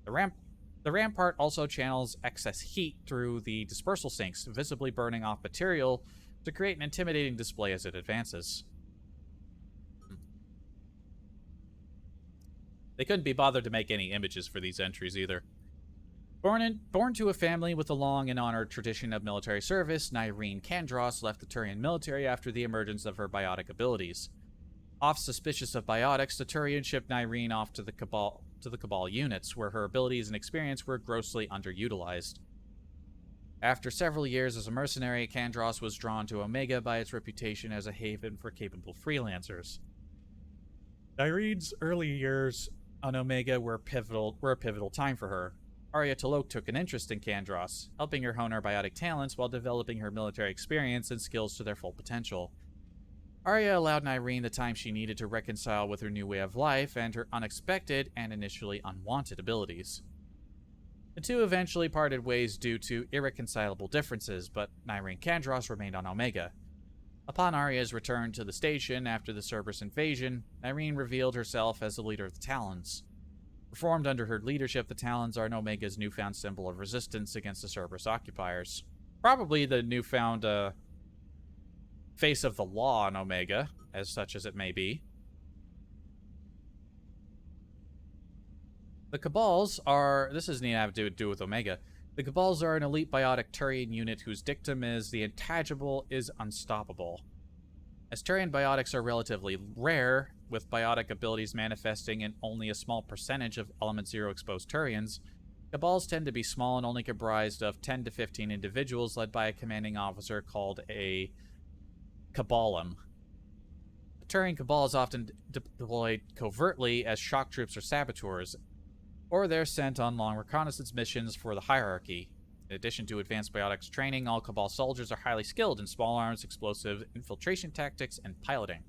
Speaker 1: The Rampart also channels excess heat through the dispersal sinks, visibly burning off material to create an intimidating display as it advances. They couldn't be bothered to make any images for these entries either. Born to a family with a long and honored tradition of military service, Nyreen Kandros left the Turian military after the emergence of her biotic abilities. Off suspicious of biotics, the Turian shipped Nyreen off to the Cabal units, where her abilities and experience were grossly underutilized. After several years as a mercenary, Kandros was drawn to Omega by its reputation as a haven for capable freelancers. Nyreen's early years on Omega were a pivotal time for her. Arya T'Loak took an interest in Kandros, helping her hone her biotic talents while developing her military experience and skills to their full potential. Arya allowed Nyreen the time she needed to reconcile with her new way of life and her unexpected and initially unwanted abilities. The two eventually parted ways due to irreconcilable differences, but Nyreen Kandros remained on Omega. Upon Arya's return to the station after the Cerberus invasion, Nyreen revealed herself as the leader of the Talons. Formed under her leadership, the Talons are Omega's newfound symbol of resistance against the Cerberus occupiers. Probably the newfound face of the law on Omega, as such as it may be. The Cabals are... This doesn't even have to do with Omega. The Cabals are an elite biotic Turian unit whose dictum is the intangible is unstoppable. As Turian biotics are relatively rare, with biotic abilities manifesting in only a small percentage of Element Zero exposed Turians, Cabals tend to be small and only comprised of 10 to 15 individuals led by a commanding officer called a Cabalum. The Turian Cabal is often deployed covertly as shock troops or saboteurs, or they're sent on long reconnaissance missions for the hierarchy. In addition to advanced biotics training, all Cabal soldiers are highly skilled in small arms, explosive, infiltration tactics, and piloting.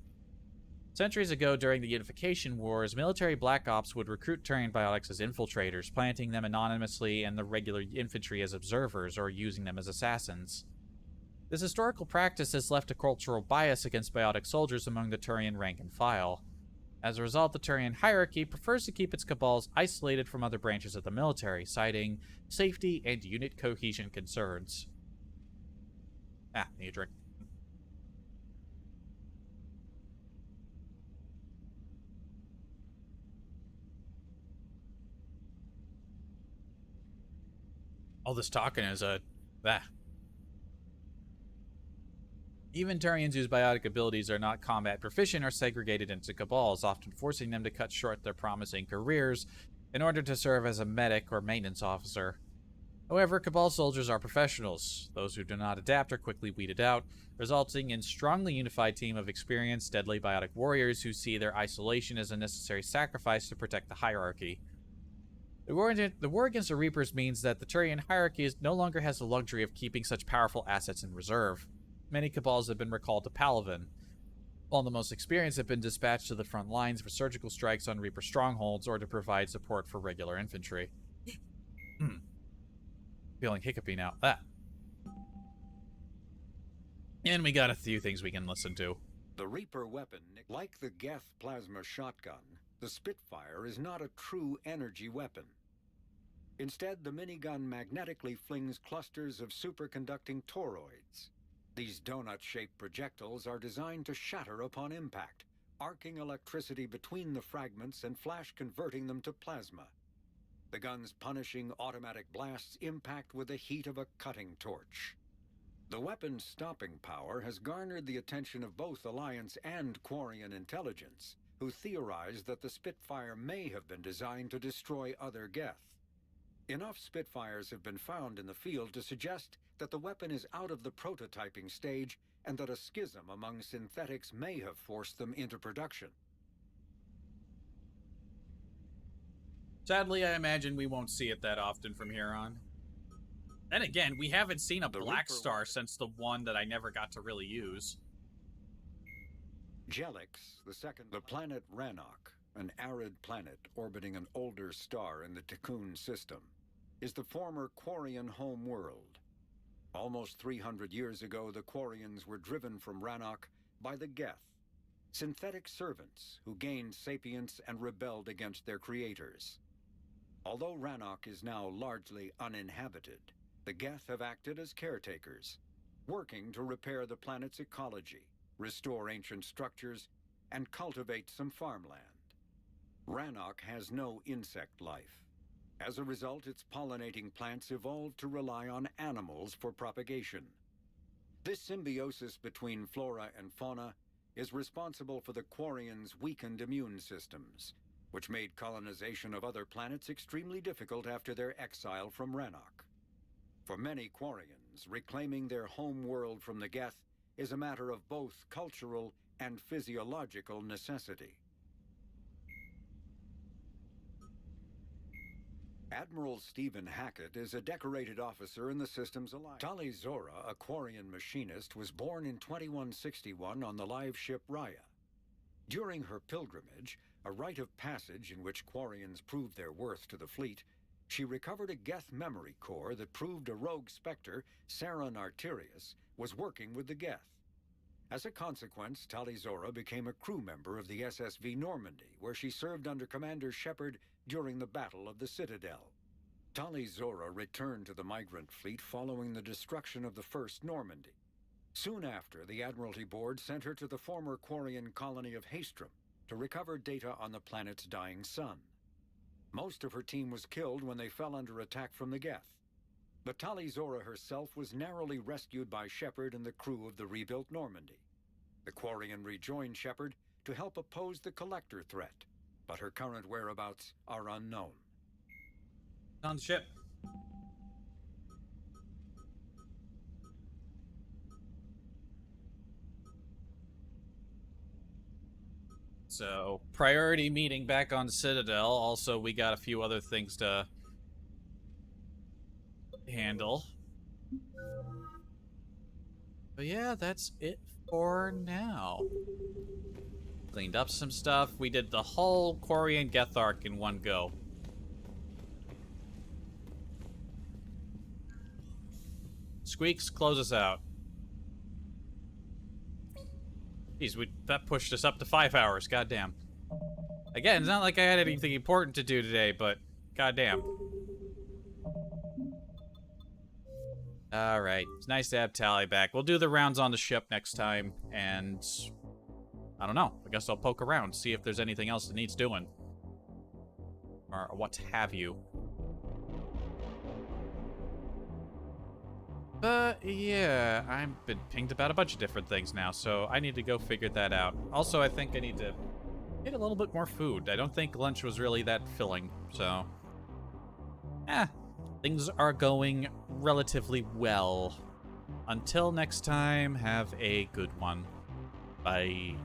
Speaker 1: Centuries ago, during the Unification Wars, military Black Ops would recruit Turian biotics as infiltrators, planting them anonymously and the regular infantry as observers, or using them as assassins. This historical practice has left a cultural bias against biotic soldiers among the Turian rank and file. As a result, the Turian hierarchy prefers to keep its Cabals isolated from other branches of the military, citing safety and unit cohesion concerns. Need a drink. All this talking is Even Turians whose biotic abilities are not combat proficient are segregated into Cabals, often forcing them to cut short their promising careers in order to serve as a medic or maintenance officer. However, Cabal soldiers are professionals. Those who do not adapt are quickly weeded out, resulting in a strongly unified team of experienced, deadly biotic warriors who see their isolation as a necessary sacrifice to protect the hierarchy. The war against the Reapers means that the Turian hierarchy no longer has the luxury of keeping such powerful assets in reserve. Many Cabals have been recalled to Palaven, while the most experienced have been dispatched to the front lines for surgical strikes on Reaper strongholds or to provide support for regular infantry. Feeling hiccupy now. And we got a few things we can listen to.
Speaker 3: The Reaper weapon, like the Geth plasma shotgun, the Spitfire is not a true energy weapon. Instead, the minigun magnetically flings clusters of superconducting toroids. These donut-shaped projectiles are designed to shatter upon impact, arcing electricity between the fragments and flash-converting them to plasma. The gun's punishing automatic blasts impact with the heat of a cutting torch. The weapon's stopping power has garnered the attention of both Alliance and Quarian intelligence, who theorized that the Spitfire may have been designed to destroy other Geth. Enough Spitfires have been found in the field to suggest that the weapon is out of the prototyping stage and that a schism among synthetics may have forced them into production.
Speaker 1: Sadly, I imagine we won't see it that often from here on. Then again, we haven't seen a Black Star since the one that I never got to really use.
Speaker 3: Jelix, the planet Rannoch, an arid planet orbiting an older star in the Tikkun system, is the former Quarian home world. Almost 300 years ago, the Quarians were driven from Rannoch by the Geth, synthetic servants who gained sapience and rebelled against their creators. Although Rannoch is now largely uninhabited, the Geth have acted as caretakers, working to repair the planet's ecology, restore ancient structures, and cultivate some farmland. Rannoch has no insect life, As a result, its pollinating plants evolved to rely on animals for propagation. This symbiosis between flora and fauna is responsible for the Quarians' weakened immune systems, which made colonization of other planets extremely difficult after their exile from Rannoch. For many Quarians, reclaiming their home world from the Geth is a matter of both cultural and physiological necessity. Admiral Stephen Hackett is a decorated officer in the system's alliance. Tali Zora, a Quarian machinist, was born in 2161 on the live ship Raya. During her pilgrimage, a rite of passage in which Quarians proved their worth to the fleet, she recovered a Geth memory core that proved a rogue Spectre, Saren Arterius, was working with the Geth. As a consequence, Tali Zora became a crew member of the SSV Normandy, where she served under Commander Shepard during the Battle of the Citadel. Tali Zora returned to the migrant fleet following the destruction of the First Normandy. Soon after, the Admiralty Board sent her to the former Quarian colony of Haestrom to recover data on the planet's dying sun. Most of her team was killed when they fell under attack from the Geth. But Tali Zora herself was narrowly rescued by Shepard and the crew of the rebuilt Normandy. The Quarian rejoined Shepard to help oppose the Collector threat, but her current whereabouts are unknown.
Speaker 1: On ship. So, priority meeting back on Citadel. Also, we got a few other things to handle. But yeah, that's it for now. Cleaned up some stuff. We did the whole Quarian Geth arc in one go. Squeaks, close us out. Jeez, that pushed us up to 5 hours. Goddamn. Again, it's not like I had anything important to do today, but goddamn. Alright, it's nice to have Tali back. We'll do the rounds on the ship next time, and I don't know. I guess I'll poke around, see if there's anything else that needs doing. Or what have you. But yeah, I've been pinged about a bunch of different things now, so I need to go figure that out. Also, I think I need to get a little bit more food. I don't think lunch was really that filling, so... things are going relatively well. Until next time, have a good one. Bye.